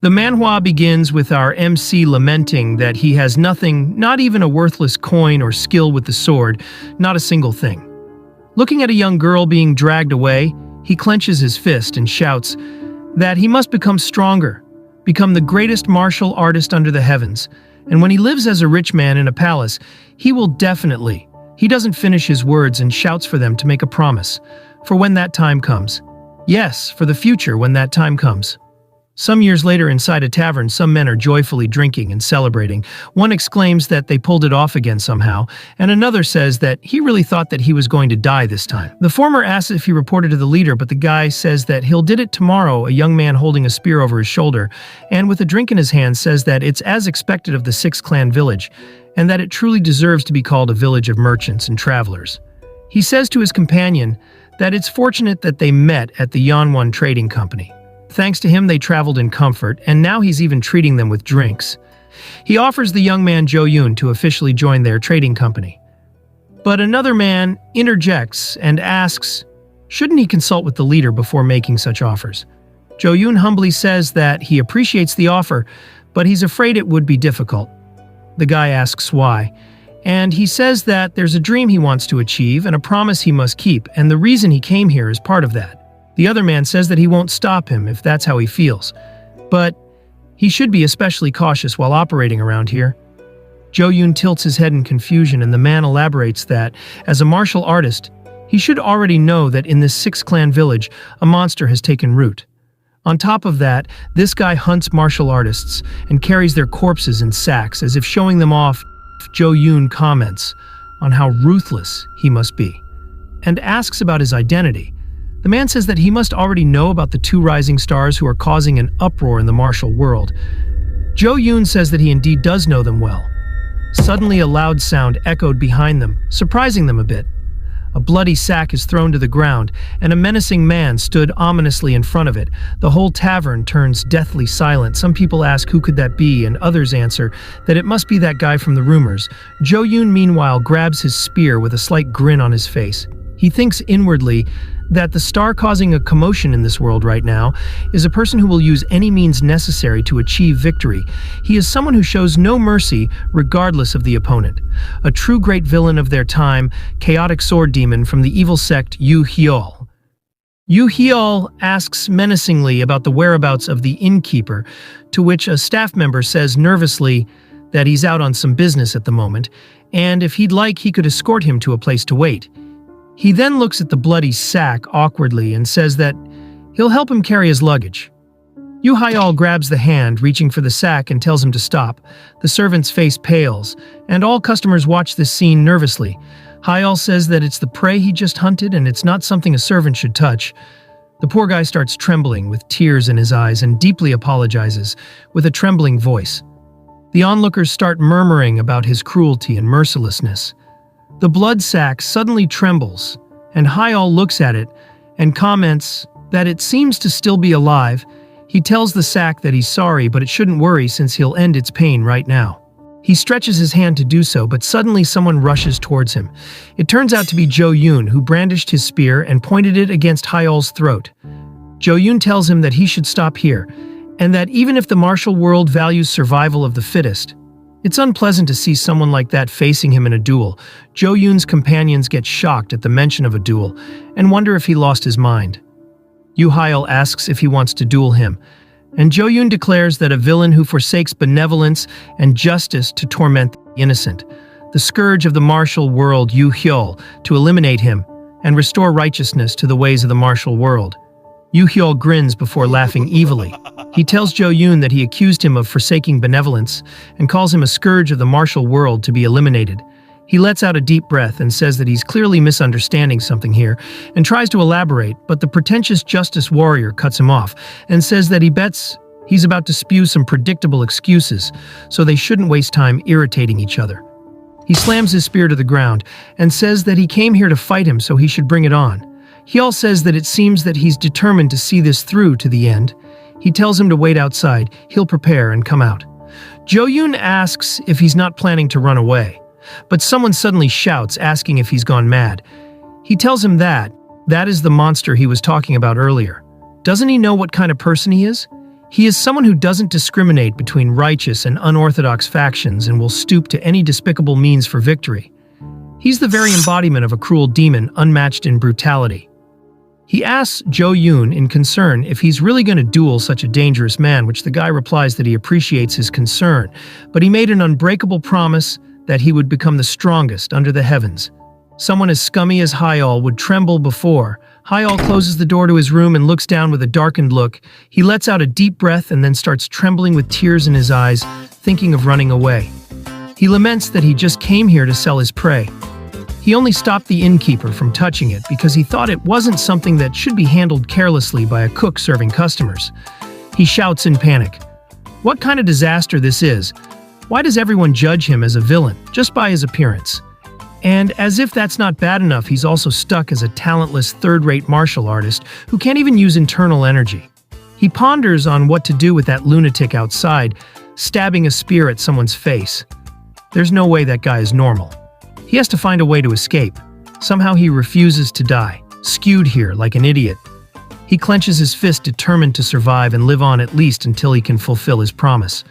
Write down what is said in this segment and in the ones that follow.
The manhwa begins with our MC lamenting that he has nothing, not even a worthless coin or skill with the sword, not a single thing. Looking at a young girl being dragged away, he clenches his fist and shouts that he must become stronger, become the greatest martial artist under the heavens, and when he lives as a rich man in a palace, he will definitely. He doesn't finish his words and shouts for them to make a promise, for when that time comes. Yes, for the future when that time comes. Some years later, inside a tavern, some men are joyfully drinking and celebrating. One exclaims that they pulled it off again somehow, and another says that he really thought that he was going to die this time. The former asks if he reported to the leader, but the guy says that he'll did it tomorrow, a young man holding a spear over his shoulder, and with a drink in his hand says that it's as expected of the six-clan village, and that it truly deserves to be called a village of merchants and travelers. He says to his companion that it's fortunate that they met at the Yanwon Trading Company. Thanks to him, they traveled in comfort, and now he's even treating them with drinks. He offers the young man Jo Yoon to officially join their trading company. But another man interjects and asks, shouldn't he consult with the leader before making such offers? Jo Yoon humbly says that he appreciates the offer, but he's afraid it would be difficult. The guy asks why, and he says that there's a dream he wants to achieve and a promise he must keep, and the reason he came here is part of that. The other man says that he won't stop him if that's how he feels, but he should be especially cautious while operating around here. Jo Yoon tilts his head in confusion, and the man elaborates that, as a martial artist, he should already know that in this six-clan village, a monster has taken root. On top of that, this guy hunts martial artists and carries their corpses in sacks as if showing them off. Jo Yoon comments on how ruthless he must be and asks about his identity. The man says that he must already know about the two rising stars who are causing an uproar in the martial world. Jo Yoon says that he indeed does know them well. Suddenly a loud sound echoed behind them, surprising them a bit. A bloody sack is thrown to the ground, and a menacing man stood ominously in front of it. The whole tavern turns deathly silent. Some people ask who could that be, and others answer that it must be that guy from the rumors. Jo Yoon meanwhile grabs his spear with a slight grin on his face. He thinks inwardly that the star causing a commotion in this world right now is a person who will use any means necessary to achieve victory. He is someone who shows no mercy regardless of the opponent. A true great villain of their time, chaotic sword demon from the evil sect Yahello. Yahello asks menacingly about the whereabouts of the innkeeper, to which a staff member says nervously that he's out on some business at the moment, and if he'd like, he could escort him to a place to wait. He then looks at the bloody sack awkwardly and says that he'll help him carry his luggage. Yahello grabs the hand, reaching for the sack, and tells him to stop. The servant's face pales, and all customers watch this scene nervously. Yahello says that it's the prey he just hunted and it's not something a servant should touch. The poor guy starts trembling with tears in his eyes and deeply apologizes with a trembling voice. The onlookers start murmuring about his cruelty and mercilessness. The blood sack suddenly trembles, and Yahello looks at it and comments that it seems to still be alive. He tells the sack that he's sorry, but it shouldn't worry since he'll end its pain right now. He stretches his hand to do so, but suddenly someone rushes towards him. It turns out to be Jo Yoon, who brandished his spear and pointed it against Yahello's throat. Jo Yoon tells him that he should stop here, and that even if the martial world values survival of the fittest, it's unpleasant to see someone like that facing him in a duel. Jo Yoon's companions get shocked at the mention of a duel and wonder if he lost his mind. Yahello asks if he wants to duel him, and Jo Yoon declares that a villain who forsakes benevolence and justice to torment the innocent, the scourge of the martial world Yahello, to eliminate him and restore righteousness to the ways of the martial world. Yahello grins before laughing evilly. He tells Jo Yoon that he accused him of forsaking benevolence and calls him a scourge of the martial world to be eliminated. He lets out a deep breath and says that he's clearly misunderstanding something here and tries to elaborate, but the pretentious justice warrior cuts him off and says that he bets he's about to spew some predictable excuses, so they shouldn't waste time irritating each other. He slams his spear to the ground and says that he came here to fight him, so he should bring it on. Yahello says that it seems that he's determined to see this through to the end. He tells him to wait outside, he'll prepare and come out. Jo Yoon asks if he's not planning to run away, but someone suddenly shouts, asking if he's gone mad. He tells him that is the monster he was talking about earlier. Doesn't he know what kind of person he is? He is someone who doesn't discriminate between righteous and unorthodox factions and will stoop to any despicable means for victory. He's the very embodiment of a cruel demon, unmatched in brutality. He asks Jo Yoon in concern if he's really going to duel such a dangerous man, which the guy replies that he appreciates his concern, but he made an unbreakable promise that he would become the strongest under the heavens. Someone as scummy as Hyol would tremble before. Hyol closes the door to his room and looks down with a darkened look. He lets out a deep breath and then starts trembling with tears in his eyes, thinking of running away. He laments that he just came here to sell his prey. He only stopped the innkeeper from touching it because he thought it wasn't something that should be handled carelessly by a cook serving customers. He shouts in panic, "What kind of disaster this is? Why does everyone judge him as a villain just by his appearance?" And as if that's not bad enough, he's also stuck as a talentless third-rate martial artist who can't even use internal energy. He ponders on what to do with that lunatic outside, stabbing a spear at someone's face. There's no way that guy is normal. He has to find a way to escape. Somehow he refuses to die, skewed here like an idiot. He clenches his fist, determined to survive and live on at least until he can fulfill his promise.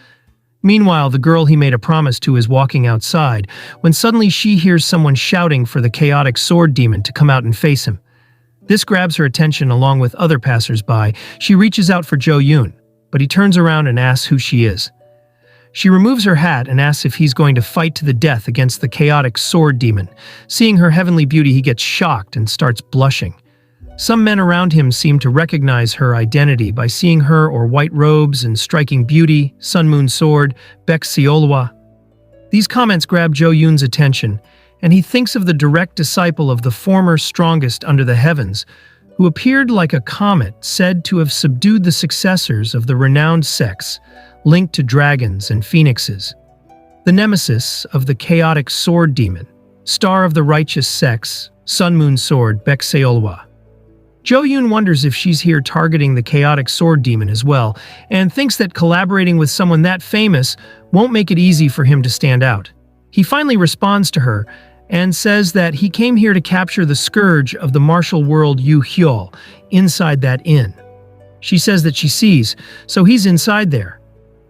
Meanwhile, the girl he made a promise to is walking outside, when suddenly she hears someone shouting for the chaotic sword demon to come out and face him. This grabs her attention along with other passers-by. She reaches out for Jo Yoon, but he turns around and asks who she is. She removes her hat and asks if he's going to fight to the death against the chaotic sword demon. Seeing her heavenly beauty, he gets shocked and starts blushing. Some men around him seem to recognize her identity by seeing her or white robes and striking beauty, sun moon sword, Bexiolwa. These comments grab Jo Yoon's attention, and he thinks of the direct disciple of the former strongest under the heavens, who appeared like a comet said to have subdued the successors of the renowned sects, linked to dragons and phoenixes. The nemesis of the chaotic sword demon, star of the righteous sects, sun moon sword, Bexiolwa. Jo Yoon wonders if she's here targeting the chaotic sword demon as well, and thinks that collaborating with someone that famous won't make it easy for him to stand out. He finally responds to her and says that he came here to capture the scourge of the martial world Yu Hyol inside that inn. She says that she sees, so he's inside there.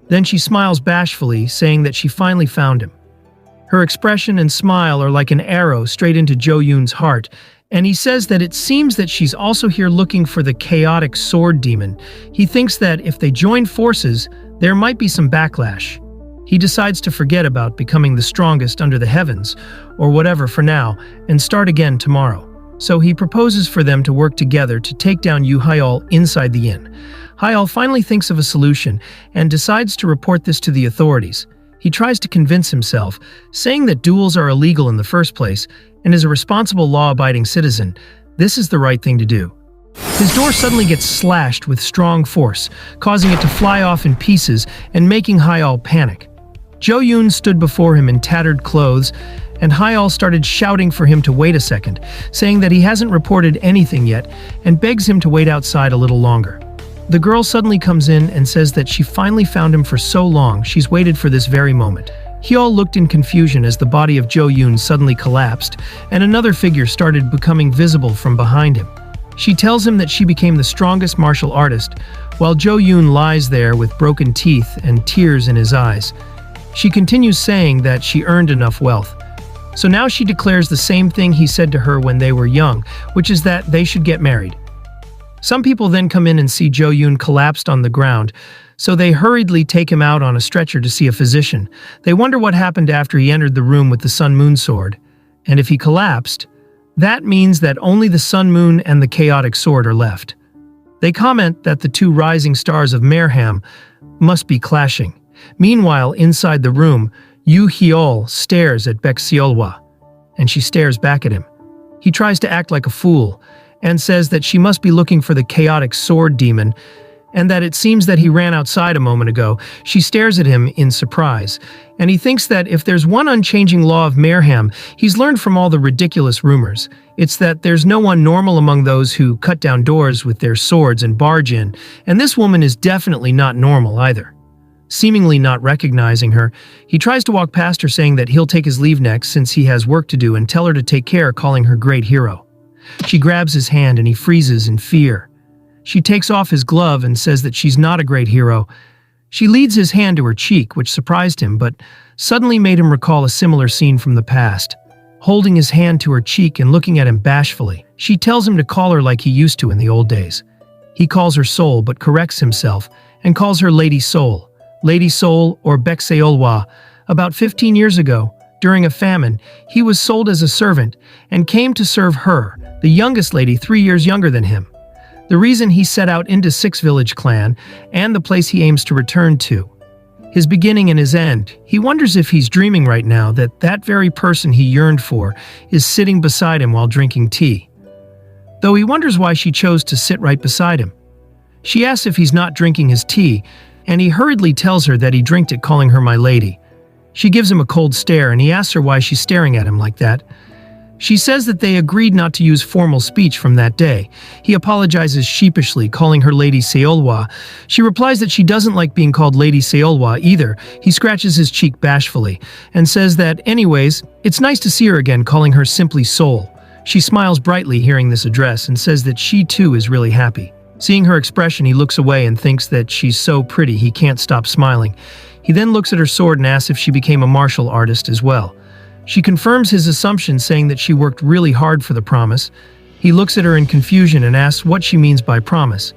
Then she smiles bashfully, saying that she finally found him. Her expression and smile are like an arrow straight into Jo Yoon's heart, and he says that it seems that she's also here looking for the chaotic sword demon. He thinks that if they join forces, there might be some backlash. He decides to forget about becoming the strongest under the heavens, or whatever for now, and start again tomorrow. So he proposes for them to work together to take down Yu Hyol inside the inn. Hyol finally thinks of a solution and decides to report this to the authorities. He tries to convince himself, saying that duels are illegal in the first place, and as a responsible law-abiding citizen, this is the right thing to do. His door suddenly gets slashed with strong force, causing it to fly off in pieces and making Hyol panic. Jo Yoon stood before him in tattered clothes, and Hyol started shouting for him to wait a second, saying that he hasn't reported anything yet and begs him to wait outside a little longer. The girl suddenly comes in and says that she finally found him for so long she's waited for this very moment. Hyol looked in confusion as the body of Jo Yoon suddenly collapsed and another figure started becoming visible from behind him. She tells him that she became the strongest martial artist, while Jo Yoon lies there with broken teeth and tears in his eyes. She continues saying that she earned enough wealth. So now she declares the same thing he said to her when they were young, which is that they should get married. Some people then come in and see Jo Yoon collapsed on the ground, so they hurriedly take him out on a stretcher to see a physician. They wonder what happened after he entered the room with the sun moon sword, and if he collapsed, that means that only the sun moon and the chaotic sword are left. They comment that the two rising stars of Merham must be clashing. Meanwhile, inside the room, Yu Hyol stares at Bexiolwa, and she stares back at him. He tries to act like a fool, and says that she must be looking for the chaotic sword demon, and that it seems that he ran outside a moment ago. She stares at him in surprise, and he thinks that if there's one unchanging law of Merham he's learned from all the ridiculous rumors, it's that there's no one normal among those who cut down doors with their swords and barge in, and this woman is definitely not normal either. Seemingly not recognizing her, he tries to walk past her, saying that he'll take his leave next since he has work to do, and tell her to take care, calling her great hero. She grabs his hand and he freezes in fear. She takes off his glove and says that she's not a great hero. She leads his hand to her cheek, which surprised him, but suddenly made him recall a similar scene from the past. Holding his hand to her cheek and looking at him bashfully, she tells him to call her like he used to in the old days. He calls her Soul but corrects himself and calls her Lady Soul. Lady Soul, or Bekseolwa. About 15 years ago, during a famine, he was sold as a servant and came to serve her, the youngest lady 3 years younger than him. The reason he set out into Six Village Clan and the place he aims to return to. His beginning and his end. He wonders if he's dreaming right now that that very person he yearned for is sitting beside him while drinking tea. Though he wonders why she chose to sit right beside him. She asks if he's not drinking his tea, and he hurriedly tells her that he drank it, calling her my lady. She gives him a cold stare, and he asks her why she's staring at him like that. She says that they agreed not to use formal speech from that day. He apologizes sheepishly, calling her Lady Seolwa. She replies that she doesn't like being called Lady Seolwa either. He scratches his cheek bashfully and says that, anyways, it's nice to see her again, calling her simply Soul. She smiles brightly hearing this address and says that she too is really happy. Seeing her expression, he looks away and thinks that she's so pretty he can't stop smiling. He then looks at her sword and asks if she became a martial artist as well. She confirms his assumption, saying that she worked really hard for the promise. He looks at her in confusion and asks what she means by promise.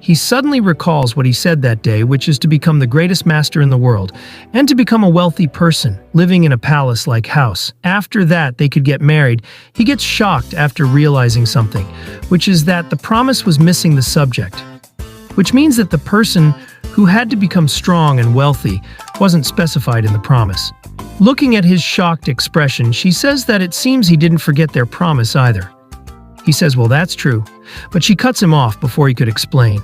He suddenly recalls what he said that day, which is to become the greatest master in the world, and to become a wealthy person, living in a palace-like house. After that, they could get married. He gets shocked after realizing something, which is that the promise was missing the subject, which means that the person who had to become strong and wealthy wasn't specified in the promise. Looking at his shocked expression, she says that it seems he didn't forget their promise either. He says, well, that's true, but she cuts him off before he could explain,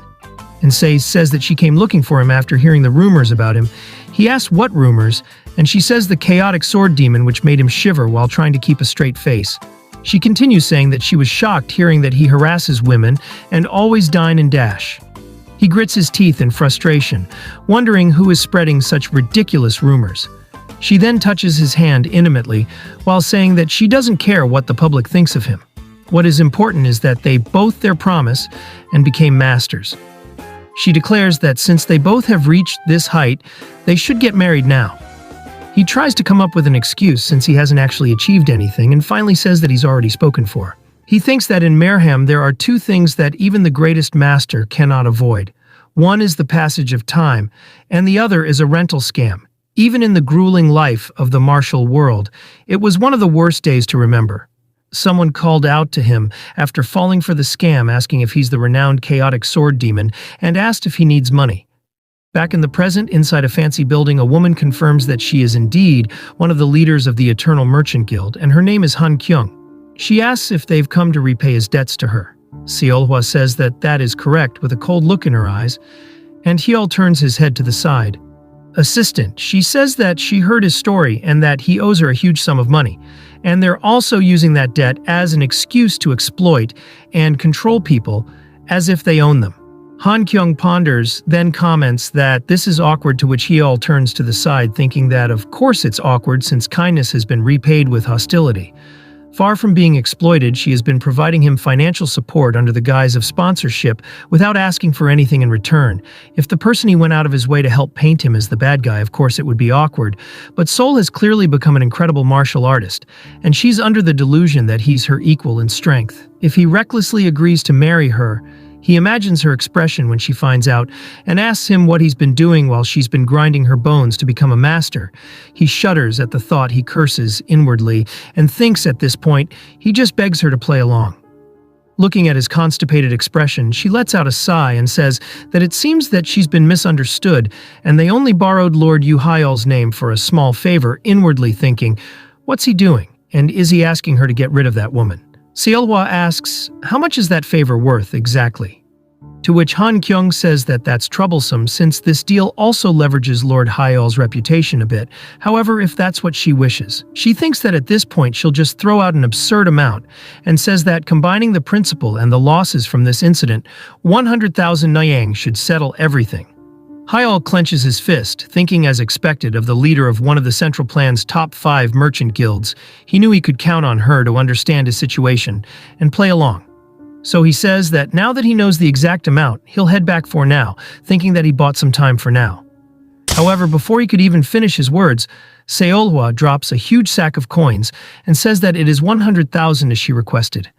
and says that she came looking for him after hearing the rumors about him. He asks what rumors, and she says the chaotic sword demon, which made him shiver while trying to keep a straight face. She continues saying that she was shocked hearing that he harasses women and always dine and dash. He grits his teeth in frustration, wondering who is spreading such ridiculous rumors. She then touches his hand intimately while saying that she doesn't care what the public thinks of him. What is important is that they both their promise and became masters. She declares that since they both have reached this height, they should get married now. He tries to come up with an excuse since he hasn't actually achieved anything and finally says that he's already spoken for. He thinks that in Merham there are two things that even the greatest master cannot avoid. One is the passage of time, and the other is a rental scam. Even in the grueling life of the martial world, it was one of the worst days to remember. Someone called out to him after falling for the scam, asking if he's the renowned chaotic sword demon, and asked if he needs money. Back in the present, inside a fancy building, a woman confirms that she is indeed one of the leaders of the Eternal Merchant Guild, and her name is Han Kyung. She asks if they've come to repay his debts to her. Seolhwa says that that is correct with a cold look in her eyes, and Hyul turns his head to the side. Assistant, she says that she heard his story and that he owes her a huge sum of money, and they're also using that debt as an excuse to exploit and control people as if they own them. Han Kyung ponders, then comments that this is awkward, to which Hyul turns to the side, thinking that of course it's awkward since kindness has been repaid with hostility. Far from being exploited, she has been providing him financial support under the guise of sponsorship without asking for anything in return. If the person he went out of his way to help paint him as the bad guy, of course it would be awkward, but Soul has clearly become an incredible martial artist, and she's under the delusion that he's her equal in strength. If he recklessly agrees to marry her, he imagines her expression when she finds out and asks him what he's been doing while she's been grinding her bones to become a master. He shudders at the thought, he curses inwardly, and thinks at this point he just begs her to play along. Looking at his constipated expression, she lets out a sigh and says that it seems that she's been misunderstood and they only borrowed Lord Yu Hyul's name for a small favor, inwardly thinking, what's he doing, and is he asking her to get rid of that woman? Seolhwa asks, how much is that favor worth exactly? To which Han Kyung says that that's troublesome since this deal also leverages Lord Hyul's reputation a bit. However, if that's what she wishes, she thinks that at this point she'll just throw out an absurd amount and says that combining the principal and the losses from this incident, 100,000 Nyang should settle everything. Hyul clenches his fist, thinking as expected of the leader of one of the Central Plan's top 5 merchant guilds. He knew he could count on her to understand his situation and play along. So he says that now that he knows the exact amount, he'll head back for now, thinking that he bought some time for now. However, before he could even finish his words, Seolhwa drops a huge sack of coins and says that it is 100,000 as she requested.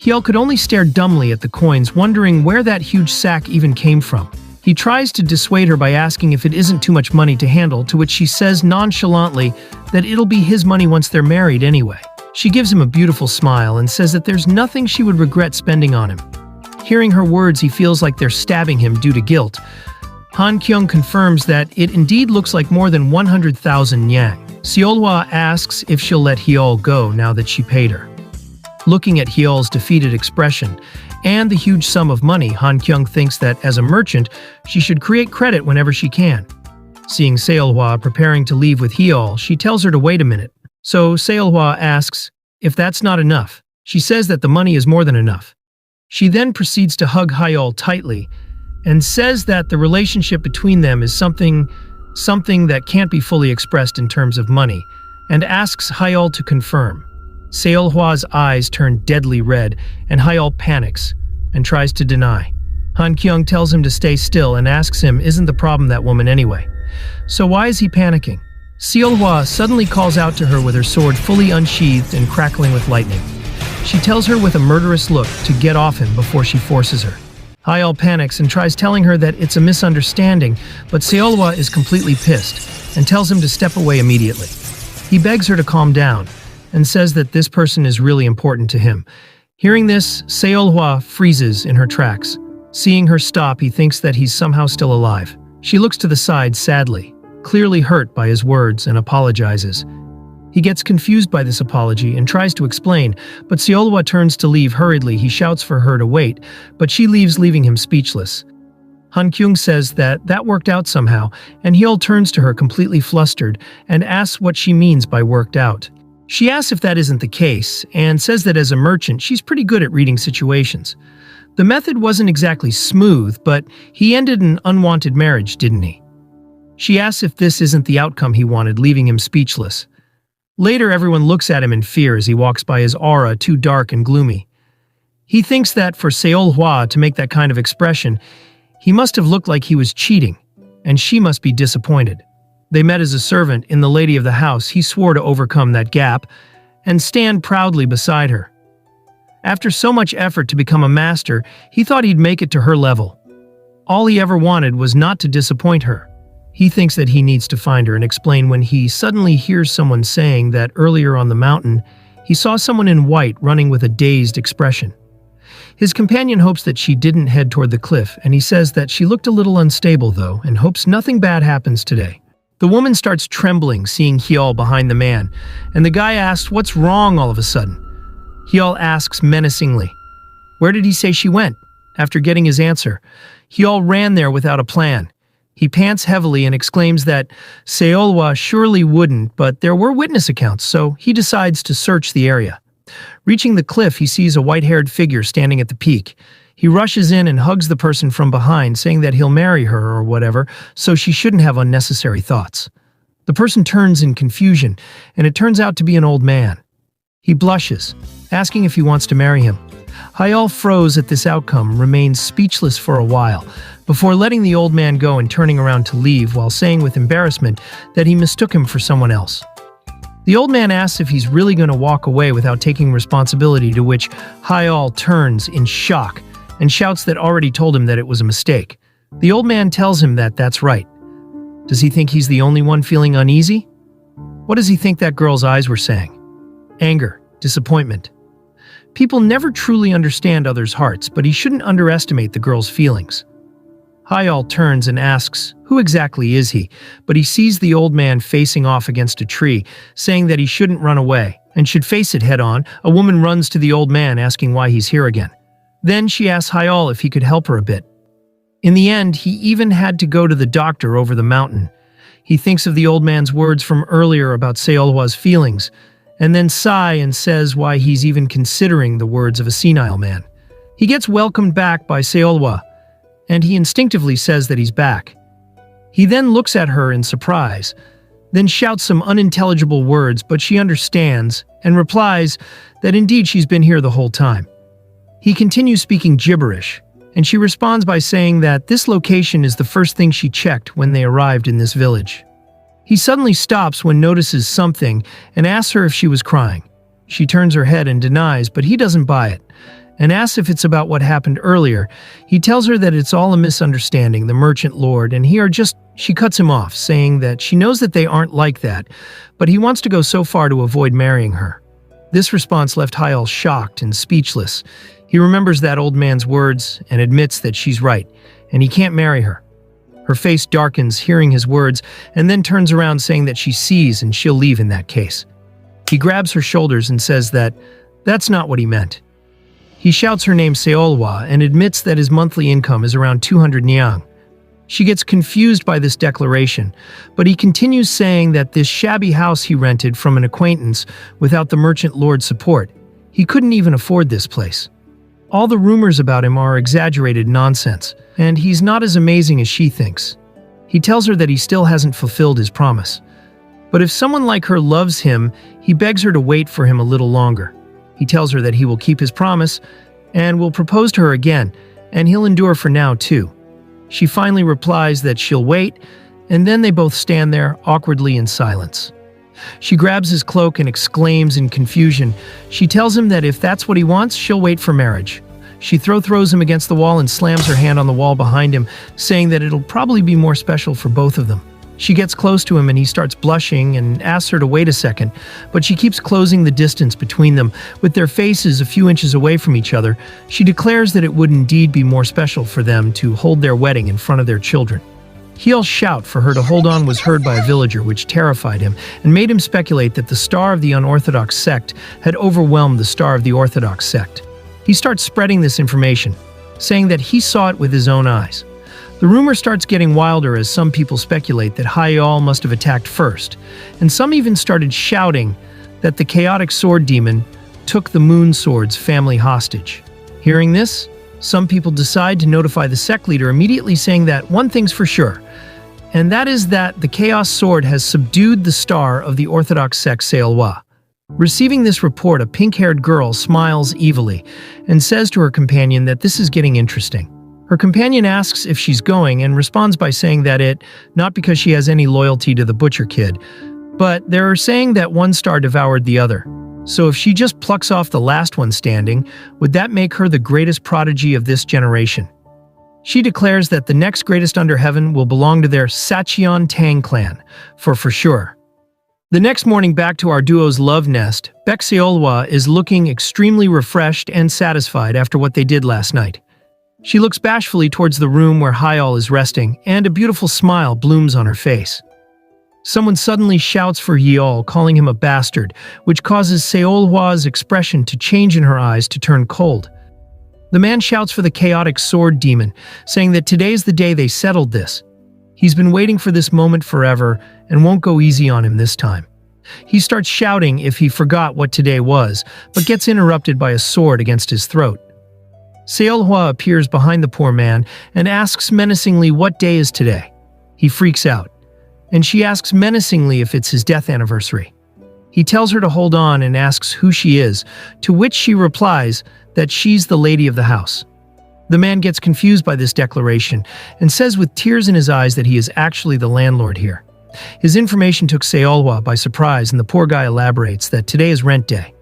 Hyul could only stare dumbly at the coins, wondering where that huge sack even came from. He tries to dissuade her by asking if it isn't too much money to handle, to which she says nonchalantly that it'll be his money once they're married anyway. She gives him a beautiful smile and says that there's nothing she would regret spending on him. Hearing her words, he feels like they're stabbing him due to guilt. Han Kyung confirms that it indeed looks like more than 100,000 yang. Seolhwa asks if she'll let Hyul go now that she paid her. Looking at Hyul's defeated expression and the huge sum of money, Han Kyung thinks that as a merchant, she should create credit whenever she can. Seeing Seolhwa preparing to leave with Hyul, she tells her to wait a minute. So Seolhwa asks if that's not enough. She says that the money is more than enough. She then proceeds to hug Hyul tightly and says that the relationship between them is something that can't be fully expressed in terms of money, and asks Hyul to confirm. Seolhwa's eyes turn deadly red, and Hyul panics and tries to deny. Han Kyung tells him to stay still and asks him, isn't the problem that woman anyway? So why is he panicking? Seolhwa suddenly calls out to her with her sword fully unsheathed and crackling with lightning. She tells her with a murderous look to get off him before she forces her. Hyul panics and tries telling her that it's a misunderstanding, but Seolhwa is completely pissed and tells him to step away immediately. He begs her to calm down and says that this person is really important to him. Hearing this, Seolhwa freezes in her tracks. Seeing her stop, he thinks that he's somehow still alive. She looks to the side sadly, clearly hurt by his words, and apologizes. He gets confused by this apology and tries to explain, but Seolhwa turns to leave hurriedly. He shouts for her to wait, but she leaves, leaving him speechless. Han Kyung says that worked out somehow, and Hyul turns to her completely flustered and asks what she means by worked out. She asks if that isn't the case, and says that as a merchant, she's pretty good at reading situations. The method wasn't exactly smooth, but he ended an unwanted marriage, didn't he? She asks if this isn't the outcome he wanted, leaving him speechless. Later, everyone looks at him in fear as he walks by, his aura too dark and gloomy. He thinks that for Seolhwa to make that kind of expression, he must have looked like he was cheating, and she must be disappointed. They met as a servant in the lady of the house. He swore to overcome that gap and stand proudly beside her. After so much effort to become a master, he thought he'd make it to her level. All he ever wanted was not to disappoint her. He thinks that he needs to find her and explain when he suddenly hears someone saying that earlier on the mountain, he saw someone in white running with a dazed expression. His companion hopes that she didn't head toward the cliff, and he says that she looked a little unstable though, and hopes nothing bad happens today. The woman starts trembling, seeing Hyul behind the man, and the guy asks what's wrong all of a sudden. Hyul asks menacingly, where did he say she went? After getting his answer, Hyul ran there without a plan. He pants heavily and exclaims that Seolhwa surely wouldn't, but there were witness accounts, so he decides to search the area. Reaching the cliff, he sees a white-haired figure standing at the peak. He rushes in and hugs the person from behind, saying that he'll marry her or whatever, so she shouldn't have unnecessary thoughts. The person turns in confusion, and it turns out to be an old man. He blushes, asking if he wants to marry him. Hyul froze at this outcome, remains speechless for a while, before letting the old man go and turning around to leave while saying with embarrassment that he mistook him for someone else. The old man asks if he's really going to walk away without taking responsibility, to which Hyul turns in shock and shouts that already told him that it was a mistake. The old man tells him that that's right. Does he think he's the only one feeling uneasy? What does he think that girl's eyes were saying? Anger, disappointment. People never truly understand others' hearts, but he shouldn't underestimate the girl's feelings. Hyul turns and asks, who exactly is he? But he sees the old man facing off against a tree, saying that he shouldn't run away and should face it head-on. A woman runs to the old man, asking why he's here again. Then she asks Hyul if he could help her a bit. In the end, he even had to go to the doctor over the mountain. He thinks of the old man's words from earlier about Seolhwa's feelings, and then sigh and says why he's even considering the words of a senile man. He gets welcomed back by Seolhwa, and he instinctively says that he's back. He then looks at her in surprise, then shouts some unintelligible words, but she understands and replies that indeed she's been here the whole time. He continues speaking gibberish, and she responds by saying that this location is the first thing she checked when they arrived in this village. He suddenly stops when notices something and asks her if she was crying. She turns her head and denies, but he doesn't buy it, and asks if it's about what happened earlier. He tells her that it's all a misunderstanding, the merchant lord, and she cuts him off, saying that she knows that they aren't like that, but he wants to go so far to avoid marrying her. This response left Hyal shocked and speechless. He remembers that old man's words and admits that she's right, and he can't marry her. Her face darkens hearing his words, and then turns around saying that she sees and she'll leave in that case. He grabs her shoulders and says that that's not what he meant. He shouts her name Seolhwa and admits that his monthly income is around 200 nyang. She gets confused by this declaration, but he continues saying that this shabby house he rented from an acquaintance without the merchant lord's support, he couldn't even afford this place. All the rumors about him are exaggerated nonsense, and he's not as amazing as she thinks. He tells her that he still hasn't fulfilled his promise. But if someone like her loves him, he begs her to wait for him a little longer. He tells her that he will keep his promise and will propose to her again, and he'll endure for now too. She finally replies that she'll wait, and then they both stand there awkwardly in silence. She grabs his cloak and exclaims in confusion. She tells him that if that's what he wants, she'll wait for marriage. She throws him against the wall and slams her hand on the wall behind him, saying that it'll probably be more special for both of them. She gets close to him and he starts blushing and asks her to wait a second, but she keeps closing the distance between them. With their faces a few inches away from each other, she declares that it would indeed be more special for them to hold their wedding in front of their children. Hyal's shout for her to hold on was heard by a villager, which terrified him and made him speculate that the star of the unorthodox sect had overwhelmed the star of the orthodox sect. He starts spreading this information, saying that he saw it with his own eyes. The rumor starts getting wilder as some people speculate that Hyal must have attacked first, and some even started shouting that the chaotic sword demon took the Moon Sword's family hostage. Hearing this, some people decide to notify the sect leader, immediately saying that one thing's for sure, and that is that the Chaos Sword has subdued the star of the Orthodox sect Seolhwa. Receiving this report, a pink-haired girl smiles evilly and says to her companion that this is getting interesting. Her companion asks if she's going and responds by saying that not because she has any loyalty to the butcher kid, but they're saying that one star devoured the other. So if she just plucks off the last one standing, would that make her the greatest prodigy of this generation? She declares that the next greatest under heaven will belong to their Sacheon Tang clan, for sure. The next morning, back to our duo's love nest, Baek Seolhwa is looking extremely refreshed and satisfied after what they did last night. She looks bashfully towards the room where Hyal is resting, and a beautiful smile blooms on her face. Someone suddenly shouts for Yeol, calling him a bastard, which causes Seolhwa's expression to change in her eyes to turn cold. The man shouts for the chaotic sword demon, saying that today's the day they settled this. He's been waiting for this moment forever and won't go easy on him this time. He starts shouting if he forgot what today was, but gets interrupted by a sword against his throat. Seolhwa appears behind the poor man and asks menacingly what day is today. He freaks out, and she asks menacingly if it's his death anniversary. He tells her to hold on and asks who she is, to which she replies that she's the lady of the house. The man gets confused by this declaration and says with tears in his eyes that he is actually the landlord here. His information took Seolhwa by surprise, and the poor guy elaborates that today is rent day.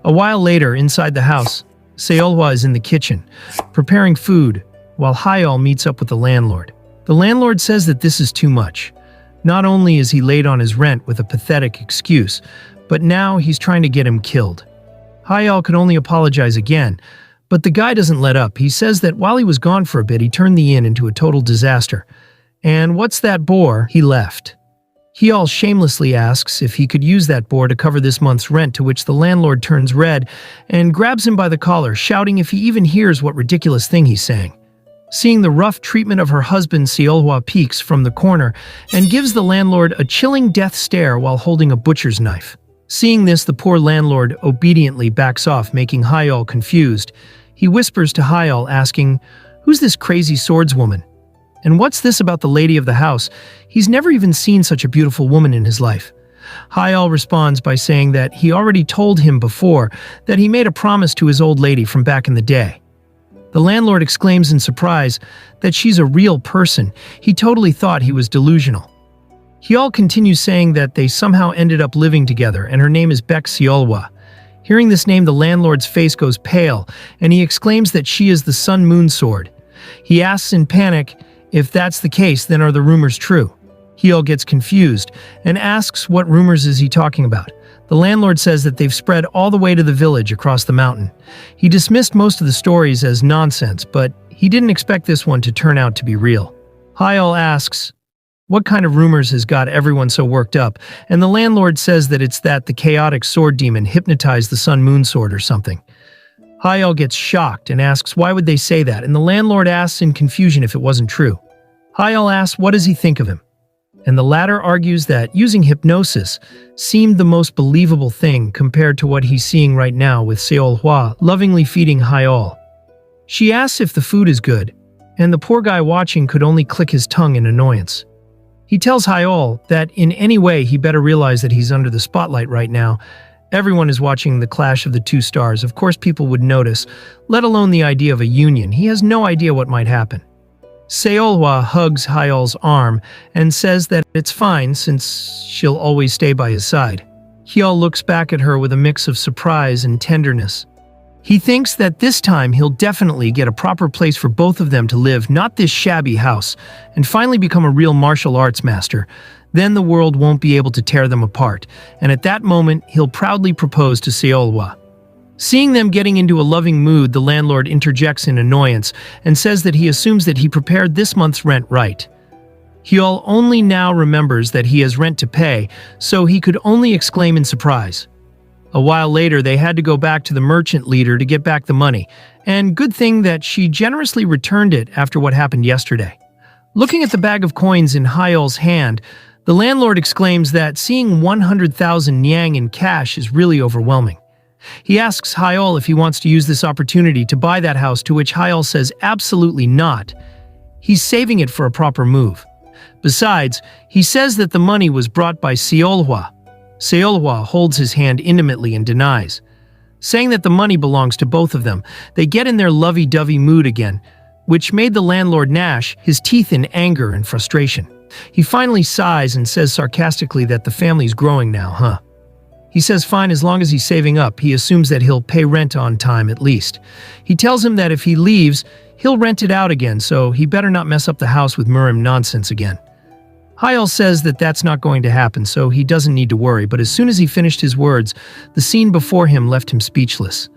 A while later, inside the house, Seolhwa is in the kitchen, preparing food, while Hyal meets up with the landlord. The landlord says that this is too much. Not only is he late on his rent with a pathetic excuse, but now he's trying to get him killed. Hyal could only apologize again, but the guy doesn't let up. He says that while he was gone for a bit, he turned the inn into a total disaster. And what's that boar? He left. Hyal shamelessly asks if he could use that boar to cover this month's rent, to which the landlord turns red and grabs him by the collar, shouting if he even hears what ridiculous thing he's saying. Seeing the rough treatment of her husband, Seolhwa peeks from the corner and gives the landlord a chilling death stare while holding a butcher's knife. Seeing this, the poor landlord obediently backs off, making Hyal confused. He whispers to Hyal, asking, "Who's this crazy swordswoman? And what's this about the lady of the house?" He's never even seen such a beautiful woman in his life. Hyal responds by saying that he already told him before that he made a promise to his old lady from back in the day. The landlord exclaims in surprise that she's a real person. He totally thought he was delusional. Hyal continues saying that they somehow ended up living together and her name is Baek Seolwa. Hearing this name, the landlord's face goes pale and he exclaims that she is the Sun Moon Sword. He asks in panic, if that's the case, then are the rumors true? Hyal gets confused and asks what rumors is he talking about. The landlord says that they've spread all the way to the village across the mountain. He dismissed most of the stories as nonsense, but he didn't expect this one to turn out to be real. Hyal asks, what kind of rumors has got everyone so worked up? And the landlord says that it's that the chaotic sword demon hypnotized the Sun Moon Sword or something. Hyal gets shocked and asks why would they say that, and the landlord asks in confusion if it wasn't true. Hyal asks what does he think of him? And the latter argues that using hypnosis seemed the most believable thing compared to what he's seeing right now with Seolhwa lovingly feeding Hyal. She asks if the food is good, and the poor guy watching could only click his tongue in annoyance. He tells Hyal that in any way he better realize that he's under the spotlight right now. Everyone is watching the clash of the two stars. Of course people would notice, let alone the idea of a union. He has no idea what might happen. Seolhwa hugs Hyal's arm and says that it's fine since she'll always stay by his side. Hyal looks back at her with a mix of surprise and tenderness. He thinks that this time he'll definitely get a proper place for both of them to live, not this shabby house, and finally become a real martial arts master. Then the world won't be able to tear them apart, and at that moment he'll proudly propose to Seolhwa. Seeing them getting into a loving mood, the landlord interjects in annoyance and says that he assumes that he prepared this month's rent right. Hyal only now remembers that he has rent to pay, so he could only exclaim in surprise. A while later, they had to go back to the merchant leader to get back the money, and good thing that she generously returned it after what happened yesterday. Looking at the bag of coins in Hyal's hand, the landlord exclaims that seeing 100,000 nyang in cash is really overwhelming. He asks Hyal if he wants to use this opportunity to buy that house, to which Hyal says absolutely not. He's saving it for a proper move. Besides, he says that the money was brought by Seolhwa. Seolhwa holds his hand intimately and denies, saying that the money belongs to both of them. They get in their lovey-dovey mood again, which made the landlord gnash his teeth in anger and frustration. He finally sighs and says sarcastically that the family's growing now, huh? He says fine as long as he's saving up. He assumes that he'll pay rent on time at least. He tells him that if he leaves, he'll rent it out again, so he better not mess up the house with Murim nonsense again. Hyal says that that's not going to happen, so he doesn't need to worry, but as soon as he finished his words, the scene before him left him speechless.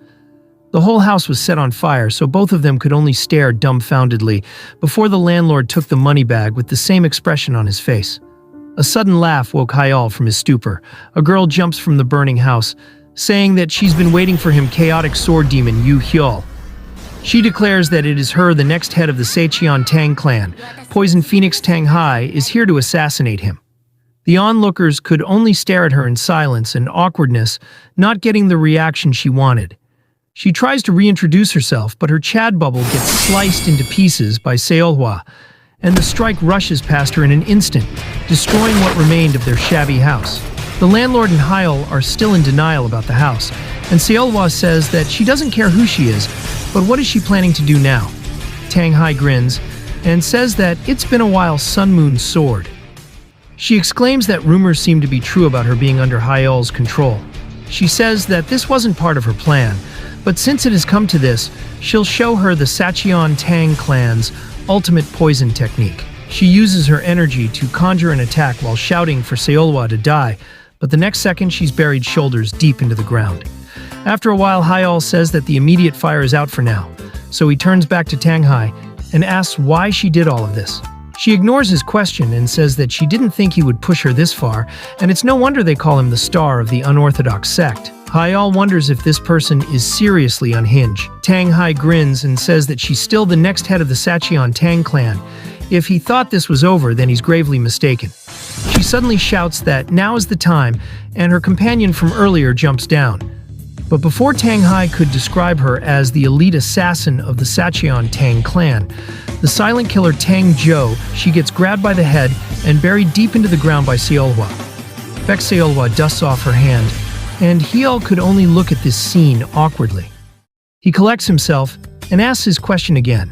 The whole house was set on fire, so both of them could only stare dumbfoundedly before the landlord took the money bag with the same expression on his face. A sudden laugh woke Hyal from his stupor. A girl jumps from the burning house, saying that she's been waiting for him, chaotic sword demon Yu Hyal. She declares that it is her, the next head of the Sacheon Tang clan. Poison Phoenix Tang Hai is here to assassinate him. The onlookers could only stare at her in silence and awkwardness, not getting the reaction she wanted. She tries to reintroduce herself, but her Chad bubble gets sliced into pieces by Seolhwa, and the strike rushes past her in an instant, destroying what remained of their shabby house. The landlord and Hyal are still in denial about the house, and Seolhwa says that she doesn't care who she is, but what is she planning to do now? Tang Hai grins and says that it's been a while, Sun Moon Sword. She exclaims that rumors seem to be true about her being under Hyal's control. She says that this wasn't part of her plan, but since it has come to this, she'll show her the Sacheon Tang clan's ultimate poison technique. She uses her energy to conjure an attack while shouting for Seolhwa to die, but the next second she's buried shoulders deep into the ground. After a while, Hyal says that the immediate fire is out for now, so he turns back to Tang Hai and asks why she did all of this. She ignores his question and says that she didn't think he would push her this far, and it's no wonder they call him the star of the unorthodox sect. Hyal wonders if this person is seriously unhinged. Tang Hai grins and says that she's still the next head of the Sacheon Tang clan. If he thought this was over, then he's gravely mistaken. She suddenly shouts that now is the time, and her companion from earlier jumps down. But before Tang Hai could describe her as the elite assassin of the Sacheon Tang clan, the silent killer Tang Zhou, she gets grabbed by the head and buried deep into the ground by Seolhwa. Baek Seolwa dusts off her hand, and Hyeol could only look at this scene awkwardly. He collects himself and asks his question again,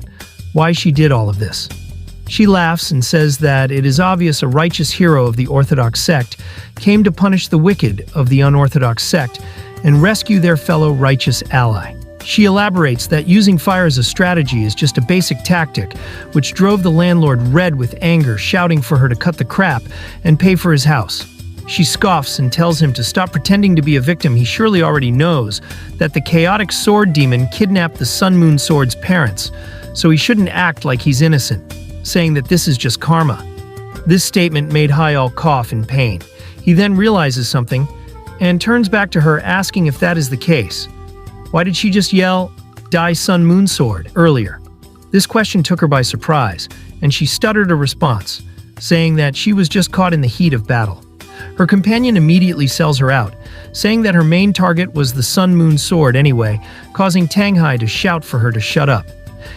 why she did all of this. She laughs and says that it is obvious a righteous hero of the Orthodox sect came to punish the wicked of the unorthodox sect and rescue their fellow righteous ally. She elaborates that using fire as a strategy is just a basic tactic, which drove the landlord red with anger, shouting for her to cut the crap and pay for his house. She scoffs and tells him to stop pretending to be a victim. He surely already knows that the chaotic sword demon kidnapped the Sun Moon Sword's parents, so he shouldn't act like he's innocent, saying that this is just karma. This statement made Hyeol cough in pain. He then realizes something and turns back to her, asking if that is the case. Why did she just yell, "Die Sun Moon Sword," earlier? This question took her by surprise, and she stuttered a response, saying that she was just caught in the heat of battle. Her companion immediately sells her out, saying that her main target was the Sun Moon Sword anyway, causing Tanghai to shout for her to shut up.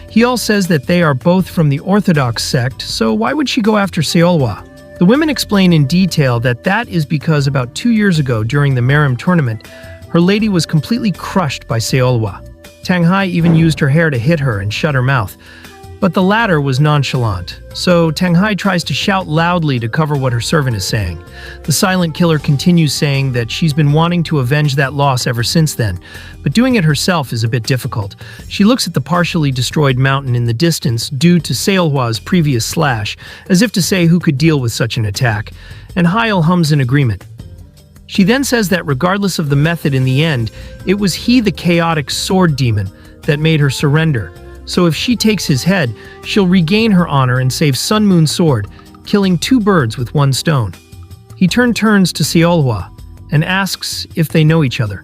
Hyeol says that they are both from the Orthodox sect, so why would she go after Seolwa? The women explain in detail that that is because about 2 years ago during the Merim tournament, her lady was completely crushed by Seolwa. Tanghai even used her hair to hit her and shut her mouth, but the latter was nonchalant, so Tanghai tries to shout loudly to cover what her servant is saying. The silent killer continues saying that she's been wanting to avenge that loss ever since then, but doing it herself is a bit difficult. She looks at the partially destroyed mountain in the distance due to Seolhwa's previous slash, as if to say who could deal with such an attack, and Hyeol hums in agreement. She then says that regardless of the method in the end, it was he, the chaotic sword demon, that made her surrender. So if she takes his head, she'll regain her honor and save Sun Moon Sword, killing 2 birds with 1 stone. He turns to Seolhwa and asks if they know each other,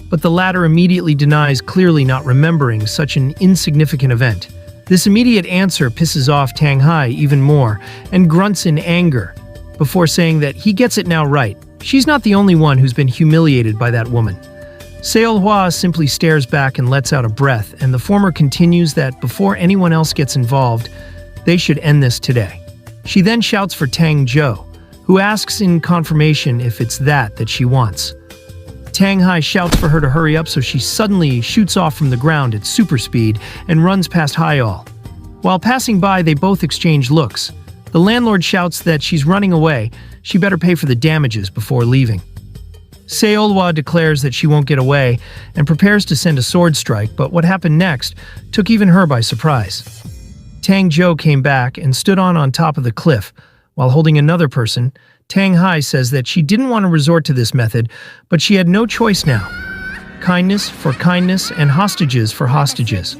but the latter immediately denies, clearly not remembering such an insignificant event. This immediate answer pisses off Tanghai even more and grunts in anger, before saying that he gets it now right. She's not the only one who's been humiliated by that woman. Seolhwa simply stares back and lets out a breath, and the former continues that before anyone else gets involved, they should end this today. She then shouts for Tang Jo, who asks in confirmation if it's that she wants. Tanghai shouts for her to hurry up, so she suddenly shoots off from the ground at super speed and runs past Hyeol. While passing by, they both exchange looks. The landlord shouts that she's running away, she better pay for the damages before leaving. Seolhwa declares that she won't get away and prepares to send a sword strike, but what happened next took even her by surprise. Tang Jo came back and stood on top of the cliff while holding another person. Tanghai says that she didn't want to resort to this method, but she had no choice now. Kindness for kindness and hostages for hostages.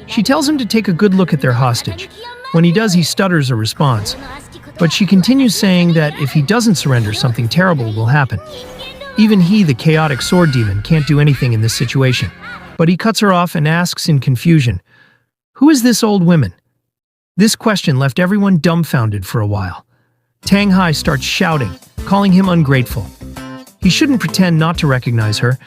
She tells him to take a good look at their hostage. When he does, he stutters a response, but she continues saying that if he doesn't surrender, something terrible will happen. Even he, the chaotic sword demon, can't do anything in this situation. But he cuts her off and asks in confusion, "Who is this old woman?" This question left everyone dumbfounded for a while. Tanghai starts shouting, calling him ungrateful. He shouldn't pretend not to recognize her,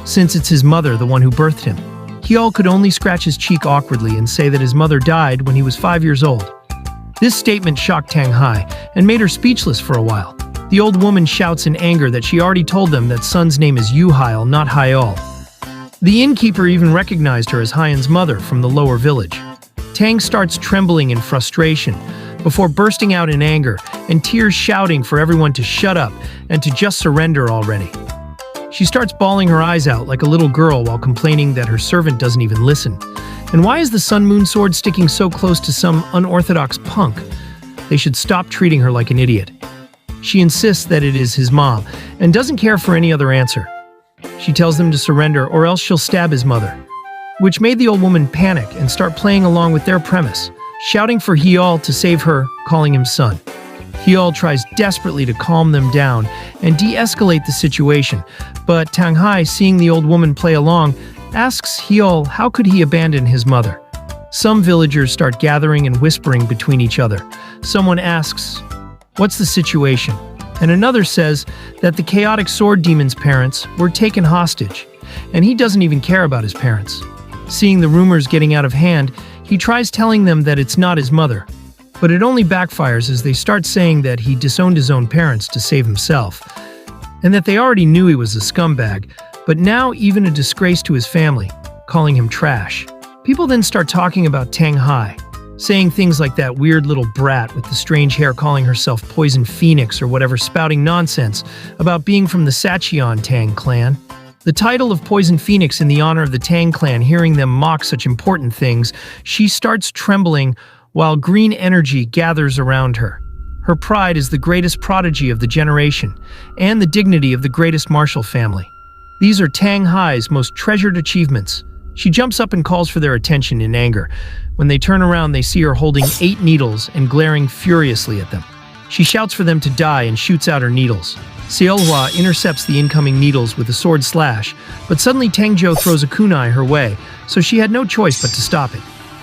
since it's his mother, the one who birthed him. Hyeol could only scratch his cheek awkwardly and say that his mother died when he was 5 years old. This statement shocked Tanghai and made her speechless for a while. The old woman shouts in anger that she already told them that Sun's name is Yuhyeol, not Hyeol. The innkeeper even recognized her as Hyen's mother from the lower village. Tang starts trembling in frustration before bursting out in anger and tears, shouting for everyone to shut up and to just surrender already. She starts bawling her eyes out like a little girl while complaining that her servant doesn't even listen. And why is the Sun Moon Sword sticking so close to some unorthodox punk? They should stop treating her like an idiot. She insists that it is his mom and doesn't care for any other answer. She tells them to surrender or else she'll stab his mother, which made the old woman panic and start playing along with their premise, shouting for Hyeol to save her, calling him son. Hyeol tries desperately to calm them down and de-escalate the situation, but Tanghai, seeing the old woman play along, asks Hyeol how could he abandon his mother. Some villagers start gathering and whispering between each other. Someone asks, "What's the situation?" And another says that the chaotic sword demon's parents were taken hostage, and he doesn't even care about his parents. Seeing the rumors getting out of hand, he tries telling them that it's not his mother. But it only backfires as they start saying that he disowned his own parents to save himself, and that they already knew he was a scumbag, but now even a disgrace to his family, calling him trash. People then start talking about Tang Hai, saying things like that weird little brat with the strange hair calling herself Poison Phoenix or whatever, spouting nonsense about being from the Sacheon Tang clan. The title of Poison Phoenix in the honor of the Tang clan. Hearing them mock such important things, she starts trembling while green energy gathers around her. Her pride is the greatest prodigy of the generation, and the dignity of the greatest martial family. These are Tang Hai's most treasured achievements. She jumps up and calls for their attention in anger. When they turn around, they see her holding 8 needles and glaring furiously at them. She shouts for them to die and shoots out her needles. Seolhwa intercepts the incoming needles with a sword slash, but suddenly Tang Zhou throws a kunai her way, so she had no choice but to stop it.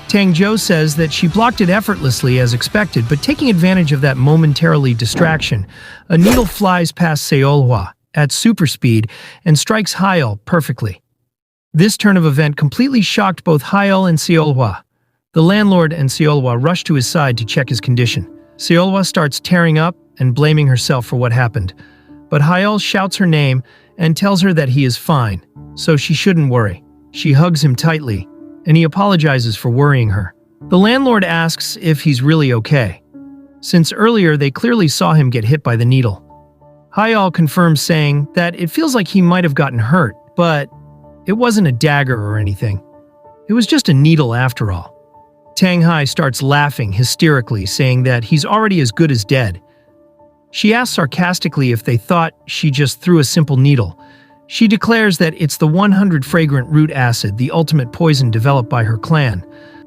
Tang Zhou says that she blocked it effortlessly as expected, but taking advantage of that momentarily distraction, a needle flies past Seolhwa at super speed and strikes Hyul perfectly. This turn of event completely shocked both Hyul and Seolhwa. The landlord and Seolhwa rush to his side to check his condition. Seolhwa starts tearing up and blaming herself for what happened, but Hyul shouts her name and tells her that he is fine, so she shouldn't worry. She hugs him tightly, and he apologizes for worrying her. The landlord asks if he's really okay, since earlier they clearly saw him get hit by the needle. Hyul confirms, saying that it feels like he might have gotten hurt, but it wasn't a dagger or anything. It was just a needle after all. Tang Hai starts laughing hysterically, saying that he's already as good as dead. She asks sarcastically if they thought she just threw a simple needle. She declares that it's the 100 fragrant root acid, the ultimate poison developed by her clan.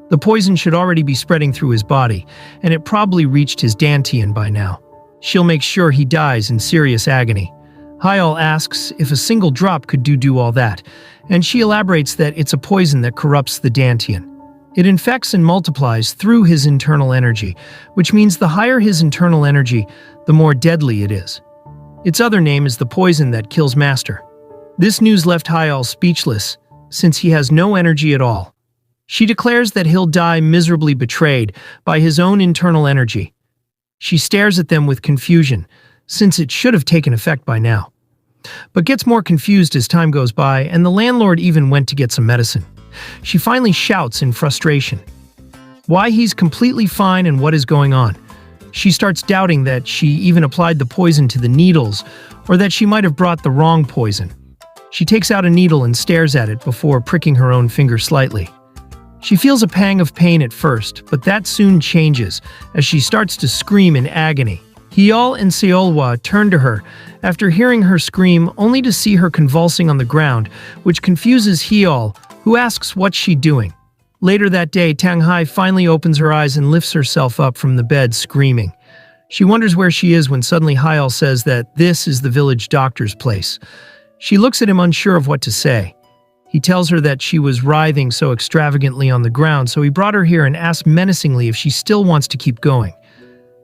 The poison should already be spreading through his body, and it probably reached his dantian by now. She'll make sure he dies in serious agony. Hyul asks if a single drop could do all that, and she elaborates that it's a poison that corrupts the dantian. It infects and multiplies through his internal energy, which means the higher his internal energy, the more deadly it is. Its other name is the poison that kills Master. This news left Hyul speechless, since he has no energy at all. She declares that he'll die miserably betrayed by his own internal energy. She stares at them with confusion, since it should have taken effect by now, but gets more confused as time goes by, and the landlord even went to get some medicine. She finally shouts in frustration why he's completely fine and what is going on. She starts doubting that she even applied the poison to the needles, or that she might have brought the wrong poison. She takes out a needle and stares at it before pricking her own finger slightly. She feels a pang of pain at first, but that soon changes as she starts to scream in agony. Hyul and Seolhwa turn to her after hearing her scream, only to see her convulsing on the ground, which confuses Hyul, who asks what's she doing. Later that day, Tang Hai finally opens her eyes and lifts herself up from the bed, screaming. She wonders where she is when suddenly Hyul says that this is the village doctor's place. She looks at him unsure of what to say. He tells her that she was writhing so extravagantly on the ground, so he brought her here and asks menacingly if she still wants to keep going.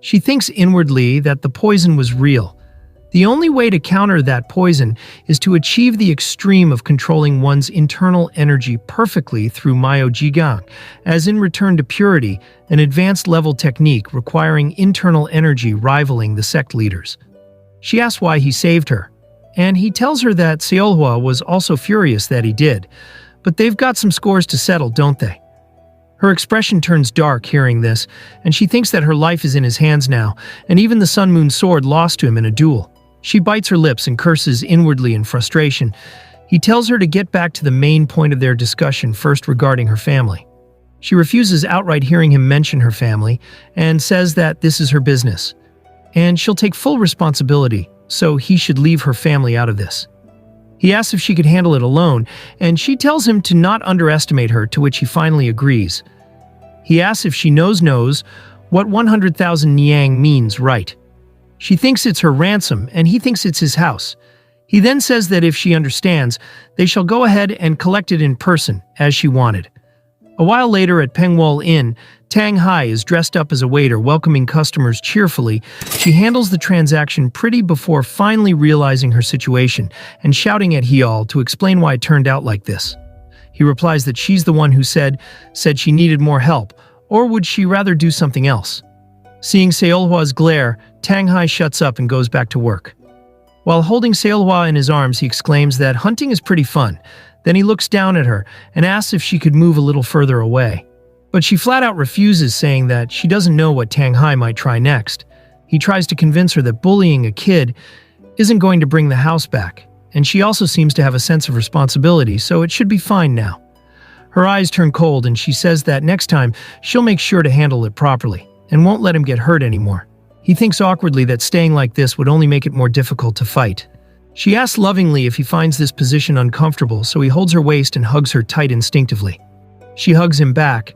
She thinks inwardly that the poison was real. The only way to counter that poison is to achieve the extreme of controlling one's internal energy perfectly through Myo Jigang, as in Return to Purity, an advanced level technique requiring internal energy rivaling the sect leaders. She asks why he saved her, and he tells her that Seolhwa was also furious that he did, but they've got some scores to settle, don't they? Her expression turns dark hearing this, and she thinks that her life is in his hands now, and even the Sun Moon sword lost to him in a duel. She bites her lips and curses inwardly in frustration. He tells her to get back to the main point of their discussion first regarding her family. She refuses outright hearing him mention her family, and says that this is her business, and she'll take full responsibility, so he should leave her family out of this. He asks if she could handle it alone, and she tells him to not underestimate her, to which he finally agrees. He asks if she knows what 100,000 niang means, right? She thinks it's her ransom, and he thinks it's his house. He then says that if she understands, they shall go ahead and collect it in person, as she wanted. A while later at Pengwol Inn, Tang Hai is dressed up as a waiter, welcoming customers cheerfully. She handles the transaction pretty before finally realizing her situation and shouting at Hyul to explain why it turned out like this. He replies that she's the one who said she needed more help, or would she rather do something else? Seeing Seolhwa's glare, Tanghai shuts up and goes back to work. While holding Seolhwa in his arms, he exclaims that hunting is pretty fun. Then he looks down at her and asks if she could move a little further away. But she flat out refuses, saying that she doesn't know what Tanghai might try next. He tries to convince her that bullying a kid isn't going to bring the house back, and she also seems to have a sense of responsibility, so it should be fine now. Her eyes turn cold and she says that next time she'll make sure to handle it properly and won't let him get hurt anymore. He thinks awkwardly that staying like this would only make it more difficult to fight. She asks lovingly if he finds this position uncomfortable, so he holds her waist and hugs her tight instinctively. She hugs him back,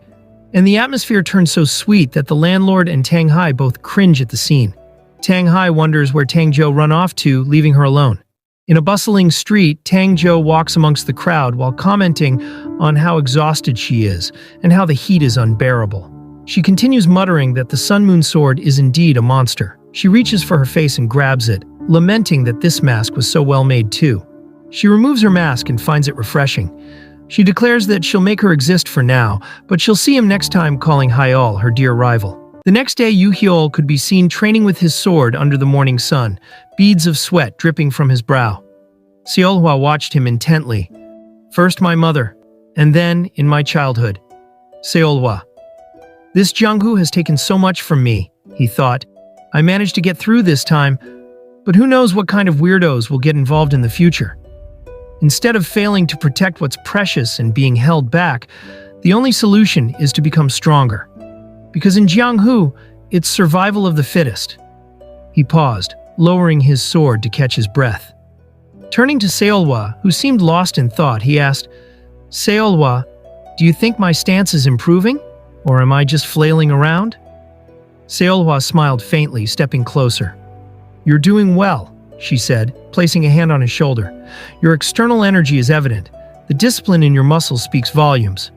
and the atmosphere turns so sweet that the landlord and Tanghai both cringe at the scene. Tanghai wonders where Tangjo run off to, leaving her alone. In a bustling street, Tangjo walks amongst the crowd while commenting on how exhausted she is and how the heat is unbearable. She continues muttering that the Sun Moon sword is indeed a monster. She reaches for her face and grabs it, lamenting that this mask was so well made too. She removes her mask and finds it refreshing. She declares that she'll make her exist for now, but she'll see him next time, calling Hyol her dear rival. The next day, Yu Hyol could be seen training with his sword under the morning sun, beads of sweat dripping from his brow. Seolhwa watched him intently. First my mother, and then, in my childhood, Seolhwa. This Jungho has taken so much from me, he thought. I managed to get through this time, but who knows what kind of weirdos will get involved in the future. Instead of failing to protect what's precious and being held back, the only solution is to become stronger. Because in Jianghu, it's survival of the fittest. He paused, lowering his sword to catch his breath. Turning to Seolhwa, who seemed lost in thought, he asked, Seolhwa, do you think my stance is improving? Or am I just flailing around? Seolhwa smiled faintly, stepping closer. You're doing well, she said, placing a hand on his shoulder. Your external energy is evident. The discipline in your muscles speaks volumes.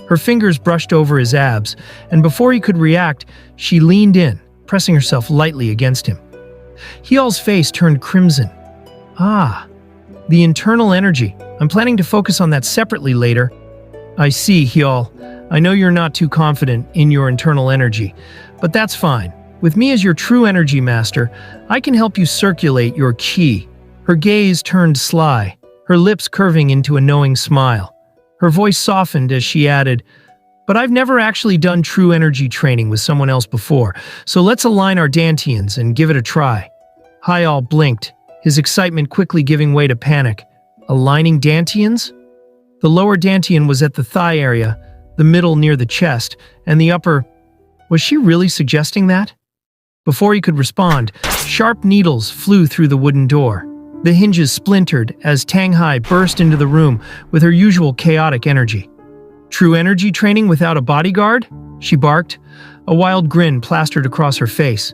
Her fingers brushed over his abs, and before he could react, she leaned in, pressing herself lightly against him. Hyol's face turned crimson. Ah, the internal energy. I'm planning to focus on that separately later. I see, Hyol. I know you're not too confident in your internal energy, but that's fine. With me as your true energy master, I can help you circulate your ki. Her gaze turned sly, her lips curving into a knowing smile. Her voice softened as she added, but I've never actually done true energy training with someone else before, so let's align our dantians and give it a try. Hyol blinked, his excitement quickly giving way to panic. Aligning dantians? The lower dantian was at the thigh area, the middle near the chest, and the upper… Was she really suggesting that? Before he could respond, sharp needles flew through the wooden door. The hinges splintered as Tanghai burst into the room with her usual chaotic energy. True energy training without a bodyguard? She barked. A wild grin plastered across her face.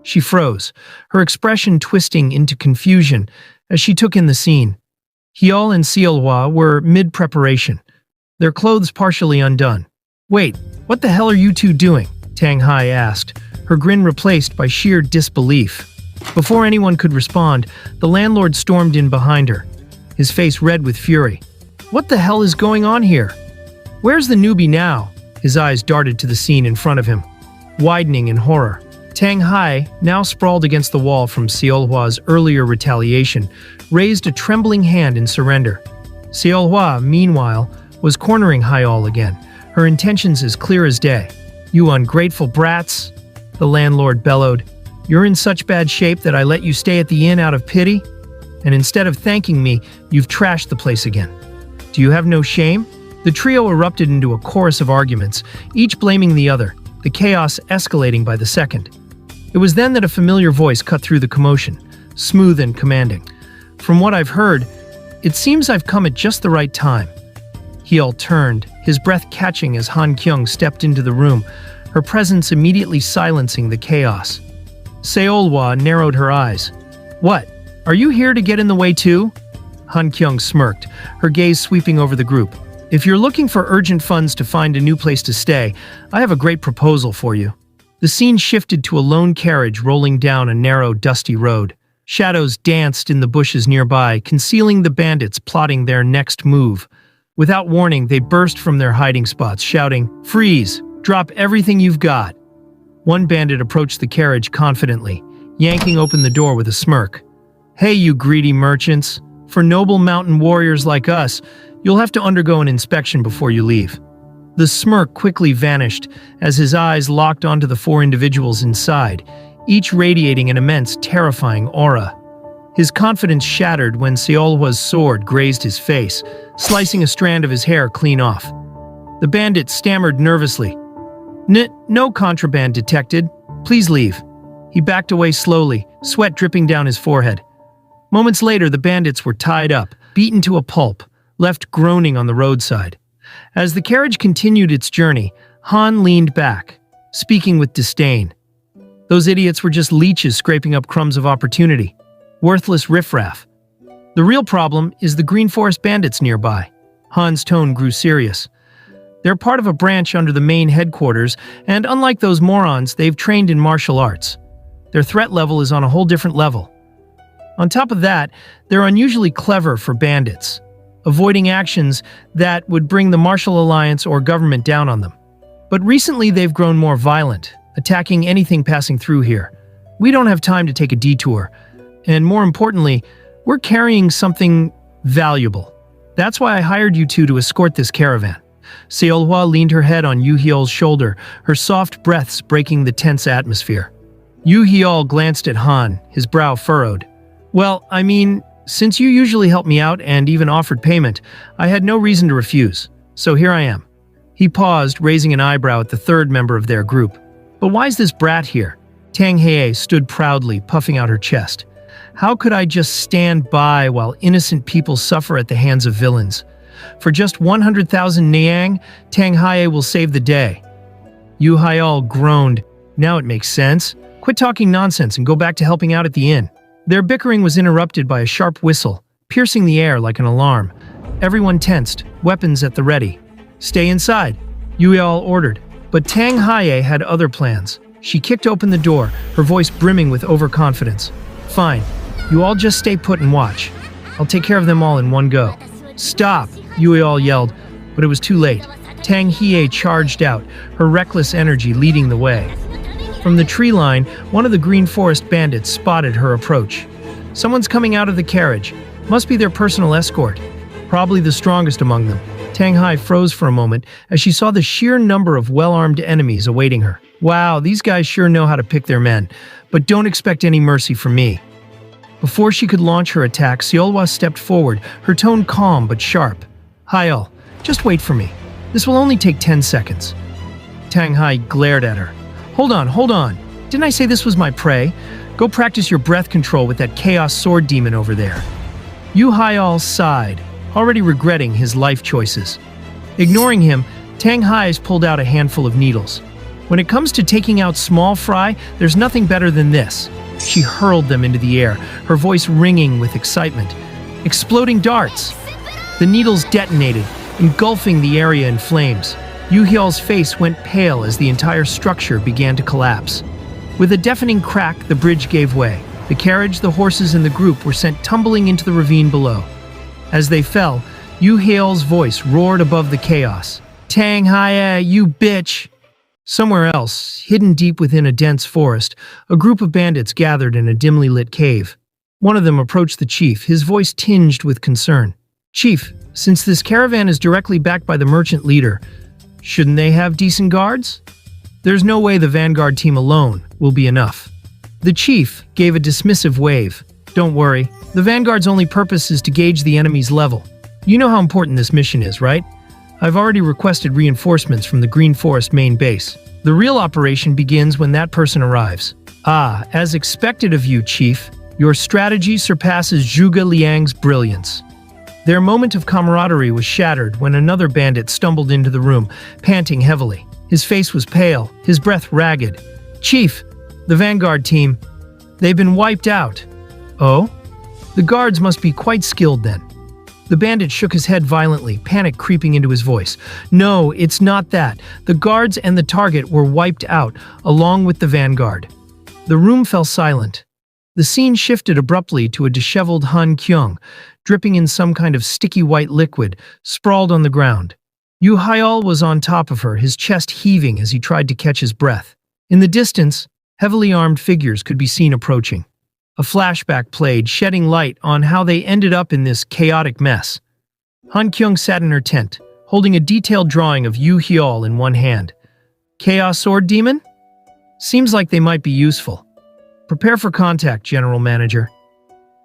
She froze, her expression twisting into confusion as she took in the scene. Hyol and Seolhwa were mid-preparation, their clothes partially undone. Wait, what the hell are you two doing? Tanghai asked, her grin replaced by sheer disbelief. Before anyone could respond, the landlord stormed in behind her, his face red with fury. What the hell is going on here? Where's the newbie now? His eyes darted to the scene in front of him, widening in horror. Tanghai, now sprawled against the wall from Seolhwa's earlier retaliation, raised a trembling hand in surrender. Seolhwa, meanwhile, was cornering Hyol again, her intentions as clear as day. You ungrateful brats, the landlord bellowed. You're in such bad shape that I let you stay at the inn out of pity? And instead of thanking me, you've trashed the place again. Do you have no shame? The trio erupted into a chorus of arguments, each blaming the other, the chaos escalating by the second. It was then that a familiar voice cut through the commotion, smooth and commanding. From what I've heard, it seems I've come at just the right time. Hyol turned, his breath catching as Han Kyung stepped into the room, her presence immediately silencing the chaos. Seolhwa narrowed her eyes. What? Are you here to get in the way too? Han Kyung smirked, her gaze sweeping over the group. If you're looking for urgent funds to find a new place to stay, I have a great proposal for you. The scene shifted to a lone carriage rolling down a narrow, dusty road. Shadows danced in the bushes nearby, concealing the bandits plotting their next move. Without warning, they burst from their hiding spots, shouting, "Freeze! Drop everything you've got!" One bandit approached the carriage confidently, yanking open the door with a smirk. "Hey, you greedy merchants. For noble mountain warriors like us, you'll have to undergo an inspection before you leave." The smirk quickly vanished as his eyes locked onto the four individuals inside, each radiating an immense, terrifying aura. His confidence shattered when Seolhwa's sword grazed his face, slicing a strand of his hair clean off. The bandit stammered nervously. No contraband detected. Please leave." He backed away slowly, sweat dripping down his forehead. Moments later, the bandits were tied up, beaten to a pulp, left groaning on the roadside. As the carriage continued its journey, Han leaned back, speaking with disdain. Those idiots were just leeches scraping up crumbs of opportunity. Worthless riffraff. The real problem is the Green Forest bandits nearby. Han's tone grew serious. They're part of a branch under the main headquarters, and unlike those morons, they've trained in martial arts. Their threat level is on a whole different level. On top of that, they're unusually clever for bandits, avoiding actions that would bring the Martial Alliance or government down on them. But recently they've grown more violent, attacking anything passing through here. We don't have time to take a detour, and more importantly, we're carrying something valuable. That's why I hired you two to escort this caravan. Seolhwa leaned her head on Yu-Hyeol's shoulder, her soft breaths breaking the tense atmosphere. Yu-Hyeol glanced at Han, his brow furrowed. "Well, I mean, since you usually help me out and even offered payment, I had no reason to refuse, so here I am." He paused, raising an eyebrow at the third member of their group. "But why's this brat here?" Tang Hye stood proudly, puffing out her chest. "How could I just stand by while innocent people suffer at the hands of villains? For just 100,000 Niang, Tang Hye will save the day." Yu-Hyeol groaned. "Now it makes sense. Quit talking nonsense and go back to helping out at the inn." Their bickering was interrupted by a sharp whistle, piercing the air like an alarm. Everyone tensed, weapons at the ready. "Stay inside," Yu-Hyeol ordered. But Tang Hye had other plans. She kicked open the door, her voice brimming with overconfidence. "Fine, you all just stay put and watch. I'll take care of them all in one go." "Stop!" Yu-Hyeol yelled, but it was too late. Tang Hye charged out, her reckless energy leading the way. From the tree line, one of the Green Forest bandits spotted her approach. "Someone's coming out of the carriage. Must be their personal escort. Probably the strongest among them." Tang Hye froze for a moment as she saw the sheer number of well-armed enemies awaiting her. "Wow, these guys sure know how to pick their men, but don't expect any mercy from me." Before she could launch her attack, Seolhwa stepped forward, her tone calm but sharp. "Hyeol, just wait for me. This will only take 10 seconds. Tang Hye glared at her. Hold on. Didn't I say this was my prey? Go practice your breath control with that chaos sword demon over there." Yu-Hyeol sighed, already regretting his life choices. Ignoring him, Tang Hye pulled out a handful of needles. When it comes to taking out small fry, there's nothing better than this. She hurled them into the air, her voice ringing with excitement. Exploding darts! The needles detonated, engulfing the area in flames. Yu-Hyeol's face went pale as the entire structure began to collapse. With a deafening crack, the bridge gave way. The carriage, the horses, and the group were sent tumbling into the ravine below. As they fell, Yu-Hyeol's voice roared above the chaos. "Tang Hye, you bitch!" Somewhere else, hidden deep within a dense forest, a group of bandits gathered in a dimly lit cave. One of them approached the chief, his voice tinged with concern. "Chief, since this caravan is directly backed by the merchant leader, shouldn't they have decent guards? There's no way the vanguard team alone will be enough." The chief gave a dismissive wave. "Don't worry, the vanguard's only purpose is to gauge the enemy's level. You know how important this mission is, right? I've already requested reinforcements from the Green Forest main base. The real operation begins when that person arrives." "Ah, as expected of you, Chief. Your strategy surpasses Zhuge Liang's brilliance." Their moment of camaraderie was shattered when another bandit stumbled into the room, panting heavily. His face was pale, his breath ragged. "Chief, the vanguard team, they've been wiped out." "Oh? The guards must be quite skilled then." The bandit shook his head violently, panic creeping into his voice. "No, it's not that. The guards and the target were wiped out, along with the vanguard." The room fell silent. The scene shifted abruptly to a disheveled Han Kyung, dripping in some kind of sticky white liquid, sprawled on the ground. Yu-Hyeol was on top of her, his chest heaving as he tried to catch his breath. In the distance, heavily armed figures could be seen approaching. A flashback played, shedding light on how they ended up in this chaotic mess. Han Kyung sat in her tent, holding a detailed drawing of Yu Hyol in one hand. Chaos Sword Demon? Seems like they might be useful. Prepare for contact, General Manager.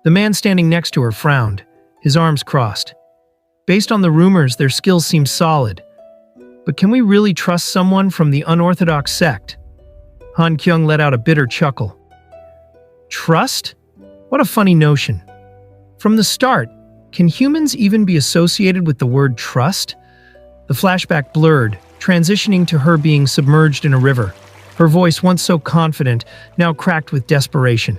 The man standing next to her frowned, his arms crossed. Based on the rumors, their skills seem solid. But can we really trust someone from the unorthodox sect? Han Kyung let out a bitter chuckle. Trust? What a funny notion. From the start, can humans even be associated with the word trust? The flashback blurred, transitioning to her being submerged in a river. Her voice, once so confident, now cracked with desperation.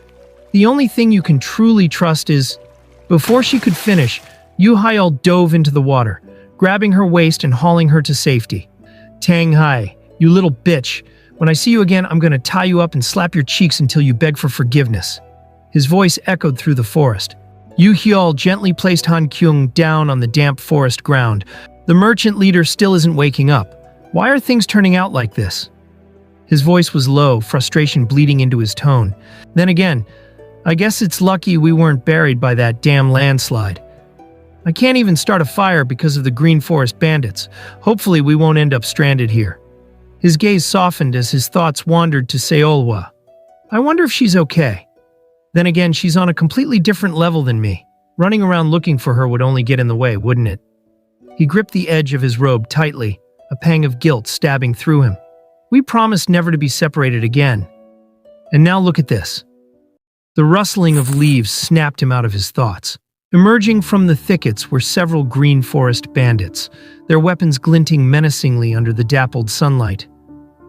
The only thing you can truly trust is... Before she could finish, Yu Hyol dove into the water, grabbing her waist and hauling her to safety. Tang Hai, you little bitch. When I see you again, I'm gonna tie you up and slap your cheeks until you beg for forgiveness. His voice echoed through the forest. Yu Hyol gently placed Han Kyung down on the damp forest ground. The merchant leader still isn't waking up. Why are things turning out like this? His voice was low, frustration bleeding into his tone. Then again, I guess it's lucky we weren't buried by that damn landslide. I can't even start a fire because of the Green Forest bandits. Hopefully we won't end up stranded here. His gaze softened as his thoughts wandered to Seolwa. I wonder if she's okay. Then again, she's on a completely different level than me. Running around looking for her would only get in the way, wouldn't it? He gripped the edge of his robe tightly, a pang of guilt stabbing through him. We promised never to be separated again. And now look at this. The rustling of leaves snapped him out of his thoughts. Emerging from the thickets were several Green Forest bandits, their weapons glinting menacingly under the dappled sunlight.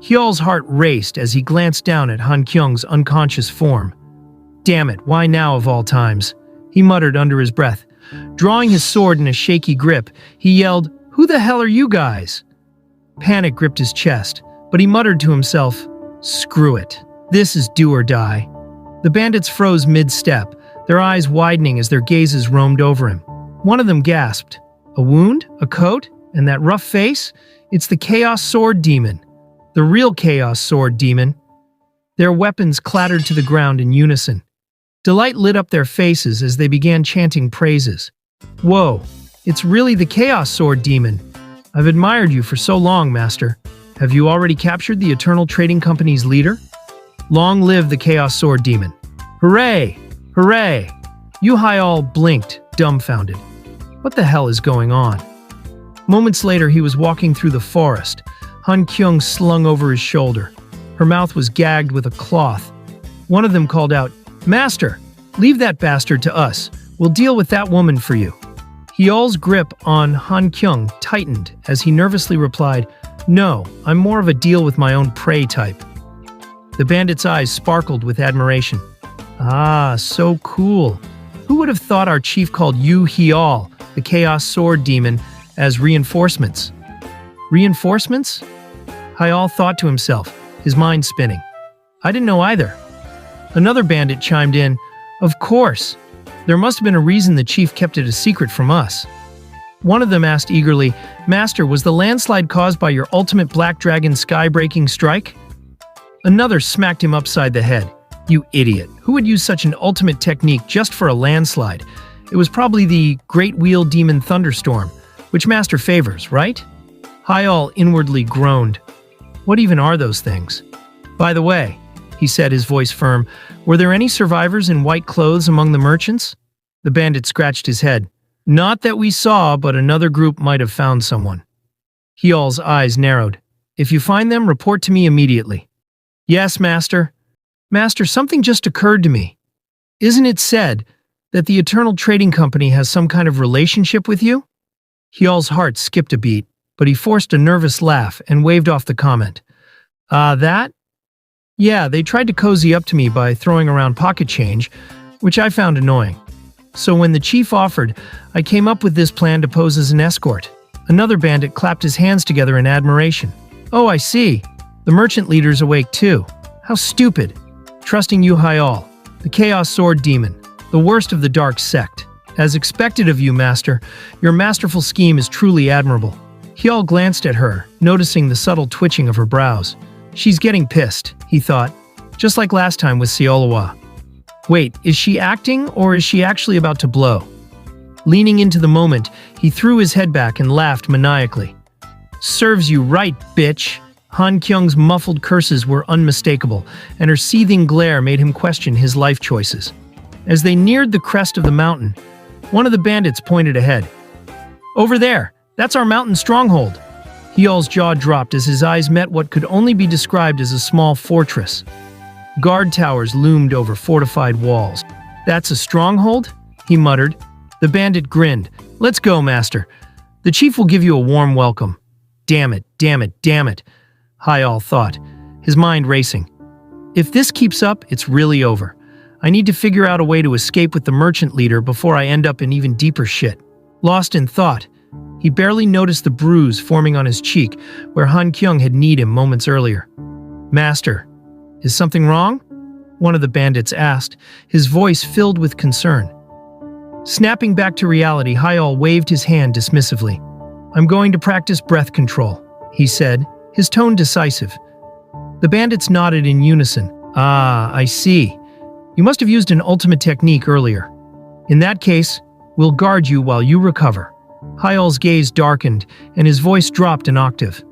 Hyol's heart raced as he glanced down at Han Kyung's unconscious form. Damn it, why now of all times? He muttered under his breath. Drawing his sword in a shaky grip, he yelled, "Who the hell are you guys?" Panic gripped his chest, but he muttered to himself, "Screw it. This is do or die." The bandits froze mid-step, their eyes widening as their gazes roamed over him. One of them gasped, "A wound? A coat? And that rough face? It's the Chaos Sword Demon. The real Chaos Sword Demon." Their weapons clattered to the ground in unison. Delight lit up their faces as they began chanting praises. "Whoa, it's really the Chaos Sword Demon. I've admired you for so long, Master. Have you already captured the Eternal Trading Company's leader? Long live the Chaos Sword Demon. Hooray! Hooray!" Yu Hyol blinked, dumbfounded. What the hell is going on? Moments later, he was walking through the forest, Han Kyung slung over his shoulder. Her mouth was gagged with a cloth. One of them called out, "Master, leave that bastard to us. We'll deal with that woman for you." Hyol's grip on Han Kyung tightened as he nervously replied, "No, I'm more of a deal with my own prey type." The bandit's eyes sparkled with admiration. "Ah, so cool. Who would have thought our chief called Yu Hyol, the Chaos Sword Demon, as reinforcements?" Reinforcements? Hyol thought to himself, his mind spinning. I didn't know either. Another bandit chimed in, "Of course. There must have been a reason the chief kept it a secret from us." One of them asked eagerly, "Master, was the landslide caused by your ultimate Black Dragon sky-breaking strike?" Another smacked him upside the head. "You idiot. Who would use such an ultimate technique just for a landslide? It was probably the Great Wheel Demon Thunderstorm, which Master favors, right?" Hyol inwardly groaned. What even are those things? "By the way," he said, his voice firm, "were there any survivors in white clothes among the merchants?" The bandit scratched his head. "Not that we saw, but another group might have found someone." Hyol's eyes narrowed. "If you find them, report to me immediately." "Yes, Master." "Master, something just occurred to me. Isn't it said that the Eternal Trading Company has some kind of relationship with you?" Hyol's heart skipped a beat, but he forced a nervous laugh and waved off the comment. That? Yeah, they tried to cozy up to me by throwing around pocket change, which I found annoying. So when the chief offered, I came up with this plan to pose as an escort." Another bandit clapped his hands together in admiration. "Oh, I see. The merchant leader's awake too. How stupid. Trusting Yu Hyol, the Chaos Sword Demon, the worst of the dark sect. As expected of you, Master, your masterful scheme is truly admirable." Hyol glanced at her, noticing the subtle twitching of her brows. She's getting pissed, he thought, just like last time with Seolawa. Wait, is she acting or is she actually about to blow? Leaning into the moment, he threw his head back and laughed maniacally. Serves you right, bitch! Han Kyung's muffled curses were unmistakable, and her seething glare made him question his life choices. As they neared the crest of the mountain, one of the bandits pointed ahead. Over there! That's our mountain stronghold! Hyeol's jaw dropped as his eyes met what could only be described as a small fortress. Guard towers loomed over fortified walls. That's a stronghold? He muttered. The bandit grinned. Let's go, master. The chief will give you a warm welcome. Damn it, damn it, damn it, Hyeol thought, his mind racing. If this keeps up, it's really over. I need to figure out a way to escape with the merchant leader before I end up in even deeper shit. Lost in thought, he barely noticed the bruise forming on his cheek where Han Kyung had kneed him moments earlier. Master, is something wrong? One of the bandits asked, his voice filled with concern. Snapping back to reality, Hyeol waved his hand dismissively. I'm going to practice breath control, he said, his tone decisive. The bandits nodded in unison. Ah, I see. You must have used an ultimate technique earlier. In that case, we'll guard you while you recover. Hyeol's gaze darkened, and his voice dropped an octave.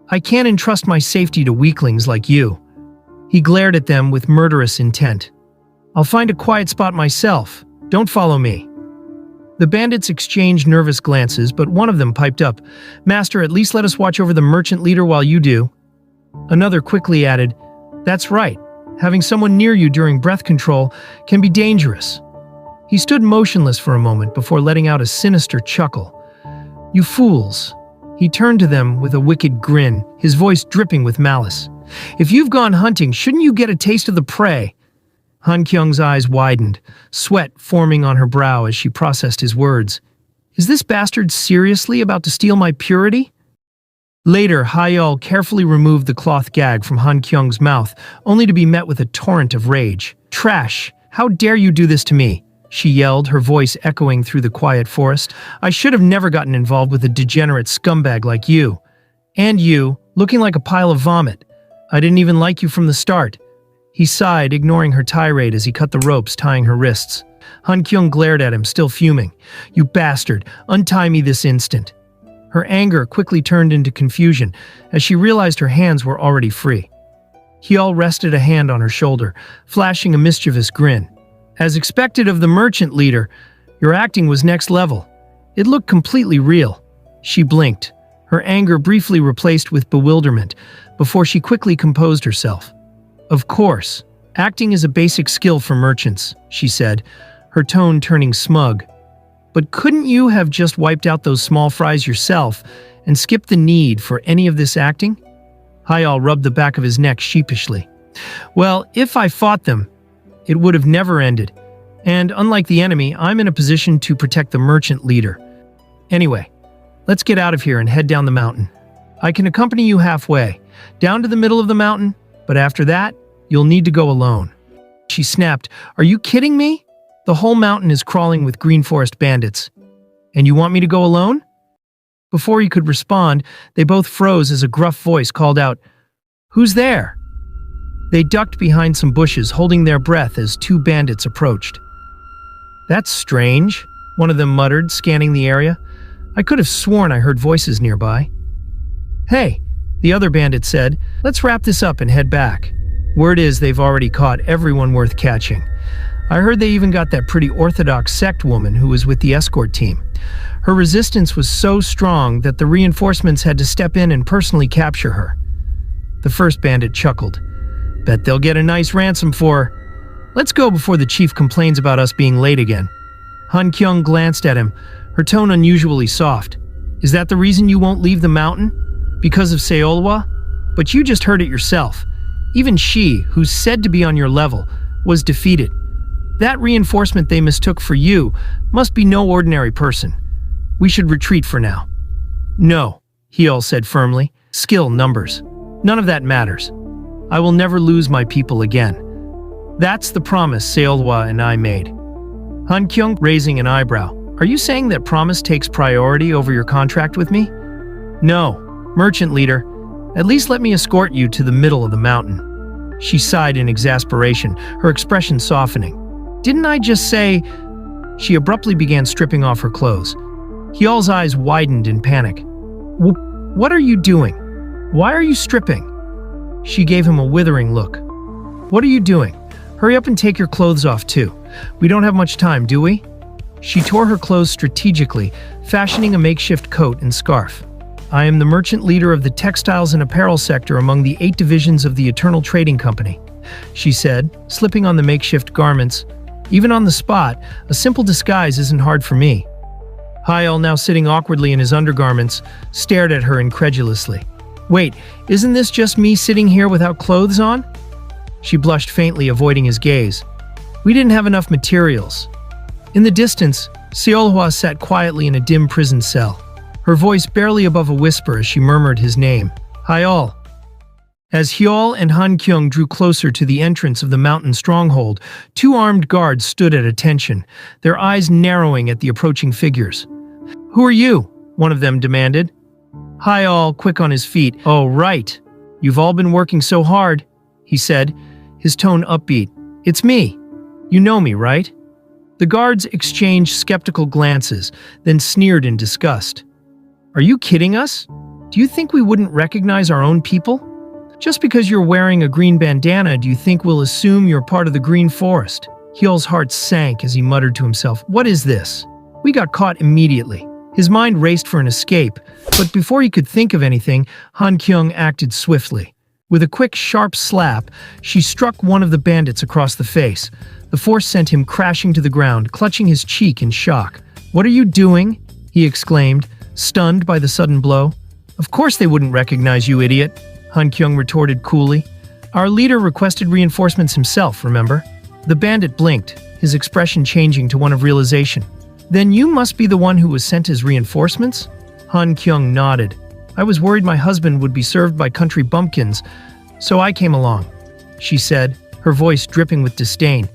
I can't entrust my safety to weaklings like you. He glared at them with murderous intent. I'll find a quiet spot myself. Don't follow me. The bandits exchanged nervous glances, but one of them piped up. Master, at least let us watch over the merchant leader while you do. Another quickly added, That's right. Having someone near you during breath control can be dangerous. He stood motionless for a moment before letting out a sinister chuckle. You fools. He turned to them with a wicked grin, his voice dripping with malice. If you've gone hunting, shouldn't you get a taste of the prey? Han Kyung's eyes widened, sweat forming on her brow as she processed his words. Is this bastard seriously about to steal my purity? Later, Hyeol carefully removed the cloth gag from Han Kyung's mouth, only to be met with a torrent of rage. Trash! How dare you do this to me? She yelled, her voice echoing through the quiet forest. I should have never gotten involved with a degenerate scumbag like you. And you, looking like a pile of vomit. I didn't even like you from the start. He sighed, ignoring her tirade as he cut the ropes tying her wrists. Han Kyung glared at him, still fuming. You bastard, untie me this instant. Her anger quickly turned into confusion as she realized her hands were already free. Hyeol rested a hand on her shoulder, flashing a mischievous grin. As expected of the merchant leader, your acting was next level. It looked completely real. She blinked, her anger briefly replaced with bewilderment, before she quickly composed herself. Of course, acting is a basic skill for merchants, she said, her tone turning smug. But couldn't you have just wiped out those small fries yourself and skipped the need for any of this acting? Hyeol rubbed the back of his neck sheepishly. Well, if I fought them, it would have never ended. And unlike the enemy, I'm in a position to protect the merchant leader. Anyway, let's get out of here and head down the mountain. I can accompany you halfway, down to the middle of the mountain, but after that, you'll need to go alone. She snapped, Are you kidding me? The whole mountain is crawling with green forest bandits. And you want me to go alone? Before he could respond, they both froze as a gruff voice called out, Who's there? They ducked behind some bushes, holding their breath as two bandits approached. That's strange, one of them muttered, scanning the area. I could have sworn I heard voices nearby. Hey, the other bandit said, let's wrap this up and head back. Word is they've already caught everyone worth catching. I heard they even got that pretty orthodox sect woman who was with the escort team. Her resistance was so strong that the reinforcements had to step in and personally capture her. The first bandit chuckled. Bet they'll get a nice ransom for her. Let's go before the chief complains about us being late again. Han Kyung glanced at him, her tone unusually soft. Is that the reason you won't leave the mountain? Because of Seolawa? But you just heard it yourself. Even she, who's said to be on your level, was defeated. That reinforcement they mistook for you must be no ordinary person. We should retreat for now. No, Hyeol said firmly. Skill, numbers. None of that matters. I will never lose my people again. That's the promise Seolawa and I made. Han Kyung raising an eyebrow. Are you saying that promise takes priority over your contract with me? No, merchant leader. At least let me escort you to the middle of the mountain." She sighed in exasperation, her expression softening. "Didn't I just say—" She abruptly began stripping off her clothes. Hyeol's eyes widened in panic. What are you doing? Why are you stripping?" She gave him a withering look. "What are you doing? Hurry up and take your clothes off too. We don't have much time, do we?" She tore her clothes strategically, fashioning a makeshift coat and scarf. "I am the merchant leader of the textiles and apparel sector among the 8 divisions of the Eternal Trading Company," she said, slipping on the makeshift garments. "Even on the spot, a simple disguise isn't hard for me." Hyol, now sitting awkwardly in his undergarments, stared at her incredulously. "Wait, isn't this just me sitting here without clothes on?" She blushed faintly, avoiding his gaze. "We didn't have enough materials." In the distance, Seolhwa sat quietly in a dim prison cell, her voice barely above a whisper as she murmured his name, Hyol. As Hyol and Han Kyung drew closer to the entrance of the mountain stronghold, 2 armed guards stood at attention, their eyes narrowing at the approaching figures. "Who are you?" one of them demanded. Hyol, quick on his feet. "Oh, right. You've all been working so hard," he said, his tone upbeat. "It's me. You know me, right?" The guards exchanged skeptical glances, then sneered in disgust. "Are you kidding us? Do you think we wouldn't recognize our own people? Just because you're wearing a green bandana, do you think we'll assume you're part of the Green Forest?" Hyol's heart sank as he muttered to himself, "What is this? We got caught immediately." His mind raced for an escape, but before he could think of anything, Han Kyung acted swiftly. With a quick, sharp slap, she struck one of the bandits across the face. The force sent him crashing to the ground, clutching his cheek in shock. "What are you doing?" he exclaimed, stunned by the sudden blow. "Of course they wouldn't recognize you, idiot," Han Kyung retorted coolly. "Our leader requested reinforcements himself, remember?" The bandit blinked, his expression changing to one of realization. "Then you must be the one who was sent as reinforcements?" Han Kyung nodded. "I was worried my husband would be served by country bumpkins, so I came along," she said, her voice dripping with disdain.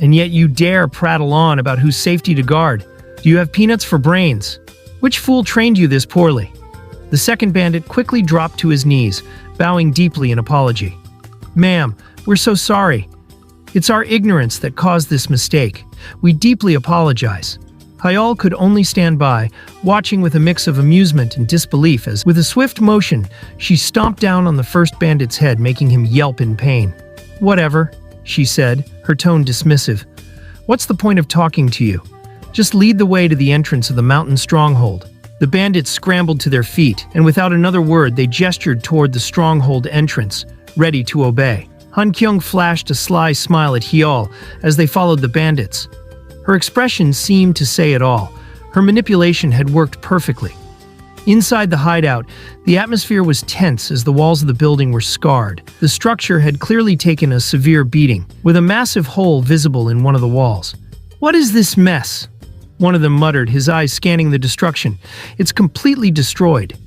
"And yet you dare prattle on about whose safety to guard. Do you have peanuts for brains? Which fool trained you this poorly?" The second bandit quickly dropped to his knees, bowing deeply in apology. "Ma'am, we're so sorry. It's our ignorance that caused this mistake. We deeply apologize." Hyol could only stand by, watching with a mix of amusement and disbelief as, with a swift motion, she stomped down on the first bandit's head, making him yelp in pain. "Whatever," she said, her tone dismissive. "What's the point of talking to you? Just lead the way to the entrance of the mountain stronghold." The bandits scrambled to their feet, and without another word they gestured toward the stronghold entrance, ready to obey. Han Kyung flashed a sly smile at Hyol as they followed the bandits. Her expression seemed to say it all. Her manipulation had worked perfectly. Inside the hideout, the atmosphere was tense as the walls of the building were scarred. The structure had clearly taken a severe beating, with a massive hole visible in one of the walls. "What is this mess?" one of them muttered, his eyes scanning the destruction. "It's completely destroyed."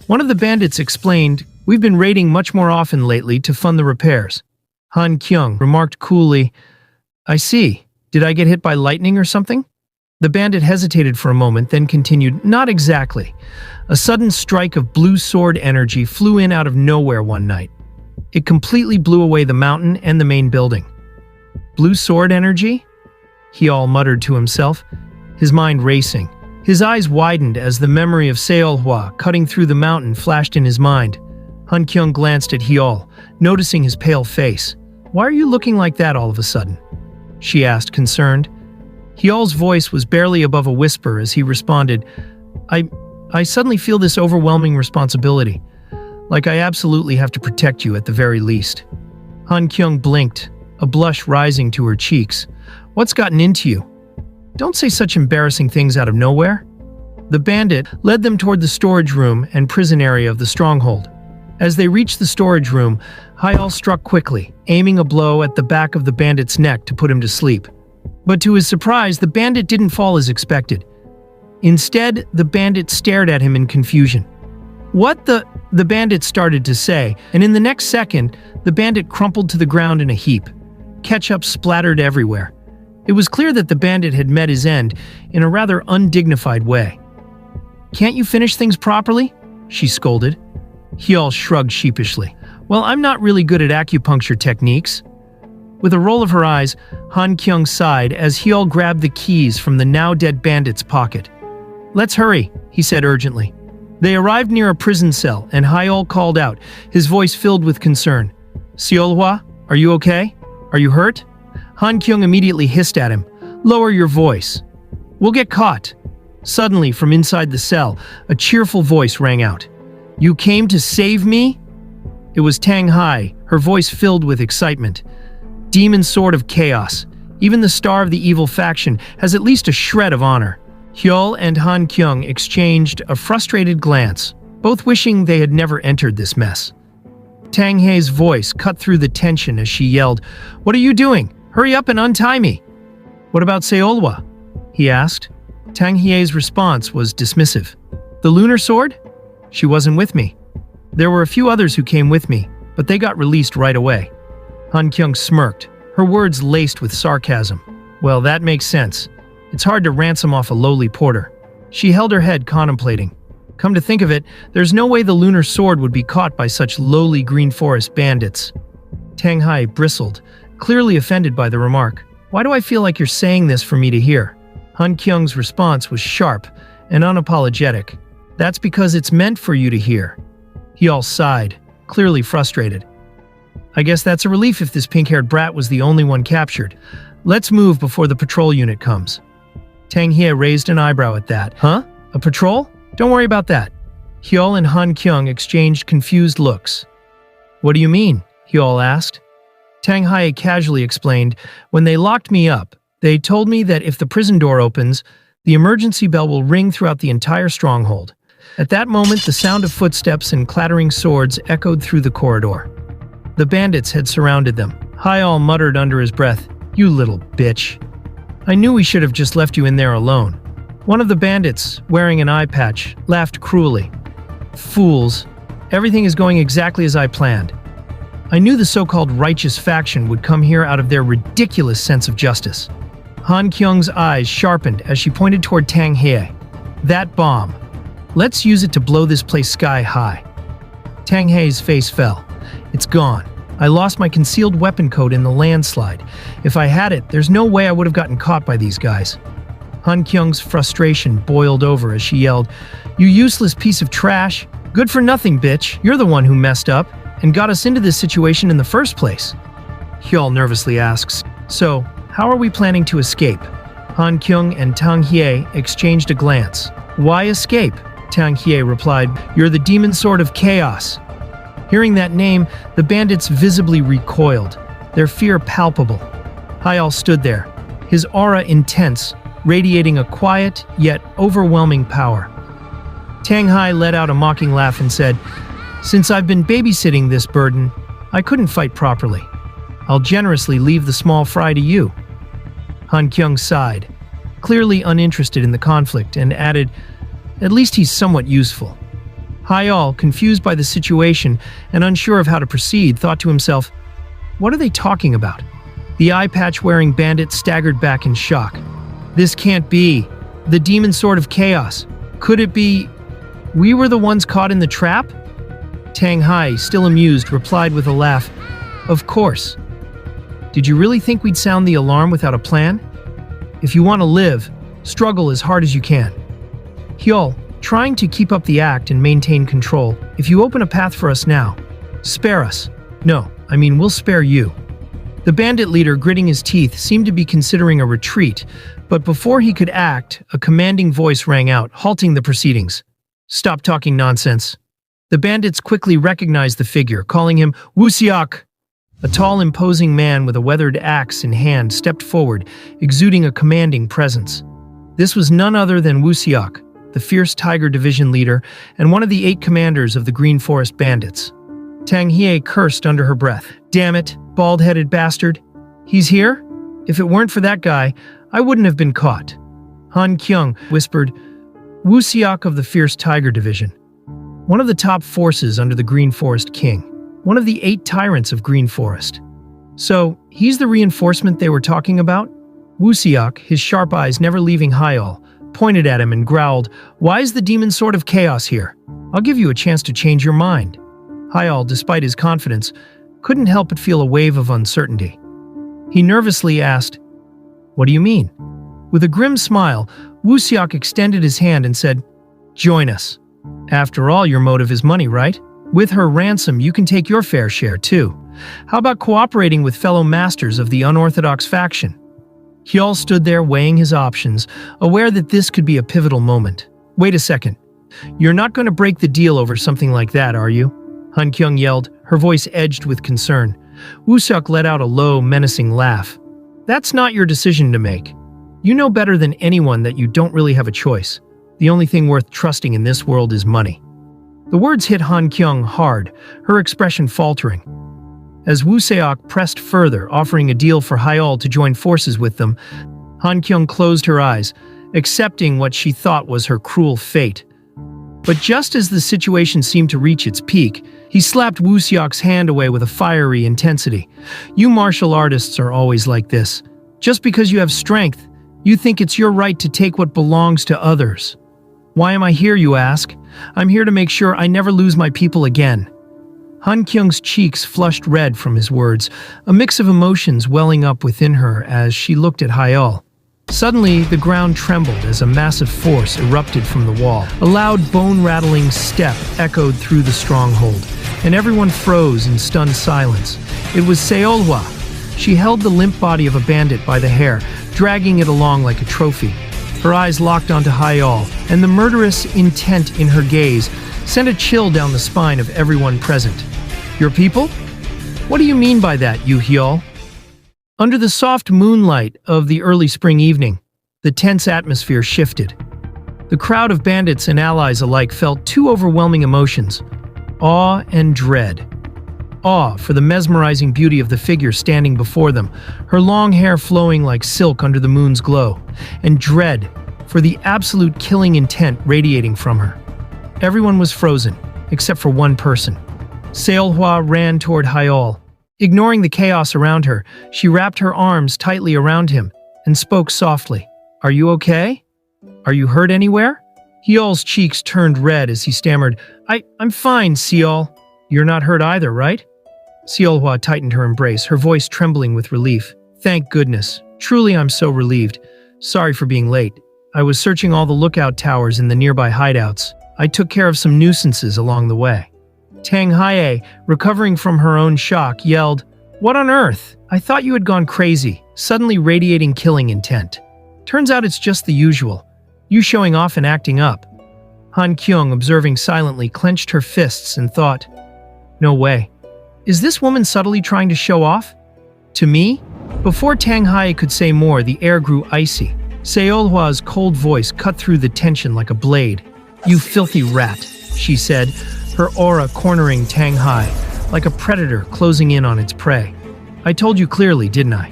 One of the bandits explained, "We've been raiding much more often lately to fund the repairs." Han Kyung remarked coolly, "I see. Did I get hit by lightning or something?" The bandit hesitated for a moment, then continued, "Not exactly. A sudden strike of blue sword energy flew in out of nowhere one night. It completely blew away the mountain and the main building." "Blue sword energy?" Hyol muttered to himself, his mind racing. His eyes widened as the memory of Seolhwa cutting through the mountain flashed in his mind. Han Kyung glanced at Hyol, noticing his pale face. "Why are you looking like that all of a sudden?" she asked, concerned. Hyol's voice was barely above a whisper as he responded, I suddenly feel this overwhelming responsibility. Like I absolutely have to protect you at the very least." Han Kyung blinked, a blush rising to her cheeks. "What's gotten into you? Don't say such embarrassing things out of nowhere." The bandit led them toward the storage room and prison area of the stronghold. As they reached the storage room, Hyol struck quickly, aiming a blow at the back of the bandit's neck to put him to sleep. But to his surprise, the bandit didn't fall as expected. Instead, the bandit stared at him in confusion. "What the bandit started to say, and in the next second, the bandit crumpled to the ground in a heap. Ketchup splattered everywhere. It was clear that the bandit had met his end in a rather undignified way. "Can't you finish things properly?" she scolded. Hyol shrugged sheepishly. Well, I'm not really good at acupuncture techniques. With a roll of her eyes, Han Kyung sighed as Hyol grabbed the keys from the now-dead bandit's pocket. Let's hurry, he said urgently. They arrived near a prison cell, and Hyol called out, his voice filled with concern. Seolhwa, are you okay? Are you hurt? Han Kyung immediately hissed at him. Lower your voice. We'll get caught. Suddenly, from inside the cell, a cheerful voice rang out. You came to save me? It was Tang Hai, her voice filled with excitement. Demon Sword of Chaos. Even the star of the evil faction has at least a shred of honor. Hyol and Han Kyung exchanged a frustrated glance, both wishing they had never entered this mess. Tang Hai's voice cut through the tension as she yelled, What are you doing? Hurry up and untie me! What about Seolhwa? He asked. Tang Hie's response was dismissive. The lunar sword? She wasn't with me. There were a few others who came with me, but they got released right away. Han Kyung smirked, her words laced with sarcasm. Well, that makes sense. It's hard to ransom off a lowly porter. She held her head, contemplating. Come to think of it, there's no way the lunar sword would be caught by such lowly Green Forest bandits. Tang Hai bristled, clearly offended by the remark. Why do I feel like you're saying this for me to hear? Han Kyung's response was sharp and unapologetic. That's because it's meant for you to hear. He all sighed, clearly frustrated. I guess that's a relief if this pink-haired brat was the only one captured. Let's move before the patrol unit comes. Tang Hie raised an eyebrow at that. Huh? A patrol? Don't worry about that. Hyol and Han Kyung exchanged confused looks. What do you mean? Hyol asked. Tang Hie casually explained, when they locked me up, they told me that if the prison door opens, the emergency bell will ring throughout the entire stronghold. At that moment, the sound of footsteps and clattering swords echoed through the corridor. The bandits had surrounded them. Hyol muttered under his breath, You little bitch. I knew we should have just left you in there alone. One of the bandits, wearing an eye patch, laughed cruelly. Fools. Everything is going exactly as I planned. I knew the so-called righteous faction would come here out of their ridiculous sense of justice. Han Kyung's eyes sharpened as she pointed toward Tang Hie. That bomb. Let's use it to blow this place sky high. Tang Hie's face fell. It's gone. I lost my concealed weapon code in the landslide. If I had it, there's no way I would have gotten caught by these guys. Han Kyung's frustration boiled over as she yelled, You useless piece of trash. Good for nothing, bitch. You're the one who messed up and got us into this situation in the first place. Hyol nervously asks, So, how are we planning to escape? Han Kyung and Tang Hie exchanged a glance. Why escape? Tang Hie replied, You're the Demon Sword of Chaos. Hearing that name, the bandits visibly recoiled, their fear palpable. Hyol stood there, his aura intense, radiating a quiet yet overwhelming power. Tang Hai let out a mocking laugh and said, Since I've been babysitting this burden, I couldn't fight properly. I'll generously leave the small fry to you. Han Kyung sighed, clearly uninterested in the conflict, and added, At least he's somewhat useful. Hyol, confused by the situation and unsure of how to proceed, thought to himself, What are they talking about? The eye patch-wearing bandit staggered back in shock. This can't be. The Demon Sword of Chaos. Could it be we were the ones caught in the trap? Tang Hai, still amused, replied with a laugh, Of course. Did you really think we'd sound the alarm without a plan? If you want to live, struggle as hard as you can. Hyol, trying to keep up the act and maintain control, if you open a path for us now, spare us. No, I mean we'll spare you. The bandit leader, gritting his teeth, seemed to be considering a retreat, but before he could act, a commanding voice rang out, halting the proceedings. Stop talking nonsense. The bandits quickly recognized the figure, calling him Wusiak. A tall, imposing man with a weathered axe in hand stepped forward, exuding a commanding presence. This was none other than Wusiak, the fierce Tiger Division leader and one of the 8 commanders of the Green Forest Bandits. Tang Hie cursed under her breath. Damn it, bald-headed bastard. He's here? If it weren't for that guy, I wouldn't have been caught. Han Kyung whispered, Wusiak of the fierce Tiger Division. One of the top forces under the Green Forest King. One of the 8 tyrants of Green Forest. So, he's the reinforcement they were talking about? Wusiak, his sharp eyes never leaving Hyol, pointed at him and growled, Why is the Demon Sword of Chaos here? I'll give you a chance to change your mind. Hyal, despite his confidence, couldn't help but feel a wave of uncertainty. He nervously asked, "What do you mean?" With a grim smile, Woo-seok extended his hand and said, "Join us. After all, your motive is money, right? With her ransom, you can take your fair share, too. How about cooperating with fellow masters of the unorthodox faction?" Hyal stood there weighing his options, aware that this could be a pivotal moment. "Wait a second. You're not going to break the deal over something like that, are you?" Han Kyung yelled, her voice edged with concern. Woo-seok let out a low, menacing laugh. "That's not your decision to make. You know better than anyone that you don't really have a choice. The only thing worth trusting in this world is money." The words hit Han Kyung hard, her expression faltering. As Woo-seok pressed further, offering a deal for Hyal to join forces with them, Han Kyung closed her eyes, accepting what she thought was her cruel fate. But just as the situation seemed to reach its peak, he slapped Woo-seok's hand away with a fiery intensity. "You martial artists are always like this. Just because you have strength, you think it's your right to take what belongs to others. Why am I here, you ask? I'm here to make sure I never lose my people again." Han Kyung's cheeks flushed red from his words, a mix of emotions welling up within her as she looked at Hyal. Suddenly, the ground trembled as a massive force erupted from the wall. A loud, bone-rattling step echoed through the stronghold, and everyone froze in stunned silence. It was Seolhwa. She held the limp body of a bandit by the hair, dragging it along like a trophy. Her eyes locked onto Hyal, and the murderous intent in her gaze sent a chill down the spine of everyone present. "Your people? What do you mean by that, you Hyal?" Under the soft moonlight of the early spring evening, the tense atmosphere shifted. The crowd of bandits and allies alike felt two overwhelming emotions: awe and dread. Awe for the mesmerizing beauty of the figure standing before them, her long hair flowing like silk under the moon's glow, and dread for the absolute killing intent radiating from her. Everyone was frozen, except for one person. Seolhwa ran toward Hyal. Ignoring the chaos around her, she wrapped her arms tightly around him and spoke softly. "Are you okay? Are you hurt anywhere?" Hyal's cheeks turned red as he stammered, I'm fine, Seol." "You're not hurt either, right?" Seolhwa tightened her embrace, her voice trembling with relief. "Thank goodness. Truly, I'm so relieved. Sorry for being late. I was searching all the lookout towers in the nearby hideouts. I took care of some nuisances along the way." Tang Hae, recovering from her own shock, yelled, "What on earth? I thought you had gone crazy," suddenly radiating killing intent. "Turns out it's just the usual. You showing off and acting up." Han Kyung, observing silently, clenched her fists and thought, "No way. Is this woman subtly trying to show off? To me?" Before Tang Hae could say more, the air grew icy. Seolhwa's cold voice cut through the tension like a blade. "You filthy rat," she said, her aura cornering Tang Hae, like a predator closing in on its prey. "I told you clearly, didn't I?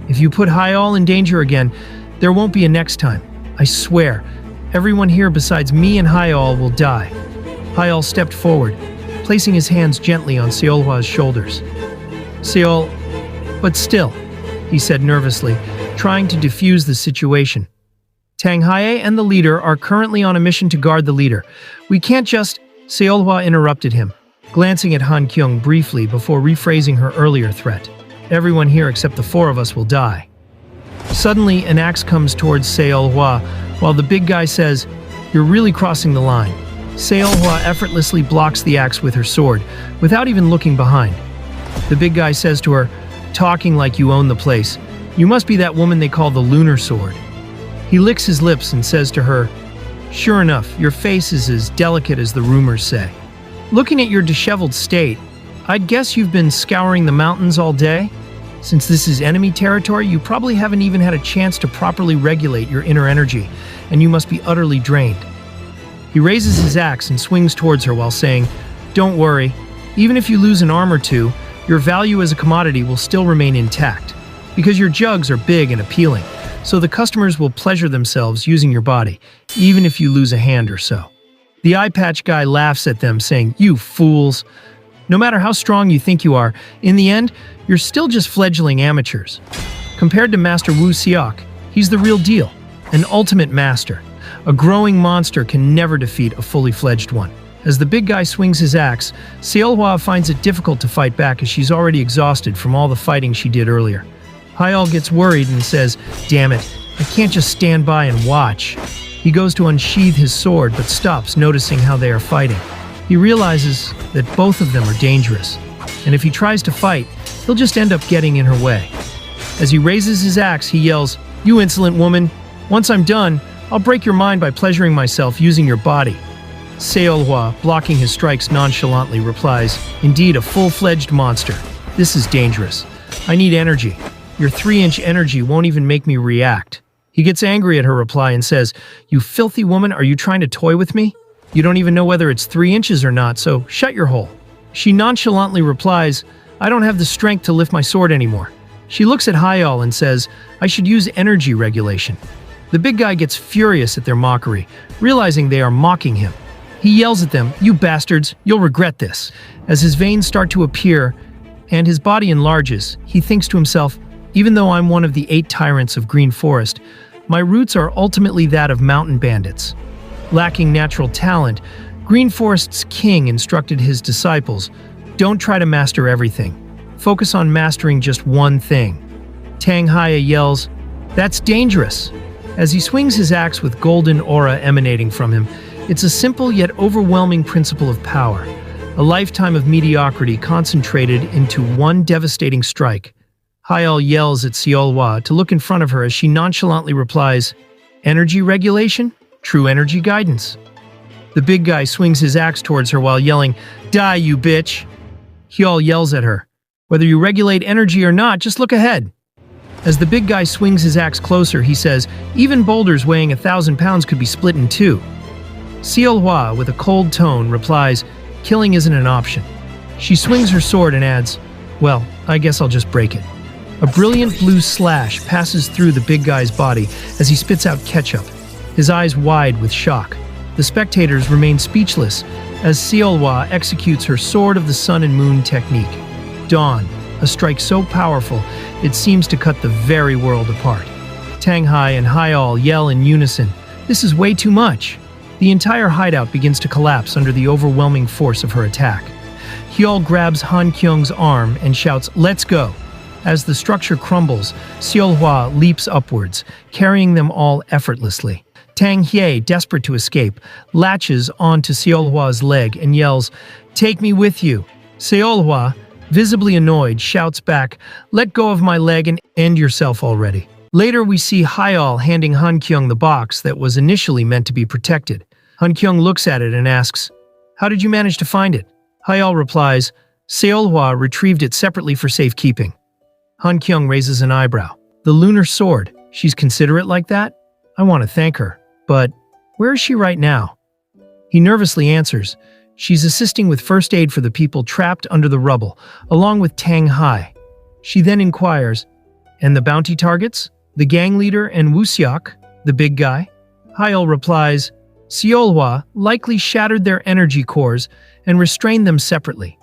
If you put Hyal in danger again, there won't be a next time. I swear, everyone here besides me and Hyal will die." Hyal stepped forward, placing his hands gently on Seolhwa's shoulders. "Seol, but still," he said nervously, trying to defuse the situation. "Tang Hae and the leader are currently on a mission to guard the leader. We can't just—" Seolhwa interrupted him, glancing at Han Kyung briefly before rephrasing her earlier threat. "Everyone here except the four of us will die." Suddenly, an axe comes towards Seolhwa, while the big guy says, "You're really crossing the line." Seolhwa effortlessly blocks the axe with her sword, without even looking behind. The big guy says to her, talking like you own the place, "You must be that woman they call the Lunar Sword." He licks his lips and says to her, "Sure enough, your face is as delicate as the rumors say. Looking at your disheveled state, I'd guess you've been scouring the mountains all day? Since this is enemy territory, you probably haven't even had a chance to properly regulate your inner energy, and you must be utterly drained." He raises his axe and swings towards her while saying, "Don't worry, even if you lose an arm or two, your value as a commodity will still remain intact, because your jugs are big and appealing. So the customers will pleasure themselves using your body, even if you lose a hand or so." The eye patch guy laughs at them, saying, "You fools. No matter how strong you think you are, in the end, you're still just fledgling amateurs. Compared to Master Woo-seok, he's the real deal, an ultimate master. A growing monster can never defeat a fully fledged one." As the big guy swings his axe, Seolhwa finds it difficult to fight back as she's already exhausted from all the fighting she did earlier. Hyal gets worried and says, "Damn it, I can't just stand by and watch." He goes to unsheath his sword but stops, noticing how they are fighting. He realizes that both of them are dangerous, and if he tries to fight, he'll just end up getting in her way. As he raises his axe, he yells, "You insolent woman! Once I'm done, I'll break your mind by pleasuring myself using your body." Seolhwa, blocking his strikes nonchalantly, replies, "Indeed, a full-fledged monster. This is dangerous. I need energy. Your 3-inch energy won't even make me react." He gets angry at her reply and says, "You filthy woman, are you trying to toy with me? You don't even know whether it's 3 inches or not, so shut your hole." She nonchalantly replies, "I don't have the strength to lift my sword anymore." She looks at Hyal and says, "I should use energy regulation." The big guy gets furious at their mockery, realizing they are mocking him. He yells at them, "You bastards, you'll regret this." As his veins start to appear and his body enlarges, he thinks to himself, "Even though I'm one of the 8 tyrants of Green Forest, my roots are ultimately that of mountain bandits." Lacking natural talent, Green Forest's king instructed his disciples, "Don't try to master everything. Focus on mastering just one thing." Tang Haya yells, "That's dangerous." As he swings his axe with golden aura emanating from him, it's a simple yet overwhelming principle of power, a lifetime of mediocrity concentrated into one devastating strike. Hyal yells at Seolhwa to look in front of her as she nonchalantly replies, "Energy regulation? True energy guidance." The big guy swings his axe towards her while yelling, "Die, you bitch!" Hyal yells at her, "Whether you regulate energy or not, just look ahead." As the big guy swings his axe closer, he says, "Even boulders weighing 1,000 pounds could be split in two." Seolhwa, with a cold tone, replies, "Killing isn't an option." She swings her sword and adds, "Well, I guess I'll just break it." A brilliant blue slash passes through the big guy's body as he spits out ketchup, his eyes wide with shock. The spectators remain speechless as Seolhwa executes her Sword of the Sun and Moon technique. Dawn, a strike so powerful it seems to cut the very world apart. Tanghai and Hyal yell in unison, "This is way too much." The entire hideout begins to collapse under the overwhelming force of her attack. Hyal grabs Han Kyung's arm and shouts, "Let's go!" As the structure crumbles, Seolhwa leaps upwards, carrying them all effortlessly. Tang Hye, desperate to escape, latches onto Seolhwa's leg and yells, "Take me with you." Seolhwa, visibly annoyed, shouts back, "Let go of my leg and end yourself already." Later we see Hyal handing Han Kyung the box that was initially meant to be protected. Han Kyung looks at it and asks, "How did you manage to find it?" Hyal replies, "Seolhwa retrieved it separately for safekeeping." Han Kyung raises an eyebrow. "The lunar sword, she's considerate like that? I want to thank her. But where is she right now?" He nervously answers, "She's assisting with first aid for the people trapped under the rubble, along with Tang Hai." She then inquires, "And the bounty targets? The gang leader and Wooseok, the big guy?" Hyal replies, "Seolhwa likely shattered their energy cores and restrained them separately."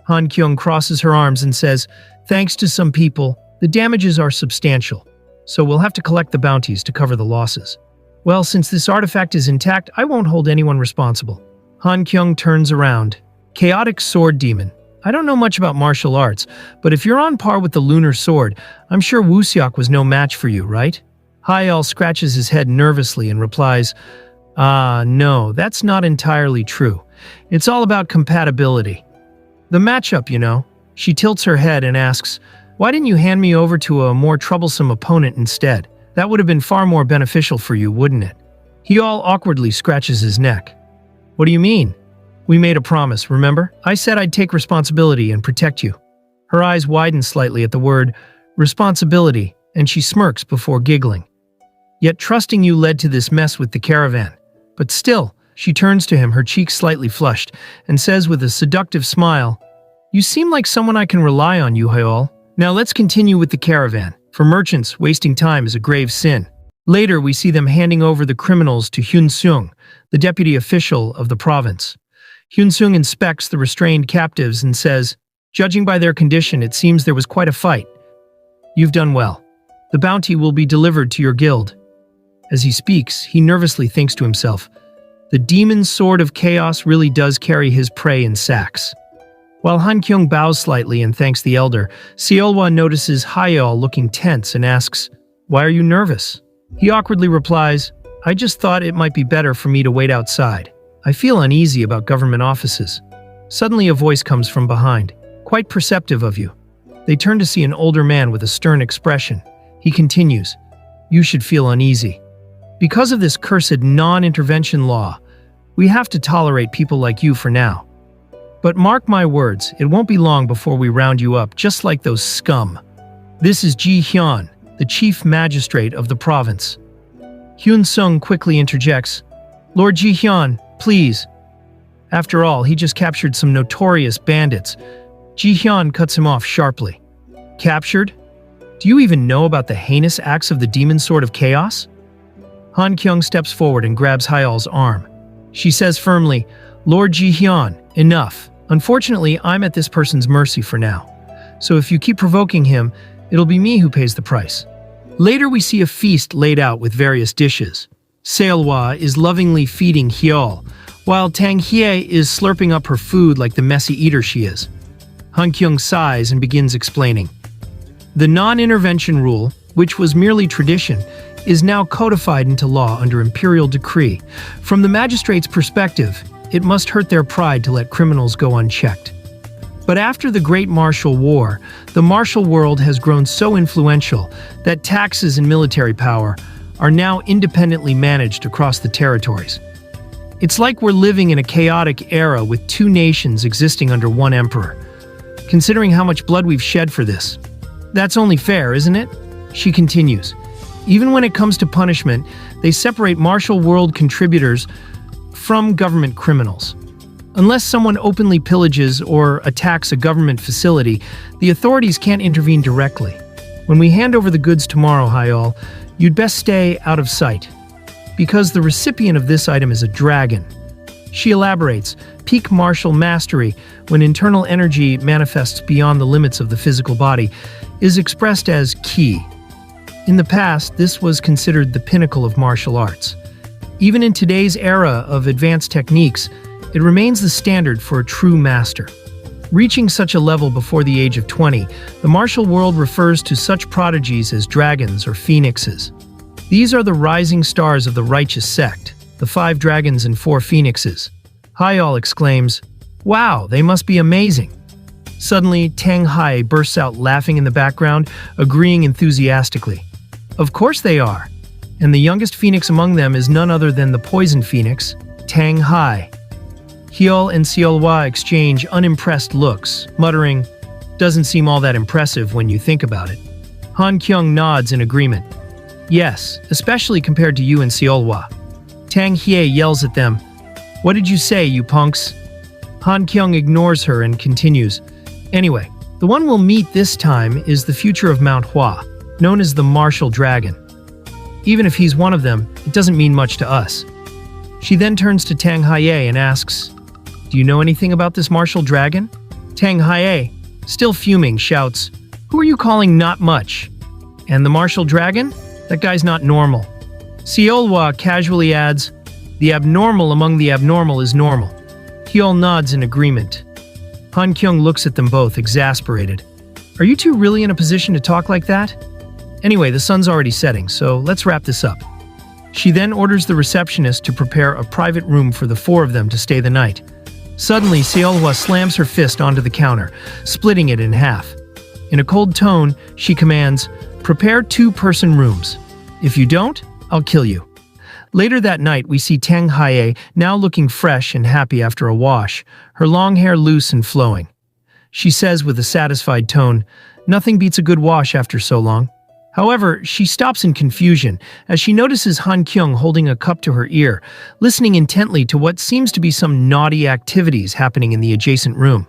Han Kyung crosses her arms and says, "Thanks to some people, the damages are substantial, so we'll have to collect the bounties to cover the losses. Well, since this artifact is intact, I won't hold anyone responsible." Han Kyung turns around. "Chaotic Sword Demon. I don't know much about martial arts, but if you're on par with the lunar sword, I'm sure Wooseok was no match for you, right?" Hyal scratches his head nervously and replies, No, that's not entirely true. It's all about compatibility. The matchup, you know." She tilts her head and asks, "Why didn't you hand me over to a more troublesome opponent instead? That would have been far more beneficial for you, wouldn't it?" He all awkwardly scratches his neck. "What do you mean?" "We made a promise, remember? I said I'd take responsibility and protect you." Her eyes widen slightly at the word responsibility, and she smirks before giggling. "Yet trusting you led to this mess with the caravan. But still," she turns to him, her cheeks slightly flushed, and says with a seductive smile, "You seem like someone I can rely on, Hyal. Now let's continue with the caravan. For merchants, wasting time is a grave sin." Later, we see them handing over the criminals to Hyun Seung, the deputy official of the province. Hyun Seung inspects the restrained captives and says, "Judging by their condition, it seems there was quite a fight. You've done well. The bounty will be delivered to your guild." As he speaks, he nervously thinks to himself, The demon sword of chaos really does carry his prey in sacks. While Han Kyung bows slightly and thanks the elder, Seolwa notices Hayeol looking tense and asks, "Why are you nervous?" He awkwardly replies, "I just thought it might be better for me to wait outside. I feel uneasy about government offices." Suddenly a voice comes from behind, "Quite perceptive of you." They turn to see an older man with a stern expression. He continues, "You should feel uneasy. Because of this cursed non-intervention law, we have to tolerate people like you for now. But mark my words, it won't be long before we round you up just like those scum." This is Ji Hyun, the chief magistrate of the province. Hyun Sung quickly interjects, "Lord Ji Hyun, please." After all, he just captured some notorious bandits. Ji Hyun cuts him off sharply. "Captured? Do you even know about the heinous acts of the demon sword of chaos?" Han Kyung steps forward and grabs Hayeol's arm. She says firmly, "Lord Ji Hyun, enough. Unfortunately, I'm at this person's mercy for now. So if you keep provoking him, it'll be me who pays the price." Later we see a feast laid out with various dishes. Seolwa is lovingly feeding Hyeol, while Tang Hye is slurping up her food like the messy eater she is. Han Kyung sighs and begins explaining. The non-intervention rule, which was merely tradition, is now codified into law under imperial decree. From the magistrate's perspective, it must hurt their pride to let criminals go unchecked. But after the Great Martial War, the martial world has grown so influential that taxes and military power are now independently managed across the territories. It's like we're living in a chaotic era with two nations existing under one emperor. Considering how much blood we've shed for this, that's only fair, isn't it? She continues. Even when it comes to punishment, they separate martial world contributors from government criminals. Unless someone openly pillages or attacks a government facility, the authorities can't intervene directly. When we hand over the goods tomorrow, Hayeol, you'd best stay out of sight. Because the recipient of this item is a dragon. She elaborates, peak martial mastery, when internal energy manifests beyond the limits of the physical body, is expressed as ki. In the past, this was considered the pinnacle of martial arts. Even in today's era of advanced techniques, it remains the standard for a true master. Reaching such a level before the age of 20, the martial world refers to such prodigies as dragons or phoenixes. These are the rising stars of the righteous sect, the 5 dragons and 4 phoenixes. Hayeol exclaims, "Wow, they must be amazing." Suddenly, Tang Hai bursts out laughing in the background, agreeing enthusiastically. "Of course they are. And the youngest phoenix among them is none other than the poison phoenix, Tang Hai." Hyeol and Seolwa exchange unimpressed looks, muttering, "Doesn't seem all that impressive when you think about it." Han Kyung nods in agreement. "Yes, especially compared to you and Seolwa." Tang Hye yells at them, "What did you say, you punks?" Han Kyung ignores her and continues, "Anyway, the one we'll meet this time is the future of Manhwa, known as the Martial Dragon. Even if he's one of them, it doesn't mean much to us." She then turns to Tang Hye and asks, "Do you know anything about this Martial Dragon?" Tang Hye, still fuming, shouts, "Who are you calling not much? And the Martial Dragon? That guy's not normal." Seolwa casually adds, "The abnormal among the abnormal is normal." Hyeol nods in agreement. Han Kyung looks at them both, exasperated. "Are you two really in a position to talk like that? Anyway, the sun's already setting, so let's wrap this up." She then orders the receptionist to prepare a private room for the 4 of them to stay the night. Suddenly, Seolwa slams her fist onto the counter, splitting it in half. In a cold tone, she commands, "Prepare 2-person rooms. If you don't, I'll kill you." Later that night, we see Tang Hye now looking fresh and happy after a wash, her long hair loose and flowing. She says with a satisfied tone, "Nothing beats a good wash after so long." However, she stops in confusion as she notices Han Kyung holding a cup to her ear, listening intently to what seems to be some naughty activities happening in the adjacent room.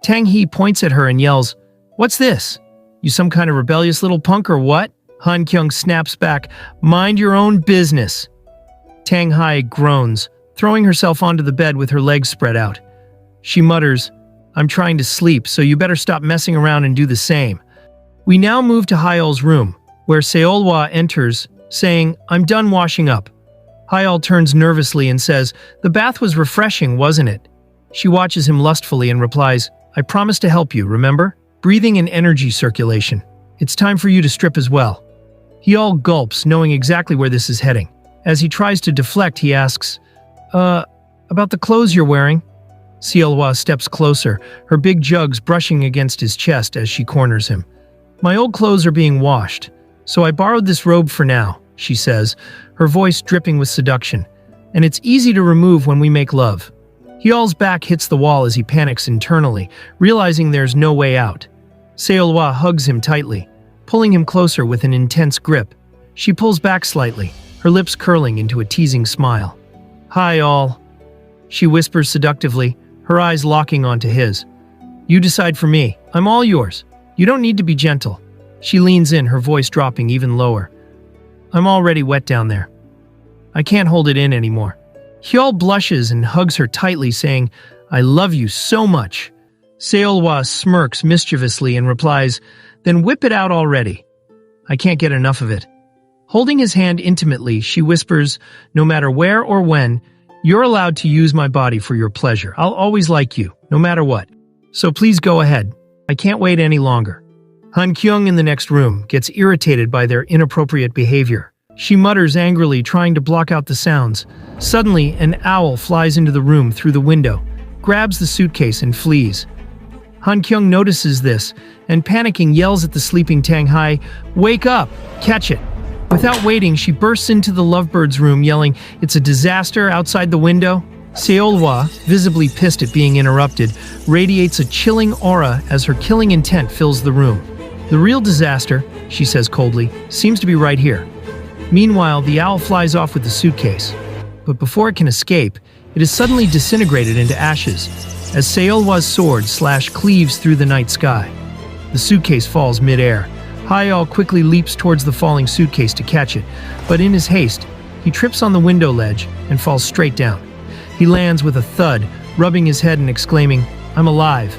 Tang Hye points at her and yells, "What's this? You some kind of rebellious little punk or what?" Han Kyung snaps back, "Mind your own business." Tang Hye groans, throwing herself onto the bed with her legs spread out. She mutters, "I'm trying to sleep, so you better stop messing around and do the same." We now move to Hyeol's room, where Seolwa enters, saying, "I'm done washing up." Hyol turns nervously and says, "The bath was refreshing, wasn't it?" She watches him lustfully and replies, "I promised to help you, remember? Breathing and energy circulation. It's time for you to strip as well." Hyol gulps, knowing exactly where this is heading. As he tries to deflect, he asks, about the clothes you're wearing?" Seolhwa steps closer, her big jugs brushing against his chest as she corners him. "My old clothes are being washed, so I borrowed this robe for now," she says, her voice dripping with seduction. "And it's easy to remove when we make love." Hyol's back hits the wall as he panics internally, realizing there's no way out. Seolhwa hugs him tightly, pulling him closer with an intense grip. She pulls back slightly, her lips curling into a teasing smile. "Hyol," she whispers seductively, her eyes locking onto his. "You decide for me. I'm all yours. You don't need to be gentle." She leans in, her voice dropping even lower. "I'm already wet down there. I can't hold it in anymore." Hyol blushes and hugs her tightly, saying, "I love you so much." Seolhwa smirks mischievously and replies, "Then whip it out already. I can't get enough of it." Holding his hand intimately, she whispers, "No matter where or when, you're allowed to use my body for your pleasure. I'll always like you, no matter what. So please go ahead. I can't wait any longer." Han Kyung in the next room gets irritated by their inappropriate behavior. She mutters angrily, trying to block out the sounds. Suddenly, an owl flies into the room through the window, grabs the suitcase and flees. Han Kyung notices this, and panicking yells at the sleeping Tang Hai, "Wake up! Catch it!" Without waiting, she bursts into the lovebirds' room yelling, "It's a disaster outside the window." Seolhwa, visibly pissed at being interrupted, radiates a chilling aura as her killing intent fills the room. "The real disaster," she says coldly, "seems to be right here." Meanwhile, the owl flies off with the suitcase. But before it can escape, it is suddenly disintegrated into ashes, as Seolhwa's sword cleaves through the night sky. The suitcase falls mid-air. Hyol quickly leaps towards the falling suitcase to catch it, but in his haste, he trips on the window ledge and falls straight down. He lands with a thud, rubbing his head and exclaiming, "I'm alive."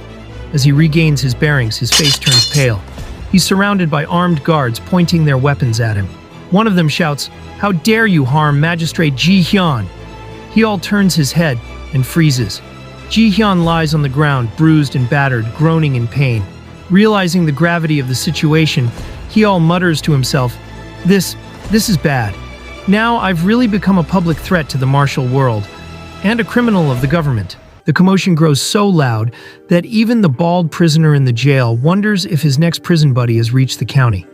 As he regains his bearings, his face turns pale. He's surrounded by armed guards pointing their weapons at him. One of them shouts, "How dare you harm Magistrate Ji Hyun?" Hyol turns his head and freezes. Ji Hyun lies on the ground, bruised and battered, groaning in pain. Realizing the gravity of the situation, Hyol mutters to himself, This is bad. Now I've really become a public threat to the martial world, and a criminal of the government." The commotion grows so loud that even the bald prisoner in the jail wonders if his next prison buddy has reached the county.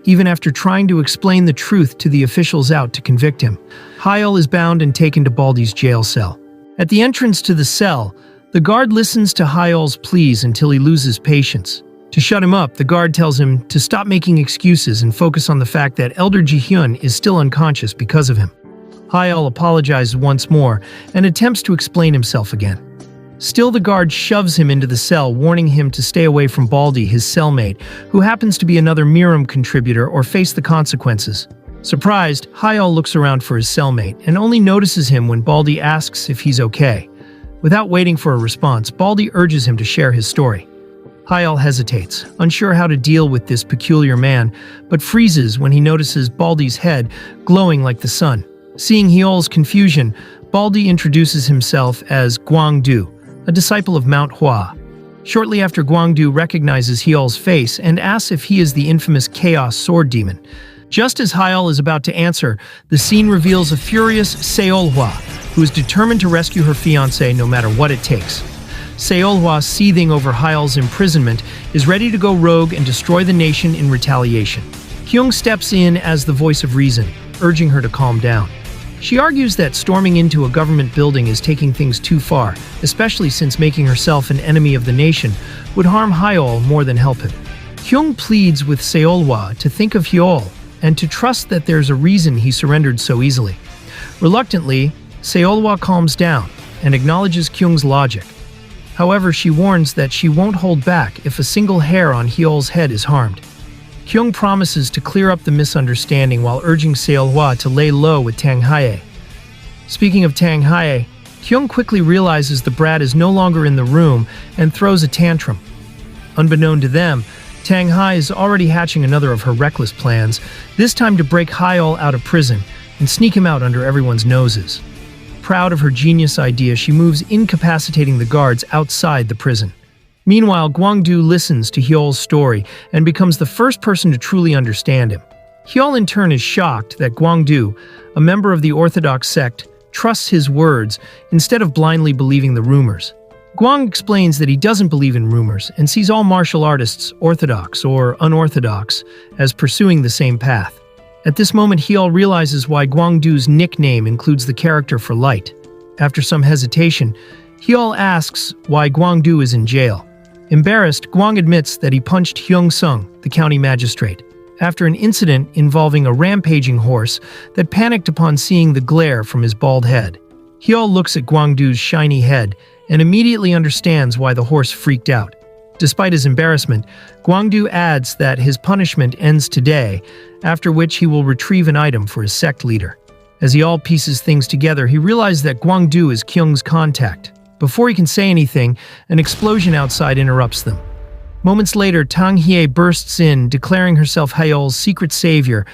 Even after trying to explain the truth to the officials out to convict him, Hyol is bound and taken to Baldy's jail cell. At the entrance to the cell, the guard listens to Hyol's pleas until he loses patience. To shut him up, the guard tells him to stop making excuses and focus on the fact that Elder Ji-hyun is still unconscious because of him. Hyol apologizes once more and attempts to explain himself again. Still, the guard shoves him into the cell, warning him to stay away from Baldy, his cellmate, who happens to be another Miram contributor, or face the consequences. Surprised, Hyol looks around for his cellmate and only notices him when Baldy asks if he's okay. Without waiting for a response, Baldy urges him to share his story. Hyol hesitates, unsure how to deal with this peculiar man, but freezes when he notices Baldy's head glowing like the sun. Seeing Hyol's confusion, Baldy introduces himself as Gwangdu, a disciple of Mount Hua. Shortly after, Gwangdu recognizes Hyol's face and asks if he is the infamous Chaos Sword Demon. Just as Hyol is about to answer, the scene reveals a furious Seolhwa, who is determined to rescue her fiancé no matter what it takes. Seolhwa, seething over Hyol's imprisonment, is ready to go rogue and destroy the nation in retaliation. Kyung steps in as the voice of reason, urging her to calm down. She argues that storming into a government building is taking things too far, especially since making herself an enemy of the nation would harm Hyol more than help him. Kyung pleads with Seolhwa to think of Hyol and to trust that there's a reason he surrendered so easily. Reluctantly, Seolhwa calms down and acknowledges Kyung's logic. However, she warns that she won't hold back if a single hair on Hyol's head is harmed. Kyung promises to clear up the misunderstanding while urging Seolhwa to lay low with Tang Hae. Speaking of Tang Hae, Kyung quickly realizes the brat is no longer in the room and throws a tantrum. Unbeknown to them, Tang Hae is already hatching another of her reckless plans, this time to break Hyol out of prison and sneak him out under everyone's noses. Proud of her genius idea, she moves incapacitating the guards outside the prison. Meanwhile, Gwangdu listens to Hyeol's story and becomes the first person to truly understand him. Hyeol in turn is shocked that Gwangdu, a member of the Orthodox sect, trusts his words instead of blindly believing the rumors. Gwang explains that he doesn't believe in rumors and sees all martial artists, orthodox or unorthodox, as pursuing the same path. At this moment, Hyeol realizes why Gwangdu's nickname includes the character for light. After some hesitation, Hyeol asks why Gwangdu is in jail. Embarrassed, Gwang admits that he punched Hyung-sung, the county magistrate, after an incident involving a rampaging horse that panicked upon seeing the glare from his bald head. Hyeol looks at Gwangdu's shiny head and immediately understands why the horse freaked out. Despite his embarrassment, Gwangdu adds that his punishment ends today, after which he will retrieve an item for his sect leader. As he all pieces things together, he realizes that Gwangdu is Kyung's contact. Before he can say anything, an explosion outside interrupts them. Moments later, Tang Hye bursts in, declaring herself Hyeol's secret savior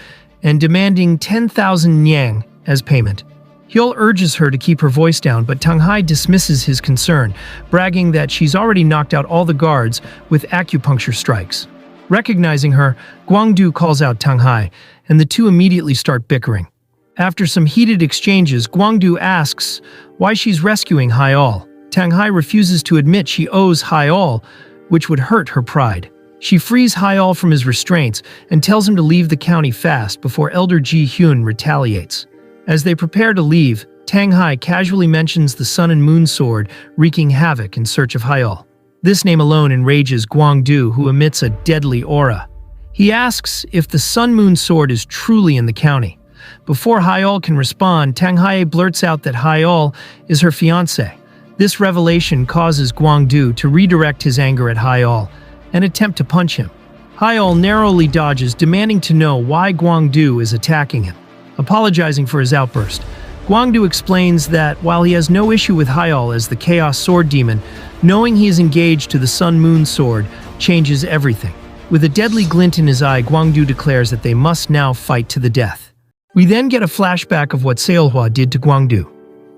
and demanding 10,000 nyang as payment. Hyeol urges her to keep her voice down, but Tang Hye dismisses his concern, bragging that she's already knocked out all the guards with acupuncture strikes. Recognizing her, Gwangdu calls out Tang Hye, and the two immediately start bickering. After some heated exchanges, Gwangdu asks why she's rescuing Hyeol. Tang Hye refuses to admit she owes Hyeol, which would hurt her pride. She frees Hyeol from his restraints and tells him to leave the county fast before Elder Ji-hyun retaliates. As they prepare to leave, Tang Hye casually mentions the Sun and Moon sword wreaking havoc in search of Hyeol. This name alone enrages Gwangdu, who emits a deadly aura. He asks if the Sun Moon sword is truly in the county. Before Hyeol can respond, Tang Hye blurts out that Hyeol is her fiancé. This revelation causes Gwangdu to redirect his anger at Hyeol and attempt to punch him. Hyeol narrowly dodges, demanding to know why Gwangdu is attacking him. Apologizing for his outburst, Gwangdu explains that while he has no issue with Hyeol as the Chaos Sword Demon, knowing he is engaged to the Sun Moon Sword changes everything. With a deadly glint in his eye, Gwangdu declares that they must now fight to the death. We then get a flashback of what Seolhwa did to Gwangdu.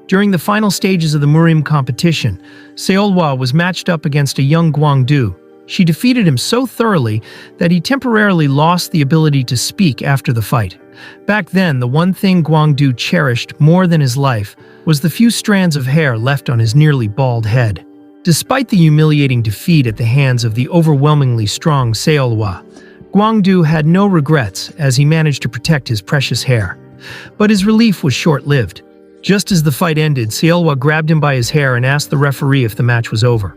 During the final stages of the Murim competition, Seolhwa was matched up against a young Gwangdu. She defeated him so thoroughly that he temporarily lost the ability to speak after the fight. Back then, the one thing Gwangdu cherished more than his life was the few strands of hair left on his nearly bald head. Despite the humiliating defeat at the hands of the overwhelmingly strong Seolhwa, Gwangdu had no regrets as he managed to protect his precious hair. But his relief was short-lived. Just as the fight ended, Seolhwa grabbed him by his hair and asked the referee if the match was over.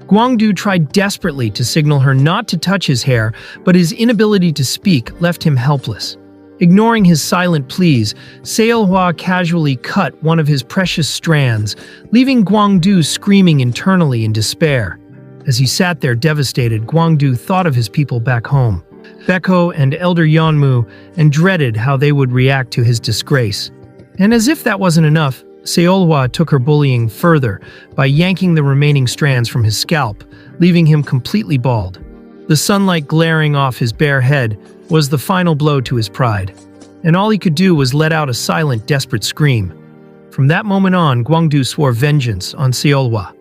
Gwangdu tried desperately to signal her not to touch his hair, but his inability to speak left him helpless. Ignoring his silent pleas, Seolhwa casually cut one of his precious strands, leaving Gwangdu screaming internally in despair. As he sat there devastated, Gwangdu thought of his people back home, Baekho and Elder Yeonmu, and dreaded how they would react to his disgrace. And as if that wasn't enough, Seolhwa took her bullying further by yanking the remaining strands from his scalp, leaving him completely bald. The sunlight glaring off his bare head was the final blow to his pride, and all he could do was let out a silent, desperate scream. From that moment on, Gwangdu swore vengeance on Seolhwa,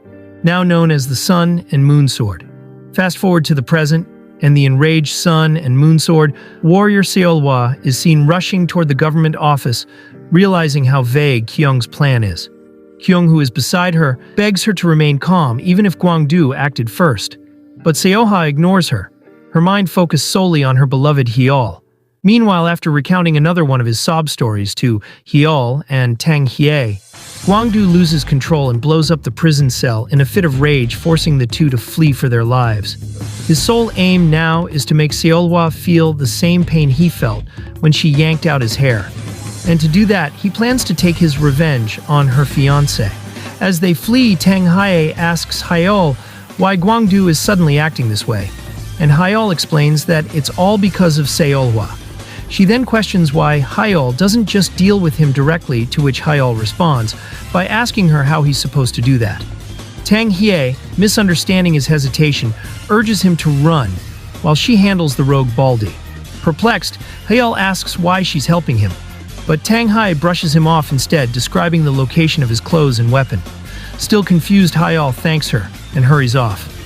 now known as the Sun and Moon Sword. Fast forward to the present, and the enraged Sun and Moon Sword warrior Seolhwa is seen rushing toward the government office, realizing how vague Kyung's plan is. Kyung, who is beside her, begs her to remain calm even if Gwangdu acted first. But Seolhwa ignores her, her mind focused solely on her beloved Hyeol. Meanwhile, after recounting another one of his sob stories to Hyeol and Tang Hye, Gwangdu loses control and blows up the prison cell in a fit of rage, forcing the two to flee for their lives. His sole aim now is to make Seolhwa feel the same pain he felt when she yanked out his hair. And to do that, he plans to take his revenge on her fiancé. As they flee, Tang Hye asks Hyeol why Gwangdu is suddenly acting this way, and Hyeol explains that it's all because of Seolhwa. She then questions why Hyeol doesn't just deal with him directly, to which Hyeol responds by asking her how he's supposed to do that. Tang Hye, misunderstanding his hesitation, urges him to run, while she handles the rogue Baldy. Perplexed, Hyeol asks why she's helping him. But Tang Hai brushes him off instead, describing the location of his clothes and weapon. Still confused, Hyol thanks her and hurries off.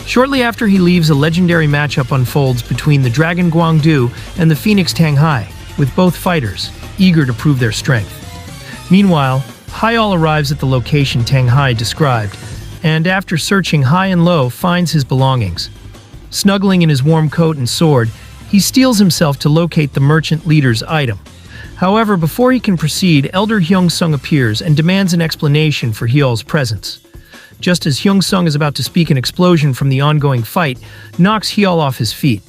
Shortly after he leaves, a legendary matchup unfolds between the Dragon Guangdu and the Phoenix Tang Hai, with both fighters eager to prove their strength. Meanwhile, Hyol arrives at the location Tang Hai described, and after searching high and low, finds his belongings. Snuggling in his warm coat and sword, he steels himself to locate the merchant leader's item. However, before he can proceed, Elder Hyung-sung appears and demands an explanation for Hyol's presence. Just as Hyung-sung is about to speak, an explosion from the ongoing fight knocks Hyol off his feet.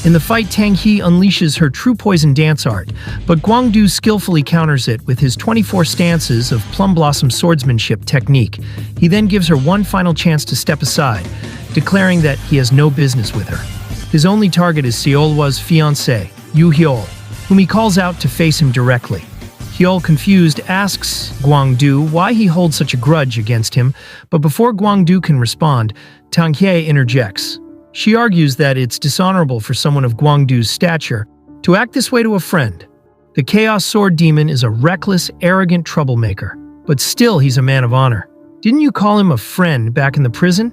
In the fight, Tang He unleashes her true poison dance art, but Guangdu skillfully counters it with his 24 stances of plum blossom swordsmanship technique. He then gives her one final chance to step aside, declaring that he has no business with her. His only target is Seolhwa's fiancée, Yu Hyol, whom he calls out to face him directly. Hyol, confused, asks Guangdu why he holds such a grudge against him, but before Guangdu can respond, Tang He interjects. She argues that it's dishonorable for someone of Guangdu's stature to act this way to a friend. The Chaos Sword Demon is a reckless, arrogant troublemaker, but still he's a man of honor. Didn't you call him a friend back in the prison?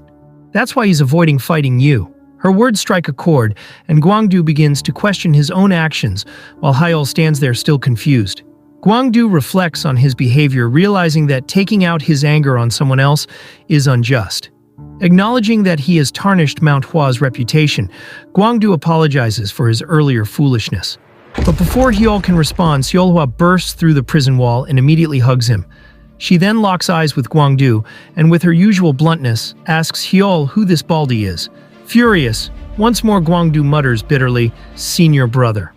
That's why he's avoiding fighting you. Her words strike a chord, and Guangdu begins to question his own actions, while Hyol stands there still confused. Guangdu reflects on his behavior, realizing that taking out his anger on someone else is unjust. Acknowledging that he has tarnished Manhua's reputation, Guangdu apologizes for his earlier foolishness. But before Hyol can respond, Seolhwa bursts through the prison wall and immediately hugs him. She then locks eyes with Guangdu, and with her usual bluntness, asks Hyol who this Baldy is. Furious, once more Guangdu mutters bitterly, "Senior brother."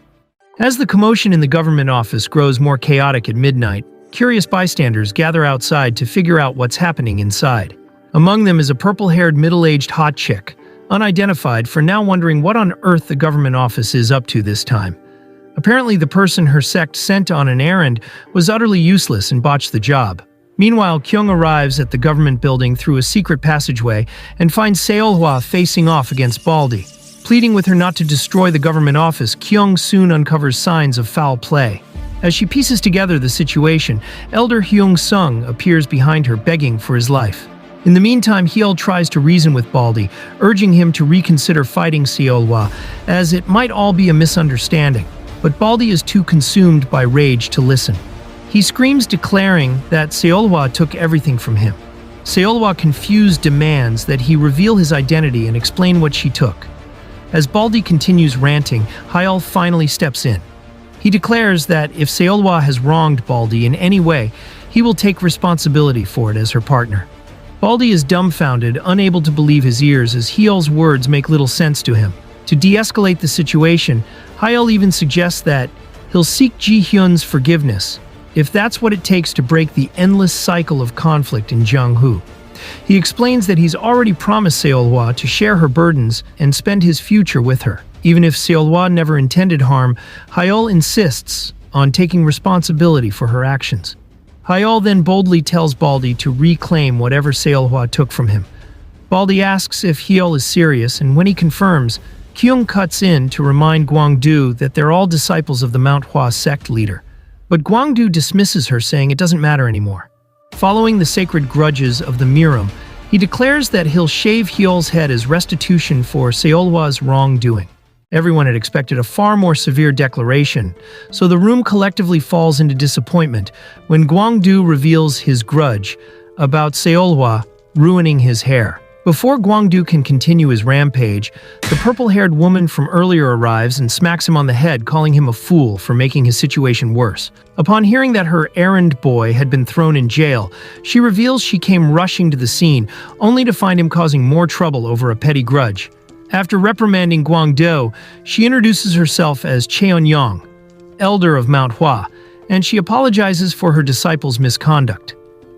As the commotion in the government office grows more chaotic at midnight, curious bystanders gather outside to figure out what's happening inside. Among them is a purple-haired, middle-aged hot chick, unidentified, for now wondering what on earth the government office is up to this time. Apparently, the person her sect sent on an errand was utterly useless and botched the job. Meanwhile, Kyung arrives at the government building through a secret passageway and finds Seolhwa facing off against Baldy. Pleading with her not to destroy the government office, Kyung soon uncovers signs of foul play. As she pieces together the situation, Elder Hyung-sung appears behind her, begging for his life. In the meantime, Hyol tries to reason with Baldy, urging him to reconsider fighting Seolhwa, as it might all be a misunderstanding. But Baldy is too consumed by rage to listen. He screams, declaring that Seolhwa took everything from him. Seolhwa, confused, demands that he reveal his identity and explain what she took. As Baldy continues ranting, Hyol finally steps in. He declares that if Seolhwa has wronged Baldy in any way, he will take responsibility for it as her partner. Baldy is dumbfounded, unable to believe his ears, as Hyol's words make little sense to him. To de-escalate the situation, Hyol even suggests that he'll seek Ji-hyun's forgiveness, if that's what it takes to break the endless cycle of conflict in Jonghu. He explains that he's already promised Seolhwa to share her burdens and spend his future with her. Even if Seolhwa never intended harm, Hyol insists on taking responsibility for her actions. Hyol then boldly tells Baldy to reclaim whatever Seolhwa took from him. Baldy asks if Hyol is serious, and when he confirms, Kyung cuts in to remind Guangdu that they're all disciples of the Manhwa sect leader. But Guangdu dismisses her, saying it doesn't matter anymore. Following the sacred grudges of the Miram, he declares that he'll shave Hyol's head as restitution for Seolhwa's wrongdoing. Everyone had expected a far more severe declaration, so the room collectively falls into disappointment when Guangdu reveals his grudge about Seolhwa ruining his hair. Before Guangdu can continue his rampage, the purple-haired woman from earlier arrives and smacks him on the head, calling him a fool for making his situation worse. Upon hearing that her errand boy had been thrown in jail, she reveals she came rushing to the scene, only to find him causing more trouble over a petty grudge. After reprimanding Guangdu, she introduces herself as Cheon-yong, elder of Manhwa, and she apologizes for her disciple's misconduct.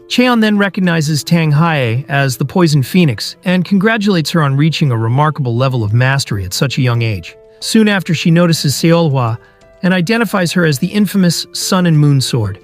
Cheon then recognizes Tang Hai as the Poison Phoenix and congratulates her on reaching a remarkable level of mastery at such a young age. Soon after, she notices Seolhwa and identifies her as the infamous Sun and Moon Sword.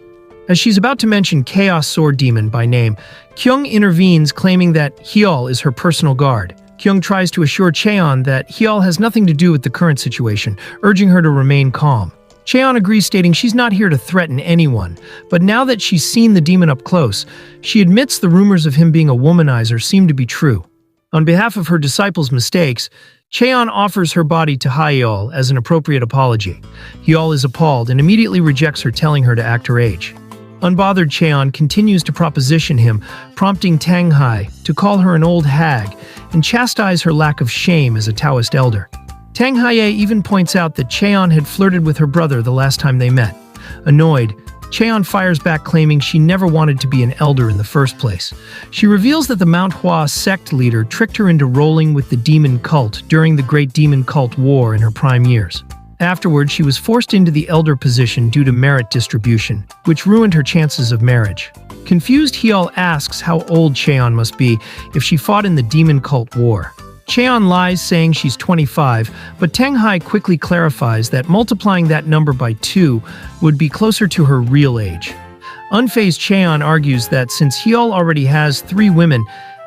As she's about to mention Chaos Sword Demon by name, Kyung intervenes, claiming that Hyol is her personal guard. Kyung tries to assure Cheon that Hyol has nothing to do with the current situation, urging her to remain calm. Cheon agrees, stating she's not here to threaten anyone, but now that she's seen the demon up close, she admits the rumors of him being a womanizer seem to be true. On behalf of her disciples' mistakes, Cheon offers her body to Hyol as an appropriate apology. Hyol is appalled and immediately rejects her, telling her to act her age. Unbothered, Cheon continues to proposition him, prompting Tang Hai to call her an old hag and chastise her lack of shame as a Taoist elder. Tang Hai even points out that Cheon had flirted with her brother the last time they met. Annoyed, Cheon fires back, claiming she never wanted to be an elder in the first place. She reveals that the Manhwa sect leader tricked her into rolling with the demon cult during the Great Demon Cult War in her prime years. Afterward, she was forced into the elder position due to merit distribution, which ruined her chances of marriage. Confused, Hyol asks how old Cheon must be if she fought in the Demon Cult War. Cheon lies, saying she's 25, but Tang Hai quickly clarifies that multiplying that number by 2 would be closer to her real age. Unfazed, Cheon argues that since Hyol already has 3 women,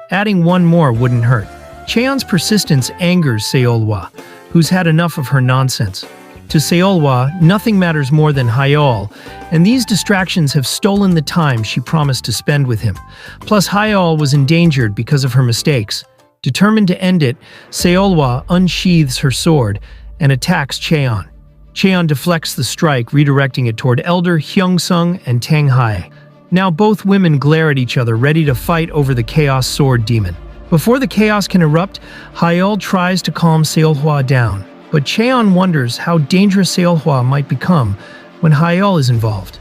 adding 1 more wouldn't hurt. Cheon's persistence angers Seolhwa, who's had enough of her nonsense. To Seolhwa, nothing matters more than Hyol, and these distractions have stolen the time she promised to spend with him. Plus, Hyol was endangered because of her mistakes. Determined to end it, Seolhwa unsheathes her sword and attacks Cheon. Cheon deflects the strike, redirecting it toward Elder Hyungsung and Tang Hai. Now both women glare at each other, ready to fight over the Chaos Sword Demon. Before the chaos can erupt, Hyol tries to calm Seolhwa down, but Cheon wonders how dangerous Seolhwa might become when Hyol is involved.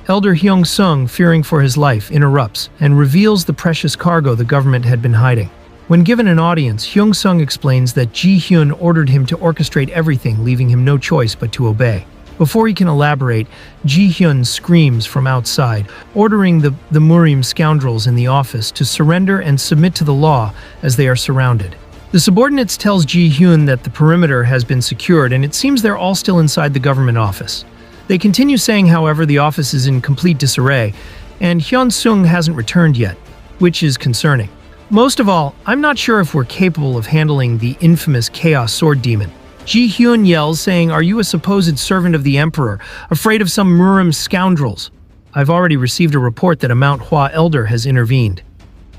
Elder Hyungsung, fearing for his life, interrupts and reveals the precious cargo the government had been hiding. When given an audience, Hyungsung explains that Ji-hyun ordered him to orchestrate everything, leaving him no choice but to obey. Before he can elaborate, Ji-hyun screams from outside, ordering the Murim scoundrels in the office to surrender and submit to the law as they are surrounded. The subordinates tells Ji-hyun that the perimeter has been secured, and it seems they're all still inside the government office. They continue saying, however, the office is in complete disarray, and Hyun-sung hasn't returned yet, which is concerning. Most of all, I'm not sure if we're capable of handling the infamous Chaos Sword Demon. Ji-hyun yells, saying, "Are you a supposed servant of the Emperor, afraid of some Murim scoundrels?" I've already received a report that a Manhwa elder has intervened.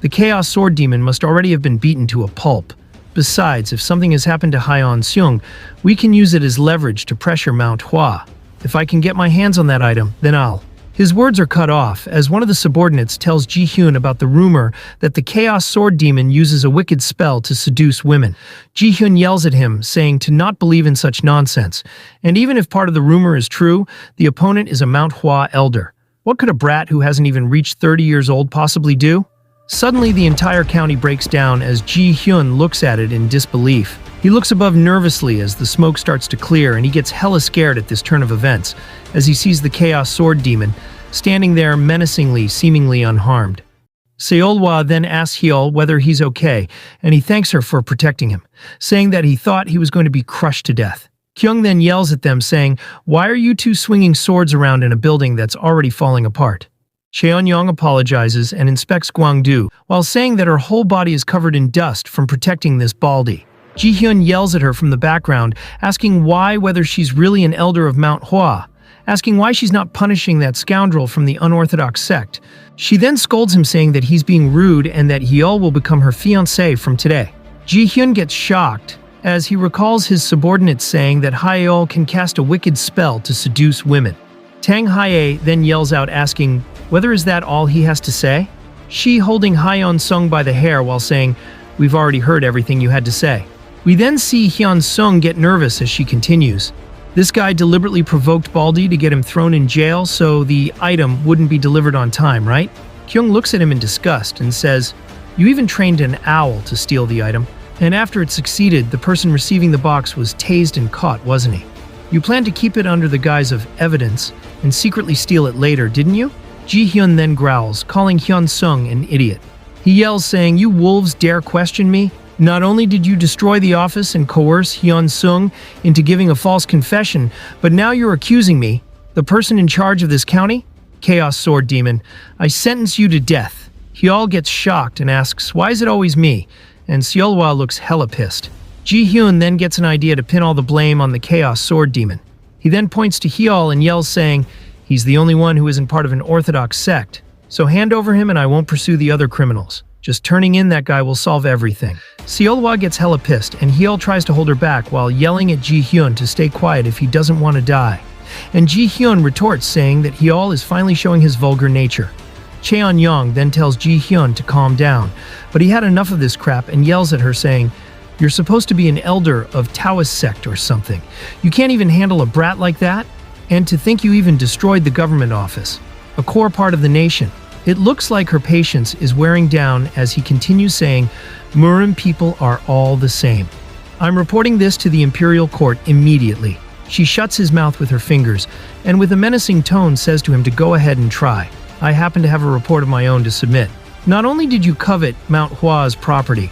The Chaos Sword Demon must already have been beaten to a pulp. Besides, if something has happened to Hyun-sung, we can use it as leverage to pressure Manhwa. If I can get my hands on that item, then I'll. His words are cut off as one of the subordinates tells Ji-hyun about the rumor that the Chaos Sword Demon uses a wicked spell to seduce women. Ji-hyun yells at him, saying to not believe in such nonsense, and even if part of the rumor is true, the opponent is a Manhwa elder. What could a brat who hasn't even reached 30 years old possibly do? Suddenly, the entire county breaks down as Ji-hyun looks at it in disbelief. He looks above nervously as the smoke starts to clear, and he gets hella scared at this turn of events as he sees the Chaos Sword Demon standing there menacingly, seemingly unharmed. Seolhwa then asks Hyol whether he's okay, and he thanks her for protecting him, saying that he thought he was going to be crushed to death. Kyung then yells at them, saying, "Why are you two swinging swords around in a building that's already falling apart?" Cheon-young apologizes and inspects Gwang-do, while saying that her whole body is covered in dust from protecting this baldy. Ji-hyun yells at her from the background, asking whether she's really an elder of Manhwa, asking why she's not punishing that scoundrel from the unorthodox sect. She then scolds him, saying that he's being rude and that Hyol will become her fiancé from today. Ji-hyun gets shocked as he recalls his subordinates saying that Hyol can cast a wicked spell to seduce women. Tang Hai then yells out, asking whether is that all he has to say? She holding Hyun-sung by the hair while saying, "We've already heard everything you had to say." We then see Hyun-sung get nervous as she continues. This guy deliberately provoked Baldy to get him thrown in jail so the item wouldn't be delivered on time, right? Kyung looks at him in disgust and says, "You even trained an owl to steal the item. And after it succeeded, the person receiving the box was tased and caught, wasn't he? You planned to keep it under the guise of evidence and secretly steal it later, didn't you?" Ji-hyun then growls, calling Hyun-sung an idiot. He yells, saying, "You wolves dare question me? Not only did you destroy the office and coerce Hyun-sung into giving a false confession, but now you're accusing me, the person in charge of this county? Chaos Sword Demon, I sentence you to death." Hyol gets shocked and asks, "Why is it always me?" And Seolhwa looks hella pissed. Ji-hyun then gets an idea to pin all the blame on the Chaos Sword Demon. He then points to Hyol and yells saying, "He's the only one who isn't part of an orthodox sect. So hand over him and I won't pursue the other criminals. Just turning in that guy will solve everything." Seolhwa gets hella pissed and Hyol tries to hold her back while yelling at Ji-hyun to stay quiet if he doesn't want to die. And Ji-hyun retorts saying that Hyol is finally showing his vulgar nature. Cheon-young then tells Ji-hyun to calm down, but he had enough of this crap and yells at her saying, "You're supposed to be an elder of Taoist sect or something. You can't even handle a brat like that? And to think you even destroyed the government office, a core part of the nation." It looks like her patience is wearing down as he continues saying, "Murim people are all the same. I'm reporting this to the imperial court immediately." She shuts his mouth with her fingers and with a menacing tone says to him to go ahead and try. "I happen to have a report of my own to submit. Not only did you covet Mount Hua's property,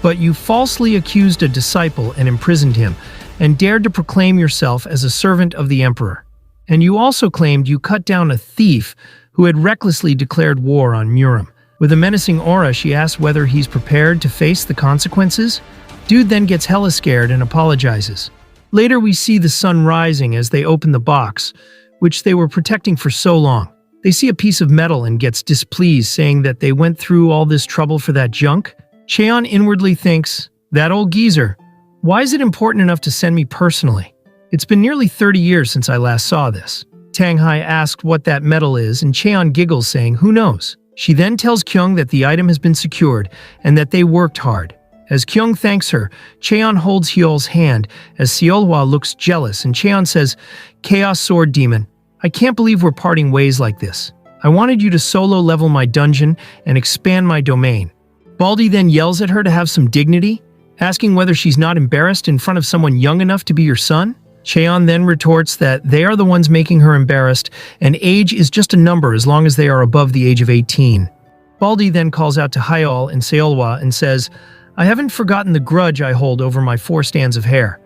but you falsely accused a disciple and imprisoned him, and dared to proclaim yourself as a servant of the emperor. And you also claimed you cut down a thief who had recklessly declared war on Murim." With a menacing aura, she asks whether he's prepared to face the consequences. Dude then gets hella scared and apologizes. Later we see the sun rising as they open the box, which they were protecting for so long. They see a piece of metal and gets displeased, saying that they went through all this trouble for that junk. Cheon inwardly thinks, "That old geezer. Why is it important enough to send me personally? It's been nearly 30 years since I last saw this." Tanghai asked what that metal is, and Cheon giggles, saying, "Who knows?" She then tells Kyung that the item has been secured and that they worked hard. As Kyung thanks her, Cheon holds Hyol's hand as Seolhwa looks jealous, and Cheon says, "Chaos Sword Demon, I can't believe we're parting ways like this. I wanted you to solo level my dungeon and expand my domain." Baldy then yells at her to have some dignity, asking whether she's not embarrassed in front of someone young enough to be your son. Cheon then retorts that they are the ones making her embarrassed, and age is just a number as long as they are above the age of 18. Baldy then calls out to Hyol and Seolhwa and says, "I haven't forgotten the grudge I hold over my 4 strands of hair,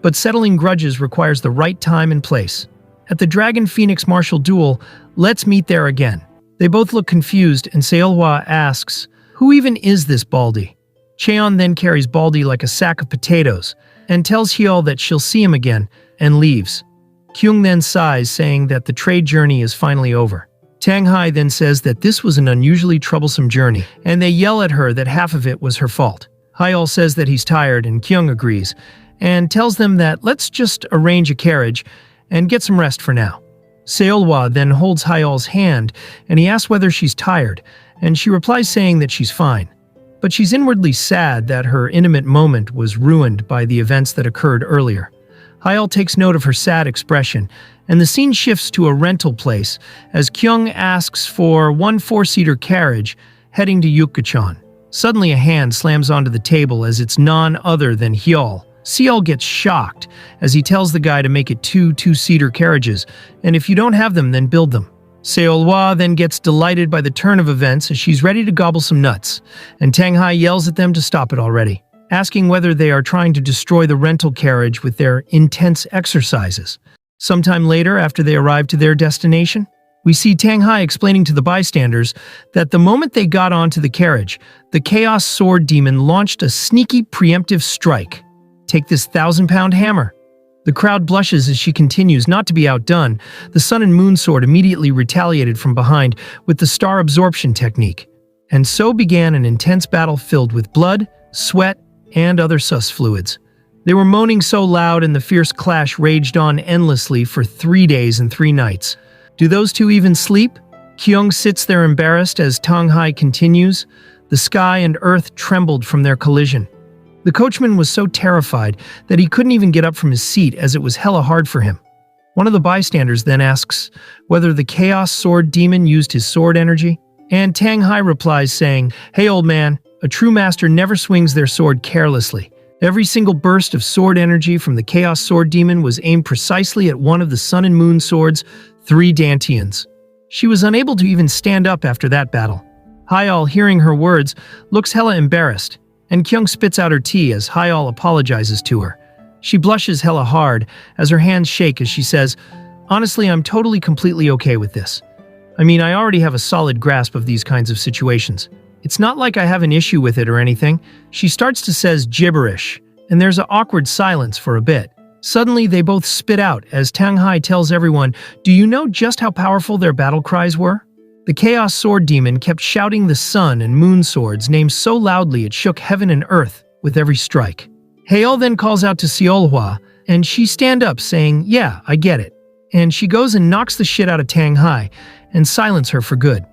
but settling grudges requires the right time and place. At the Dragon Phoenix martial duel, let's meet there again." They both look confused, and Seolhwa asks, "Who even is this Baldy?" Cheon then carries Baldy like a sack of potatoes and tells Hyol that she'll see him again and leaves. Kyung then sighs, saying that the trade journey is finally over. Tanghai then says that this was an unusually troublesome journey, and they yell at her that half of it was her fault. Hyol says that he's tired, and Kyung agrees, and tells them that let's just arrange a carriage and get some rest for now. Seolhwa then holds Hyol's hand, and he asks whether she's tired, and she replies saying that she's fine. But she's inwardly sad that her intimate moment was ruined by the events that occurred earlier. Hyol takes note of her sad expression, and the scene shifts to a rental place as Kyung asks for one 4-seater carriage heading to Yukgachon. Suddenly a hand slams onto the table as it's none other than Hyol. Seol gets shocked as he tells the guy to make it 2 2-seater carriages, and if you don't have them, then build them. Seolhwa then gets delighted by the turn of events as she's ready to gobble some nuts, and Tanghai yells at them to stop it already, asking whether they are trying to destroy the rental carriage with their intense exercises. Sometime later, after they arrive to their destination, we see Tanghai explaining to the bystanders that the moment they got onto the carriage, the Chaos Sword Demon launched a sneaky preemptive strike. "Take this 1,000-pound hammer." The crowd blushes as she continues. Not to be outdone, the Sun and Moon Sword immediately retaliated from behind with the Star Absorption technique. And so began an intense battle filled with blood, sweat, and other sus fluids. They were moaning so loud, and the fierce clash raged on endlessly for 3 days and 3 nights. Do those two even sleep? Kyung sits there embarrassed as Tanghai continues. The sky and earth trembled from their collision. The coachman was so terrified that he couldn't even get up from his seat as it was hella hard for him. One of the bystanders then asks whether the Chaos Sword Demon used his sword energy, and Tanghai replies saying, "Hey old man, a true master never swings their sword carelessly. Every single burst of sword energy from the Chaos Sword Demon was aimed precisely at one of the Sun and Moon Sword's 3 dantians." She was unable to even stand up after that battle. Hyol, hearing her words, looks hella embarrassed, and Kyung spits out her tea as Hyol apologizes to her. She blushes hella hard as her hands shake as she says, "Honestly, I'm totally completely okay with this. I mean, I already have a solid grasp of these kinds of situations. It's not like I have an issue with it or anything." She starts to says gibberish, and there's an awkward silence for a bit. Suddenly, they both spit out as Tang Hai tells everyone, "Do you know just how powerful their battle cries were?" The Chaos Sword Demon kept shouting the Sun and Moon Swords names so loudly it shook heaven and earth with every strike. Haeol then calls out to Seolhwa, and she stand up saying, "Yeah, I get it." And she goes and knocks the shit out of Tang Hai and silence her for good.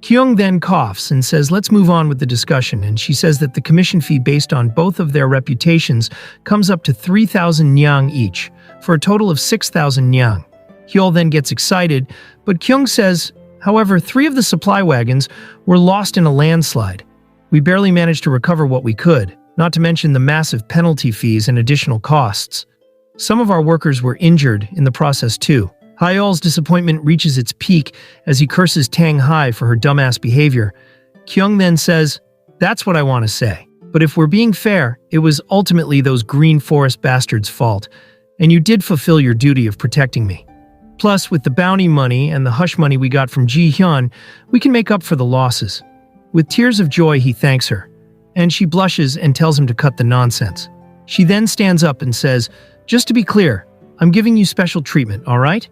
Kyung then coughs and says, "Let's move on with the discussion," and she says that the commission fee based on both of their reputations comes up to 3,000 nyang each, for a total of 6,000 nyang. Hyul then gets excited, but Kyung says, however, 3 of the supply wagons were lost in a landslide. We barely managed to recover what we could, not to mention the massive penalty fees and additional costs. Some of our workers were injured in the process too. Hyol's disappointment reaches its peak as he curses Tang Hai for her dumbass behavior. Kyung then says, "That's what I want to say. But if we're being fair, it was ultimately those Green Forest bastards' fault, and you did fulfill your duty of protecting me. Plus, with the bounty money and the hush money we got from Ji Hyun, we can make up for the losses." With tears of joy, he thanks her, and she blushes and tells him to cut the nonsense. She then stands up and says, "Just to be clear, I'm giving you special treatment, all right?"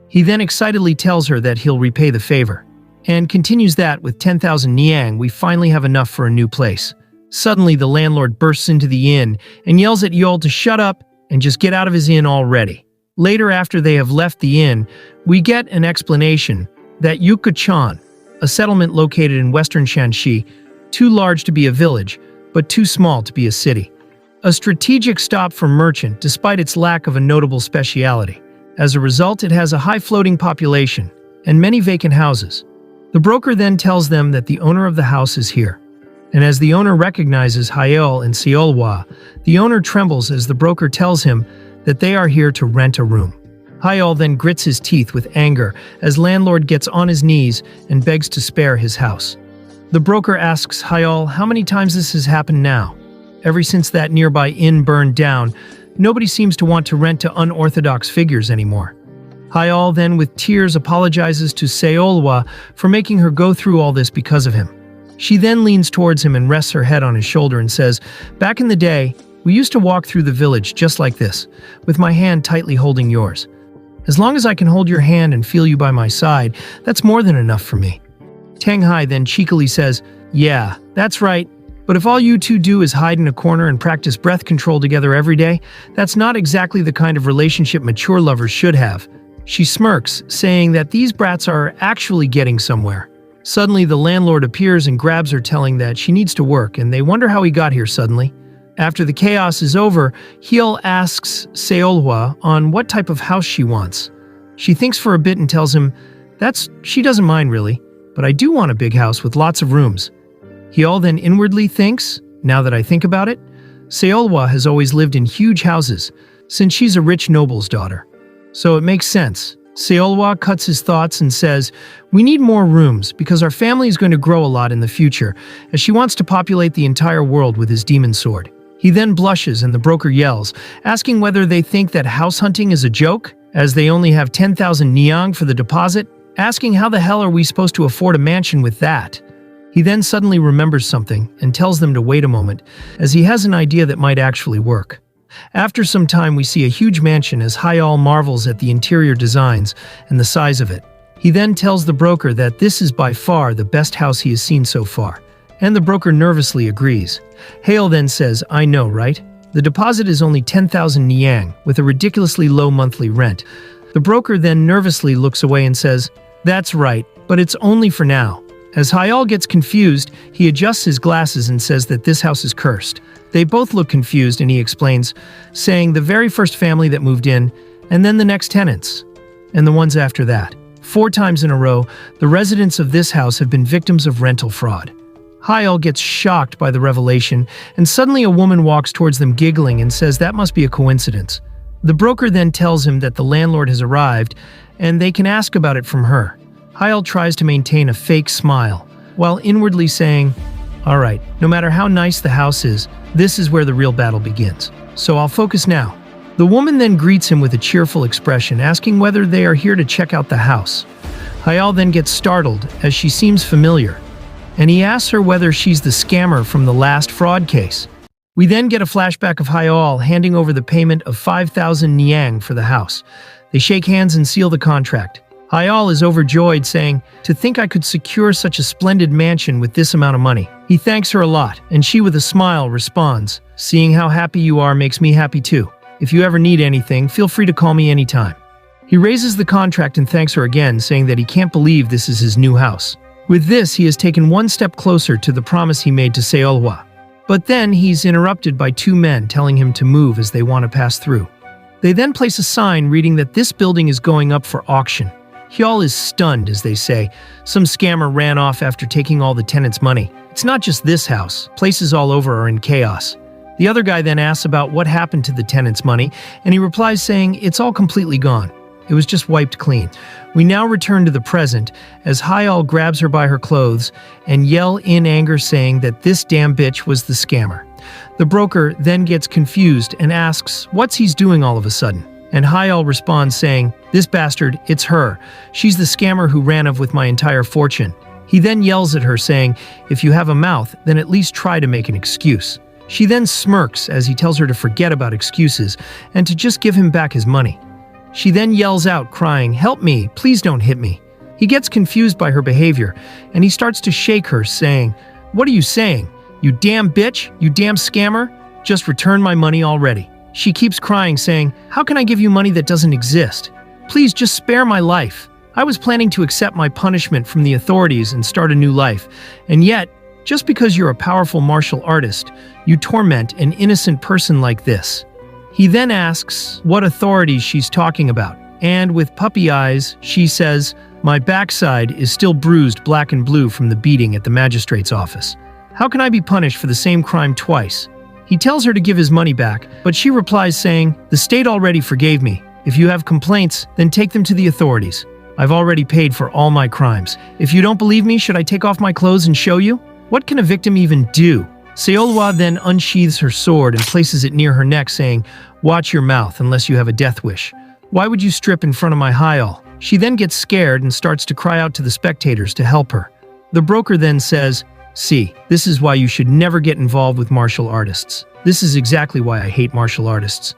He then excitedly tells her that he'll repay the favor, and continues that with 10,000 niang we finally have enough for a new place. Suddenly, the landlord bursts into the inn and yells at Yeol to shut up and just get out of his inn already. Later, after they have left the inn, we get an explanation that Yukka-chan, a settlement located in western Shanxi, too large to be a village, but too small to be a city. A strategic stop for merchant despite its lack of a notable speciality. As a result, it has a high floating population and many vacant houses. The broker then tells them that the owner of the house is here. And as the owner recognizes Haeol and Seolhwa, the owner trembles as the broker tells him that they are here to rent a room. Haeol then grits his teeth with anger as landlord gets on his knees and begs to spare his house. The broker asks Haeol how many times this has happened now. Ever since that nearby inn burned down, nobody seems to want to rent to unorthodox figures anymore. Haeol then with tears apologizes to Seolhwa for making her go through all this because of him. She then leans towards him and rests her head on his shoulder and says, "Back in the day, we used to walk through the village just like this, with my hand tightly holding yours. As long as I can hold your hand and feel you by my side, that's more than enough for me." Tang Hai then cheekily says, "Yeah, that's right. But if all you two do is hide in a corner and practice breath control together every day, that's not exactly the kind of relationship mature lovers should have." She smirks, saying that these brats are actually getting somewhere. Suddenly, the landlord appears and grabs her, telling that she needs to work, and they wonder how he got here suddenly. After the chaos is over, Hyul asks Seolhwa on what type of house she wants. She thinks for a bit and tells him, she doesn't mind really, but I do want a big house with lots of rooms. Hyul then inwardly thinks, now that I think about it, Seolhwa has always lived in huge houses, since she's a rich noble's daughter. So it makes sense. Seolhwa cuts his thoughts and says, "We need more rooms because our family is going to grow a lot in the future, as she wants to populate the entire world with his demon sword." He then blushes and the broker yells, asking whether they think that house hunting is a joke, as they only have 10,000 niang for the deposit, asking how the hell are we supposed to afford a mansion with that. He then suddenly remembers something and tells them to wait a moment, as he has an idea that might actually work. After some time, we see a huge mansion as Haeol marvels at the interior designs and the size of it. He then tells the broker that this is by far the best house he has seen so far, and the broker nervously agrees. Haeol then says, "I know, right? The deposit is only 10,000 niang, with a ridiculously low monthly rent." The broker then nervously looks away and says, "That's right, but it's only for now." As Haeol gets confused, he adjusts his glasses and says that this house is cursed. They both look confused and he explains, saying the very first family that moved in, and then the next tenants, and the ones after that. 4 times in a row, the residents of this house have been victims of rental fraud. Haeol gets shocked by the revelation, and suddenly a woman walks towards them giggling and says that must be a coincidence. The broker then tells him that the landlord has arrived, and they can ask about it from her. Haeol tries to maintain a fake smile, while inwardly saying, "All right, no matter how nice the house is, this is where the real battle begins. So I'll focus now." The woman then greets him with a cheerful expression, asking whether they are here to check out the house. Haeol then gets startled, as she seems familiar, and he asks her whether she's the scammer from the last fraud case. We then get a flashback of Hyol handing over the payment of 5,000 Niang for the house. They shake hands and seal the contract. Hyol is overjoyed, saying, "To think I could secure such a splendid mansion with this amount of money." He thanks her a lot, and she with a smile responds, "Seeing how happy you are makes me happy too. If you ever need anything, feel free to call me anytime." He raises the contract and thanks her again, saying that he can't believe this is his new house. With this, he has taken one step closer to the promise he made to Seolhwa. But then he's interrupted by two men telling him to move as they want to pass through. They then place a sign reading that this building is going up for auction. Hyol is stunned, as they say. Some scammer ran off after taking all the tenants' money. It's not just this house. Places all over are in chaos. The other guy then asks about what happened to the tenants' money, and he replies saying it's all completely gone. It was just wiped clean. We now return to the present, as Hyol grabs her by her clothes and yell in anger saying that this damn bitch was the scammer. The broker then gets confused and asks what's he's doing all of a sudden. And Hyol responds saying, "This bastard, it's her. She's the scammer who ran off with my entire fortune." He then yells at her saying, "If you have a mouth, then at least try to make an excuse." She then smirks as he tells her to forget about excuses and to just give him back his money. She then yells out, crying, "Help me, please don't hit me." He gets confused by her behavior, and he starts to shake her, saying, "What are you saying? You damn bitch, you damn scammer, just return my money already." She keeps crying, saying, "How can I give you money that doesn't exist? Please just spare my life. I was planning to accept my punishment from the authorities and start a new life, and yet, just because you're a powerful martial artist, you torment an innocent person like this." He then asks what authorities she's talking about, and with puppy eyes, she says, "My backside is still bruised black and blue from the beating at the magistrate's office. How can I be punished for the same crime twice?" He tells her to give his money back, but she replies saying, "The state already forgave me. If you have complaints, then take them to the authorities. I've already paid for all my crimes. If you don't believe me, should I take off my clothes and show you? What can a victim even do?" Seolhwa then unsheathes her sword and places it near her neck, saying, "Watch your mouth unless you have a death wish. Why would you strip in front of my Hyol?" She then gets scared and starts to cry out to the spectators to help her. The broker then says, "See, this is why you should never get involved with martial artists. This is exactly why I hate martial artists."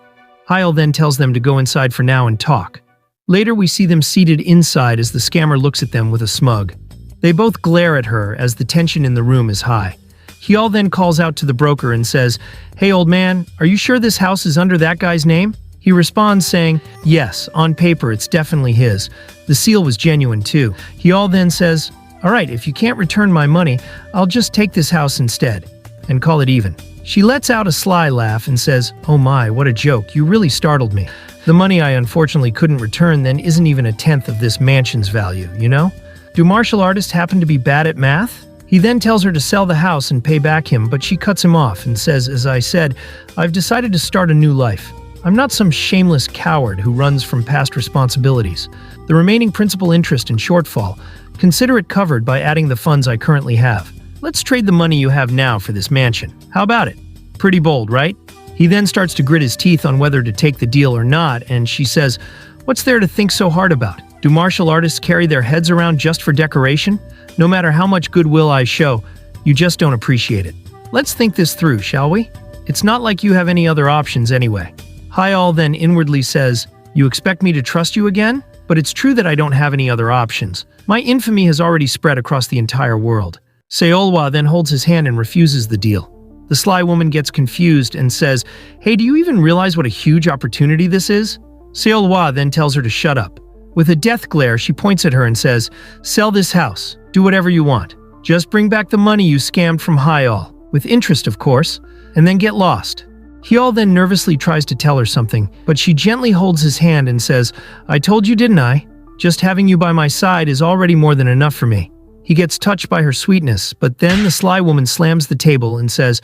Hyol then tells them to go inside for now and talk. Later we see them seated inside as the scammer looks at them with a smug. They both glare at her as the tension in the room is high. Hyol then calls out to the broker and says, "Hey old man, are you sure this house is under that guy's name?" He responds saying, "Yes, on paper it's definitely his. The seal was genuine too." Hyol then says, "Alright, if you can't return my money, I'll just take this house instead, and call it even." She lets out a sly laugh and says, "Oh my, what a joke, you really startled me. The money I unfortunately couldn't return then isn't even a tenth of this mansion's value, you know? Do martial artists happen to be bad at math?" He then tells her to sell the house and pay back him, but she cuts him off and says, "As I said, I've decided to start a new life. I'm not some shameless coward who runs from past responsibilities. The remaining principal interest and shortfall, consider it covered by adding the funds I currently have. Let's trade the money you have now for this mansion. How about it? Pretty bold, right?" He then starts to grit his teeth on whether to take the deal or not, and she says, "What's there to think so hard about? Do martial artists carry their heads around just for decoration? No matter how much goodwill I show, you just don't appreciate it. Let's think this through, shall we? It's not like you have any other options anyway." Hyol then inwardly says, "You expect me to trust you again? But it's true that I don't have any other options. My infamy has already spread across the entire world." Seolhwa then holds his hand and refuses the deal. The sly woman gets confused and says, "Hey, do you even realize what a huge opportunity this is?" Seolhwa then tells her to shut up. With a death glare, she points at her and says, "Sell this house. Do whatever you want. Just bring back the money you scammed from Hyol, with interest of course, and then get lost." Hyol then nervously tries to tell her something, but she gently holds his hand and says, "I told you, didn't I? Just having you by my side is already more than enough for me." He gets touched by her sweetness, but then the sly woman slams the table and says,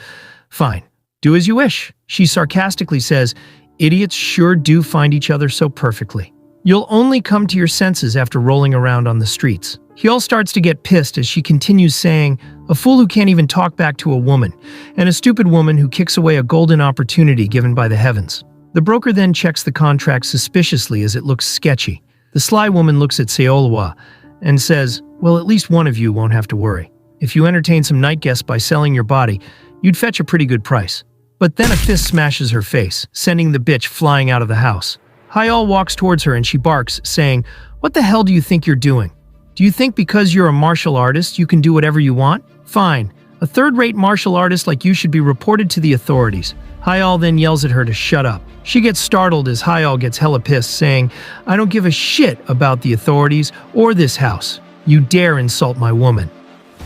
"Fine, do as you wish." She sarcastically says, "Idiots sure do find each other so perfectly. You'll only come to your senses after rolling around on the streets." Hyol starts to get pissed as she continues saying, "A fool who can't even talk back to a woman, and a stupid woman who kicks away a golden opportunity given by the heavens." The broker then checks the contract suspiciously as it looks sketchy. The sly woman looks at Seolhwa and says, "Well, at least one of you won't have to worry. If you entertain some night guests by selling your body, you'd fetch a pretty good price." But then a fist smashes her face, sending the bitch flying out of the house. Hyol walks towards her and she barks, saying, "What the hell do you think you're doing? Do you think because you're a martial artist you can do whatever you want? Fine. A third-rate martial artist like you should be reported to the authorities." Hyol then yells at her to shut up. She gets startled as Hyol gets hella pissed, saying, "I don't give a shit about the authorities or this house. You dare insult my woman."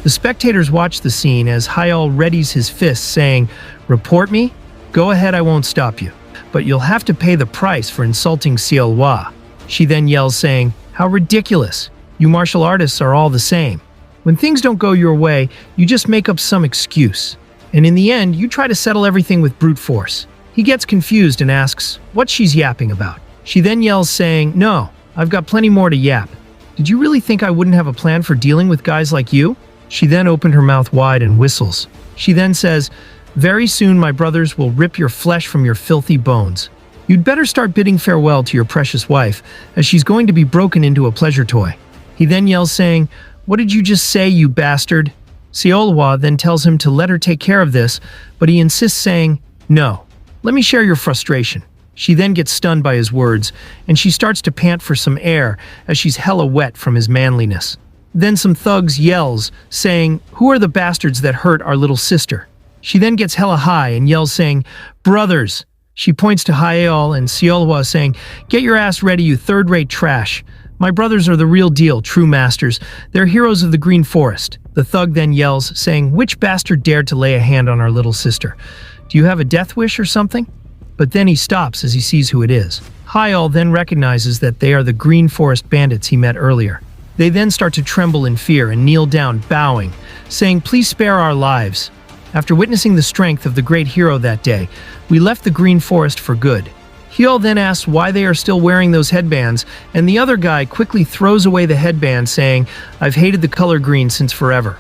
The spectators watch the scene as Hyol readies his fist, saying, "Report me? Go ahead, I won't stop you. But you'll have to pay the price for insulting Seolhwa." She then yells, saying, "How ridiculous. You martial artists are all the same. When things don't go your way, you just make up some excuse. And in the end, you try to settle everything with brute force." He gets confused and asks what she's yapping about. She then yells, saying, "No, I've got plenty more to yap. Did you really think I wouldn't have a plan for dealing with guys like you?" She then opened her mouth wide and whistles. She then says, "Very soon my brothers will rip your flesh from your filthy bones. You'd better start bidding farewell to your precious wife, as she's going to be broken into a pleasure toy." He then yells, saying, "What did you just say, you bastard?" Seolhwa then tells him to let her take care of this, but he insists, saying, "No, let me share your frustration." She then gets stunned by his words, and she starts to pant for some air as she's hella wet from his manliness. Then some thugs yells, saying, "Who are the bastards that hurt our little sister?" She then gets hella high and yells, saying, "Brothers." She points to Hyol and Seolhwa, saying, "Get your ass ready, you third-rate trash. My brothers are the real deal, true masters. They're heroes of the Green Forest." The thug then yells, saying, "Which bastard dared to lay a hand on our little sister? Do you have a death wish or something?" But then he stops as he sees who it is. Hyol then recognizes that they are the Green Forest bandits he met earlier. They then start to tremble in fear and kneel down, bowing, saying, "Please spare our lives. After witnessing the strength of the great hero that day, we left the Green Forest for good." Hyol then asks why they are still wearing those headbands, and the other guy quickly throws away the headband, saying, "I've hated the color green since forever."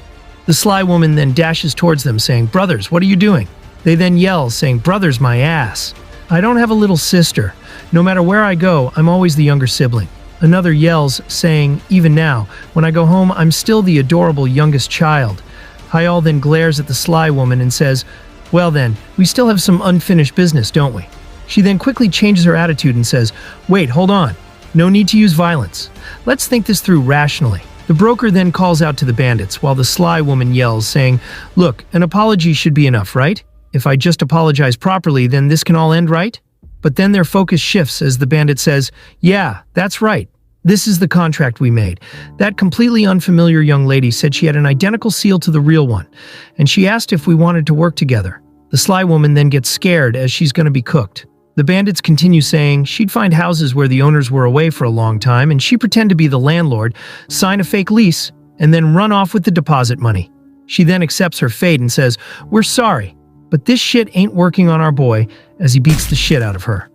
The sly woman then dashes towards them, saying, "Brothers, what are you doing?" They then yell, saying, "Brothers, my ass. I don't have a little sister. No matter where I go, I'm always the younger sibling." Another yells, saying, "Even now, when I go home, I'm still the adorable youngest child." Hyol then glares at the sly woman and says, "Well then, we still have some unfinished business, don't we?" She then quickly changes her attitude and says, "Wait, hold on. No need to use violence. Let's think this through rationally." The broker then calls out to the bandits, while the sly woman yells, saying, "Look, an apology should be enough, right? If I just apologize properly, then this can all end, right?" But then their focus shifts as the bandit says, "Yeah, that's right. This is the contract we made. That completely unfamiliar young lady said she had an identical seal to the real one, and she asked if we wanted to work together." The sly woman then gets scared as she's going to be cooked. The bandits continue saying she'd find houses where the owners were away for a long time, and she pretend to be the landlord, sign a fake lease, and then run off with the deposit money. She then accepts her fate and says, "We're sorry, but this shit ain't working on our boy," as he beats the shit out of her.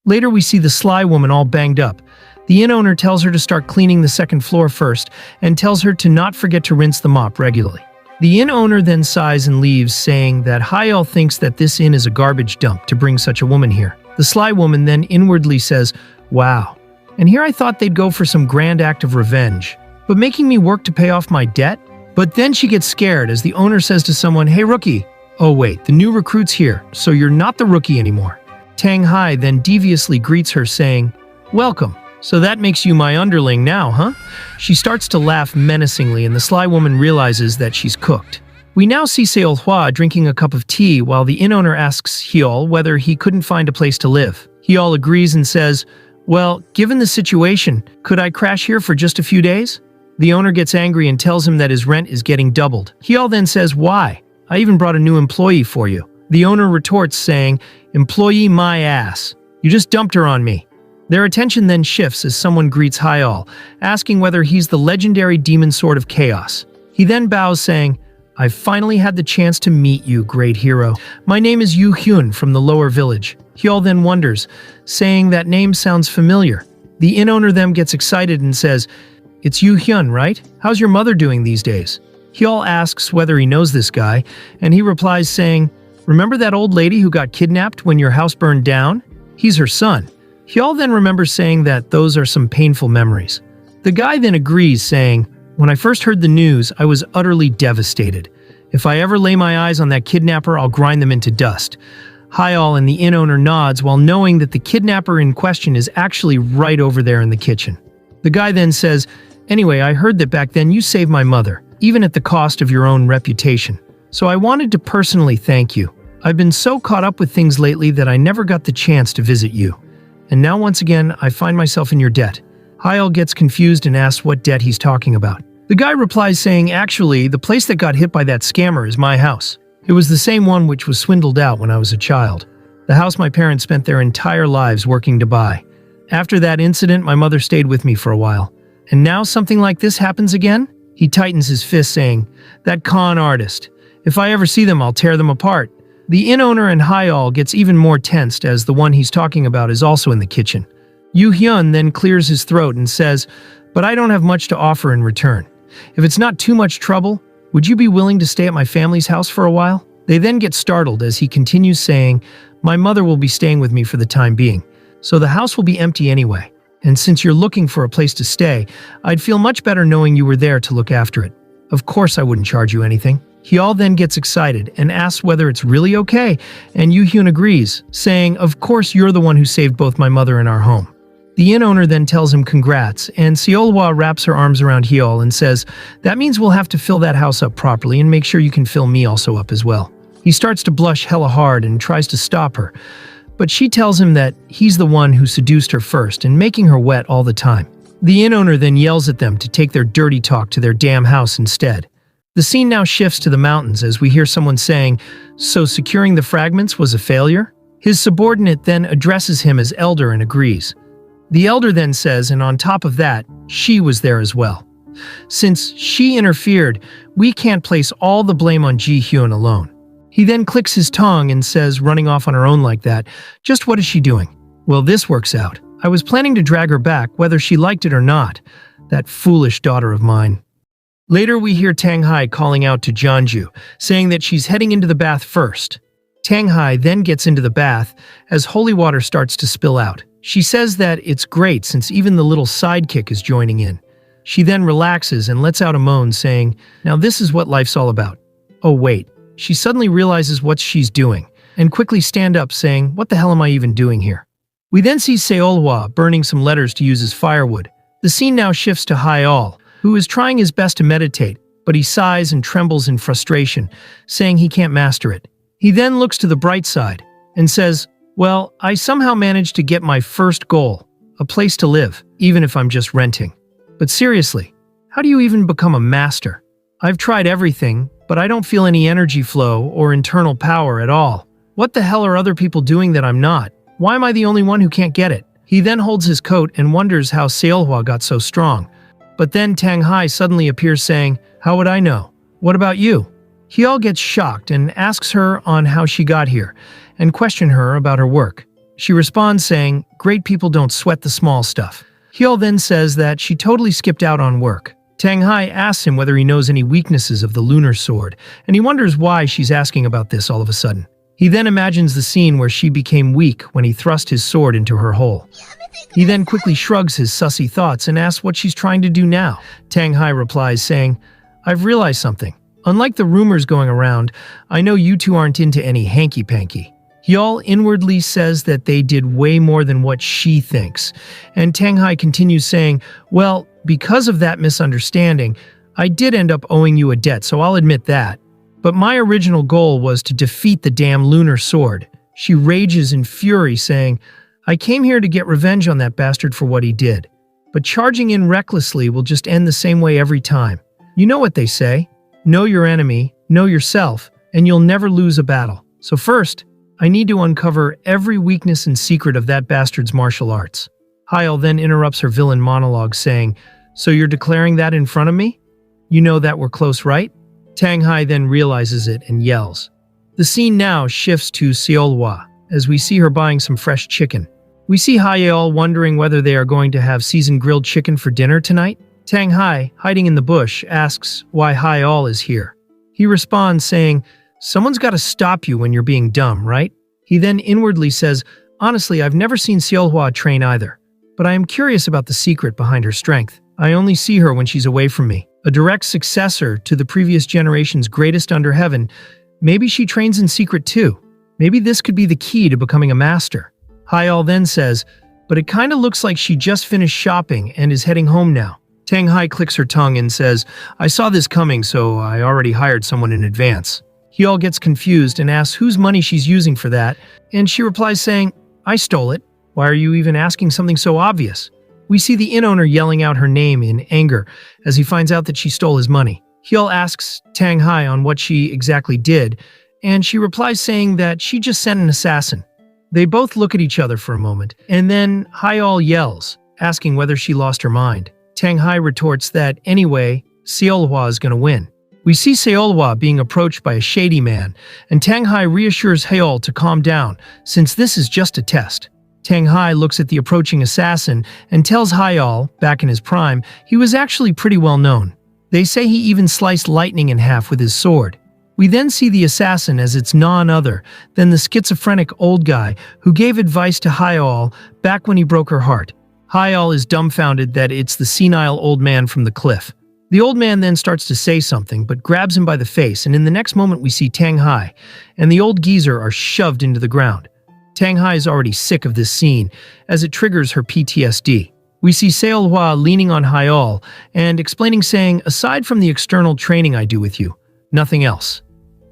Later we see the sly woman all banged up. The inn owner tells her to start cleaning the second floor first and tells her to not forget to rinse the mop regularly. The inn owner then sighs and leaves, saying that Hyol thinks that this inn is a garbage dump to bring such a woman here. The sly woman then inwardly says, "Wow, and here I thought they'd go for some grand act of revenge, but making me work to pay off my debt?" But then she gets scared as the owner says to someone, "Hey rookie, oh wait, the new recruit's here, so you're not the rookie anymore." Tang Hai then deviously greets her, saying, "Welcome. So that makes you my underling now, huh?" She starts to laugh menacingly and the sly woman realizes that she's cooked. We now see Seolhwa drinking a cup of tea while the inn owner asks Hyol whether he couldn't find a place to live. Hyol agrees and says, "Well, given the situation, could I crash here for just a few days?" The owner gets angry and tells him that his rent is getting doubled. Hyol then says, "Why? I even brought a new employee for you." The owner retorts, saying, "Employee my ass. You just dumped her on me." Their attention then shifts as someone greets Hyol, asking whether he's the legendary demon sword of chaos. He then bows, saying, "I've finally had the chance to meet you, great hero. My name is Yu Hyun from the lower village." Hyol then wonders, saying that name sounds familiar. The inn owner then gets excited and says, "It's Yu Hyun, right? How's your mother doing these days?" Hyol asks whether he knows this guy, and he replies saying, "Remember that old lady who got kidnapped when your house burned down? He's her son." Hyol then remembers saying that those are some painful memories. The guy then agrees, saying, "When I first heard the news, I was utterly devastated. If I ever lay my eyes on that kidnapper, I'll grind them into dust." Hyol and the inn owner nods while knowing that the kidnapper in question is actually right over there in the kitchen. The guy then says, "Anyway, I heard that back then you saved my mother, even at the cost of your own reputation. So I wanted to personally thank you. I've been so caught up with things lately that I never got the chance to visit you. And now once again, I find myself in your debt." Hyol gets confused and asks what debt he's talking about. The guy replies saying, "Actually, the place that got hit by that scammer is my house. It was the same one which was swindled out when I was a child. The house my parents spent their entire lives working to buy. After that incident, my mother stayed with me for a while. And now something like this happens again?" He tightens his fist saying, "That con artist. If I ever see them, I'll tear them apart." The inn owner and Hyol gets even more tensed as the one he's talking about is also in the kitchen. Yoo Hyun then clears his throat and says, "But I don't have much to offer in return. If it's not too much trouble, would you be willing to stay at my family's house for a while?" They then get startled as he continues saying, "My mother will be staying with me for the time being, so the house will be empty anyway. And since you're looking for a place to stay, I'd feel much better knowing you were there to look after it. Of course I wouldn't charge you anything." Hyol then gets excited and asks whether it's really okay, and Yoo Hyun agrees, saying, "Of course you're the one who saved both my mother and our home." The inn owner then tells him congrats, and Seolhwa wraps her arms around Hyol and says, "That means we'll have to fill that house up properly and make sure you can fill me also up as well." He starts to blush hella hard and tries to stop her, but she tells him that he's the one who seduced her first and making her wet all the time. The inn owner then yells at them to take their dirty talk to their damn house instead. The scene now shifts to the mountains as we hear someone saying, "So securing the fragments was a failure?" His subordinate then addresses him as Elder and agrees. The Elder then says, and on top of that, she was there as well. Since she interfered, we can't place all the blame on Ji Hyun alone. He then clicks his tongue and says, running off on her own like that, "Just what is she doing?" "Well, this works out. I was planning to drag her back whether she liked it or not. That foolish daughter of mine." Later we hear Tang Hai calling out to Jeonju, saying that she's heading into the bath first. Tang Hai then gets into the bath as holy water starts to spill out. She says that it's great since even the little sidekick is joining in. She then relaxes and lets out a moan saying, "Now this is what life's all about." Oh wait, she suddenly realizes what she's doing and quickly stand up saying, "What the hell am I even doing here?" We then see Seolhwa burning some letters to use as firewood. The scene now shifts to Hyol, who is trying his best to meditate, but he sighs and trembles in frustration, saying he can't master it. He then looks to the bright side and says, "Well, I somehow managed to get my first goal, a place to live, even if I'm just renting. But seriously, how do you even become a master? I've tried everything, but I don't feel any energy flow or internal power at all. What the hell are other people doing that I'm not? Why am I the only one who can't get it?" He then holds his coat and wonders how Seolhwa got so strong. But then Tang Hai suddenly appears saying, "How would I know? What about you?" Hyol gets shocked and asks her on how she got here, and question her about her work. She responds saying, "Great people don't sweat the small stuff." Hyol then says that she totally skipped out on work. Tang Hai asks him whether he knows any weaknesses of the lunar sword, and he wonders why she's asking about this all of a sudden. He then imagines the scene where she became weak when he thrust his sword into her hole. He then quickly shrugs his sussy thoughts and asks what she's trying to do now. Tang Hai replies saying, "I've realized something. Unlike the rumors going around, I know you two aren't into any hanky-panky." Hyol inwardly says that they did way more than what she thinks, and Tang Hai continues saying, "Well, because of that misunderstanding, I did end up owing you a debt, so I'll admit that. But my original goal was to defeat the damn lunar sword." She rages in fury, saying, "I came here to get revenge on that bastard for what he did. But charging in recklessly will just end the same way every time. You know what they say, know your enemy, know yourself, and you'll never lose a battle. So first, I need to uncover every weakness and secret of that bastard's martial arts." Hyol then interrupts her villain monologue saying, "So you're declaring that in front of me? You know that we're close, right?" Tang Hai then realizes it and yells. The scene now shifts to Seolhwa, as we see her buying some fresh chicken. We see Hyol wondering whether they are going to have seasoned grilled chicken for dinner tonight. Tang Hai, hiding in the bush, asks why Hyol is here. He responds saying, "Someone's got to stop you when you're being dumb, right?" He then inwardly says, "Honestly, I've never seen Seolhwa train either, but I am curious about the secret behind her strength. I only see her when she's away from me. A direct successor to the previous generation's greatest under heaven. Maybe she trains in secret too. Maybe this could be the key to becoming a master. Hyal then says, but it kinda looks like she just finished shopping and is heading home now. Tang Hai clicks her tongue and says, I saw this coming, so I already hired someone in advance. Hyal gets confused and asks whose money she's using for that, and she replies saying, I stole it. Why are you even asking something so obvious? We see the inn owner yelling out her name in anger as he finds out that she stole his money. Hyal asks Tang Hai on what she exactly did, and she replies saying that she just sent an assassin. They both look at each other for a moment, and then Hyal yells, asking whether she lost her mind. Tang Hai retorts that, anyway, Seolhwa is gonna win. We see Seolhwa being approached by a shady man, and Tang Hai reassures Hyal to calm down, since this is just a test. Tang Hai looks at the approaching assassin and tells Hyal, back in his prime, he was actually pretty well known. They say he even sliced lightning in half with his sword. We then see the assassin as it's none other than the schizophrenic old guy who gave advice to Hyal back when he broke her heart. Hyal is dumbfounded that it's the senile old man from the cliff. The old man then starts to say something, but grabs him by the face, and in the next moment we see Tang Hai and the old geezer are shoved into the ground. Tang Hai is already sick of this scene, as it triggers her PTSD. We see Seolhwa leaning on Hyal and explaining saying, aside from the external training I do with you, nothing else.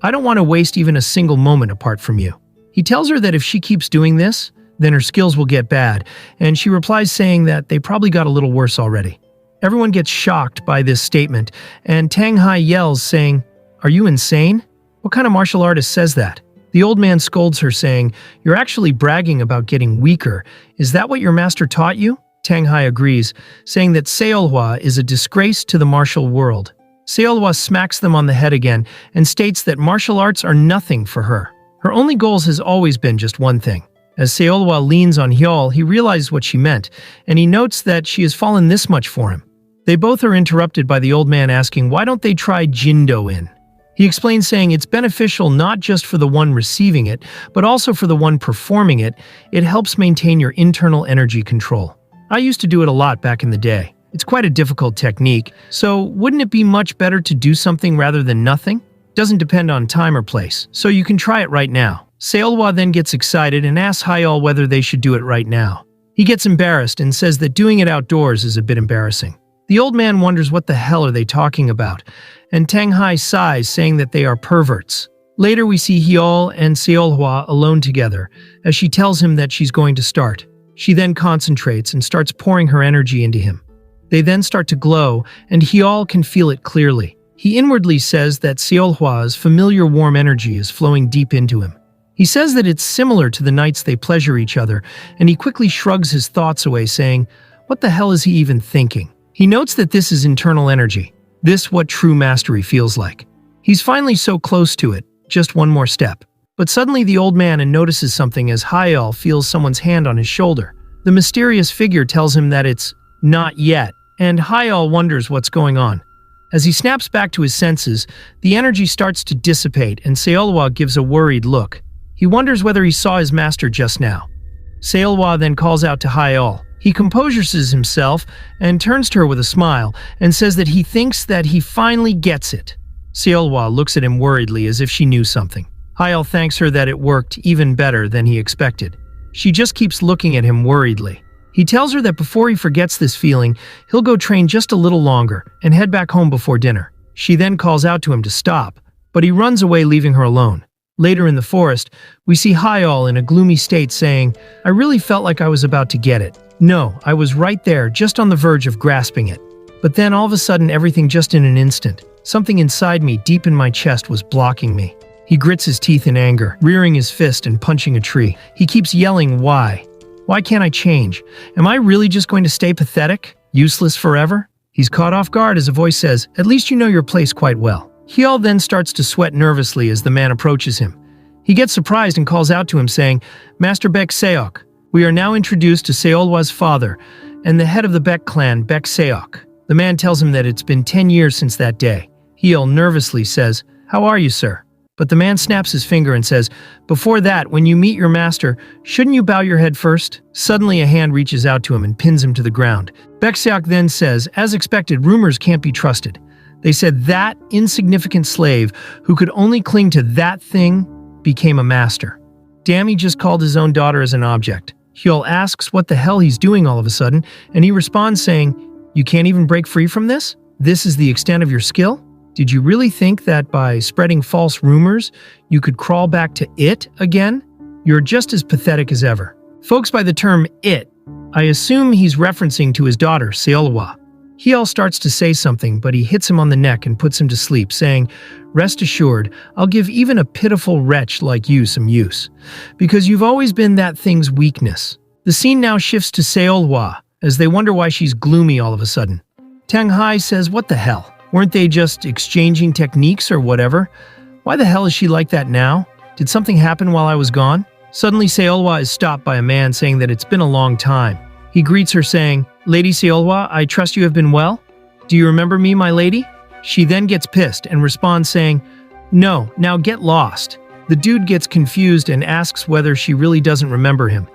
I don't want to waste even a single moment apart from you. He tells her that if she keeps doing this, then her skills will get bad, and she replies saying that they probably got a little worse already. Everyone gets shocked by this statement, and Tang Hai yells saying, are you insane? What kind of martial artist says that? The old man scolds her saying, you're actually bragging about getting weaker. Is that what your master taught you? Tang Hai agrees, saying that Seolhwa is a disgrace to the martial world. Seolhwa smacks them on the head again and states that martial arts are nothing for her. Her only goals has always been just one thing. As Seolhwa leans on Hyal, he realizes what she meant, and he notes that she has fallen this much for him. They both are interrupted by the old man asking why don't they try Jindo-in. He explains saying it's beneficial not just for the one receiving it, but also for the one performing it. It helps maintain your internal energy control. I used to do it a lot back in the day. It's quite a difficult technique, so wouldn't it be much better to do something rather than nothing? Doesn't depend on time or place, so you can try it right now. Seolhwa then gets excited and asks Hyal whether they should do it right now. He gets embarrassed and says that doing it outdoors is a bit embarrassing. The old man wonders what the hell are they talking about, and Tang Hai sighs, saying that they are perverts. Later we see Hyal and Seolhwa alone together, as she tells him that she's going to start. She then concentrates and starts pouring her energy into him. They then start to glow, and Hyal can feel it clearly. He inwardly says that Seolhwa's familiar warm energy is flowing deep into him. He says that it's similar to the nights they pleasure each other, and he quickly shrugs his thoughts away, saying, what the hell is he even thinking? He notes that this is internal energy. This what true mastery feels like. He's finally so close to it, just one more step. But suddenly the old man notices something as Hyal feels someone's hand on his shoulder. The mysterious figure tells him that it's not yet, and Hyal wonders what's going on. As he snaps back to his senses, the energy starts to dissipate, and Seolhwa gives a worried look. He wonders whether he saw his master just now. Seolhwa then calls out to Hyal. He composes himself and turns to her with a smile and says that he thinks that he finally gets it. Seolhwa looks at him worriedly as if she knew something. Hyal thanks her that it worked even better than he expected. She just keeps looking at him worriedly. He tells her that before he forgets this feeling, he'll go train just a little longer and head back home before dinner. She then calls out to him to stop, but he runs away, leaving her alone. Later in the forest, we see Hyal in a gloomy state saying, I really felt like I was about to get it. No, I was right there, just on the verge of grasping it. But then all of a sudden, everything just in an instant. Something inside me, deep in my chest, was blocking me. He grits his teeth in anger, rearing his fist and punching a tree. He keeps yelling, why? Why can't I change? Am I really just going to stay pathetic? Useless forever? He's caught off guard as a voice says, at least you know your place quite well. Hyal then starts to sweat nervously as the man approaches him. He gets surprised and calls out to him saying, Master Baek Seok, we are now introduced to Seolhwa's father and the head of the Baek clan, Baek Seok. The man tells him that it's been 10 years since that day. Hyal nervously says, how are you, sir? But the man snaps his finger and says, before that, when you meet your master, shouldn't you bow your head first? Suddenly a hand reaches out to him and pins him to the ground. Baek Seok then says, as expected, rumors can't be trusted. They said that insignificant slave who could only cling to that thing became a master. Damn, he just called his own daughter as an object. Hyul asks what the hell he's doing all of a sudden, and he responds saying, "You can't even break free from this? This is the extent of your skill? Did you really think that by spreading false rumors, you could crawl back to it again? You're just as pathetic as ever." Folks, by the term it, I assume he's referencing to his daughter, Seolwa. Hyul starts to say something, but he hits him on the neck and puts him to sleep, saying, "Rest assured, I'll give even a pitiful wretch like you some use, because you've always been that thing's weakness." The scene now shifts to Seolwa, as they wonder why she's gloomy all of a sudden. Tanghai says, "What the hell? Weren't they just exchanging techniques or whatever? Why the hell is she like that now? Did something happen while I was gone?" Suddenly, Seolwa is stopped by a man saying that it's been a long time. He greets her saying, "Lady Seolwa, I trust you have been well? Do you remember me, my lady?" She then gets pissed and responds saying, "No, now get lost." The dude gets confused and asks whether she really doesn't remember him.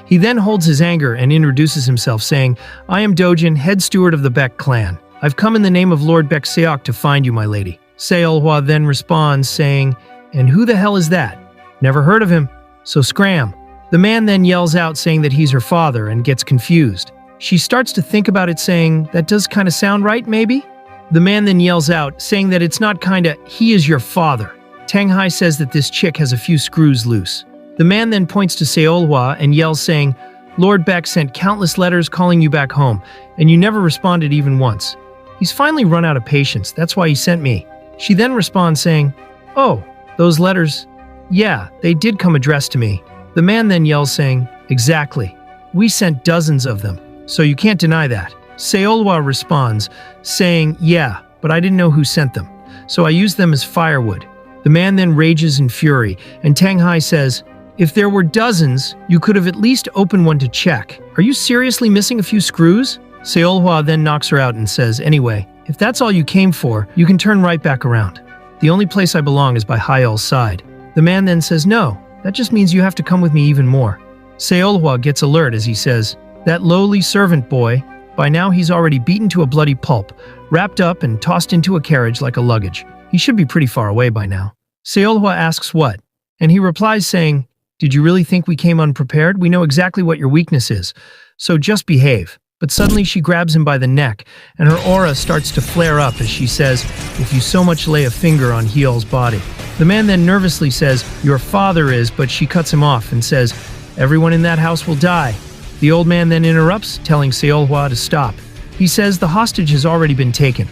He then holds his anger and introduces himself saying, "I am Dojin, head steward of the Baek clan. I've come in the name of Lord Baek Seok to find you, my lady." Seolwa then responds saying, "And who the hell is that? Never heard of him. So scram." The man then yells out saying that he's her father and gets confused. She starts to think about it saying, "That does kinda sound right, maybe?" The man then yells out saying that it's not kinda, he is your father. Tanghai says that this chick has a few screws loose. The man then points to Seolwa and yells saying, "Lord Baek sent countless letters calling you back home, and you never responded even once. He's finally run out of patience, that's why he sent me." She then responds saying, "Oh, those letters, yeah, they did come addressed to me." The man then yells saying, "Exactly. We sent dozens of them, so you can't deny that." Seolwa responds, saying, "Yeah, but I didn't know who sent them, so I used them as firewood." The man then rages in fury, and Tanghai says, "If there were dozens, you could have at least opened one to check. Are you seriously missing a few screws?" Seolwa then knocks her out and says, "Anyway, if that's all you came for, you can turn right back around. The only place I belong is by Hyul's side." The man then says, "No, that just means you have to come with me even more." Seolwa gets alert as he says, "That lowly servant boy, by now he's already beaten to a bloody pulp, wrapped up and tossed into a carriage like a luggage. He should be pretty far away by now." Seolwa asks what, and he replies saying, "Did you really think we came unprepared? We know exactly what your weakness is, so just behave." But suddenly she grabs him by the neck, and her aura starts to flare up as she says, "If you so much lay a finger on Hyul's body." The man then nervously says, "Your father is," but she cuts him off and says, "Everyone in that house will die." The old man then interrupts, telling Seolwa to stop. He says the hostage has already been taken.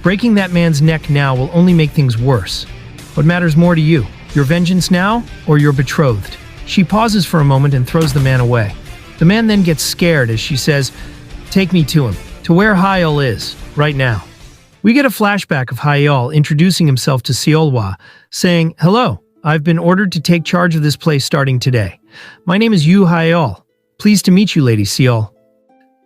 Breaking that man's neck now will only make things worse. What matters more to you, your vengeance now or your betrothed? She pauses for a moment and throws the man away. The man then gets scared as she says, "Take me to him, to where Hyul is, right now." We get a flashback of Hyul introducing himself to Seolwa, saying, "Hello, I've been ordered to take charge of this place starting today. My name is Yu Hyul. Pleased to meet you, Lady Seol."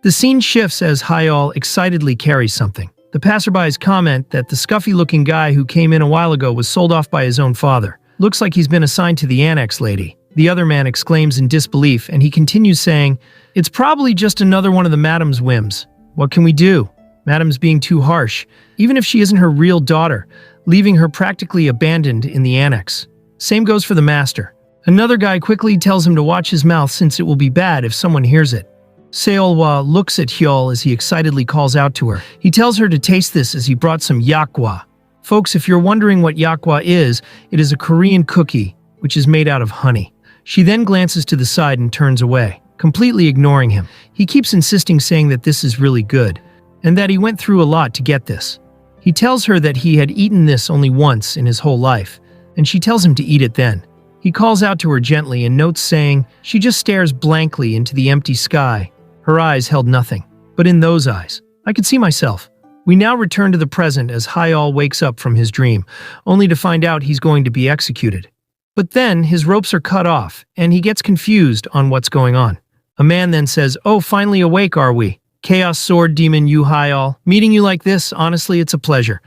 The scene shifts as Hyul excitedly carries something. The passerbys comment that the scuffy-looking guy who came in a while ago was sold off by his own father. Looks like he's been assigned to the annex lady. The other man exclaims in disbelief, and he continues saying, "It's probably just another one of the madam's whims. What can we do? Madam's being too harsh, even if she isn't her real daughter, leaving her practically abandoned in the annex. Same goes for the master." Another guy quickly tells him to watch his mouth since it will be bad if someone hears it. Seolwa looks at Hyul as he excitedly calls out to her. He tells her to taste this as he brought some yakgwa. Folks, if you're wondering what yakgwa is, it is a Korean cookie, which is made out of honey. She then glances to the side and turns away, completely ignoring him. He keeps insisting, saying that this is really good, and that he went through a lot to get this. He tells her that he had eaten this only once in his whole life, and she tells him to eat it then. He calls out to her gently and notes saying, she just stares blankly into the empty sky. Her eyes held nothing. But in those eyes, I could see myself. We now return to the present as Hyul wakes up from his dream, only to find out he's going to be executed. But then his ropes are cut off, and he gets confused on what's going on. A man then says, "Oh, finally awake are we? Chaos Sword Demon Yu Hyul. Meeting you like this, honestly, it's a pleasure."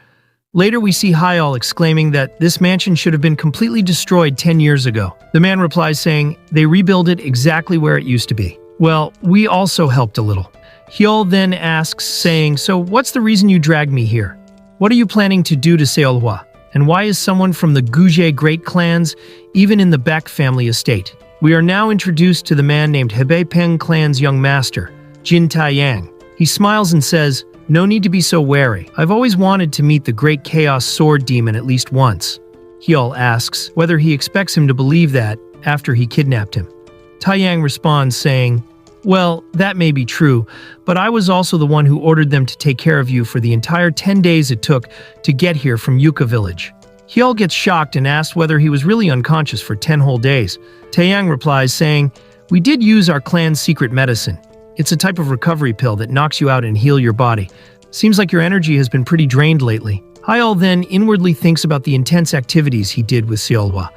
Later we see Hyul exclaiming that this mansion should have been completely destroyed 10 years ago. The man replies saying, "They rebuilt it exactly where it used to be." Well, we also helped a little. Hyul then asks, saying, "So what's the reason you dragged me here? What are you planning to do to Seolhwa?" And why is someone from the Guje great clans even in the Baek family estate? We are now introduced to the man named Hebei Peng clan's young master, Jin Taiyang. He smiles and says, "No need to be so wary. I've always wanted to meet the great chaos sword demon at least once." Hyol asks whether he expects him to believe that after he kidnapped him. Taiyang responds saying, "Well, that may be true, but I was also the one who ordered them to take care of you for the entire 10 days it took to get here from Yucca village." Hyol gets shocked and asks whether he was really unconscious for 10 whole days. Taeyang replies saying, "We did use our clan's secret medicine. It's a type of recovery pill that knocks you out and heal your body. Seems like your energy has been pretty drained lately." Hyol then inwardly thinks about the intense activities he did with Seolhwa,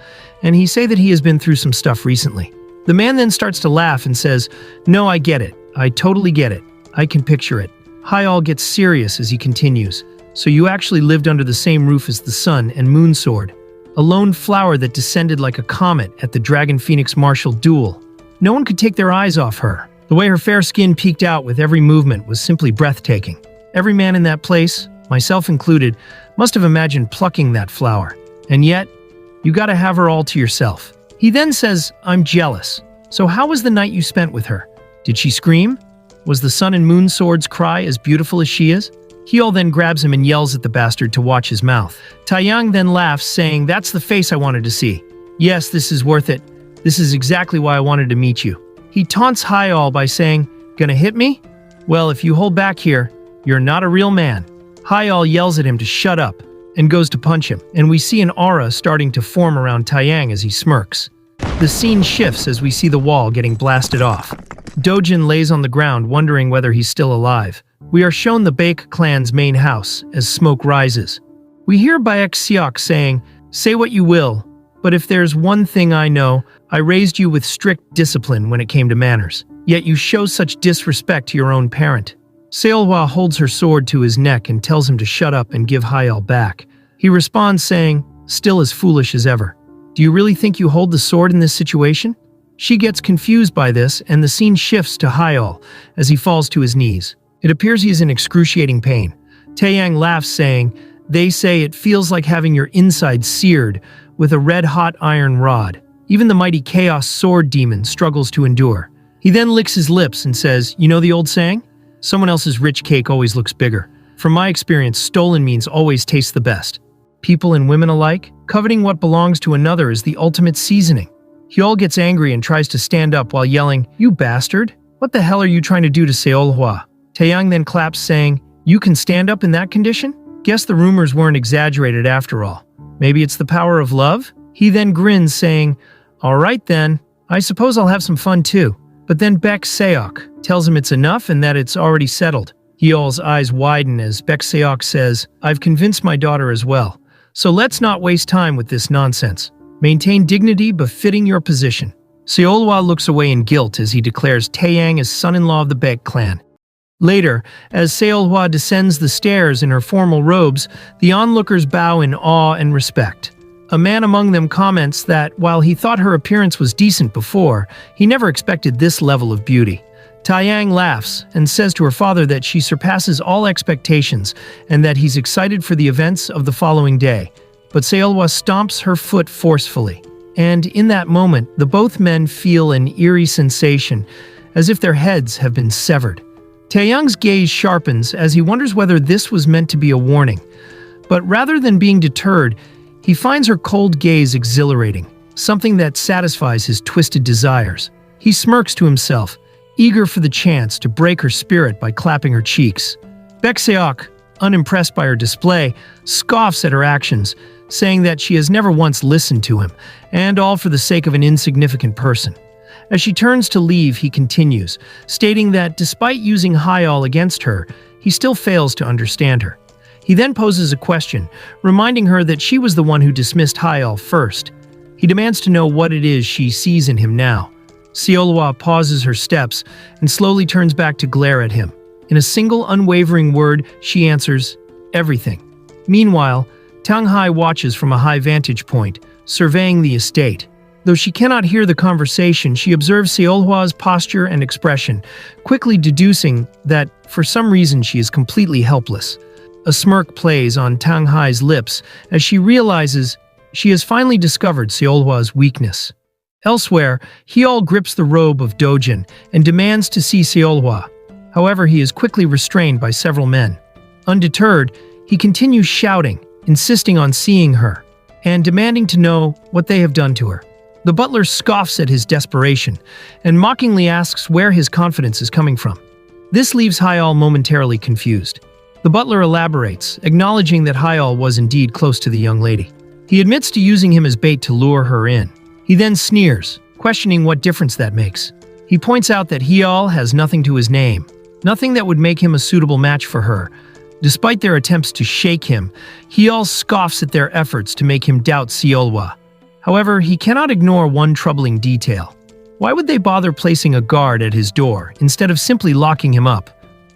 and he say that he has been through some stuff recently. The man then starts to laugh and says, "No, I get it. I totally get it. I can picture it." Hyol gets serious as he continues. "So you actually lived under the same roof as the Sun and Moon Sword, a lone flower that descended like a comet at the Dragon Phoenix martial duel. No one could take their eyes off her. The way her fair skin peeked out with every movement was simply breathtaking. Every man in that place, myself included, must have imagined plucking that flower. And yet, you gotta have her all to yourself." He then says, "I'm jealous. So how was the night you spent with her? Did she scream? Was the Sun and Moon Sword's cry as beautiful as she is?" Hyol then grabs him and yells at the bastard to watch his mouth. Taeyang then laughs, saying, "That's the face I wanted to see. Yes, this is worth it. This is exactly why I wanted to meet you." He taunts Hyol by saying, "Gonna hit me? Well, if you hold back here, you're not a real man." Hyol yells at him to shut up and goes to punch him, and we see an aura starting to form around Taeyang as he smirks. The scene shifts as we see the wall getting blasted off. Dojin lays on the ground wondering whether he's still alive. We are shown the Baek clan's main house as smoke rises. We hear Baek Seok saying, "Say what you will, but if there's one thing I know, I raised you with strict discipline when it came to manners. Yet you show such disrespect to your own parent." Seolhwa holds her sword to his neck and tells him to shut up and give Hyol back. He responds saying, "Still as foolish as ever. Do you really think you hold the sword in this situation?" She gets confused by this, and the scene shifts to Hyol as he falls to his knees. It appears he is in excruciating pain. Taeyang laughs, saying, "They say it feels like having your insides seared with a red-hot iron rod. Even the mighty Chaos Sword Demon struggles to endure." He then licks his lips and says, "You know the old saying? Someone else's rich cake always looks bigger. From my experience, stolen means always tastes the best. People and women alike, coveting what belongs to another is the ultimate seasoning." Hyol gets angry and tries to stand up while yelling, "You bastard! What the hell are you trying to do to Seolhwa?" Taeyang then claps, saying, "You can stand up in that condition? Guess the rumors weren't exaggerated after all. Maybe it's the power of love?" He then grins, saying, "All right then, I suppose I'll have some fun too." But then Baek Seok tells him it's enough and that it's already settled. Hyol's eyes widen as Baek Seok says, "I've convinced my daughter as well. So let's not waste time with this nonsense. Maintain dignity befitting your position." Seolhwa looks away in guilt as he declares Taeyang as son-in-law of the Baek clan. Later, as Seolhwa descends the stairs in her formal robes, the onlookers bow in awe and respect. A man among them comments that while he thought her appearance was decent before, he never expected this level of beauty. Taeyang laughs and says to her father that she surpasses all expectations and that he's excited for the events of the following day. But Seolhwa stomps her foot forcefully. And in that moment, the both men feel an eerie sensation, as if their heads have been severed. Taeyang's gaze sharpens as he wonders whether this was meant to be a warning. But rather than being deterred, he finds her cold gaze exhilarating, something that satisfies his twisted desires. He smirks to himself, eager for the chance to break her spirit by clapping her cheeks. Baek Seok, unimpressed by her display, scoffs at her actions, saying that she has never once listened to him, and all for the sake of an insignificant person. As she turns to leave, he continues, stating that despite using Hyol against her, he still fails to understand her. He then poses a question, reminding her that she was the one who dismissed Hyol first. He demands to know what it is she sees in him now. Seolhwa pauses her steps and slowly turns back to glare at him. In a single unwavering word, she answers, "Everything." Meanwhile, Tanghai watches from a high vantage point, surveying the estate. Though she cannot hear the conversation, she observes Seolhwa's posture and expression, quickly deducing that, for some reason, she is completely helpless. A smirk plays on Tang Hai's lips as she realizes she has finally discovered Seolhwa's weakness. Elsewhere, Hyol grips the robe of Dojin and demands to see Seolhwa. However, he is quickly restrained by several men. Undeterred, he continues shouting, insisting on seeing her, and demanding to know what they have done to her. The butler scoffs at his desperation and mockingly asks where his confidence is coming from. This leaves Hyol momentarily confused. The butler elaborates, acknowledging that Hyol was indeed close to the young lady. He admits to using him as bait to lure her in. He then sneers, questioning what difference that makes. He points out that Hyol has nothing to his name, nothing that would make him a suitable match for her. Despite their attempts to shake him, Hyol scoffs at their efforts to make him doubt Seolhwa. However, he cannot ignore one troubling detail. Why would they bother placing a guard at his door instead of simply locking him up?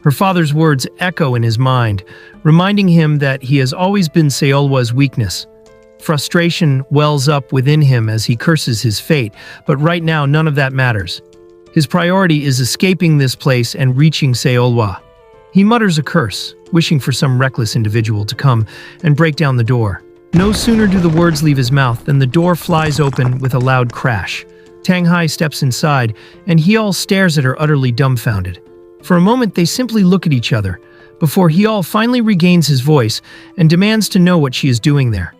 Her father's words echo in his mind, reminding him that he has always been Seolhwa's weakness. Frustration wells up within him as he curses his fate, but right now none of that matters. His priority is escaping this place and reaching Seolhwa. He mutters a curse, wishing for some reckless individual to come and break down the door. No sooner do the words leave his mouth than the door flies open with a loud crash. Tang Hai steps inside, and Hyol stares at her utterly dumbfounded. For a moment, they simply look at each other, before Hyol finally regains his voice and demands to know what she is doing there.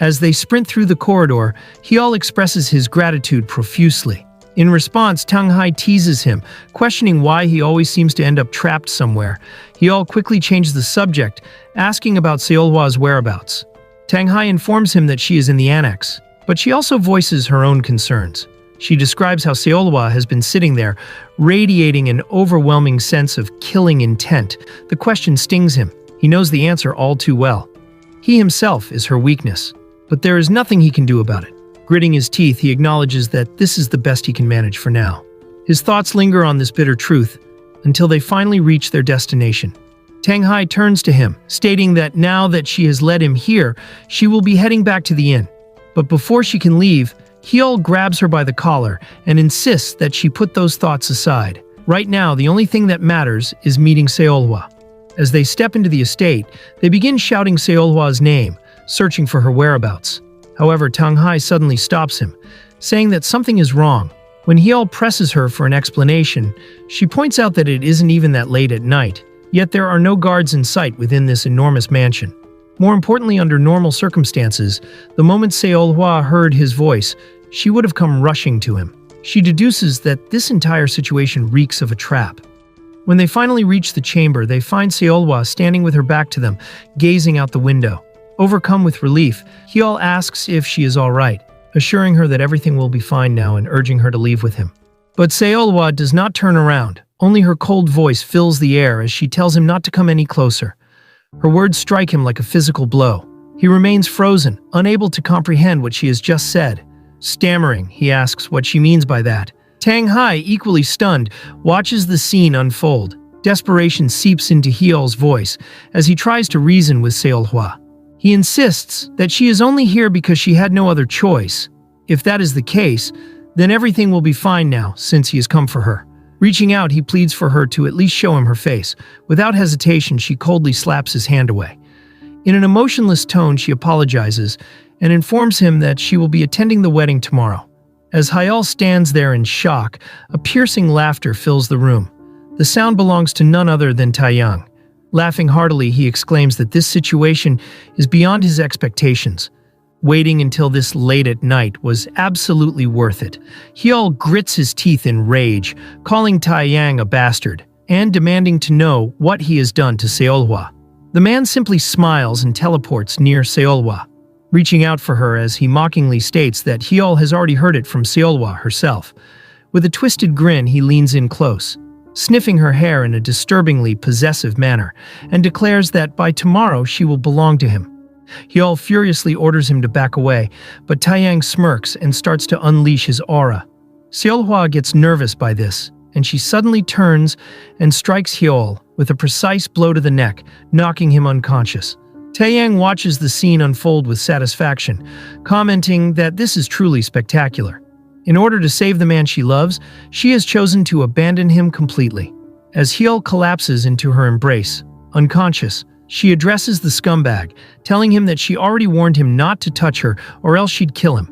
As they sprint through the corridor, Hyol expresses his gratitude profusely. In response, Tang Hai teases him, questioning why he always seems to end up trapped somewhere. Hyol quickly changes the subject, asking about Seolhwa's whereabouts. Tang Hai informs him that she is in the annex, but she also voices her own concerns. She describes how Seolhwa has been sitting there, radiating an overwhelming sense of killing intent. The question stings him. He knows the answer all too well. He himself is her weakness, but there is nothing he can do about it. Gritting his teeth, he acknowledges that this is the best he can manage for now. His thoughts linger on this bitter truth until they finally reach their destination. Tang Hai turns to him, stating that now that she has led him here, she will be heading back to the inn. But before she can leave, Hyol grabs her by the collar and insists that she put those thoughts aside. Right now, the only thing that matters is meeting Seolhwa. As they step into the estate, they begin shouting Seolhwa's name, searching for her whereabouts. However, Tang Hai suddenly stops him, saying that something is wrong. When Hyol presses her for an explanation, she points out that it isn't even that late at night, yet there are no guards in sight within this enormous mansion. More importantly, under normal circumstances, the moment Seolhwa heard his voice, she would have come rushing to him. She deduces that this entire situation reeks of a trap. When they finally reach the chamber, they find Seolhwa standing with her back to them, gazing out the window. Overcome with relief, Hyol asks if she is all right, assuring her that everything will be fine now and urging her to leave with him. But Seolhwa does not turn around. Only her cold voice fills the air as she tells him not to come any closer. Her words strike him like a physical blow. He remains frozen, unable to comprehend what she has just said. Stammering, he asks what she means by that. Tang Hai, equally stunned, watches the scene unfold. Desperation seeps into Hyol's voice as he tries to reason with Seolhwa. He insists that she is only here because she had no other choice. If that is the case, then everything will be fine now since he has come for her. Reaching out, he pleads for her to at least show him her face. Without hesitation, she coldly slaps his hand away. In an emotionless tone, she apologizes and informs him that she will be attending the wedding tomorrow. As Hyol stands there in shock, a piercing laughter fills the room. The sound belongs to none other than Taeyang. Laughing heartily, he exclaims that this situation is beyond his expectations. Waiting until this late at night was absolutely worth it. Hyol grits his teeth in rage, calling Taeyang a bastard, and demanding to know what he has done to Seolhwa. The man simply smiles and teleports near Seolhwa, reaching out for her as he mockingly states that Hyol has already heard it from Seolhwa herself. With a twisted grin, he leans in close, sniffing her hair in a disturbingly possessive manner, and declares that by tomorrow she will belong to him. Hyol furiously orders him to back away, but Taeyang smirks and starts to unleash his aura. Seolhwa gets nervous by this, and she suddenly turns and strikes Hyol with a precise blow to the neck, knocking him unconscious. Taeyang watches the scene unfold with satisfaction, commenting that this is truly spectacular. In order to save the man she loves, she has chosen to abandon him completely. As Hyol collapses into her embrace, unconscious, She addresses the scumbag, telling him that she already warned him not to touch her or else she'd kill him.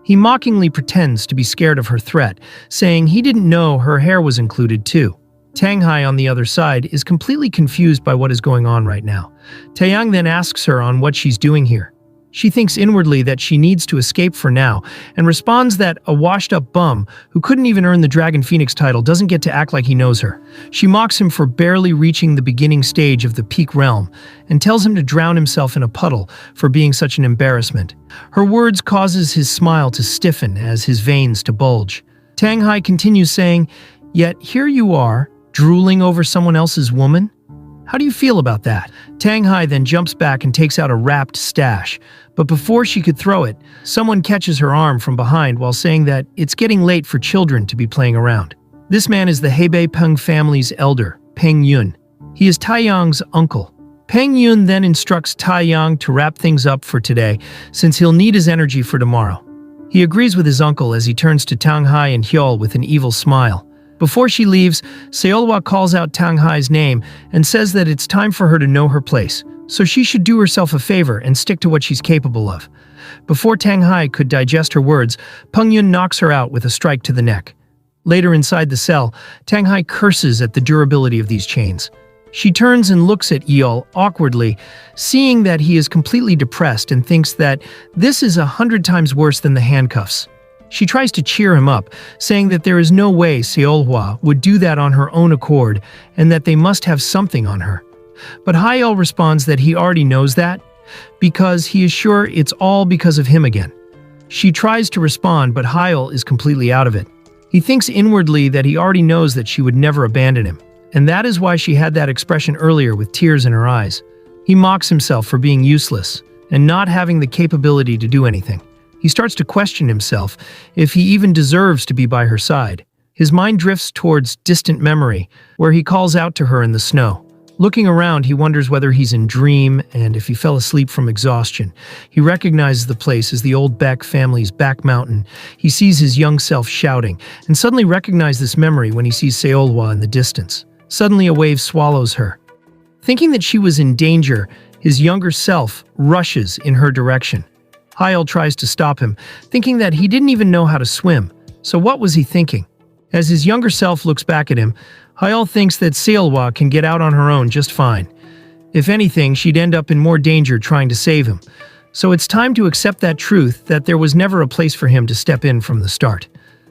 He mockingly pretends to be scared of her threat, saying he didn't know her hair was included too. Tanghai, on the other side, is completely confused by what is going on right now. Taeyang then asks her on what she's doing here. She thinks inwardly that she needs to escape for now, and responds that a washed-up bum who couldn't even earn the Dragon Phoenix title doesn't get to act like he knows her. She mocks him for barely reaching the beginning stage of the peak realm, and tells him to drown himself in a puddle for being such an embarrassment. Her words causes his smile to stiffen as his veins to bulge. Tanghai continues saying, "Yet here you are, drooling over someone else's woman? How do you feel about that?" Tanghai then jumps back and takes out a wrapped stash, but before she could throw it, someone catches her arm from behind while saying that it's getting late for children to be playing around. This man is the Hebei Peng family's elder, Peng Yun. He is Taeyang's uncle. Peng Yun then instructs Taeyang to wrap things up for today, since he'll need his energy for tomorrow. He agrees with his uncle as he turns to Tanghai and Hyol with an evil smile. Before she leaves, Seolhwa calls out Tanghai's name and says that it's time for her to know her place, so she should do herself a favor and stick to what she's capable of. Before Tanghai could digest her words, Peng Yun knocks her out with a strike to the neck. Later inside the cell, Tanghai curses at the durability of these chains. She turns and looks at Yeol awkwardly, seeing that he is completely depressed and thinks that this is 100 times worse than the handcuffs. She tries to cheer him up, saying that there is no way Seolhwa would do that on her own accord and that they must have something on her. But Hyol responds that he already knows that, because he is sure it's all because of him again. She tries to respond, but Hyol is completely out of it. He thinks inwardly that he already knows that she would never abandon him, and that is why she had that expression earlier with tears in her eyes. He mocks himself for being useless and not having the capability to do anything. He starts to question himself if he even deserves to be by her side. His mind drifts towards distant memory, where he calls out to her in the snow. Looking around, he wonders whether he's in dream and if he fell asleep from exhaustion. He recognizes the place as the old Beck family's back mountain. He sees his young self shouting, and suddenly recognizes this memory when he sees Seolhwa in the distance. Suddenly a wave swallows her. Thinking that she was in danger, his younger self rushes in her direction. Hyol tries to stop him, thinking that he didn't even know how to swim. So what was he thinking? As his younger self looks back at him, Hyol thinks that Seolhwa can get out on her own just fine. If anything, she'd end up in more danger trying to save him. So it's time to accept that truth that there was never a place for him to step in from the start.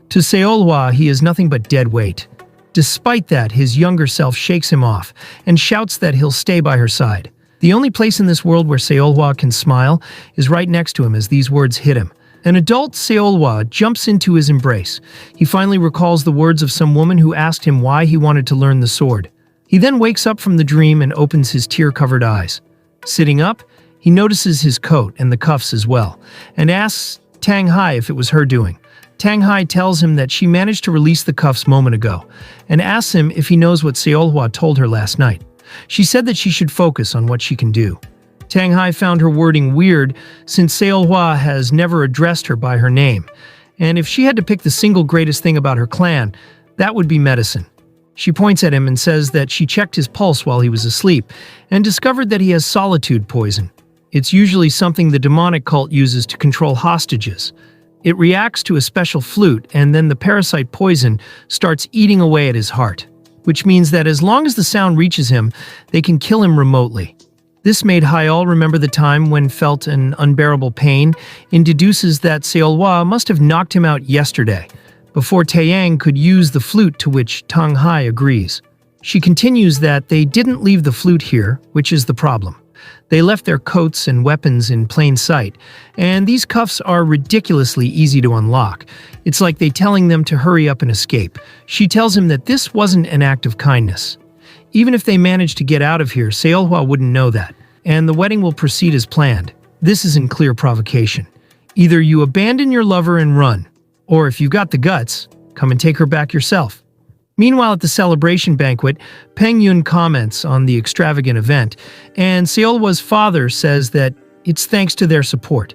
To Seolhwa, he is nothing but dead weight. Despite that, his younger self shakes him off and shouts that he'll stay by her side. The only place in this world where Seolhwa can smile is right next to him as these words hit him. An adult Seolhwa jumps into his embrace. He finally recalls the words of some woman who asked him why he wanted to learn the sword. He then wakes up from the dream and opens his tear-covered eyes. Sitting up, he notices his coat and the cuffs as well, and asks Tanghai if it was her doing. Tanghai tells him that she managed to release the cuffs a moment ago, and asks him if he knows what Seolhwa told her last night. She said that she should focus on what she can do. Tanghai found her wording weird since Seolhwa has never addressed her by her name, and if she had to pick the single greatest thing about her clan, that would be medicine. She points at him and says that she checked his pulse while he was asleep and discovered that he has solitude poison. It's usually something the demonic cult uses to control hostages. It reacts to a special flute, and then the parasite poison starts eating away at his heart, which means that as long as the sound reaches him, they can kill him remotely. This made Hyol remember the time when felt an unbearable pain and deduces that Seolhwa must have knocked him out yesterday, before Taeyang could use the flute, to which Tanghai agrees. She continues that they didn't leave the flute here, which is the problem. They left their coats and weapons in plain sight, and these cuffs are ridiculously easy to unlock. It's like they telling them to hurry up and escape. She tells him that this wasn't an act of kindness. Even if they manage to get out of here, Seolhwa wouldn't know that, and the wedding will proceed as planned. This is in clear provocation. Either you abandon your lover and run, or if you've got the guts, come and take her back yourself. Meanwhile, at the celebration banquet, Peng Yun comments on the extravagant event, and Seolhwa's father says that it's thanks to their support.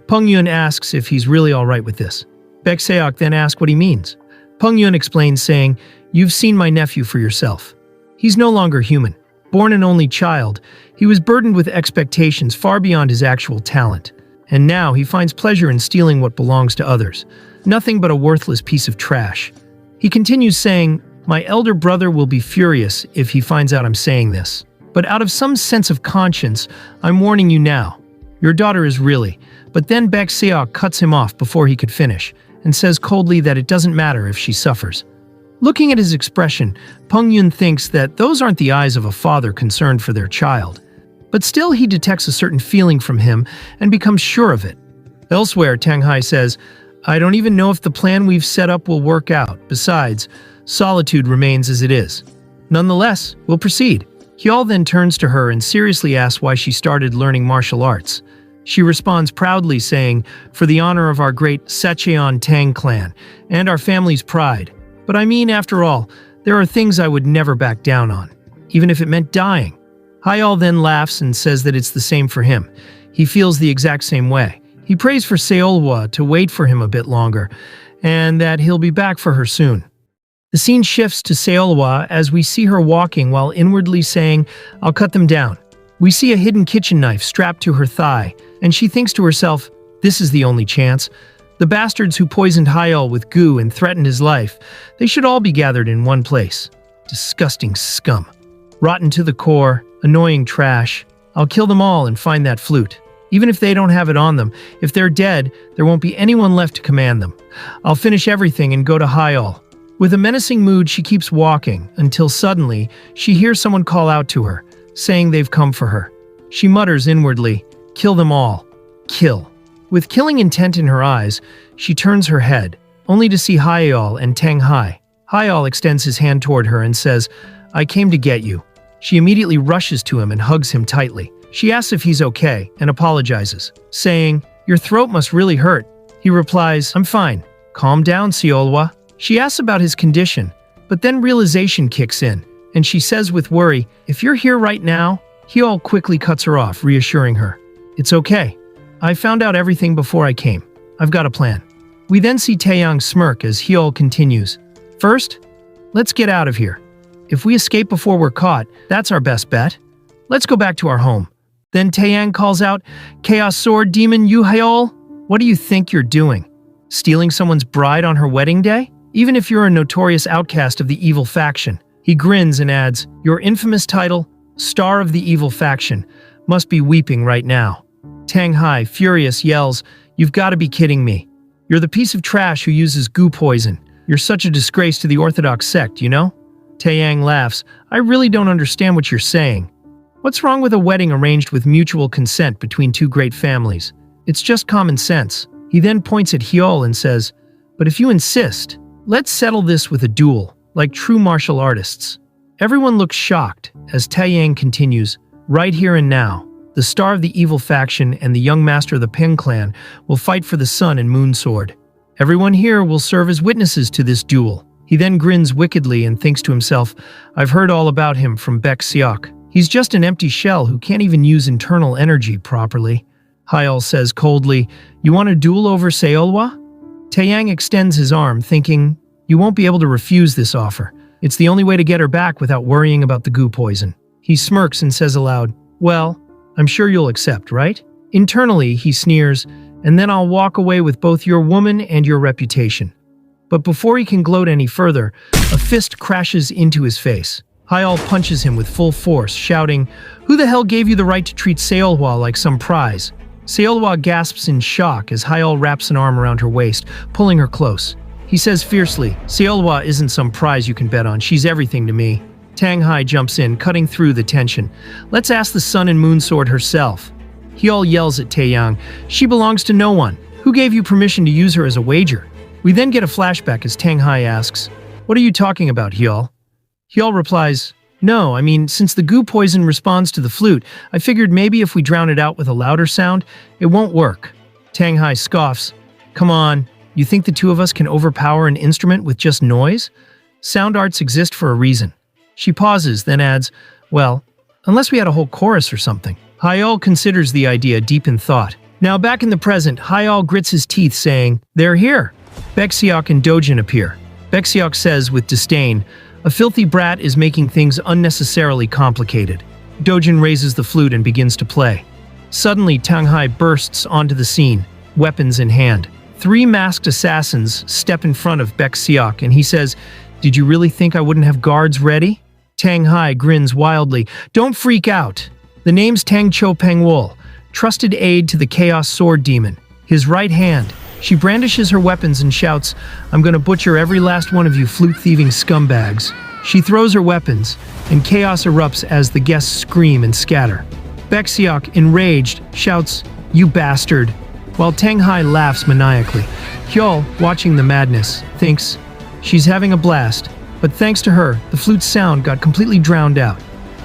Peng Yun asks if he's really alright with this. Baek Seok then asks what he means. Peng Yun explains, saying, "You've seen my nephew for yourself. He's no longer human. Born an only child, he was burdened with expectations far beyond his actual talent. And now he finds pleasure in stealing what belongs to others. Nothing but a worthless piece of trash. He continues saying, "My elder brother will be furious if he finds out I'm saying this. But out of some sense of conscience, I'm warning you now. Your daughter is really..." But then Baek Seok cuts him off before he could finish, and says coldly that it doesn't matter if she suffers. Looking at his expression, Peng Yun thinks that those aren't the eyes of a father concerned for their child. But still he detects a certain feeling from him and becomes sure of it. Elsewhere, Tang Hai says, "I don't even know if the plan we've set up will work out. Besides, solitude remains as it is. Nonetheless, we'll proceed." Hyol then turns to her and seriously asks why she started learning martial arts. She responds proudly saying, "For the honor of our great Sacheon Tang clan and our family's pride. But I mean, after all, there are things I would never back down on, even if it meant dying." Hyol then laughs and says that it's the same for him. He feels the exact same way. He prays for Seolhwa to wait for him a bit longer, and that he'll be back for her soon. The scene shifts to Seolhwa as we see her walking while inwardly saying, "I'll cut them down." We see a hidden kitchen knife strapped to her thigh, and she thinks to herself, "This is the only chance. The bastards who poisoned Hyol with goo and threatened his life, they should all be gathered in one place. Disgusting scum. Rotten to the core, annoying trash. I'll kill them all and find that flute. Even if they don't have it on them, if they're dead, there won't be anyone left to command them. I'll finish everything and go to Hyol." With a menacing mood, she keeps walking, until suddenly, she hears someone call out to her, saying they've come for her. She mutters inwardly, "Kill them all. Kill." With killing intent in her eyes, she turns her head, only to see Hyol and Tang Hai. Hyol extends his hand toward her and says, "I came to get you." She immediately rushes to him and hugs him tightly. She asks if he's okay and apologizes, saying, "Your throat must really hurt." He replies, "I'm fine. Calm down, Seolhwa." She asks about his condition, but then realization kicks in, and she says with worry, "If you're here right now," Hyol quickly cuts her off, reassuring her, "It's okay. I found out everything before I came. I've got a plan." We then see Taeyang smirk as Hyol continues, "First, let's get out of here. If we escape before we're caught, that's our best bet. Let's go back to our home." Then Taeyang calls out, "Chaos Sword Demon Yu Hyol, what do you think you're doing? Stealing someone's bride on her wedding day? Even if you're a notorious outcast of the evil faction." He grins and adds, "Your infamous title, Star of the Evil Faction, must be weeping right now." Tang Hai, furious, yells, "You've got to be kidding me. You're the piece of trash who uses goo poison. You're such a disgrace to the Orthodox sect, you know?" Taeyang laughs, "I really don't understand what you're saying. What's wrong with a wedding arranged with mutual consent between two great families? It's just common sense." He then points at Hyol and says, "But if you insist, let's settle this with a duel, like true martial artists." Everyone looks shocked as Taeyang continues, "Right here and now, the Star of the Evil Faction and the young master of the Ping Clan will fight for the Sun and Moon Sword. Everyone here will serve as witnesses to this duel." He then grins wickedly and thinks to himself, "I've heard all about him from Baek Seok. He's just an empty shell who can't even use internal energy properly." Hyol says coldly, "You want a duel over Seolhwa?" Taeyang extends his arm, thinking, "You won't be able to refuse this offer. It's the only way to get her back without worrying about the goo poison." He smirks and says aloud, "Well, I'm sure you'll accept, right?" Internally, he sneers, "And then I'll walk away with both your woman and your reputation." But before he can gloat any further, a fist crashes into his face. Hyol punches him with full force, shouting, "Who the hell gave you the right to treat Seolhwa like some prize?" Seolhwa gasps in shock as Hyol wraps an arm around her waist, pulling her close. He says fiercely, "Seolhwa isn't some prize you can bet on. She's everything to me." Tang Hai jumps in, cutting through the tension. "Let's ask the Sun and Moon Sword herself." Hyol yells at Taeyang, "She belongs to no one. Who gave you permission to use her as a wager?" We then get a flashback as Tang Hai asks, "What are you talking about, Hyol?" Hyol replies, "No, I mean, since the goo poison responds to the flute, I figured maybe if we drown it out with a louder sound, it won't work." Tang Hai scoffs, "Come on, you think the two of us can overpower an instrument with just noise? Sound arts exist for a reason." She pauses, then adds, "Well, unless we had a whole chorus or something." Hyol considers the idea deep in thought. Now back in the present, Hyol grits his teeth saying, "They're here." Baek Seok and Dojin appear. Baek Seok says with disdain, A filthy brat is making things unnecessarily complicated. Dojin raises the flute and begins to play. Suddenly, Tanghai bursts onto the scene, weapons in hand. 3 masked assassins step in front of Baek Seok and he says, "Did you really think I wouldn't have guards ready?" Tanghai grins wildly. "Don't freak out. The name's Tang Cho Pengwol, trusted aide to the Chaos Sword Demon. His right hand." She brandishes her weapons and shouts, "I'm gonna butcher every last one of you flute-thieving scumbags." She throws her weapons, and chaos erupts as the guests scream and scatter. Baek Seok, enraged, shouts, "You bastard," while Tanghai laughs maniacally. Hyul, watching the madness, thinks she's having a blast, but thanks to her, the flute's sound got completely drowned out.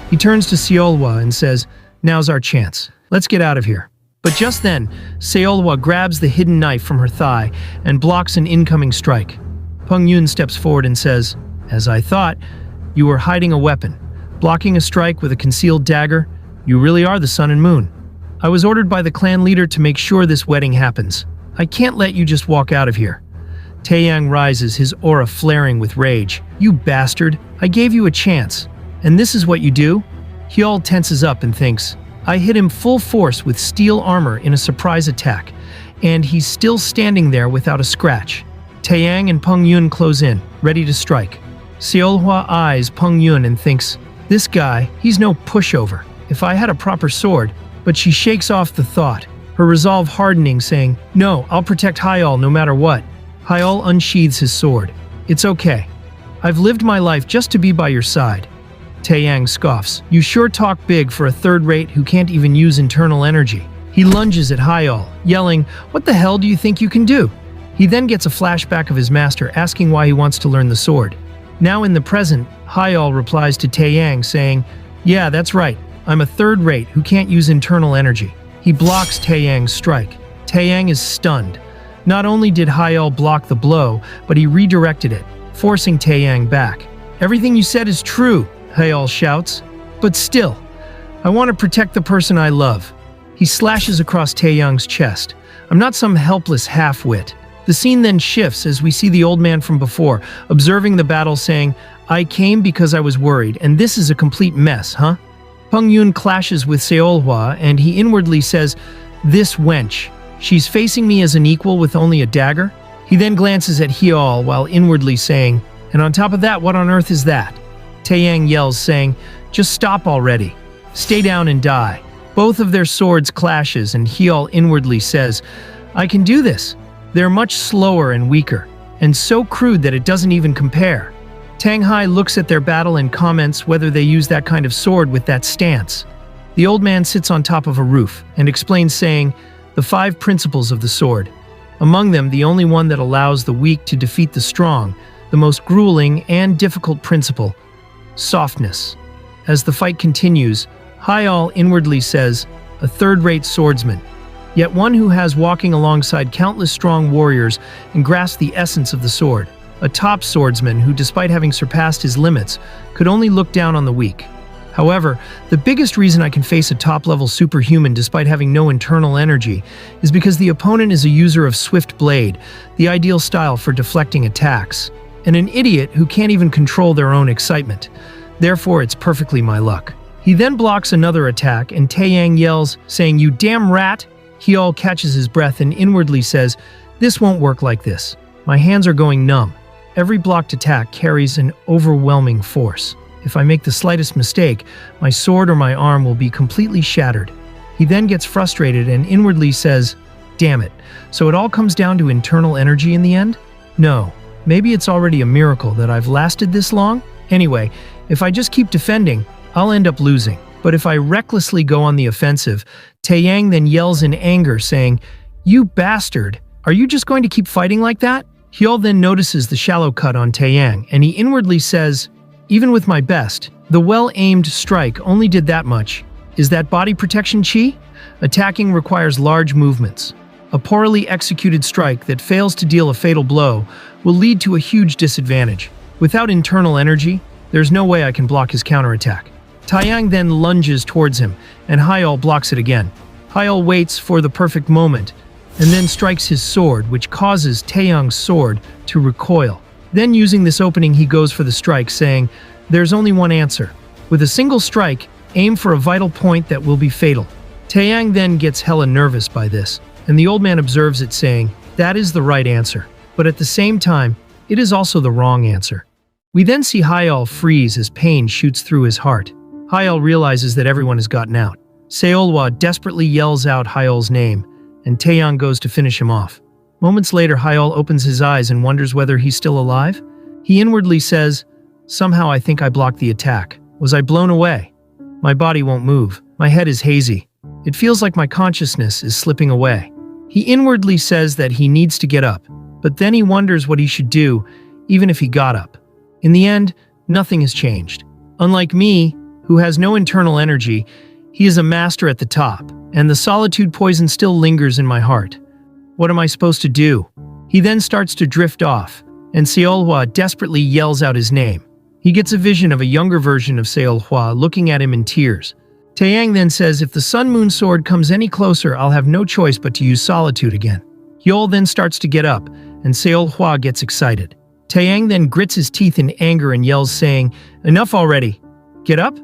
He turns to Seolhwa and says, "Now's our chance. Let's get out of here." But just then, Seolhwa grabs the hidden knife from her thigh and blocks an incoming strike. Peng Yun steps forward and says, "As I thought, you were hiding a weapon. Blocking a strike with a concealed dagger, you really are the sun and moon. I was ordered by the clan leader to make sure this wedding happens. I can't let you just walk out of here." Taeyang rises, his aura flaring with rage. "You bastard, I gave you a chance. And this is what you do?" Hyul tenses up and thinks, "I hit him full force with steel armor in a surprise attack, and he's still standing there without a scratch." Taeyang and Peng Yun close in, ready to strike. Seolhwa eyes Peng Yun and thinks, "This guy, he's no pushover. If I had a proper sword," but she shakes off the thought, her resolve hardening, saying, "No, I'll protect Hyul no matter what." Hyul unsheathes his sword. "It's okay. I've lived my life just to be by your side." Taeyang scoffs, "You sure talk big for a third-rate who can't even use internal energy." He lunges at Hyul, yelling, "What the hell do you think you can do?" He then gets a flashback of his master asking why he wants to learn the sword. Now in the present, Hyul replies to Taeyang saying, "Yeah, that's right. I'm a third-rate who can't use internal energy." He blocks Taeyang's strike. Taeyang is stunned. Not only did Hyul block the blow, but he redirected it, forcing Taeyang back. "Everything you said is true," Hyul shouts. "But still, I want to protect the person I love." He slashes across Taeyang's chest. "I'm not some helpless half-wit." The scene then shifts as we see the old man from before, observing the battle saying, "I came because I was worried, and this is a complete mess, huh?" Peng Yun clashes with Seolhwa, and he inwardly says, "This wench. She's facing me as an equal with only a dagger?" He then glances at Hyul while inwardly saying, "And on top of that, what on earth is that?" Taeyang yells, saying, "Just stop already. Stay down and die." Both of their swords clashes, and Hyul inwardly says, "I can do this. They're much slower and weaker, and so crude that it doesn't even compare." Tanghai looks at their battle and comments whether they use that kind of sword with that stance. The old man sits on top of a roof and explains, saying, "The 5 principles of the sword. Among them, the only one that allows the weak to defeat the strong, the most grueling and difficult principle, softness." As the fight continues, Hyul inwardly says, "A third-rate swordsman, yet one who has walking alongside countless strong warriors and grasped the essence of the sword. A top swordsman who, despite having surpassed his limits, could only look down on the weak. However, the biggest reason I can face a top-level superhuman despite having no internal energy is because the opponent is a user of Swift Blade, the ideal style for deflecting attacks, and an idiot who can't even control their own excitement. Therefore, it's perfectly my luck." He then blocks another attack, and Taeyang yells, saying, "You damn rat!" Hyul catches his breath and inwardly says, "This won't work like this. My hands are going numb. Every blocked attack carries an overwhelming force. If I make the slightest mistake, my sword or my arm will be completely shattered." He then gets frustrated and inwardly says, "Damn it, so it all comes down to internal energy in the end? No, maybe it's already a miracle that I've lasted this long? Anyway, if I just keep defending, I'll end up losing. But if I recklessly go on the offensive," Taeyang then yells in anger, saying, "You bastard, are you just going to keep fighting like that?" Hyul then notices the shallow cut on Taeyang, and he inwardly says, "Even with my best, the well-aimed strike only did that much. Is that body protection chi? Attacking requires large movements. A poorly executed strike that fails to deal a fatal blow will lead to a huge disadvantage. Without internal energy, there's no way I can block his counterattack." Taeyang then lunges towards him, and Hyul blocks it again. Hyul waits for the perfect moment, and then strikes his sword, which causes Taeyang's sword to recoil. Then using this opening, he goes for the strike, saying, "There's only one answer. With a single strike, aim for a vital point that will be fatal." Taeyang then gets hella nervous by this, and the old man observes it, saying, "That is the right answer, but at the same time, it is also the wrong answer." We then see Hyul freeze as pain shoots through his heart. Hyul realizes that everyone has gotten out. Seolhwa desperately yells out Hyul's name, and Taeyang goes to finish him off. Moments later, Hyul opens his eyes and wonders whether he's still alive. He inwardly says, "Somehow I think I blocked the attack. Was I blown away? My body won't move. My head is hazy. It feels like my consciousness is slipping away." He inwardly says that he needs to get up, but then he wonders what he should do, even if he got up. In the end, nothing has changed. Unlike me, who has no internal energy, he is a master at the top, and the solitude poison still lingers in my heart. What am I supposed to do? He then starts to drift off, and Seolhwa desperately yells out his name. He gets a vision of a younger version of Seolhwa looking at him in tears. Taeyang then says, "If the Sun Moon Sword comes any closer, I'll have no choice but to use solitude again." Hyul then starts to get up, and Seolhwa gets excited. Taeyang then grits his teeth in anger and yells, saying, "Enough already. Get up?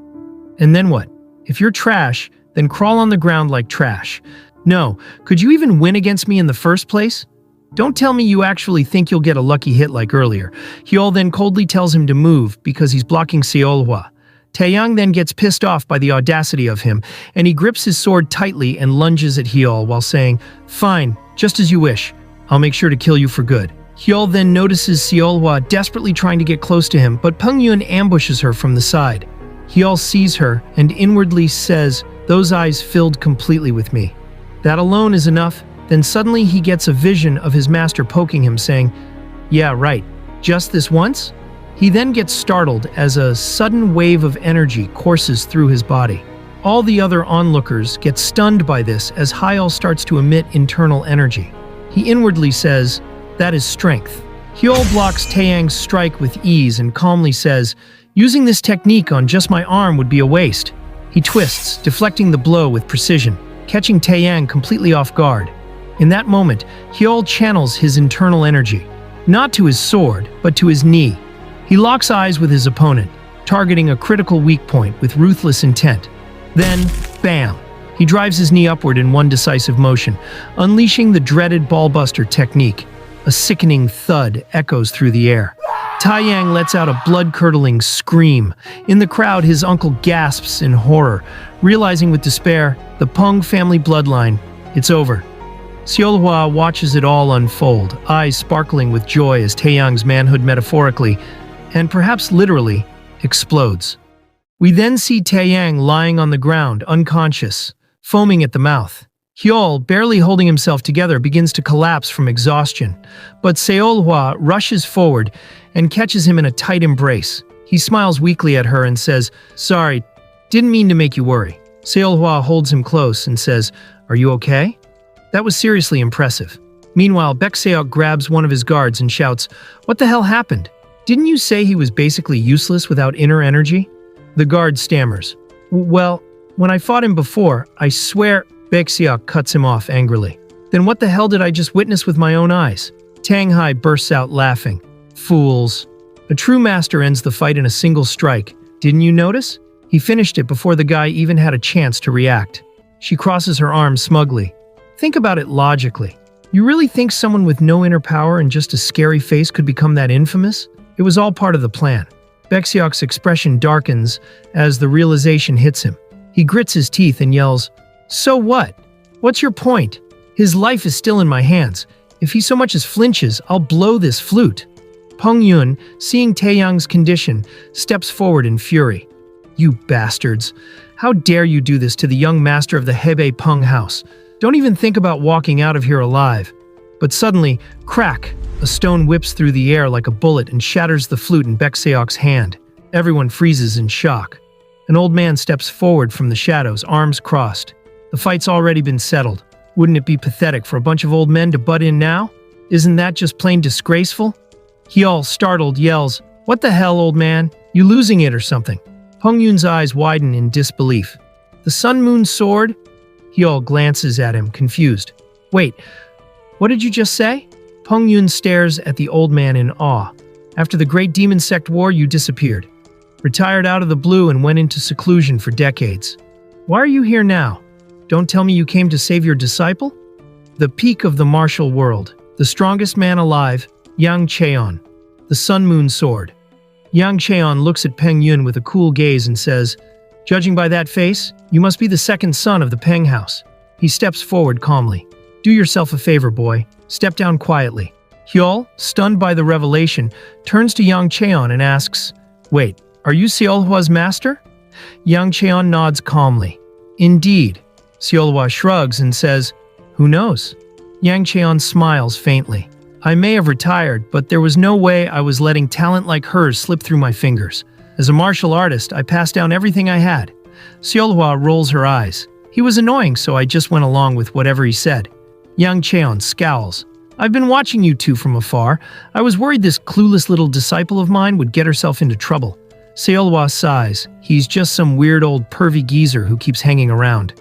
And then what? If you're trash, then crawl on the ground like trash. No, could you even win against me in the first place? Don't tell me you actually think you'll get a lucky hit like earlier." Hyul then coldly tells him to move because he's blocking Seolhwa. Taeyang then gets pissed off by the audacity of him, and he grips his sword tightly and lunges at Hyul while saying, "Fine, just as you wish. I'll make sure to kill you for good." Hyul then notices Seolhwa desperately trying to get close to him, but Pengyun ambushes her from the side. Hyul sees her and inwardly says, "Those eyes filled completely with me." That alone is enough. Then suddenly he gets a vision of his master poking him, saying, "Yeah, right. Just this once?" He then gets startled as a sudden wave of energy courses through his body. All the other onlookers get stunned by this as Hyul starts to emit internal energy. He inwardly says, "That is strength." Hyul blocks Taeyang's strike with ease and calmly says, "Using this technique on just my arm would be a waste." He twists, deflecting the blow with precision, catching Taeyang completely off guard. In that moment, Hyul channels his internal energy, not to his sword, but to his knee. He locks eyes with his opponent, targeting a critical weak point with ruthless intent. Then, bam! He drives his knee upward in one decisive motion, unleashing the dreaded ballbuster technique. A sickening thud echoes through the air. Taeyang lets out a blood-curdling scream. In the crowd, his uncle gasps in horror, realizing with despair, the Peng family bloodline, it's over. Seolhwa watches it all unfold, eyes sparkling with joy as Taeyang's manhood metaphorically, and perhaps literally, explodes. We then see Taeyang lying on the ground, unconscious, foaming at the mouth. Hyul, barely holding himself together, begins to collapse from exhaustion, but Seolhwa rushes forward and catches him in a tight embrace. He smiles weakly at her and says, "Sorry, didn't mean to make you worry." Seolhwa holds him close and says, "Are you okay?" That was seriously impressive. Meanwhile, Baekseok grabs one of his guards and shouts, "What the hell happened? Didn't you say he was basically useless without inner energy?" The guard stammers, "Well, when I fought him before, I swear..." Baekseok cuts him off angrily. "Then what the hell did I just witness with my own eyes?" Tanghai bursts out laughing. "Fools. A true master ends the fight in a single strike. Didn't you notice? He finished it before the guy even had a chance to react." She crosses her arms smugly. "Think about it logically. You really think someone with no inner power and just a scary face could become that infamous? It was all part of the plan." Baekseok's expression darkens as the realization hits him. He grits his teeth and yells, "So what? What's your point? His life is still in my hands. If he so much as flinches, I'll blow this flute." Pengyun, seeing Taeyang's condition, steps forward in fury. "You bastards! How dare you do this to the young master of the Hebei Peng house? Don't even think about walking out of here alive." But suddenly, crack! A stone whips through the air like a bullet and shatters the flute in Baekseok's hand. Everyone freezes in shock. An old man steps forward from the shadows, arms crossed. The fight's already been settled. Wouldn't it be pathetic for a bunch of old men to butt in now? Isn't that just plain disgraceful? Hyul, startled, yells, "What the hell, old man? You losing it or something?" Pengyun's eyes widen in disbelief. "The Sun Moon Sword?" Hyul glances at him, confused. "Wait, what did you just say?" Pengyun stares at the old man in awe. After the Great Demon Sect War, you disappeared. Retired out of the blue and went into seclusion for decades. Why are you here now? Don't tell me you came to save your disciple? The peak of the martial world. The strongest man alive, Yang Cheon. The Sun Moon Sword. Yang Cheon looks at Peng Yun with a cool gaze and says, "Judging by that face, you must be the second son of the Peng house." He steps forward calmly. "Do yourself a favor, boy. Step down quietly." Hyol, stunned by the revelation, turns to Yang Cheon and asks, "Wait, are you Seolhwa's master?" Yang Cheon nods calmly. "Indeed." Seolhwa shrugs and says, "Who knows?" Yang Cheon smiles faintly. "I may have retired, but there was no way I was letting talent like hers slip through my fingers. As a martial artist, I passed down everything I had." Seolhwa rolls her eyes. "He was annoying, so I just went along with whatever he said." Yang Cheon scowls. "I've been watching you two from afar. I was worried this clueless little disciple of mine would get herself into trouble." Seolhwa sighs. "He's just some weird old pervy geezer who keeps hanging around."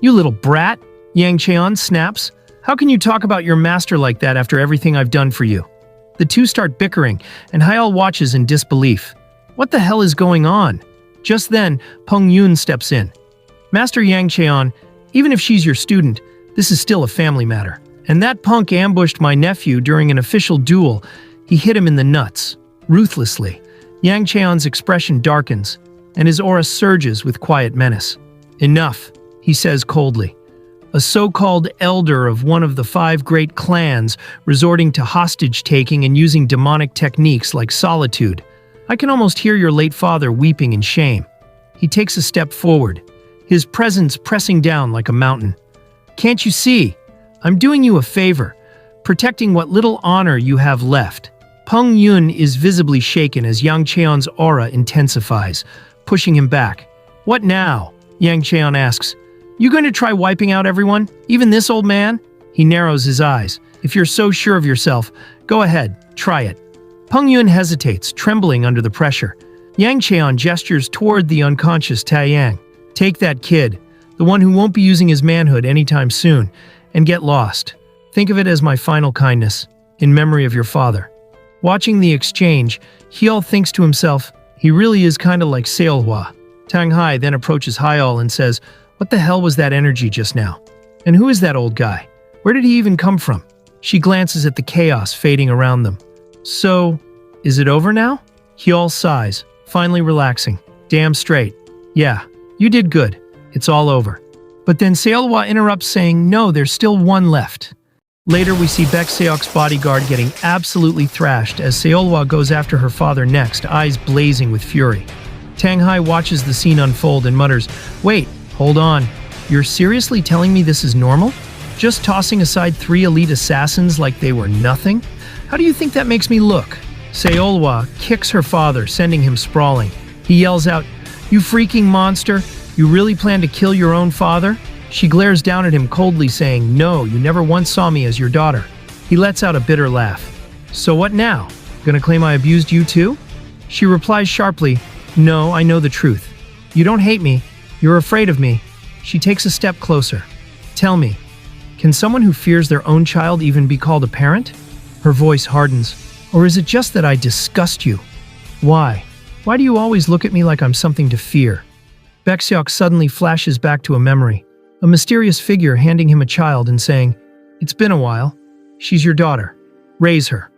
"You little brat!" Yang Cheon snaps. "How can you talk about your master like that after everything I've done for you?" The two start bickering, and Hyol watches in disbelief. What the hell is going on? Just then, Peng Yun steps in. "Master Yang Cheon, even if she's your student, this is still a family matter. And that punk ambushed my nephew during an official duel. He hit him in the nuts, ruthlessly." Yang Cheon's expression darkens, and his aura surges with quiet menace. "Enough," he says coldly. "A so-called elder of one of the 5 great clans resorting to hostage-taking and using demonic techniques like solitude. I can almost hear your late father weeping in shame." He takes a step forward, his presence pressing down like a mountain. "Can't you see? I'm doing you a favor, protecting what little honor you have left." Peng Yun is visibly shaken as Yang Cheon's aura intensifies, pushing him back. "What now?" Yang Cheon asks. "You going to try wiping out everyone? Even this old man?" He narrows his eyes. "If you're so sure of yourself, go ahead, try it." Peng Yun hesitates, trembling under the pressure. Yang Cheon gestures toward the unconscious Taeyang. "Take that kid, the one who won't be using his manhood anytime soon, and get lost. Think of it as my final kindness, in memory of your father." Watching the exchange, Hyol thinks to himself, he really is kinda like Seolhwa. Tang Hai then approaches Hyol and says, "What the hell was that energy just now? And who is that old guy? Where did he even come from?" She glances at the chaos fading around them. "So, is it over now?" Hyol sighs, finally relaxing. "Damn straight. Yeah, you did good. It's all over." But then Seolhwa interrupts saying, "No, there's still one left." Later, we see Baek Seok's bodyguard getting absolutely thrashed as Seolhwa goes after her father next, eyes blazing with fury. Tang Hai watches the scene unfold and mutters, "Wait, hold on. You're seriously telling me this is normal? Just tossing aside 3 elite assassins like they were nothing? How do you think that makes me look?" Seolhwa kicks her father, sending him sprawling. He yells out, "You freaking monster! You really plan to kill your own father?" She glares down at him coldly saying, "No, you never once saw me as your daughter." He lets out a bitter laugh. "So what now? Gonna claim I abused you too?" She replies sharply, "No, I know the truth. You don't hate me. You're afraid of me." She takes a step closer. "Tell me, can someone who fears their own child even be called a parent?" Her voice hardens. "Or is it just that I disgust you? Why? Why do you always look at me like I'm something to fear?" Baek Seok suddenly flashes back to a memory. A mysterious figure handing him a child and saying, "It's been a while. She's your daughter. Raise her."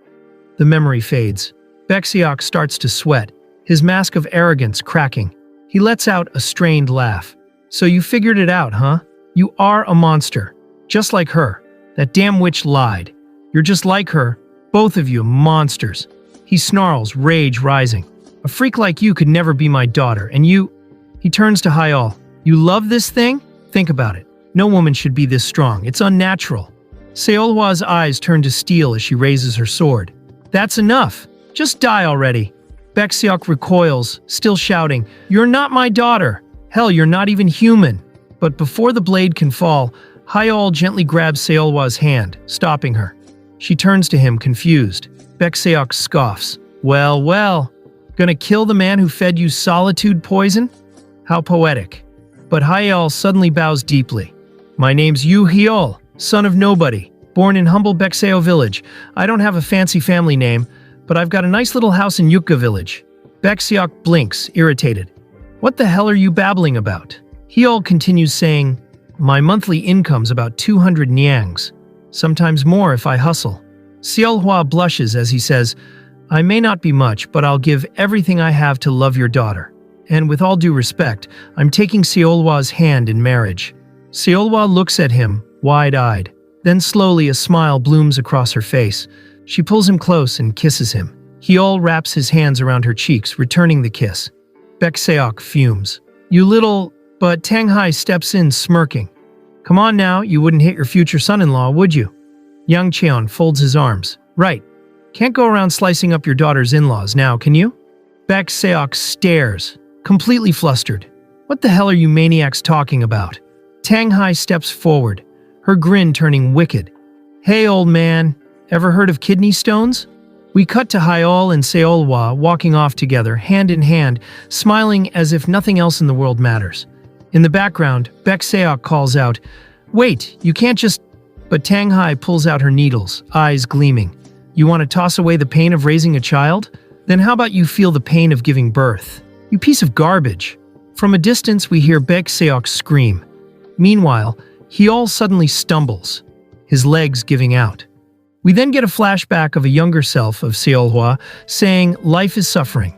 The memory fades. Baek Seok starts to sweat, his mask of arrogance cracking. He lets out a strained laugh. "So you figured it out, huh? You are a monster. Just like her. That damn witch lied. You're just like her. Both of you monsters." He snarls, rage rising. "A freak like you could never be my daughter, and you—" He turns to Hyol. "You love this thing? Think about it. No woman should be this strong. It's unnatural." Seolhwa's eyes turn to steel as she raises her sword. "That's enough. Just die already." Baek Seok recoils, still shouting, "You're not my daughter. Hell, you're not even human." But before the blade can fall, Hyol gently grabs Seolhwa's hand, stopping her. She turns to him, confused. Baek Seok scoffs. Well, well. Gonna kill the man who fed you solitude poison? How poetic." But Hyol suddenly bows deeply. "My name's Yu Hyol, son of nobody, born in humble Baekseo village. I don't have a fancy family name, but I've got a nice little house in Yukka village. Baek blinks, irritated. What the hell are you babbling about? Hyol continues saying, my monthly income's about 200 nyangs, sometimes more if I hustle. Seolhwa blushes as he says, I may not be much, but I'll give everything I have to love your daughter. And with all due respect, I'm taking Seolhwa's hand in marriage. Seolhwa looks at him, wide-eyed. Then slowly a smile blooms across her face. She pulls him close and kisses him. Hyol wraps his hands around her cheeks, returning the kiss. Baek fumes. You little... But Tanghai steps in, smirking. Come on now, you wouldn't hit your future son-in-law, would you? Yang Cheon folds his arms. Right. Can't go around slicing up your daughter's in-laws now, can you? Baek stares, completely flustered. What the hell are you maniacs talking about? Tanghai steps forward, her grin turning wicked. Hey, old man, ever heard of kidney stones? We cut to Hyol and Seolhwa walking off together, hand in hand, smiling as if nothing else in the world matters. In the background, Baek calls out, Wait, you can't just... But Tanghai pulls out her needles, eyes gleaming. You want to toss away the pain of raising a child? Then how about you feel the pain of giving birth? You piece of garbage. From a distance, we hear Baek scream. Meanwhile, Hyol suddenly stumbles, his legs giving out. We then get a flashback of a younger self of Seolhwa saying, life is suffering.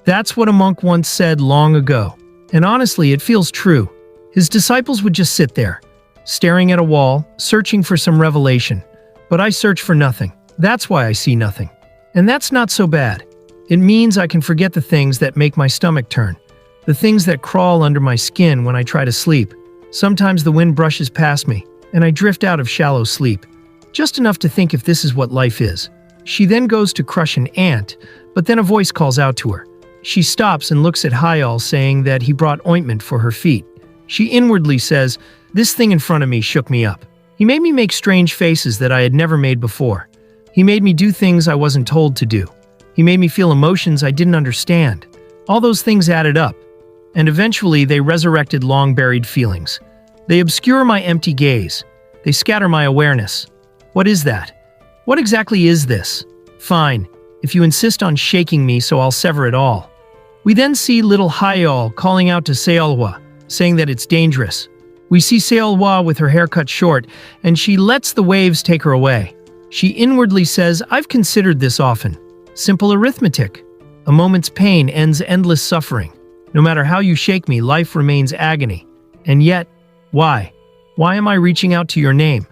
That's what a monk once said long ago. And honestly, it feels true. His disciples would just sit there, staring at a wall, searching for some revelation. But I search for nothing. That's why I see nothing. And that's not so bad. It means I can forget the things that make my stomach turn, the things that crawl under my skin when I try to sleep. Sometimes the wind brushes past me, and I drift out of shallow sleep, just enough to think if this is what life is. She then goes to crush an ant, but then a voice calls out to her. She stops and looks at Hyol, saying that he brought ointment for her feet. She inwardly says, this thing in front of me shook me up. He made me make strange faces that I had never made before. He made me do things I wasn't told to do. He made me feel emotions I didn't understand. All those things added up, and eventually they resurrected long-buried feelings. They obscure my empty gaze. They scatter my awareness. What is that? What exactly is this? Fine, if you insist on shaking me, so I'll sever it all. We then see little Hyol calling out to Seolhwa, saying that it's dangerous. We see Seolhwa with her hair cut short, and she lets the waves take her away. She inwardly says, I've considered this often. Simple arithmetic. A moment's pain ends endless suffering. No matter how you shake me, life remains agony. And yet, why? Why am I reaching out to your name?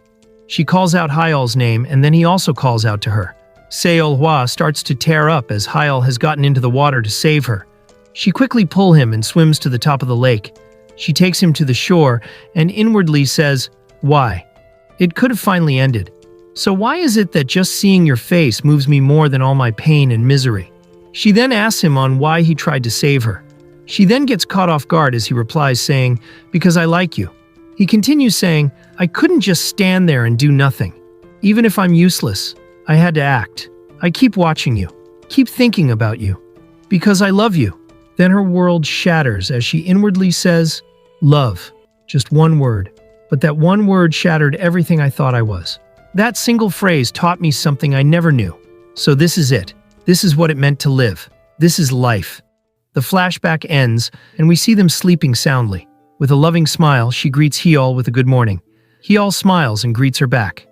She calls out Hyol's name, and then he also calls out to her. Seolhwa starts to tear up as Hyol has gotten into the water to save her. She quickly pulls him and swims to the top of the lake. She takes him to the shore and inwardly says, why? It could have finally ended. So why is it that just seeing your face moves me more than all my pain and misery? She then asks him on why he tried to save her. She then gets caught off guard as he replies saying, because I like you. He continues saying, I couldn't just stand there and do nothing. Even if I'm useless, I had to act. I keep watching you, keep thinking about you, because I love you. Then her world shatters as she inwardly says, love. Just one word. But that one word shattered everything I thought I was. That single phrase taught me something I never knew. So this is it. This is what it meant to live. This is life. The flashback ends, and we see them sleeping soundly. With a loving smile, she greets Hyol with a good morning. Hyol smiles and greets her back.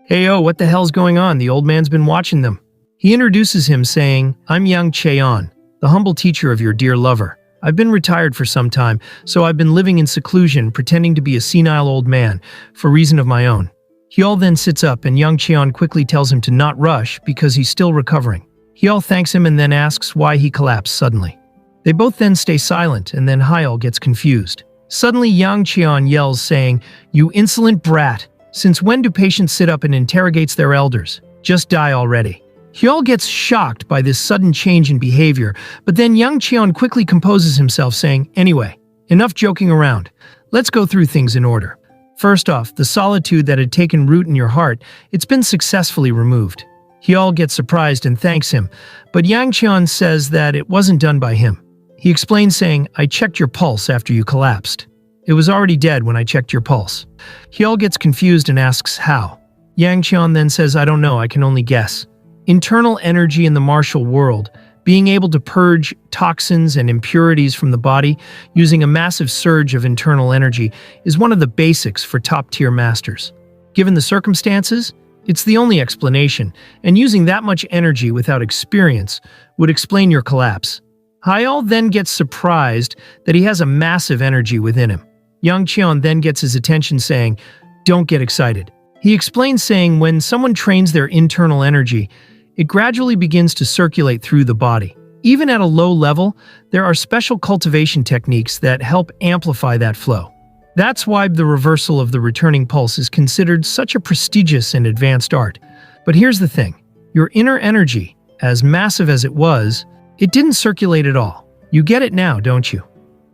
Hey, what the hell's going on? The old man's been watching them. He introduces him saying, I'm Yang Cheon, the humble teacher of your dear lover. I've been retired for some time, so I've been living in seclusion, pretending to be a senile old man, for reason of my own. Hyol then sits up and Yang Cheon quickly tells him to not rush because he's still recovering. Hyol thanks him and then asks why he collapsed suddenly. They both then stay silent and then Hyol gets confused. Suddenly Yang Cheon yells saying, You insolent brat! Since when do patients sit up and interrogates their elders? Just die already. Hyol gets shocked by this sudden change in behavior, but then Yang Cheon quickly composes himself saying, Anyway, enough joking around. Let's go through things in order. First off, the solitude that had taken root in your heart, it's been successfully removed. Hyol gets surprised and thanks him, but Yang Cheon says that it wasn't done by him. He explains saying, I checked your pulse after you collapsed. It was already dead when I checked your pulse. Hyol gets confused and asks how. Yang Cheon then says, I don't know, I can only guess. Internal energy in the martial world, being able to purge toxins and impurities from the body using a massive surge of internal energy, is one of the basics for top-tier masters. Given the circumstances, it's the only explanation, and using that much energy without experience would explain your collapse. Hyol then gets surprised that he has a massive energy within him. Yang Cheon then gets his attention saying, "Don't get excited." He explains saying when someone trains their internal energy, it gradually begins to circulate through the body. Even at a low level, there are special cultivation techniques that help amplify that flow. That's why the reversal of the returning pulse is considered such a prestigious and advanced art. But here's the thing. Your inner energy, as massive as it was, it didn't circulate at all. You get it now, don't you?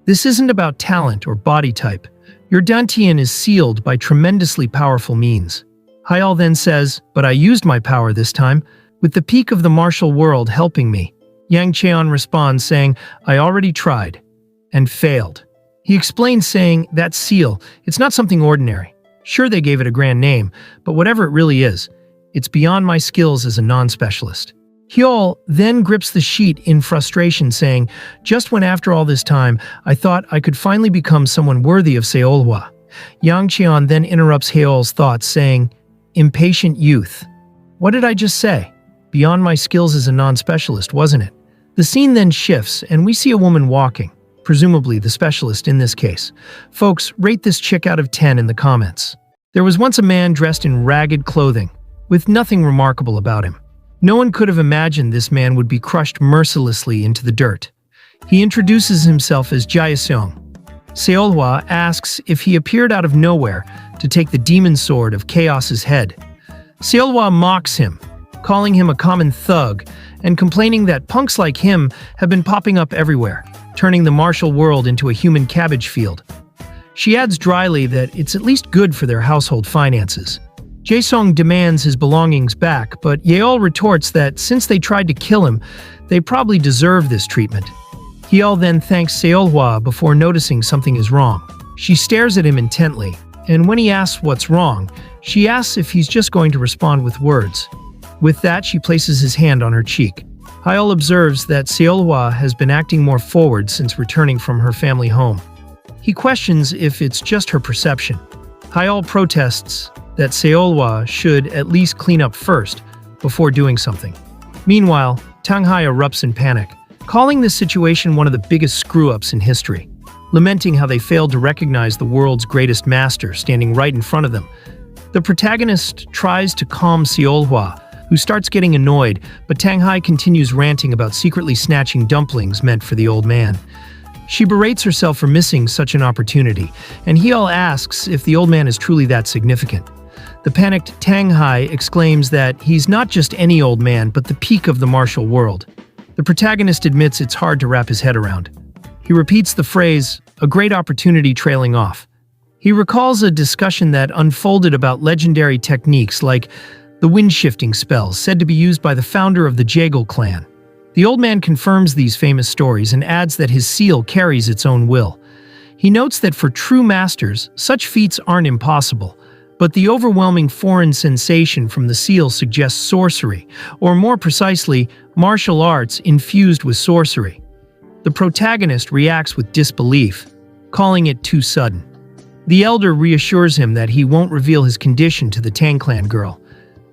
This isn't about talent or body type. Your dantian is sealed by tremendously powerful means. Hyol then says, "But I used my power this time, with the peak of the martial world helping me." Yang Cheon responds saying, "I already tried, and failed." He explains saying, that seal, it's not something ordinary. Sure, they gave it a grand name, but whatever it really is, it's beyond my skills as a non-specialist. Hyol then grips the sheet in frustration saying, "Just when after all this time, I thought I could finally become someone worthy of Seolhwa." Yang Cheon then interrupts Hyol's thoughts saying, "Impatient youth. What did I just say? Beyond my skills as a non-specialist, wasn't it?" The scene then shifts and we see a woman walking. Presumably the specialist in this case. Folks, rate this chick out of 10 in the comments. There was once a man dressed in ragged clothing, with nothing remarkable about him. No one could have imagined this man would be crushed mercilessly into the dirt. He introduces himself as Jaeseong. Seolhwa asks if he appeared out of nowhere to take the demon sword of Chaos's head. Seolhwa mocks him, calling him a common thug, and complaining that punks like him have been popping up everywhere, turning the martial world into a human cabbage field. She adds dryly that it's at least good for their household finances. Jaesong demands his belongings back, but Yeol retorts that since they tried to kill him, they probably deserve this treatment. Yeol then thanks Seolhwa before noticing something is wrong. She stares at him intently, and when he asks what's wrong, she asks if he's just going to respond with words. With that, she places his hand on her cheek. Hyol observes that Seolhwa has been acting more forward since returning from her family home. He questions if it's just her perception. Hyol protests that Seolhwa should at least clean up first before doing something. Meanwhile, Tanghai erupts in panic, calling this situation one of the biggest screw-ups in history, lamenting how they failed to recognize the world's greatest master standing right in front of them. The protagonist tries to calm Seolhwa, who starts getting annoyed, but Tanghai continues ranting about secretly snatching dumplings meant for the old man. She berates herself for missing such an opportunity, and Hyol asks if the old man is truly that significant. The panicked Tanghai exclaims that he's not just any old man, but the peak of the martial world. The protagonist admits it's hard to wrap his head around. He repeats the phrase, "a great opportunity trailing off." He recalls a discussion that unfolded about legendary techniques like the wind-shifting spells said to be used by the founder of the Jaegul clan. The old man confirms these famous stories and adds that his seal carries its own will. He notes that for true masters, such feats aren't impossible, but the overwhelming foreign sensation from the seal suggests sorcery, or more precisely, martial arts infused with sorcery. The protagonist reacts with disbelief, calling it too sudden. The elder reassures him that he won't reveal his condition to the Tang clan girl,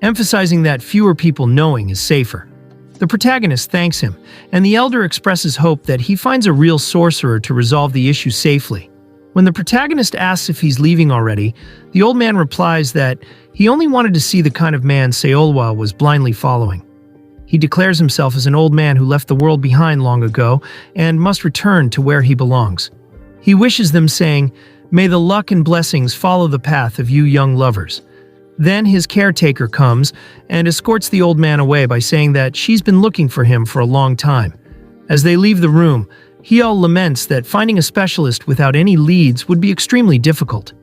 emphasizing that fewer people knowing is safer. The protagonist thanks him, and the elder expresses hope that he finds a real sorcerer to resolve the issue safely. When the protagonist asks if he's leaving already, the old man replies that he only wanted to see the kind of man Seolhwa was blindly following. He declares himself as an old man who left the world behind long ago and must return to where he belongs. He wishes them, saying, "May the luck and blessings follow the path of you young lovers." Then his caretaker comes and escorts the old man away by saying that she's been looking for him for a long time. As they leave the room, Hyol laments that finding a specialist without any leads would be extremely difficult.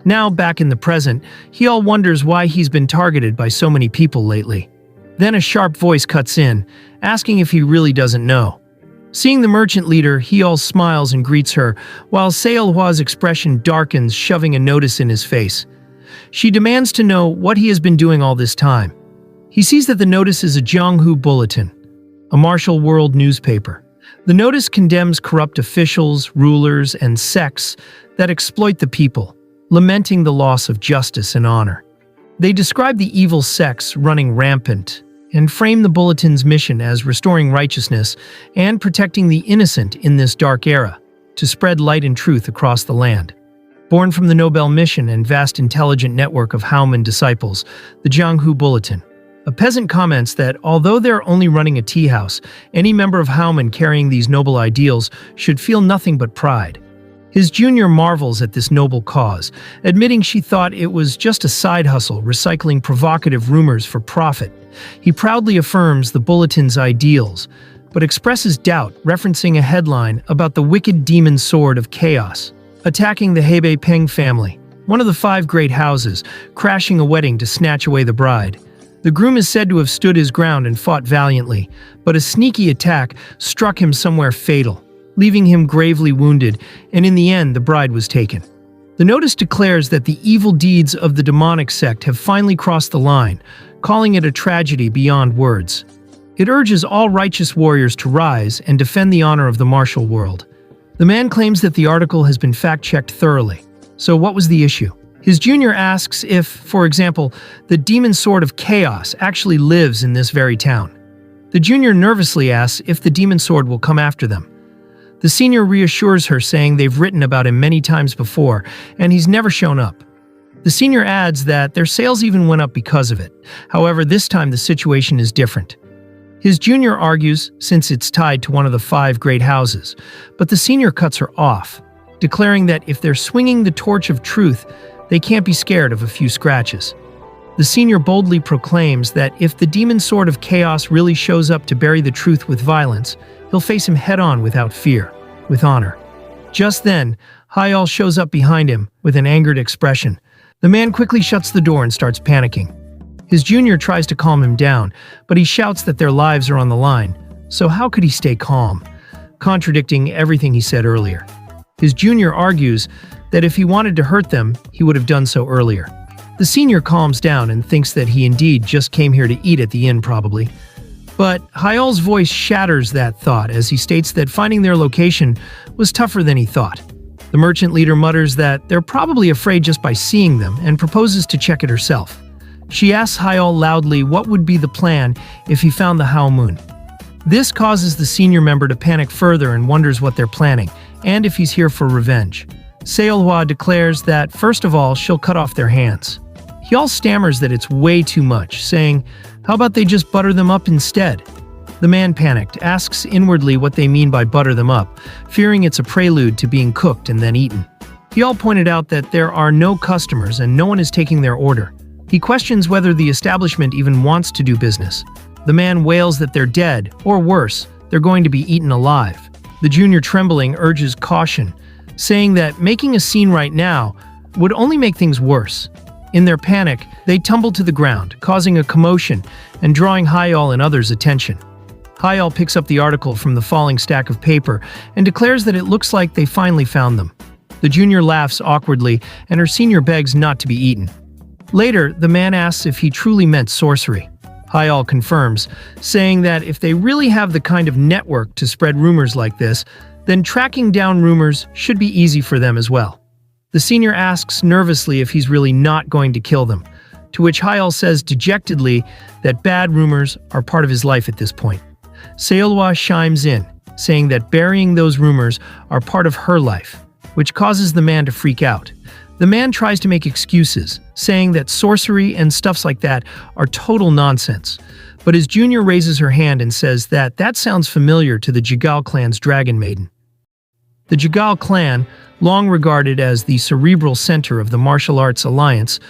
Now, back in the present, Hyol wonders why he's been targeted by so many people lately. Then a sharp voice cuts in, asking if he really doesn't know. Seeing the merchant leader, Hyol smiles and greets her, while Seolhwa's expression darkens, shoving a notice in his face. She demands to know what he has been doing all this time. He sees that the notice is a Jianghu Bulletin, a martial world newspaper. The notice condemns corrupt officials, rulers, and sects that exploit the people, lamenting the loss of justice and honor. They describe the evil sects running rampant and frame the bulletin's mission as restoring righteousness and protecting the innocent in this dark era, to spread light and truth across the land. Born from the Nobel mission and vast intelligent network of Hauman disciples, the Jianghu Bulletin. A peasant comments that although they're only running a tea house, any member of Hauman carrying these noble ideals should feel nothing but pride. His junior marvels at this noble cause, admitting she thought it was just a side hustle recycling provocative rumors for profit. He proudly affirms the bulletin's ideals, but expresses doubt, referencing a headline about the wicked demon sword of chaos, attacking the Hebei Peng family, one of the 5 great houses, crashing a wedding to snatch away the bride. The groom is said to have stood his ground and fought valiantly, but a sneaky attack struck him somewhere fatal, leaving him gravely wounded, and in the end the bride was taken. The notice declares that the evil deeds of the demonic sect have finally crossed the line, calling it a tragedy beyond words. It urges all righteous warriors to rise and defend the honor of the martial world. The man claims that the article has been fact-checked thoroughly. So what was the issue? His junior asks if, for example, the demon sword of chaos actually lives in this very town. The junior nervously asks if the demon sword will come after them. The senior reassures her, saying they've written about him many times before, and he's never shown up. The senior adds that their sales even went up because of it. However, this time the situation is different. His junior argues, since it's tied to one of the 5 great houses, but the senior cuts her off, declaring that if they're swinging the torch of truth, they can't be scared of a few scratches. The senior boldly proclaims that if the demon sword of chaos really shows up to bury the truth with violence, he'll face him head-on without fear, with honor. Just then, Hayal shows up behind him with an angered expression. The man quickly shuts the door and starts panicking. His junior tries to calm him down, but he shouts that their lives are on the line, so how could he stay calm, contradicting everything he said earlier. His junior argues that if he wanted to hurt them, he would have done so earlier. The senior calms down and thinks that he indeed just came here to eat at the inn probably. But Hayal's voice shatters that thought as he states that finding their location was tougher than he thought. The merchant leader mutters that they're probably afraid just by seeing them and proposes to check it herself. She asks Hayal loudly what would be the plan if he found the Hao Moon. This causes the senior member to panic further and wonders what they're planning, and if he's here for revenge. Seolhwa declares that, first of all, she'll cut off their hands. Hyal stammers that it's way too much, saying, how about they just butter them up instead? The man, panicked, asks inwardly what they mean by butter them up, fearing it's a prelude to being cooked and then eaten. Hyal pointed out that there are no customers and no one is taking their order. He questions whether the establishment even wants to do business. The man wails that they're dead, or worse, they're going to be eaten alive. The junior, trembling, urges caution, saying that making a scene right now would only make things worse. In their panic, they tumble to the ground, causing a commotion and drawing Hayal and others' attention. Hayal picks up the article from the falling stack of paper and declares that it looks like they finally found them. The junior laughs awkwardly and her senior begs not to be eaten. Later, the man asks if he truly meant sorcery. Hayal confirms, saying that if they really have the kind of network to spread rumors like this, then tracking down rumors should be easy for them as well. The senior asks nervously if he's really not going to kill them, to which Hayal says dejectedly that bad rumors are part of his life at this point. Seolhwa chimes in, saying that burying those rumors are part of her life, which causes the man to freak out. The man tries to make excuses, saying that sorcery and stuffs like that are total nonsense. But his junior raises her hand and says that that sounds familiar to the Jigal clan's Dragon Maiden. The Jigal clan, long regarded as the cerebral center of the martial arts alliance,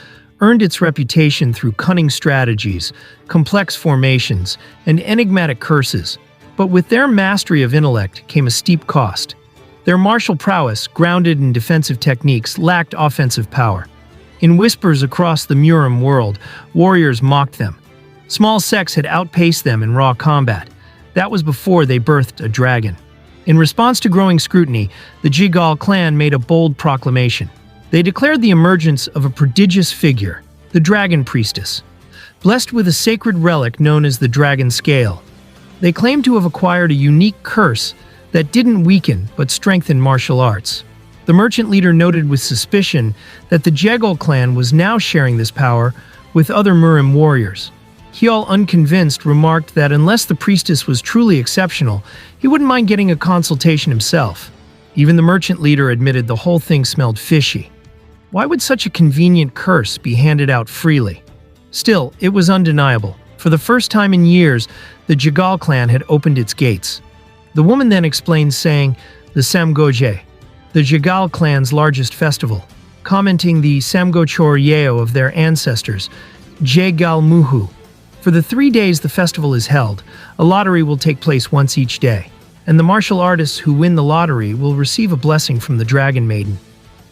earned its reputation through cunning strategies, complex formations, and enigmatic curses. But with their mastery of intellect came a steep cost. Their martial prowess, grounded in defensive techniques, lacked offensive power. In whispers across the Murim world, warriors mocked them. Small sects had outpaced them in raw combat. That was before they birthed a dragon. In response to growing scrutiny, the Jigal clan made a bold proclamation. They declared the emergence of a prodigious figure, the Dragon Priestess. blessed with a sacred relic known as the Dragon Scale. They claim to have acquired a unique curse that didn't weaken but strengthened martial arts. The merchant leader noted with suspicion that the Jegal clan was now sharing this power with other Murim warriors. Hyol, unconvinced, remarked that unless the priestess was truly exceptional, he wouldn't mind getting a consultation himself. Even the merchant leader admitted the whole thing smelled fishy. Why would such a convenient curse be handed out freely? Still, it was undeniable. For the first time in years, the Jegal clan had opened its gates. The woman then explained, saying, the Samgoje, the Jegal clan's largest festival, commenting the Samgochor Yeo of their ancestors, Jegal Muhu. For the 3 days the festival is held, a lottery will take place once each day, and the martial artists who win the lottery will receive a blessing from the Dragon Maiden.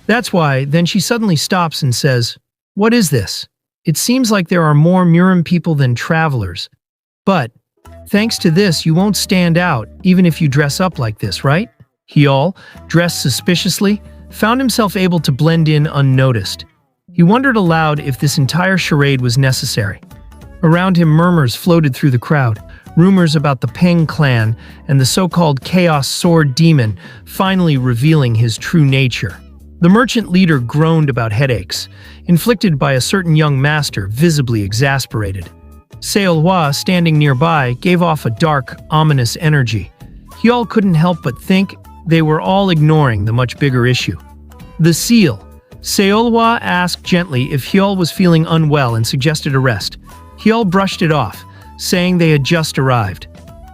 That's why, then she suddenly stops and says, "What is this? It seems like there are more Murim people than travelers. But, thanks to this, you won't stand out, even if you dress up like this, right?" Hyol, dressed suspiciously, found himself able to blend in unnoticed. He wondered aloud if this entire charade was necessary. Around him, murmurs floated through the crowd, rumors about the Peng clan and the so-called Chaos Sword Demon finally revealing his true nature. The merchant leader groaned about headaches, inflicted by a certain young master visibly exasperated. Seolhwa, standing nearby, gave off a dark, ominous energy. Hyol couldn't help but think they were all ignoring the much bigger issue. The seal. Seolhwa asked gently if Hyol was feeling unwell and suggested a rest. Hyol brushed it off, saying they had just arrived.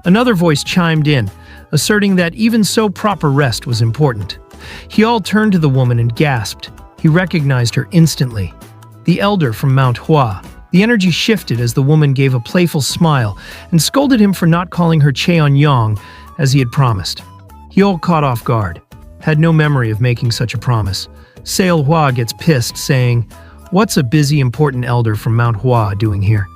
Another voice chimed in, asserting that even so proper rest was important. Hyol turned to the woman and gasped. He recognized her instantly. The elder from Mount Hua. The energy shifted as the woman gave a playful smile and scolded him for not calling her Cheon-yong as he had promised. Hyol caught off guard, had no memory of making such a promise. Seolhwa gets pissed, saying, "What's a busy, important elder from Mount Hua doing here?"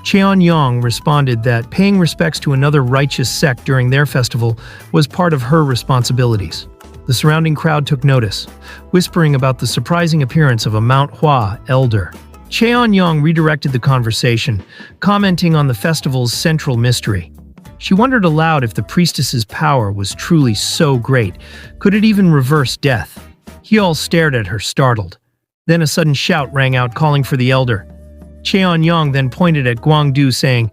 Cheon-yong responded that paying respects to another righteous sect during their festival was part of her responsibilities. The surrounding crowd took notice, whispering about the surprising appearance of a Mount Hua elder. Cheon-yong redirected the conversation, commenting on the festival's central mystery. She wondered aloud if the priestess's power was truly so great. Could it even reverse death? Hyol stared at her, startled. Then a sudden shout rang out, calling for the elder. Cheon-yong then pointed at Guangdu, saying,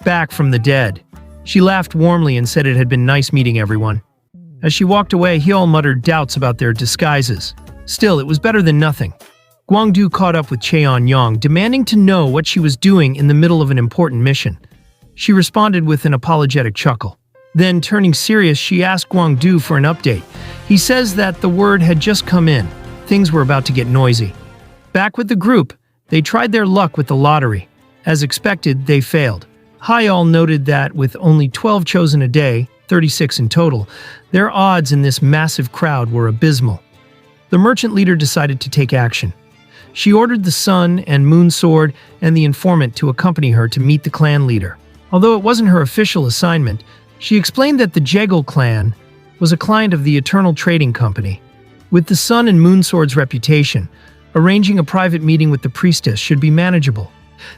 "Back from the dead." She laughed warmly and said it had been nice meeting everyone. As she walked away, Hyol muttered doubts about their disguises. Still, it was better than nothing. Guangdu caught up with Cheon-yong, demanding to know what she was doing in the middle of an important mission. She responded with an apologetic chuckle. Then, turning serious, she asked Guangdu for an update. He says that the word had just come in. Things were about to get noisy. Back with the group, they tried their luck with the lottery. As expected, they failed. Hyol noted that with only 12 chosen a day, 36 in total, their odds in this massive crowd were abysmal. The merchant leader decided to take action. She ordered the Sun and Moon Sword and the informant to accompany her to meet the clan leader. Although it wasn't her official assignment, she explained that the Jegal clan was a client of the Eternal Trading Company. With the Sun and Moon Sword's reputation, arranging a private meeting with the priestess should be manageable.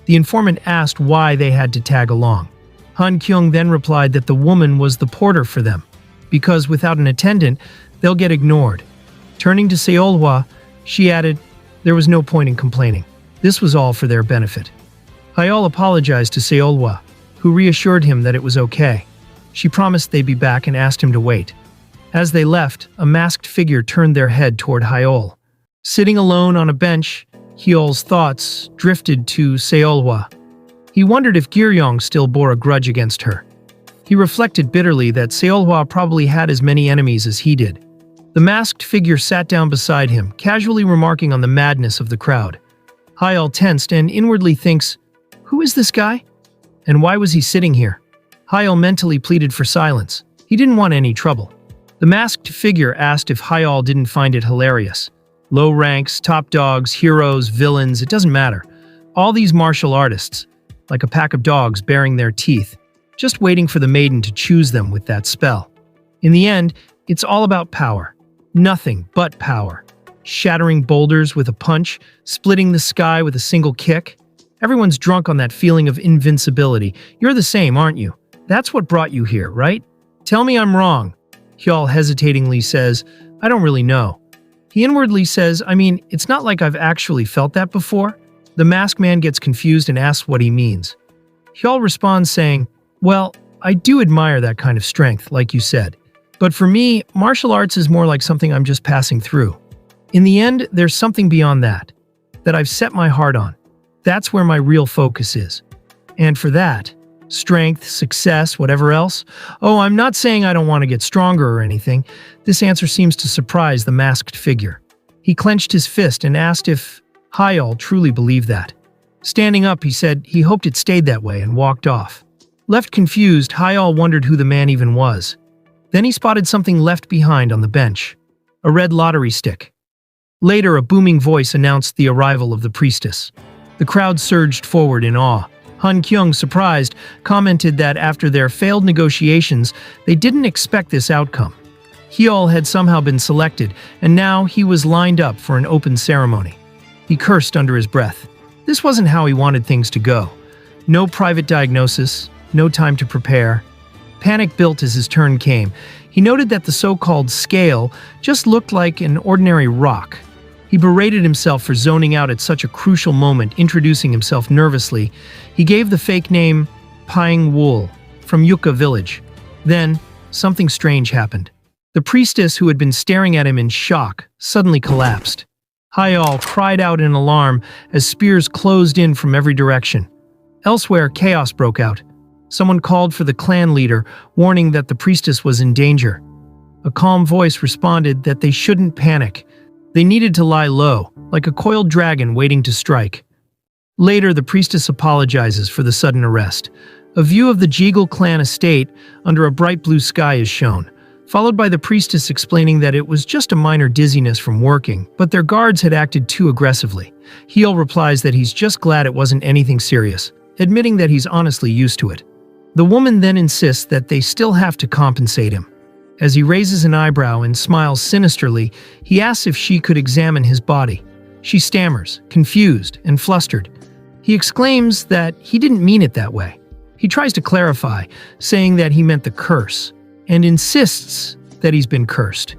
The informant asked why they had to tag along. Han Kyung then replied that the woman was the porter for them, because without an attendant, they'll get ignored. Turning to Seolhwa, she added, there was no point in complaining. This was all for their benefit. Hyol apologized to Seolhwa, who reassured him that it was okay. She promised they'd be back and asked him to wait. As they left, a masked figure turned their head toward Hyol. Sitting alone on a bench, Hyol's thoughts drifted to Seolhwa. He wondered if Giryong still bore a grudge against her. He reflected bitterly that Seolhwa probably had as many enemies as he did. The masked figure sat down beside him, casually remarking on the madness of the crowd. Hyol tensed and inwardly thinks, who is this guy? And why was he sitting here? Hyol mentally pleaded for silence. He didn't want any trouble. The masked figure asked if Hyol didn't find it hilarious. Low ranks, top dogs, heroes, villains, it doesn't matter. All these martial artists, like a pack of dogs baring their teeth, just waiting for the maiden to choose them with that spell. In the end, it's all about power. Nothing but power. Shattering boulders with a punch, splitting the sky with a single kick. Everyone's drunk on that feeling of invincibility. You're the same, aren't you? That's what brought you here, right? Tell me I'm wrong. Hyol hesitatingly says, I don't really know. He inwardly says, I mean, it's not like I've actually felt that before. The masked man gets confused and asks what he means. Hyol responds saying, well, I do admire that kind of strength, like you said. But for me, martial arts is more like something I'm just passing through. In the end, there's something beyond that I've set my heart on. That's where my real focus is. And for that, strength, success, whatever else, oh, I'm not saying I don't want to get stronger or anything. This answer seems to surprise the masked figure. He clenched his fist and asked if Hyol truly believed that. Standing up, he said he hoped it stayed that way and walked off. Left confused, Hyol wondered who the man even was. Then he spotted something left behind on the bench. A red lottery stick. Later, a booming voice announced the arrival of the priestess. The crowd surged forward in awe. Han Kyung, surprised, commented that after their failed negotiations, they didn't expect this outcome. Hyol had somehow been selected, and now he was lined up for an open ceremony. He cursed under his breath. This wasn't how he wanted things to go. No private diagnosis, no time to prepare. Panic built as his turn came. He noted that the so-called scale just looked like an ordinary rock. He berated himself for zoning out at such a crucial moment, introducing himself nervously. He gave the fake name Pying Wool from Yucca village. Then, something strange happened. The priestess, who had been staring at him in shock, suddenly collapsed. Hyol cried out in alarm as spears closed in from every direction. Elsewhere, chaos broke out. Someone called for the clan leader, warning that the priestess was in danger. A calm voice responded that they shouldn't panic. They needed to lie low, like a coiled dragon waiting to strike. Later, the priestess apologizes for the sudden arrest. A view of the Jeagle clan estate under a bright blue sky is shown, followed by the priestess explaining that it was just a minor dizziness from working, but their guards had acted too aggressively. Hyol replies that he's just glad it wasn't anything serious, admitting that he's honestly used to it. The woman then insists that they still have to compensate him. As he raises an eyebrow and smiles sinisterly, he asks if she could examine his body. She stammers, confused and flustered. He exclaims that he didn't mean it that way. He tries to clarify, saying that he meant the curse, and insists that he's been cursed.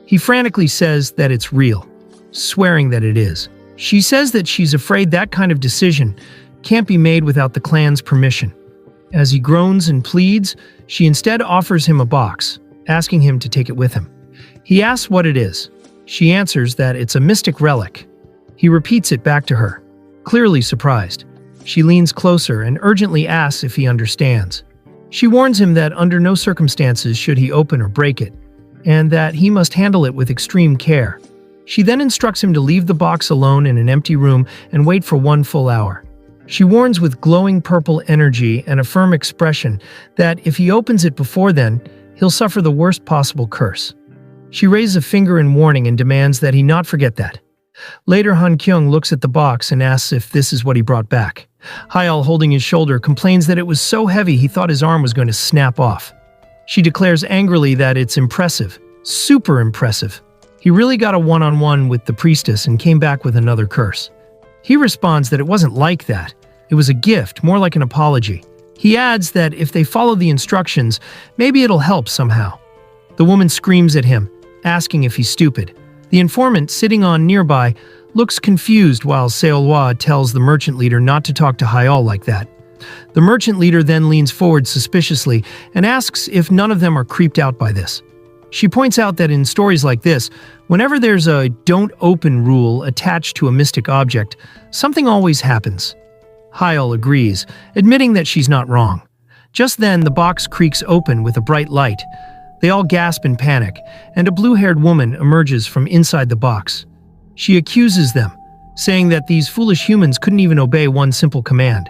He frantically says that it's real, swearing that it is. She says that she's afraid that kind of decision can't be made without the clan's permission. As he groans and pleads, she instead offers him a box, asking him to take it with him. He asks what it is. She answers that it's a mystic relic. He repeats it back to her, clearly surprised. She leans closer and urgently asks if he understands. She warns him that under no circumstances should he open or break it, and that he must handle it with extreme care. She then instructs him to leave the box alone in an empty room and wait for 1 full hour. She warns with glowing purple energy and a firm expression that if he opens it before then, he'll suffer the worst possible curse. She raises a finger in warning and demands that he not forget that. Later, Han Kyung looks at the box and asks if this is what he brought back. Hyol, holding his shoulder, complains that it was so heavy he thought his arm was going to snap off. She declares angrily that it's impressive, super impressive. He really got a one-on-one with the priestess and came back with another curse. He responds that it wasn't like that. It was a gift, more like an apology. He adds that if they follow the instructions, maybe it'll help somehow. The woman screams at him, asking if he's stupid. The informant, sitting on nearby, looks confused while Seolhwa tells the merchant leader not to talk to Hyol like that. The merchant leader then leans forward suspiciously and asks if none of them are creeped out by this. She points out that in stories like this, whenever there's a don't open rule attached to a mystic object, something always happens. Hyol agrees, admitting that she's not wrong. Just then, the box creaks open with a bright light. They all gasp in panic, and a blue-haired woman emerges from inside the box. She accuses them, saying that these foolish humans couldn't even obey one simple command.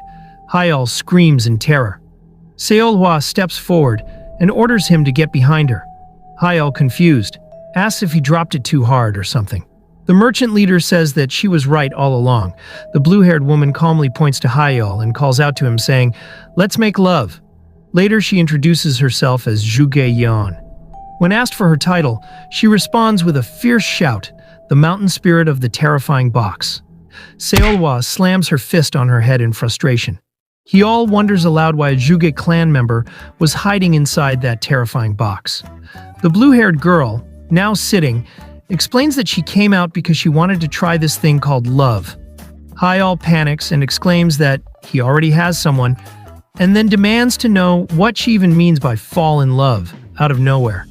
Hyol screams in terror. Seolhwa steps forward and orders him to get behind her. Hyol, confused, asks if he dropped it too hard or something. The merchant leader says that she was right all along. The blue-haired woman calmly points to Hyol and calls out to him, saying, "Let's make love." Later, she introduces herself as Zhuge Yeon. When asked for her title, she responds with a fierce shout, "The mountain spirit of the terrifying box." Seolhwa slams her fist on her head in frustration. Hyol wonders aloud why a Juge clan member was hiding inside that terrifying box. The blue-haired girl, now sitting, explains that she came out because she wanted to try this thing called love. Hyol panics and exclaims that he already has someone, and then demands to know what she even means by fall in love, out of nowhere.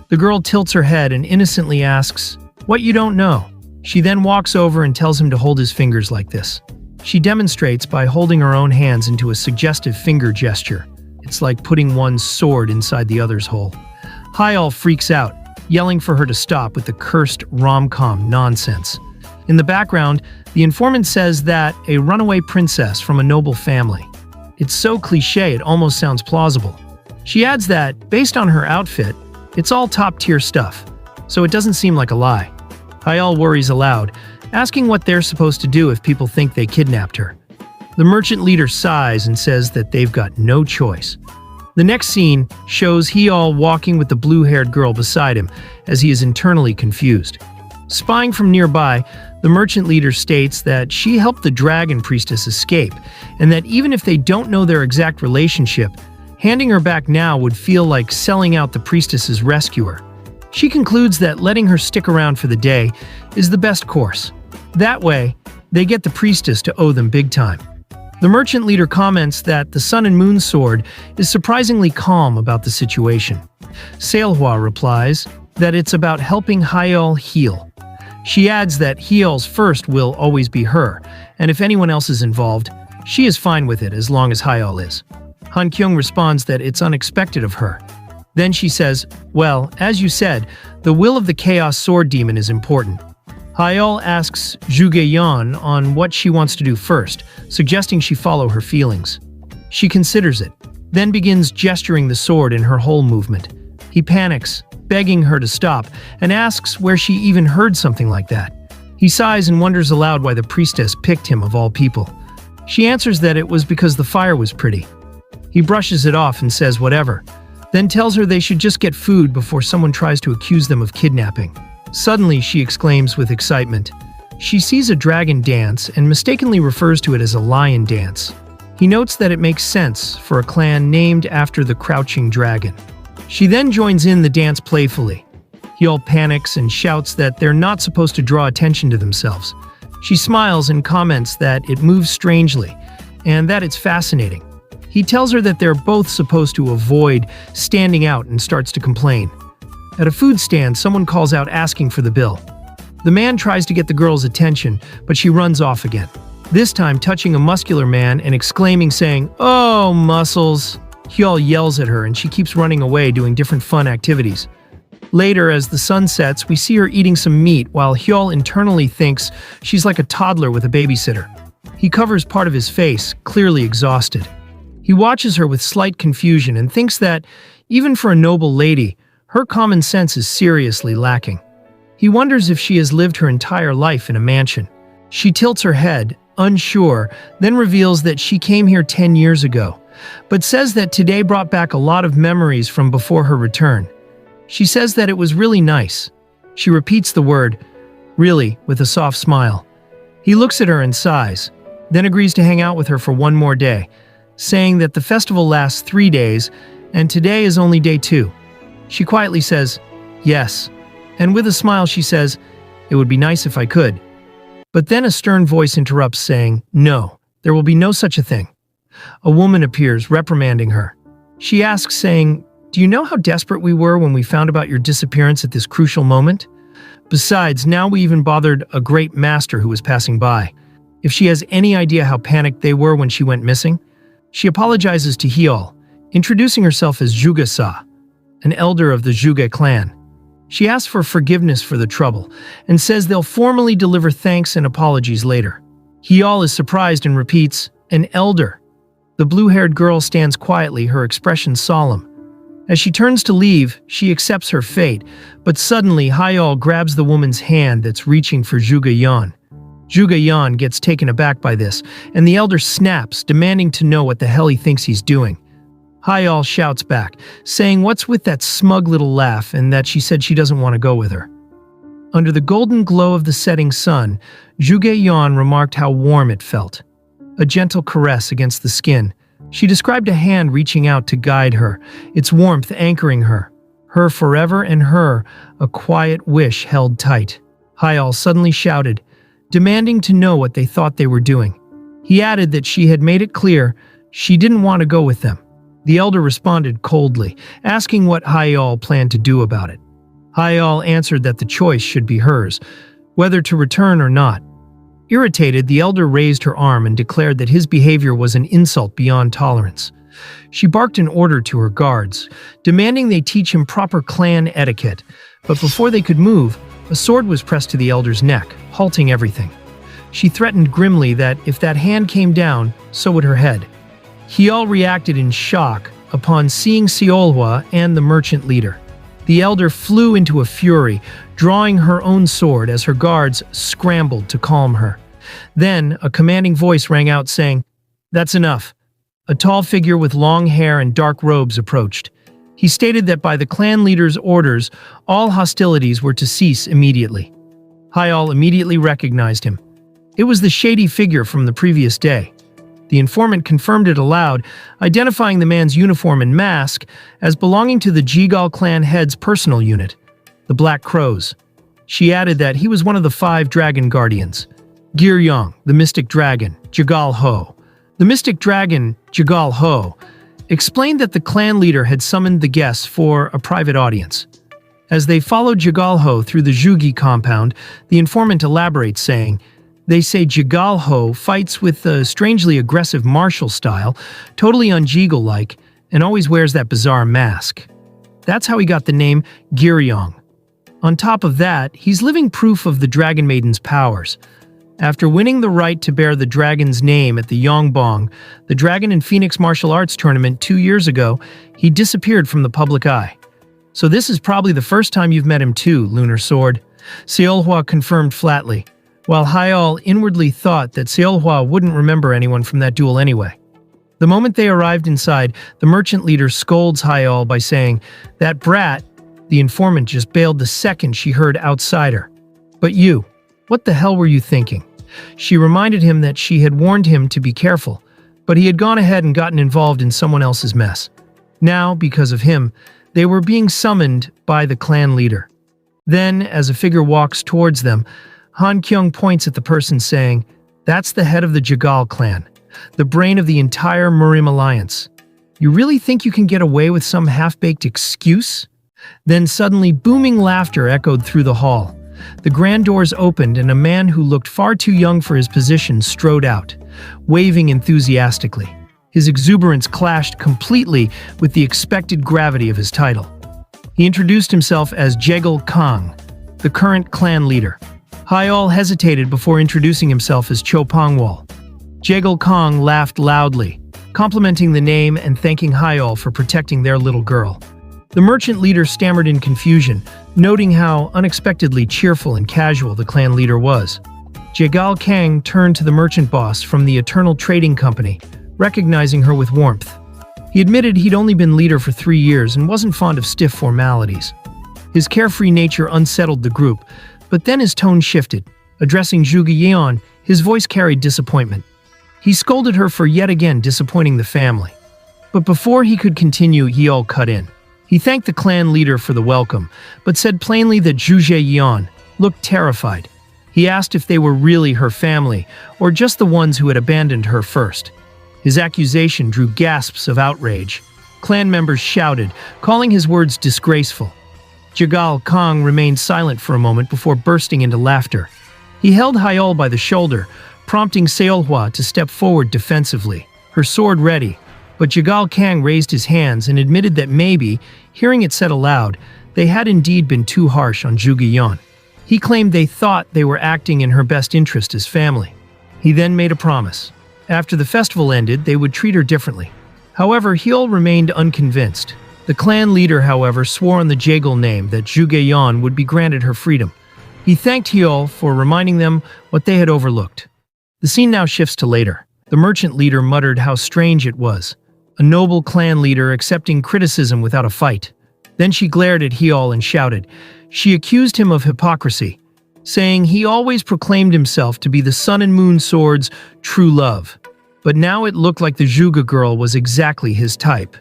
The girl tilts her head and innocently asks, "What you don't know?" She then walks over and tells him to hold his fingers like this. She demonstrates by holding her own hands into a suggestive finger gesture. It's like putting one's sword inside the other's hole. Hyol freaks out, yelling for her to stop with the cursed rom-com nonsense. In the background, the informant says that a runaway princess from a noble family. It's so cliché it almost sounds plausible. She adds that, based on her outfit, it's all top-tier stuff, so it doesn't seem like a lie. Hyol worries aloud, asking what they're supposed to do if people think they kidnapped her. The merchant leader sighs and says that they've got no choice. The next scene shows Hyol walking with the blue-haired girl beside him as he is internally confused. Spying from nearby, the merchant leader states that she helped the dragon priestess escape, and that even if they don't know their exact relationship, handing her back now would feel like selling out the priestess's rescuer. She concludes that letting her stick around for the day is the best course. That way, they get the priestess to owe them big time. The merchant leader comments that the Sun and Moon sword is surprisingly calm about the situation. Seolhwa replies that it's about helping Hyol heal. She adds that Hyol's first will always be her, and if anyone else is involved, she is fine with it as long as Hyol is. Han Kyung responds that it's unexpected of her. Then she says, "Well, as you said, the will of the Chaos Sword Demon is important." Hyol asks Juge-yeon on what she wants to do first, suggesting she follow her feelings. She considers it, then begins gesturing the sword in her whole movement. He panics, begging her to stop, and asks where she even heard something like that. He sighs and wonders aloud why the priestess picked him of all people. She answers that it was because the fire was pretty. He brushes it off and says whatever, then tells her they should just get food before someone tries to accuse them of kidnapping. Suddenly, she exclaims with excitement. She sees a dragon dance and mistakenly refers to it as a lion dance. He notes that it makes sense for a clan named after the crouching dragon. She then joins in the dance playfully. Hyol panics and shouts that they're not supposed to draw attention to themselves. She smiles and comments that it moves strangely, and that it's fascinating. He tells her that they're both supposed to avoid standing out and starts to complain. At a food stand, someone calls out asking for the bill. The man tries to get the girl's attention, but she runs off again, this time touching a muscular man and exclaiming, saying, "Oh, muscles!" Hyol yells at her and she keeps running away doing different fun activities. Later, as the sun sets, we see her eating some meat while Hyol internally thinks she's like a toddler with a babysitter. He covers part of his face, clearly exhausted. He watches her with slight confusion and thinks that, even for a noble lady, her common sense is seriously lacking. He wonders if she has lived her entire life in a mansion. She tilts her head, unsure, then reveals that she came here 10 years ago, but says that today brought back a lot of memories from before her return. She says that it was really nice. She repeats the word, "really," with a soft smile. He looks at her and sighs, then agrees to hang out with her for one more day, saying that the festival lasts 3 days, and today is only day 2. She quietly says, "Yes," and with a smile she says, "It would be nice if I could." But then a stern voice interrupts, saying, "No, there will be no such a thing." A woman appears, reprimanding her. She asks, saying, "Do you know how desperate we were when we found about your disappearance at this crucial moment? Besides, now we even bothered a great master who was passing by. If she has any idea how panicked they were when she went missing." She apologizes to Hyol, introducing herself as Juga-sa, an elder of the Juga clan. She asks for forgiveness for the trouble and says they'll formally deliver thanks and apologies later. Hyol is surprised and repeats, "An elder." The blue-haired girl stands quietly, her expression solemn. As she turns to leave, she accepts her fate, but suddenly Hyol grabs the woman's hand that's reaching for Juga-yeon. Juga-yeon gets taken aback by this, and the elder snaps, demanding to know what the hell he thinks he's doing. Hyol shouts back, saying what's with that smug little laugh and that she said she doesn't want to go with her. Under the golden glow of the setting sun, Zhuge-yan remarked how warm it felt. A gentle caress against the skin. She described a hand reaching out to guide her, its warmth anchoring her. Her forever and her, a quiet wish held tight. Hyal suddenly shouted, demanding to know what they thought they were doing. He added that she had made it clear she didn't want to go with them. The elder responded coldly, asking what Hyal planned to do about it. Hyal answered that the choice should be hers, whether to return or not. Irritated, the elder raised her arm and declared that his behavior was an insult beyond tolerance. She barked an order to her guards, demanding they teach him proper clan etiquette, but before they could move, a sword was pressed to the elder's neck, halting everything. She threatened grimly that if that hand came down, so would her head. Hyal reacted in shock upon seeing Seolhwa and the merchant leader. The elder flew into a fury, drawing her own sword as her guards scrambled to calm her. Then, a commanding voice rang out saying, "That's enough." A tall figure with long hair and dark robes approached. He stated that by the clan leader's orders, all hostilities were to cease immediately. Hyal immediately recognized him. It was the shady figure from the previous day. The informant confirmed it aloud, identifying the man's uniform and mask as belonging to the Jigal clan head's personal unit, the Black Crows. She added that he was one of the 5 dragon guardians. Giryong, the mystic dragon, Jigal Ho. The mystic dragon, Jigal Ho, explained that the clan leader had summoned the guests for a private audience. As they followed Jigal Ho through the Zhugi compound, the informant elaborates saying, "They say Jigal Ho fights with a strangely aggressive martial style, totally un-Jigal-like, and always wears that bizarre mask. That's how he got the name Giryong. On top of that, he's living proof of the Dragon Maiden's powers. After winning the right to bear the dragon's name at the Yongbong, the Dragon and Phoenix martial arts tournament 2 years ago, he disappeared from the public eye. So this is probably the first time you've met him too, Lunar Sword," Seolhwa confirmed flatly, while Hyal inwardly thought that Seolhwa wouldn't remember anyone from that duel anyway. The moment they arrived inside, the merchant leader scolds Hyal by saying, "That brat," the informant just bailed the second she heard outsider. "But you, what the hell were you thinking?" She reminded him that she had warned him to be careful, but he had gone ahead and gotten involved in someone else's mess. Now, because of him, they were being summoned by the clan leader. Then, as a figure walks towards them, Han Kyung points at the person saying, "That's the head of the Jigal clan, the brain of the entire Murim alliance. You really think you can get away with some half-baked excuse?" Then suddenly booming laughter echoed through the hall. The grand doors opened and a man who looked far too young for his position strode out, waving enthusiastically. His exuberance clashed completely with the expected gravity of his title. He introduced himself as Jegal Kang, the current clan leader. Hyal hesitated before introducing himself as Cho Pongwal. Jegal Kang laughed loudly, complimenting the name and thanking Hyal for protecting their little girl. The merchant leader stammered in confusion, noting how unexpectedly cheerful and casual the clan leader was. Jegal Kang turned to the merchant boss from the Eternal Trading Company, recognizing her with warmth. He admitted he'd only been leader for 3 years and wasn't fond of stiff formalities. His carefree nature unsettled the group, but then his tone shifted. Addressing Zhuge Yeon, his voice carried disappointment. He scolded her for yet again disappointing the family. But before he could continue, Yeol cut in. He thanked the clan leader for the welcome, but said plainly that Zhuge Yeon looked terrified. He asked if they were really her family, or just the ones who had abandoned her first. His accusation drew gasps of outrage. Clan members shouted, calling his words disgraceful. Jegal Kang remained silent for a moment before bursting into laughter. He held Hyal by the shoulder, prompting Seolhwa to step forward defensively, her sword ready. But Jegal Kang raised his hands and admitted that maybe, hearing it said aloud, they had indeed been too harsh on Zhuge Yeon. He claimed they thought they were acting in her best interest as family. He then made a promise. After the festival ended, they would treat her differently. However, Hyal remained unconvinced. The clan leader, however, swore on the Jegal name that Zhuge Yeon would be granted her freedom. He thanked Hyal for reminding them what they had overlooked. The scene now shifts to later. The merchant leader muttered how strange it was. A noble clan leader accepting criticism without a fight. Then she glared at Hyal and shouted. She accused him of hypocrisy, saying he always proclaimed himself to be the Sun and Moon Sword's true love. But now it looked like the Juga girl was exactly his type.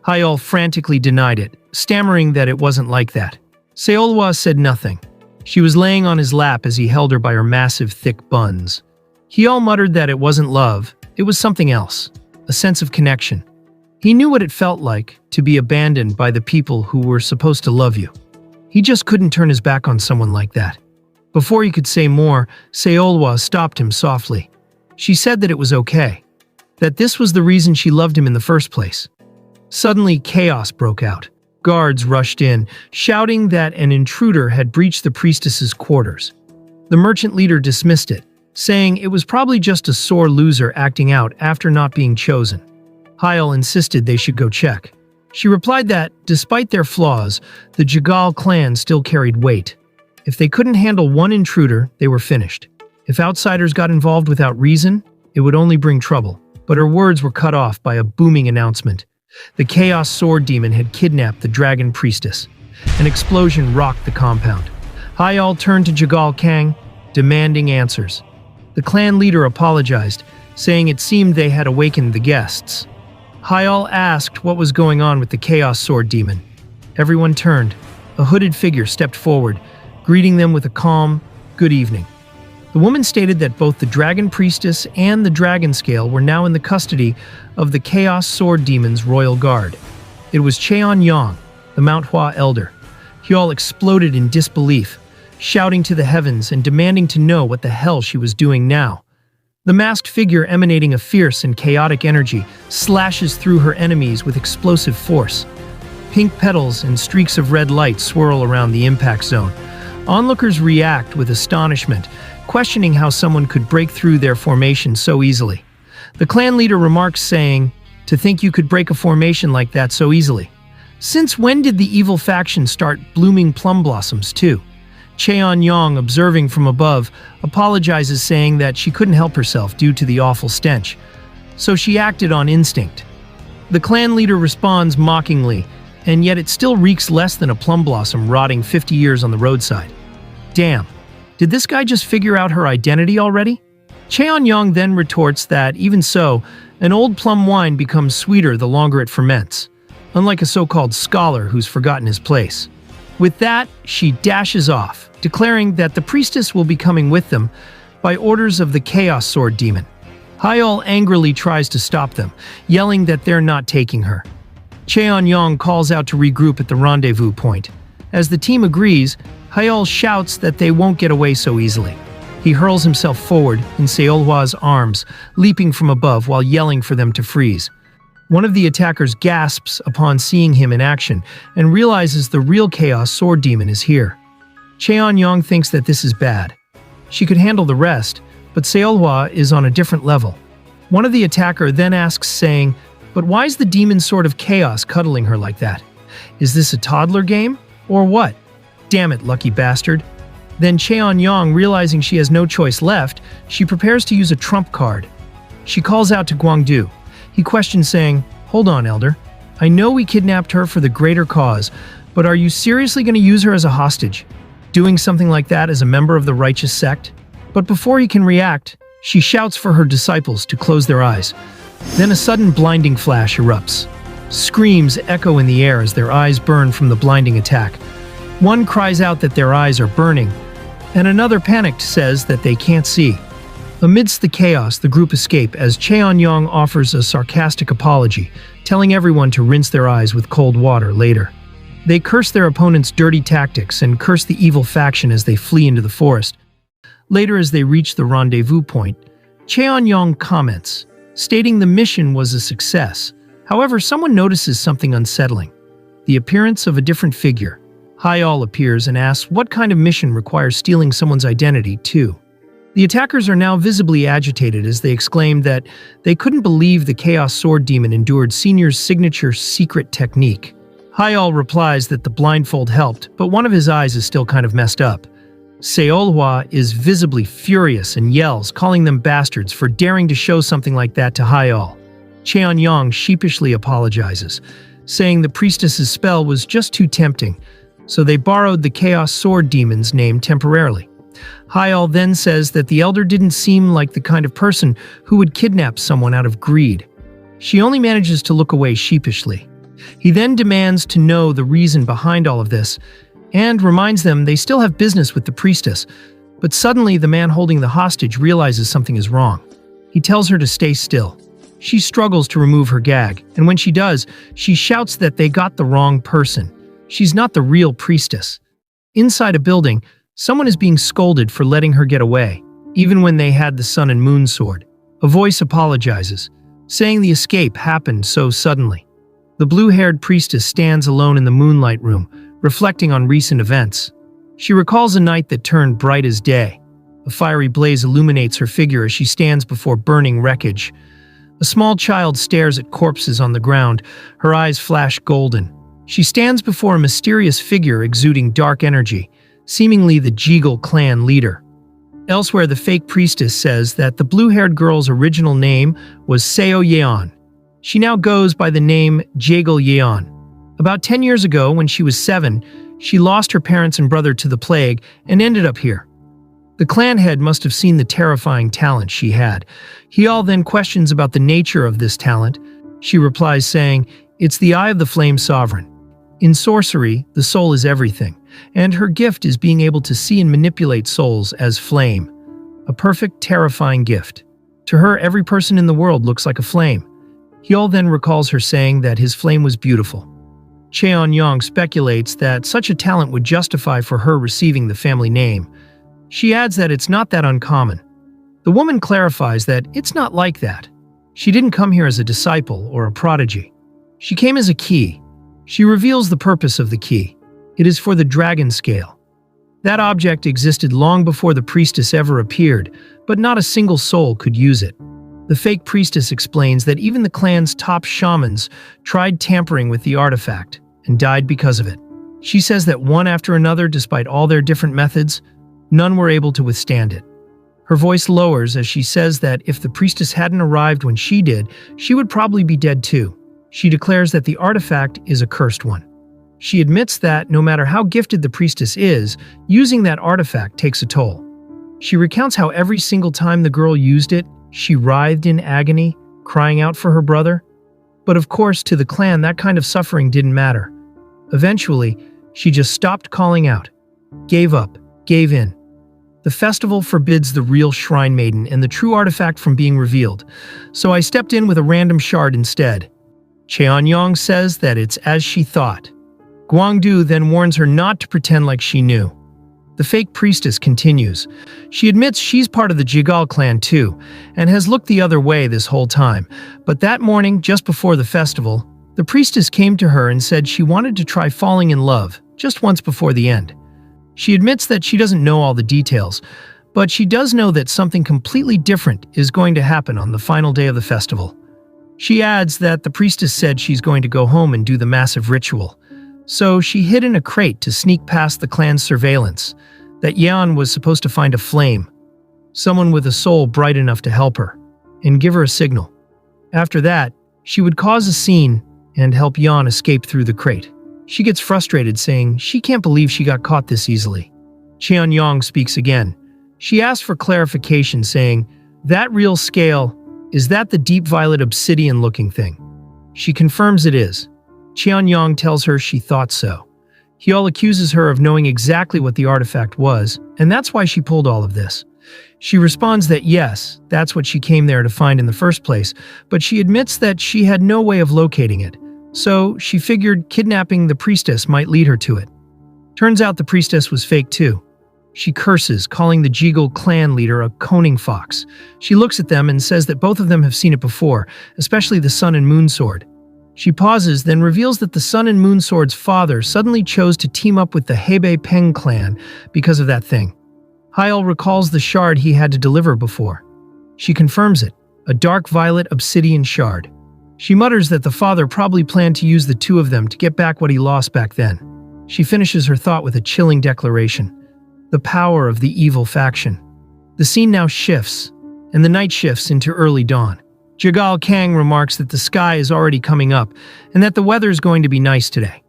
Hyol frantically denied it, stammering that it wasn't like that. Seolwa said nothing. She was laying on his lap as he held her by her massive, thick buns. Hyol muttered that it wasn't love, it was something else, a sense of connection. He knew what it felt like to be abandoned by the people who were supposed to love you. He just couldn't turn his back on someone like that. Before he could say more, Seolwa stopped him softly. She said that it was okay, that this was the reason she loved him in the first place. Suddenly, chaos broke out. Guards rushed in, shouting that an intruder had breached the priestess's quarters. The merchant leader dismissed it, saying it was probably just a sore loser acting out after not being chosen. Hyol insisted they should go check. She replied that, despite their flaws, the Jagal clan still carried weight. If they couldn't handle one intruder, they were finished. If outsiders got involved without reason, it would only bring trouble. But her words were cut off by a booming announcement. The Chaos Sword Demon had kidnapped the Dragon Priestess. An explosion rocked the compound. Hyol turned to Jagal Kang, demanding answers. The clan leader apologized, saying it seemed they had awakened the guests. Hyol asked what was going on with the Chaos Sword Demon. Everyone turned. A hooded figure stepped forward, greeting them with a calm, "Good evening." The woman stated that both the Dragon Priestess and the Dragon Scale were now in the custody of the Chaos Sword Demon's royal guard. It was Cheon-yong, the Manhwa elder. Hyol exploded in disbelief, shouting to the heavens and demanding to know what the hell she was doing now. The masked figure, emanating a fierce and chaotic energy, slashes through her enemies with explosive force. Pink petals and streaks of red light swirl around the impact zone. Onlookers react with astonishment, questioning how someone could break through their formation so easily. The clan leader remarks, saying, "To think you could break a formation like that so easily. Since when did the evil faction start blooming plum blossoms too?" Cheon-yong, observing from above, apologizes, saying that she couldn't help herself due to the awful stench, so she acted on instinct. The clan leader responds mockingly, and yet it still reeks less than a plum blossom rotting 50 years on the roadside. Damn. Did this guy just figure out her identity already? Cheon-yong then retorts that, even so, an old plum wine becomes sweeter the longer it ferments, unlike a so-called scholar who's forgotten his place. With that, she dashes off, declaring that the priestess will be coming with them by orders of the Chaos Sword Demon. Hyol angrily tries to stop them, yelling that they're not taking her. Cheon-yong calls out to regroup at the rendezvous point. As the team agrees, Hyol shouts that they won't get away so easily. He hurls himself forward in Seolhwa's arms, leaping from above while yelling for them to freeze. One of the attackers gasps upon seeing him in action and realizes the real Chaos Sword Demon is here. Cheon-yong thinks that this is bad. She could handle the rest, but Seolhwa is on a different level. One of the attacker then asks, saying, "But why's the demon sword of chaos cuddling her like that? Is this a toddler game? Or what? Damn it, lucky bastard." Then Cheon-yong, realizing she has no choice left, she prepares to use a trump card. She calls out to Gwangdu. He questions, saying, "Hold on, Elder. I know we kidnapped her for the greater cause, but are you seriously going to use her as a hostage? Doing something like that as a member of the righteous sect?" But before he can react, she shouts for her disciples to close their eyes. Then a sudden blinding flash erupts. Screams echo in the air as their eyes burn from the blinding attack. One cries out that their eyes are burning, and another, panicked, says that they can't see. Amidst the chaos, the group escape as Cheon-yong offers a sarcastic apology, telling everyone to rinse their eyes with cold water later. They curse their opponent's dirty tactics and curse the evil faction as they flee into the forest. Later, as they reach the rendezvous point, Cheon-yong comments, stating the mission was a success. However, someone notices something unsettling: the appearance of a different figure. Hyol appears and asks what kind of mission requires stealing someone's identity, too. The attackers are now visibly agitated as they exclaim that they couldn't believe the Chaos Sword Demon endured Senior's signature secret technique. Hyol replies that the blindfold helped, but one of his eyes is still kind of messed up. Seolhwa is visibly furious and yells, calling them bastards for daring to show something like that to Hyol. Cheon-yong sheepishly apologizes, saying the priestess's spell was just too tempting, so they borrowed the Chaos Sword Demon's name temporarily. Hyal then says that the elder didn't seem like the kind of person who would kidnap someone out of greed. She only manages to look away sheepishly. He then demands to know the reason behind all of this, and reminds them they still have business with the priestess, but suddenly the man holding the hostage realizes something is wrong. He tells her to stay still. She struggles to remove her gag, and when she does, she shouts that they got the wrong person. She's not the real priestess. Inside a building, someone is being scolded for letting her get away, even when they had the sun and moon sword. A voice apologizes, saying the escape happened so suddenly. The blue-haired priestess stands alone in the moonlight room, reflecting on recent events. She recalls a night that turned bright as day. A fiery blaze illuminates her figure as she stands before burning wreckage. A small child stares at corpses on the ground, her eyes flash golden. She stands before a mysterious figure exuding dark energy, seemingly the Jegal clan leader. Elsewhere, the fake priestess says that the blue-haired girl's original name was Seo Yeon. She now goes by the name Jegal Yeon. About 10 years ago, when she was 7, she lost her parents and brother to the plague and ended up here. The clan head must have seen the terrifying talent she had. Hyal then questions about the nature of this talent. She replies saying, "It's the eye of the flame sovereign. In sorcery, the soul is everything, and her gift is being able to see and manipulate souls as flame. A perfect, terrifying gift. To her, every person in the world looks like a flame." Hyal then recalls her saying that his flame was beautiful. Cheon-yong speculates that such a talent would justify for her receiving the family name. She adds that it's not that uncommon. The woman clarifies that it's not like that. She didn't come here as a disciple or a prodigy. She came as a key. She reveals the purpose of the key. It is for the dragon scale. That object existed long before the priestess ever appeared, but not a single soul could use it. The fake priestess explains that even the clan's top shamans tried tampering with the artifact and died because of it. She says that one after another, despite all their different methods, none were able to withstand it. Her voice lowers as she says that if the priestess hadn't arrived when she did, she would probably be dead too. She declares that the artifact is a cursed one. She admits that no matter how gifted the priestess is, using that artifact takes a toll. She recounts how every single time the girl used it, she writhed in agony, crying out for her brother. But of course, to the clan, that kind of suffering didn't matter. Eventually, she just stopped calling out, gave up, gave in. The festival forbids the real shrine maiden and the true artifact from being revealed, so I stepped in with a random shard instead. Cheon-yong says that it's as she thought. Guangdu then warns her not to pretend like she knew. The fake priestess continues. She admits she's part of the Jegal clan too, and has looked the other way this whole time. But that morning, just before the festival, the priestess came to her and said she wanted to try falling in love, just once before the end. She admits that she doesn't know all the details, but she does know that something completely different is going to happen on the final day of the festival. She adds that the priestess said she's going to go home and do the massive ritual. So she hid in a crate to sneak past the clan's surveillance, that Yeon was supposed to find a flame, someone with a soul bright enough to help her, and give her a signal. After that, she would cause a scene and help Yeon escape through the crate. She gets frustrated, saying she can't believe she got caught this easily. Cheon-yong speaks again. She asks for clarification, saying, "That real scale, is that the deep violet obsidian-looking thing?" She confirms it is. Cheon-yong tells her she thought so. Hyal accuses her of knowing exactly what the artifact was, and that's why she pulled all of this. She responds that yes, that's what she came there to find in the first place, but she admits that she had no way of locating it, so she figured kidnapping the priestess might lead her to it. Turns out the priestess was fake too. She curses, calling the Jegal clan leader a coning fox. She looks at them and says that both of them have seen it before, especially the Sun and Moon Sword. She pauses, then reveals that the Sun and Moon Sword's father suddenly chose to team up with the Hebei Peng clan because of that thing. Hyal recalls the shard he had to deliver before. She confirms it, a dark violet obsidian shard. She mutters that the father probably planned to use the two of them to get back what he lost back then. She finishes her thought with a chilling declaration. The power of the evil faction. The scene now shifts, and the night shifts into early dawn. Jegal Kang remarks that the sky is already coming up and that the weather is going to be nice today.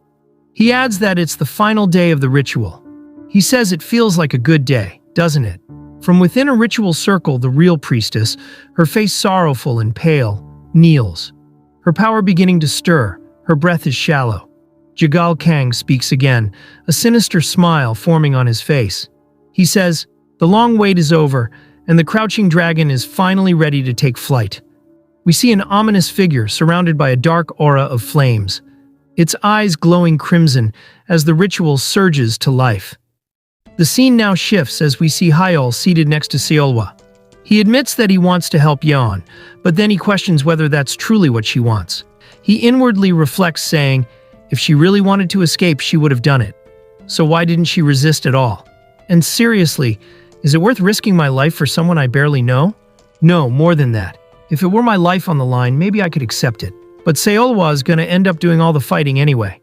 He adds that it's the final day of the ritual. He says it feels like a good day. doesn't it? From within a ritual circle, the real priestess, her face sorrowful and pale, kneels. Her power beginning to stir, her breath is shallow. Jagal Kang speaks again, a sinister smile forming on his face. He says, "The long wait is over, and the crouching dragon is finally ready to take flight." We see an ominous figure surrounded by a dark aura of flames, its eyes glowing crimson as the ritual surges to life. The scene now shifts as we see Hyol seated next to Seolwa. He admits that he wants to help Yeon, but then he questions whether that's truly what she wants. He inwardly reflects, saying, if she really wanted to escape, she would have done it. So why didn't she resist at all? And seriously, is it worth risking my life for someone I barely know? No, more than that. If it were my life on the line, maybe I could accept it. But Seolwa is going to end up doing all the fighting anyway.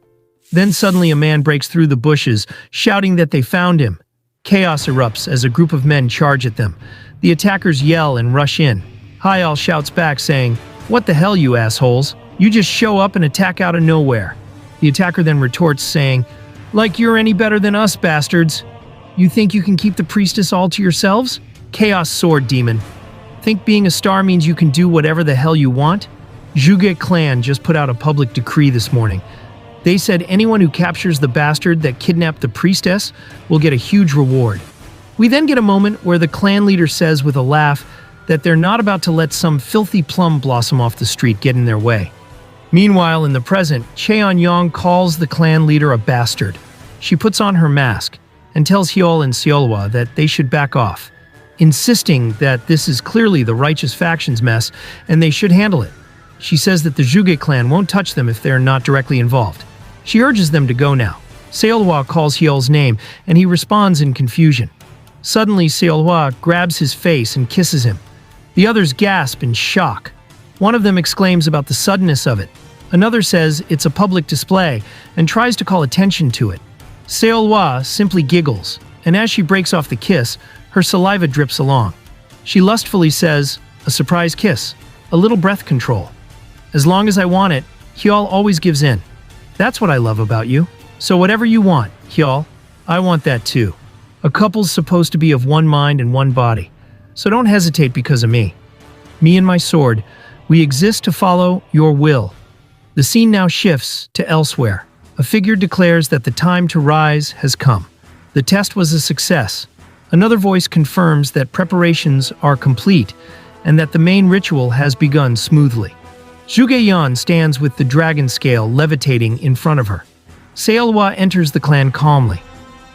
Then suddenly a man breaks through the bushes, shouting that they found him. Chaos erupts as a group of men charge at them. The attackers yell and rush in. Hyol shouts back, saying, "What the hell, you assholes? You just show up and attack out of nowhere." The attacker then retorts, saying, "Like you're any better than us, bastards. You think you can keep the priestess all to yourselves? Chaos sword demon. Think being a star means you can do whatever the hell you want?" Zhuge clan just put out a public decree this morning. They said anyone who captures the bastard that kidnapped the priestess will get a huge reward. We then get a moment where the clan leader says with a laugh that they're not about to let some filthy plum blossom off the street get in their way. Meanwhile, in the present, Cheon-yong calls the clan leader a bastard. She puts on her mask and tells Hyol and Seolwa that they should back off, insisting that this is clearly the righteous faction's mess and they should handle it. She says that the Zhuge clan won't touch them if they're not directly involved. She urges them to go now. Seolwa calls Hyol's name, and he responds in confusion. Suddenly, Seolwa grabs his face and kisses him. The others gasp in shock. One of them exclaims about the suddenness of it. Another says it's a public display and tries to call attention to it. Seolwa simply giggles, and as she breaks off the kiss, her saliva drips along. She lustfully says, "A surprise kiss, a little breath control. As long as I want it, Hyol always gives in. That's what I love about you. So whatever you want, Hyol, I want that too. A couple's supposed to be of one mind and one body, so don't hesitate because of me. Me and my sword, we exist to follow your will." The scene now shifts to elsewhere. A figure declares that the time to rise has come. The test was a success. Another voice confirms that preparations are complete and that the main ritual has begun smoothly. Zhuge-yan stands with the dragon scale levitating in front of her. Seolwa enters the clan calmly.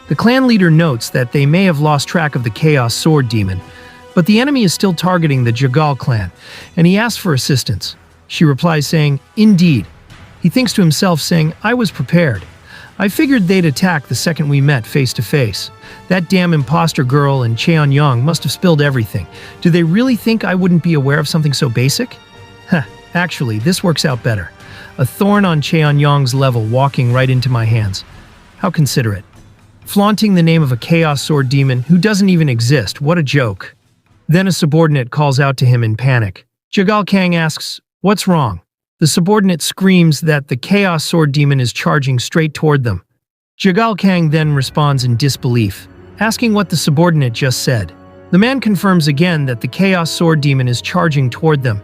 The clan leader notes that they may have lost track of the Chaos Sword Demon, but the enemy is still targeting the Jagal clan, and he asks for assistance. She replies saying, "Indeed." He thinks to himself saying, "I was prepared. I figured they'd attack the second we met face to face. That damn imposter girl and Cheon-yong must have spilled everything. Do they really think I wouldn't be aware of something so basic? Huh, actually, this works out better. A thorn on Cheon-yong's level walking right into my hands. How considerate. Flaunting the name of a Chaos Sword Demon who doesn't even exist, what a joke." Then a subordinate calls out to him in panic. Jagal Kang asks, "What's wrong?" The subordinate screams that the Chaos Sword Demon is charging straight toward them. Jagal Kang then responds in disbelief, asking what the subordinate just said. The man confirms again that the Chaos Sword Demon is charging toward them,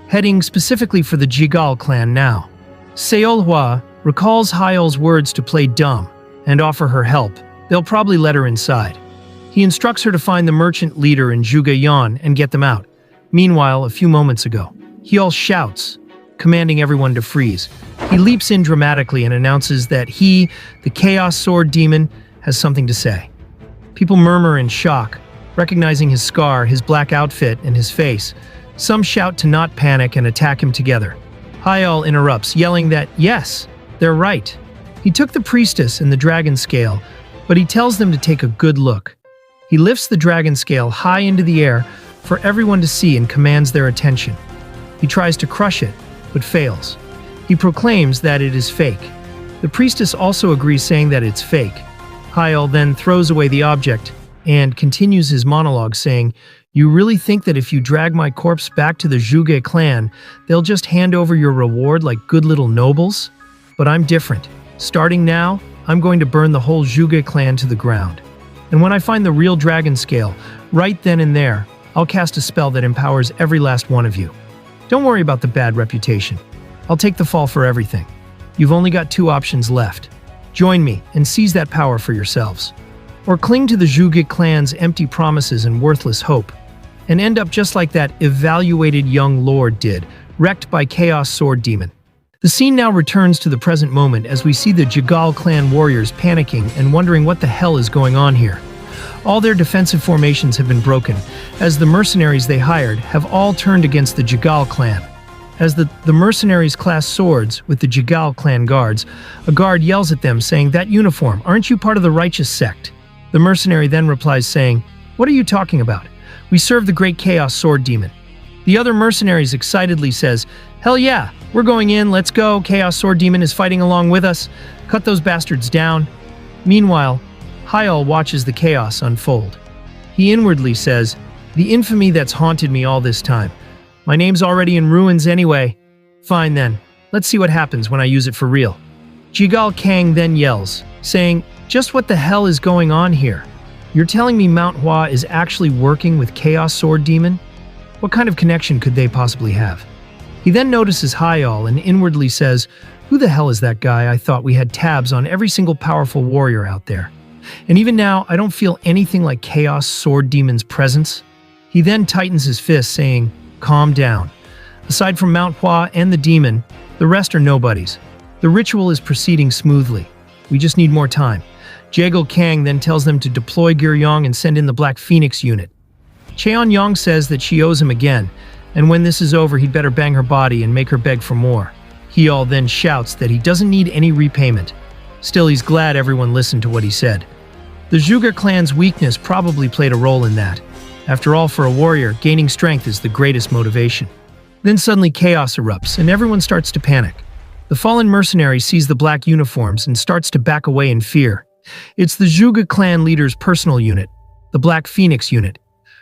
heading specifically for the Jigal clan now. Seolhwa recalls Hyol's words to play dumb and offer her help. They'll probably let her inside. He instructs her to find the merchant leader in Zhuge-yan and get them out. Meanwhile, a few moments ago, Hyol shouts, commanding everyone to freeze. He leaps in dramatically and announces that he, the Chaos Sword Demon, has something to say. People murmur in shock, recognizing his scar, his black outfit, and his face. Some shout to not panic and attack him together. Hyol interrupts, yelling that, yes, they're right. He took the priestess and the dragon scale, but he tells them to take a good look. He lifts the dragon scale high into the air for everyone to see and commands their attention. He tries to crush it, but fails. He proclaims that it is fake. The priestess also agrees, saying that it's fake. Hyol then throws away the object and continues his monologue saying, "You really think that if you drag my corpse back to the Zhuge clan, they'll just hand over your reward like good little nobles? But I'm different. Starting now, I'm going to burn the whole Zhuge clan to the ground." And when I find the real dragon scale, right then and there, I'll cast a spell that empowers every last one of you. Don't worry about the bad reputation. I'll take the fall for everything. You've only got two options left. Join me and seize that power for yourselves. Or cling to the Zhuge clan's empty promises and worthless hope, and end up just like that evaluated young lord did, wrecked by Chaos Sword Demon. The scene now returns to the present moment as we see the Jigal clan warriors panicking and wondering what the hell is going on here. All their defensive formations have been broken, as the mercenaries they hired have all turned against the Jigal clan. As the mercenaries clash swords with the Jigal clan guards, a guard yells at them saying, "That uniform, aren't you part of the righteous sect?" The mercenary then replies saying, "What are you talking about? We serve the great Chaos Sword Demon." The other mercenaries excitedly says, "Hell yeah, we're going in, let's go, Chaos Sword Demon is fighting along with us. Cut those bastards down." Meanwhile, Hyal watches the chaos unfold. He inwardly says, "The infamy that's haunted me all this time. My name's already in ruins anyway. Fine then, let's see what happens when I use it for real." Jigal Kang then yells, saying, "Just what the hell is going on here? You're telling me Manhwa is actually working with Chaos Sword Demon? What kind of connection could they possibly have?" He then notices Hyal and inwardly says, "Who the hell is that guy? I thought we had tabs on every single powerful warrior out there. And even now, I don't feel anything like Chaos Sword Demon's presence." He then tightens his fist, saying, "Calm down. Aside from Manhwa and the demon, the rest are nobodies. The ritual is proceeding smoothly. We just need more time." Jagal Kang then tells them to deploy Giryong and send in the Black Phoenix unit. Cheon-yong says that she owes him again, and when this is over, he'd better bang her body and make her beg for more. Hyal then shouts that he doesn't need any repayment. Still, he's glad everyone listened to what he said. The Zhuge clan's weakness probably played a role in that. After all, for a warrior, gaining strength is the greatest motivation. Then suddenly chaos erupts, and everyone starts to panic. The fallen mercenary sees the black uniforms and starts to back away in fear. It's the Zhuge clan leader's personal unit, the Black Phoenix unit.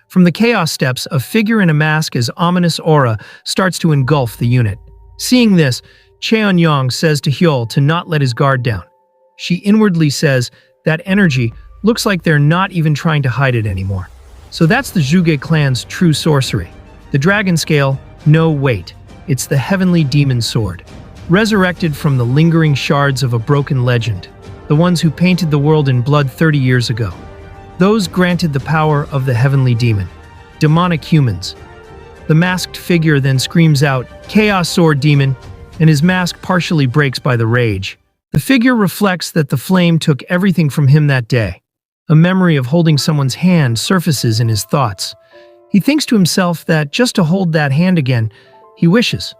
From the chaos steps, a figure in a mask as ominous aura starts to engulf the unit. Seeing this, Cheon-yong says to Hyal to not let his guard down. She inwardly says, "That energy looks like they're not even trying to hide it anymore." So that's the Zhuge clan's true sorcery. The dragon scale, no wait, it's the heavenly demon sword. Resurrected from the lingering shards of a broken legend, the ones who painted the world in blood 30 years ago. Those granted the power of the heavenly demon, demonic humans. The masked figure then screams out, "Chaos Sword Demon," and his mask partially breaks by the rage. The figure reflects that the flame took everything from him that day. A memory of holding someone's hand surfaces in his thoughts. He thinks to himself that just to hold that hand again, he wishes.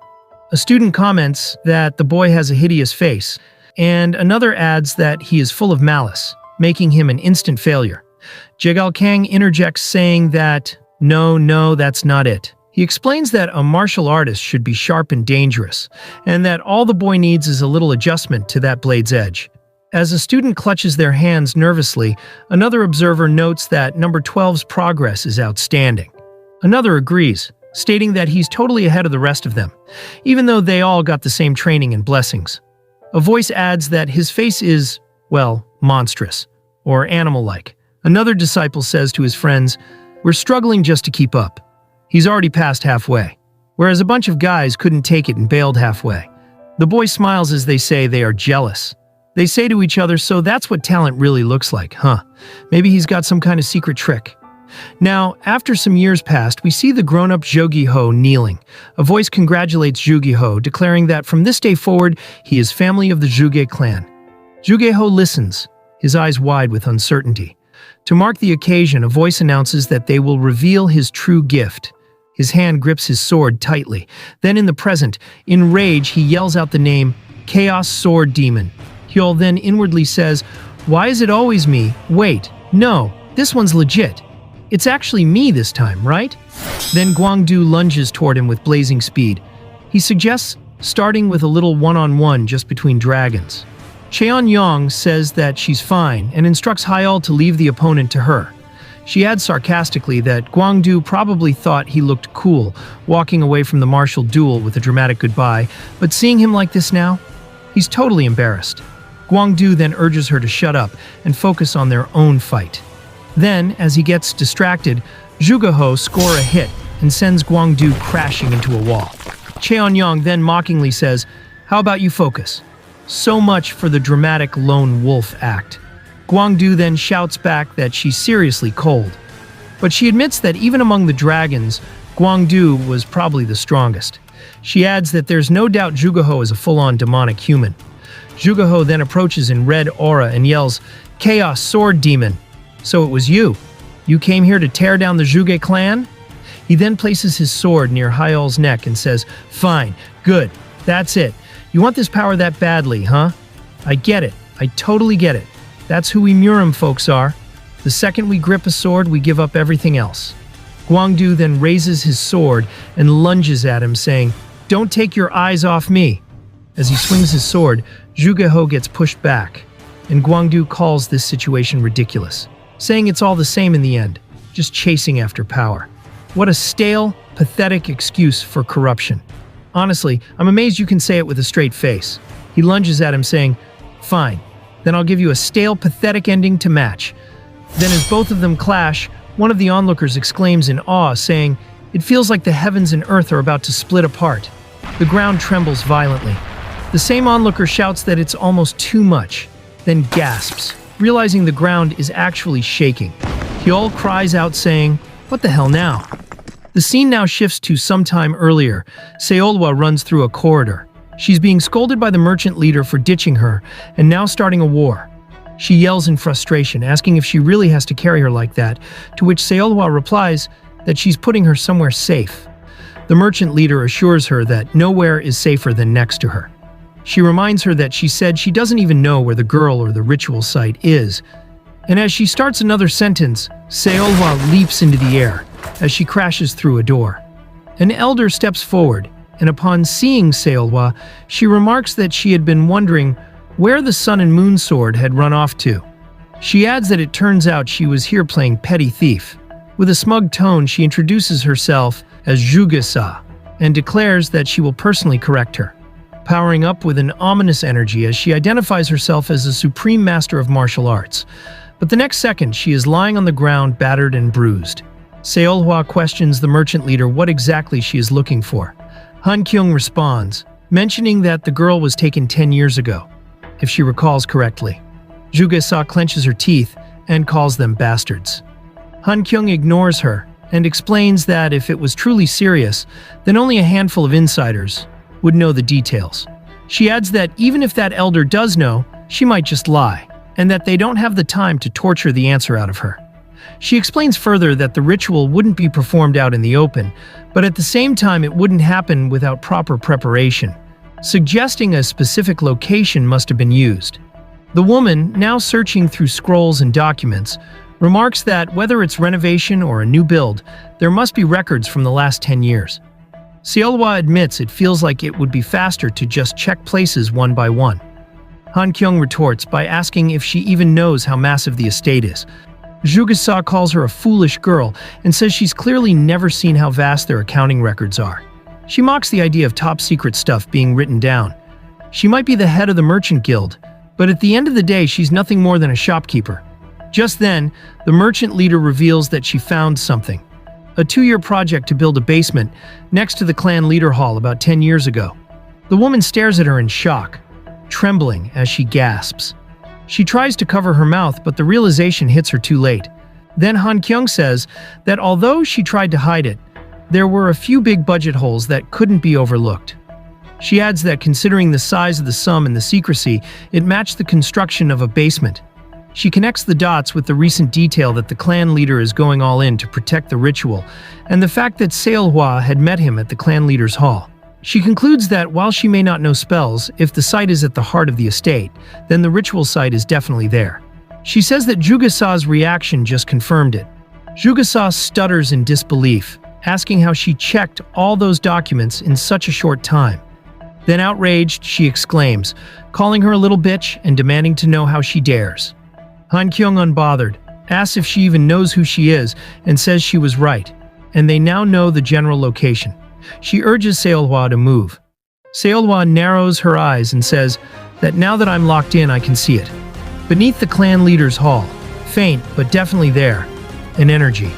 A student comments that the boy has a hideous face, and another adds that he is full of malice, making him an instant failure. Jagal Kang interjects saying that, no, that's not it. He explains that a martial artist should be sharp and dangerous, and that all the boy needs is a little adjustment to that blade's edge. As a student clutches their hands nervously, another observer notes that number 12's progress is outstanding. Another agrees, stating that he's totally ahead of the rest of them, even though they all got the same training and blessings. A voice adds that his face is, well, monstrous, or animal-like. Another disciple says to his friends, "We're struggling just to keep up." He's already passed halfway, whereas a bunch of guys couldn't take it and bailed halfway. The boy smiles as they say they are jealous. They say to each other, "So that's what talent really looks like, huh? Maybe he's got some kind of secret trick." Now, after some years passed, we see the grown-up Zhuge-ho kneeling. A voice congratulates Zhuge-ho, declaring that from this day forward, he is family of the Zhuge clan. Zhuge-ho listens, his eyes wide with uncertainty. To mark the occasion, a voice announces that they will reveal his true gift. His hand grips his sword tightly. Then in the present, in rage, he yells out the name, "Chaos Sword Demon." Hyal then inwardly says, "Why is it always me? Wait, no, this one's legit. It's actually me this time, right?" Then Guangdu lunges toward him with blazing speed. He suggests starting with a little one-on-one just between dragons. Cheon-yong says that she's fine and instructs Hyal to leave the opponent to her. She adds sarcastically that Guangdu probably thought he looked cool, walking away from the martial duel with a dramatic goodbye, but seeing him like this now, he's totally embarrassed. Guangdu then urges her to shut up and focus on their own fight. Then, as he gets distracted, Zhugeho score a hit and sends Guangdu crashing into a wall. Cheonyang then mockingly says, "How about you focus?" So much for the dramatic lone wolf act. Guangdu then shouts back that she's seriously cold. But she admits that even among the dragons, Guangdu was probably the strongest. She adds that there's no doubt Zhugeho is a full-on demonic human. Zhugeho then approaches in red aura and yells, "Chaos Sword Demon! So it was you. You came here to tear down the Zhuge clan?" He then places his sword near Hyol's neck and says, "Fine, good, that's it. You want this power that badly, huh? I get it. I totally get it. That's who we Murim folks are. The second we grip a sword, we give up everything else." Guangdu then raises his sword and lunges at him, saying, "Don't take your eyes off me." As he swings his sword, Zhugeho gets pushed back, and Guangdu calls this situation ridiculous, saying it's all the same in the end, just chasing after power. What a stale, pathetic excuse for corruption. Honestly, I'm amazed you can say it with a straight face. He lunges at him, saying, "Fine, then I'll give you a stale, pathetic ending to match." Then as both of them clash, one of the onlookers exclaims in awe, saying, "It feels like the heavens and earth are about to split apart." The ground trembles violently. The same onlooker shouts that it's almost too much, then gasps, realizing the ground is actually shaking. Hyol cries out, saying, "What the hell now?" The scene now shifts to some time earlier. Seolwa runs through a corridor. She's being scolded by the merchant leader for ditching her and now starting a war. She yells in frustration, asking if she really has to carry her like that, to which Seolwa replies that she's putting her somewhere safe. The merchant leader assures her that nowhere is safer than next to her. She reminds her that she said she doesn't even know where the girl or the ritual site is. And as she starts another sentence, Seolwa leaps into the air as she crashes through a door. An elder steps forward, and upon seeing Seolwa, she remarks that she had been wondering where the Sun and Moon sword had run off to. She adds that it turns out she was here playing petty thief. With a smug tone, she introduces herself as Zhuge-sa and declares that she will personally correct her, powering up with an ominous energy as she identifies herself as a supreme master of martial arts. But the next second, she is lying on the ground, battered and bruised. Seolhwa questions the merchant leader what exactly she is looking for. Han Kyung responds, mentioning that the girl was taken 10 years ago, if she recalls correctly. Zhuge-sa clenches her teeth and calls them bastards. Han Kyung ignores her and explains that if it was truly serious, then only a handful of insiders would know the details. She adds that even if that elder does know, she might just lie, and that they don't have the time to torture the answer out of her. She explains further that the ritual wouldn't be performed out in the open, but at the same time it wouldn't happen without proper preparation, suggesting a specific location must have been used. The woman, now searching through scrolls and documents, remarks that whether it's renovation or a new build, there must be records from the last 10 years. Seolhwa admits it feels like it would be faster to just check places one by one. Han Kyung retorts by asking if she even knows how massive the estate is. Zhuge-sa calls her a foolish girl and says she's clearly never seen how vast their accounting records are. She mocks the idea of top-secret stuff being written down. She might be the head of the merchant guild, but at the end of the day, she's nothing more than a shopkeeper. Just then, the merchant leader reveals that she found something. A 2-year project to build a basement next to the clan leader hall about 10 years ago. The woman stares at her in shock, trembling as she gasps. She tries to cover her mouth, but the realization hits her too late. Then Han Kyung says that although she tried to hide it, there were a few big budget holes that couldn't be overlooked. She adds that considering the size of the sum and the secrecy, it matched the construction of a basement. She connects the dots with the recent detail that the clan leader is going all in to protect the ritual, and the fact that Seolhwa had met him at the clan leader's hall. She concludes that while she may not know spells, if the site is at the heart of the estate, then the ritual site is definitely there. She says that Zhuge-sa's reaction just confirmed it. Zhuge-sa stutters in disbelief, asking how she checked all those documents in such a short time. Then outraged, she exclaims, calling her a little bitch and demanding to know how she dares. Han Kyung, unbothered, asks if she even knows who she is and says she was right, and they now know the general location. She urges Seolhwa to move. Seolhwa narrows her eyes and says that now that I'm locked in, I can see it. Beneath the clan leader's hall, faint, but definitely there. An energy.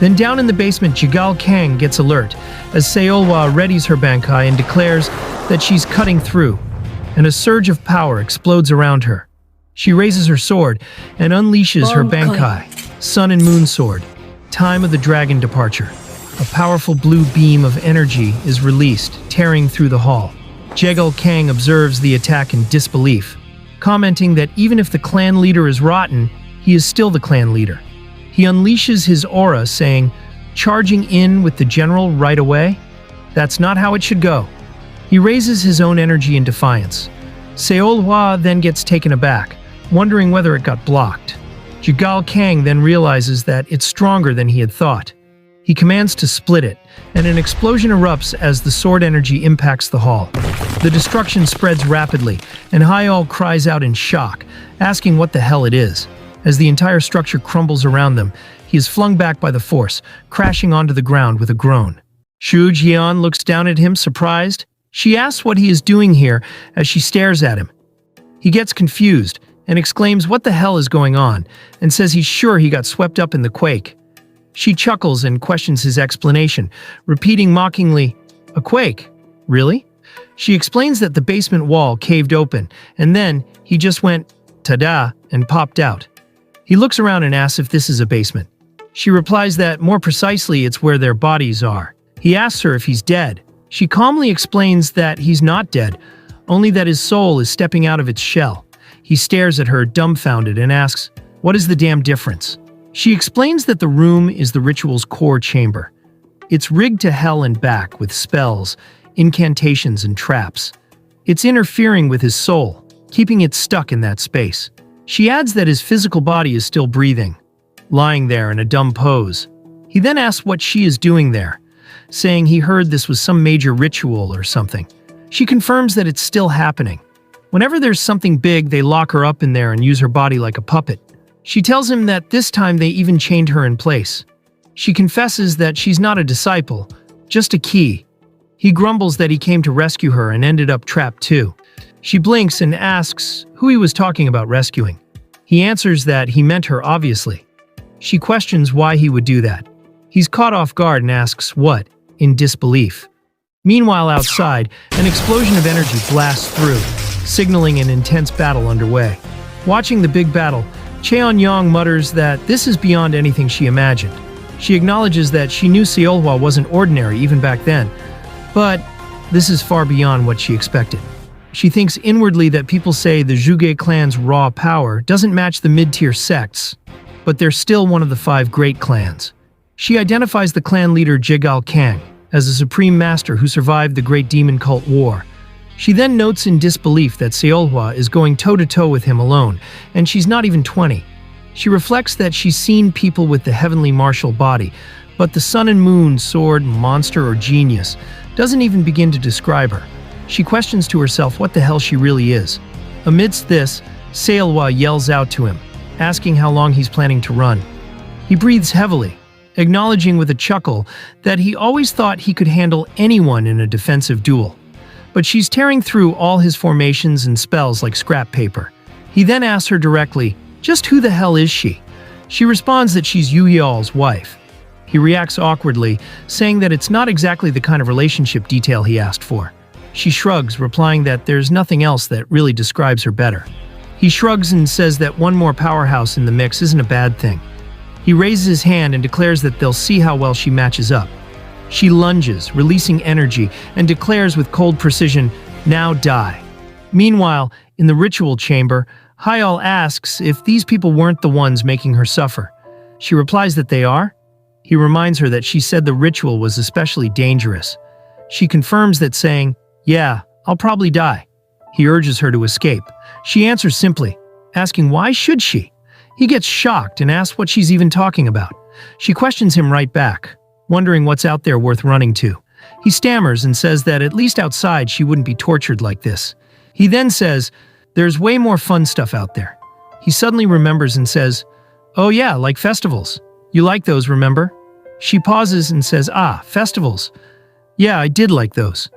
Then down in the basement, Jigal Kang gets alert as Seolhwa readies her bankai and declares that she's cutting through, and a surge of power explodes around her. She raises her sword and unleashes her bankai, Sun and Moon Sword, Time of the Dragon Departure. A powerful blue beam of energy is released, tearing through the hall. Jegal Kang observes the attack in disbelief, commenting that even if the clan leader is rotten, he is still the clan leader. He unleashes his aura, saying, "Charging in with the general right away? That's not how it should go." He raises his own energy in defiance. Seolhwa then gets taken aback, wondering whether it got blocked. Jigal Kang then realizes that it's stronger than he had thought. He commands to split it, and an explosion erupts as the sword energy impacts the hall. The destruction spreads rapidly, and Hyol cries out in shock, asking what the hell it is. As the entire structure crumbles around them, he is flung back by the force, crashing onto the ground with a groan. Shu Jian looks down at him, surprised. She asks what he is doing here as she stares at him. He gets confused and exclaims what the hell is going on, and says he's sure he got swept up in the quake. She chuckles and questions his explanation, repeating mockingly, "A quake? Really?" She explains that the basement wall caved open, and then he just went, "Ta-da," and popped out. He looks around and asks if this is a basement. She replies that, more precisely, it's where their bodies are. He asks her if he's dead. She calmly explains that he's not dead, only that his soul is stepping out of its shell. He stares at her, dumbfounded, and asks, "What is the damn difference?" She explains that the room is the ritual's core chamber. It's rigged to hell and back with spells, incantations, and traps. It's interfering with his soul, keeping it stuck in that space. She adds that his physical body is still breathing, lying there in a dumb pose. He then asks what she is doing there, saying he heard this was some major ritual or something. She confirms that it's still happening. Whenever there's something big, they lock her up in there and use her body like a puppet. She tells him that this time they even chained her in place. She confesses that she's not a disciple, just a key. He grumbles that he came to rescue her and ended up trapped too. She blinks and asks who he was talking about rescuing. He answers that he meant her, obviously. She questions why he would do that. He's caught off guard and asks what, in disbelief. Meanwhile, outside, an explosion of energy blasts through, signaling an intense battle underway. Watching the big battle, Cheon-Yong mutters that this is beyond anything she imagined. She acknowledges that she knew Seolhwa wasn't ordinary even back then, but this is far beyond what she expected. She thinks inwardly that people say the Zhuge clan's raw power doesn't match the mid-tier sects, but they're still one of the 5 great clans. She identifies the clan leader Jegal Kang as a supreme master who survived the Great Demon Cult War. She then notes in disbelief that Seolhwa is going toe-to-toe with him alone, and she's not even 20. She reflects that she's seen people with the heavenly martial body, but the sun and moon, sword, monster, or genius doesn't even begin to describe her. She questions to herself what the hell she really is. Amidst this, Seolhwa yells out to him, asking how long he's planning to run. He breathes heavily, acknowledging with a chuckle that he always thought he could handle anyone in a defensive duel. But she's tearing through all his formations and spells like scrap paper. He then asks her directly, just who the hell is she? She responds that she's Yuhyal's wife. He reacts awkwardly, saying that it's not exactly the kind of relationship detail he asked for. She shrugs, replying that there's nothing else that really describes her better. He shrugs and says that one more powerhouse in the mix isn't a bad thing. He raises his hand and declares that they'll see how well she matches up. She lunges, releasing energy, and declares with cold precision, "Now die." Meanwhile, in the ritual chamber, Hyol asks if these people weren't the ones making her suffer. She replies that they are. He reminds her that she said the ritual was especially dangerous. She confirms that, saying, "Yeah, I'll probably die." He urges her to escape. She answers simply, asking why should she? He gets shocked and asks what she's even talking about. She questions him right back, wondering what's out there worth running to. He stammers and says that at least outside she wouldn't be tortured like this. He then says, "There's way more fun stuff out there." He suddenly remembers and says, "Oh yeah, like festivals. You like those, remember?" She pauses and says, "Ah, festivals. Yeah, I did like those."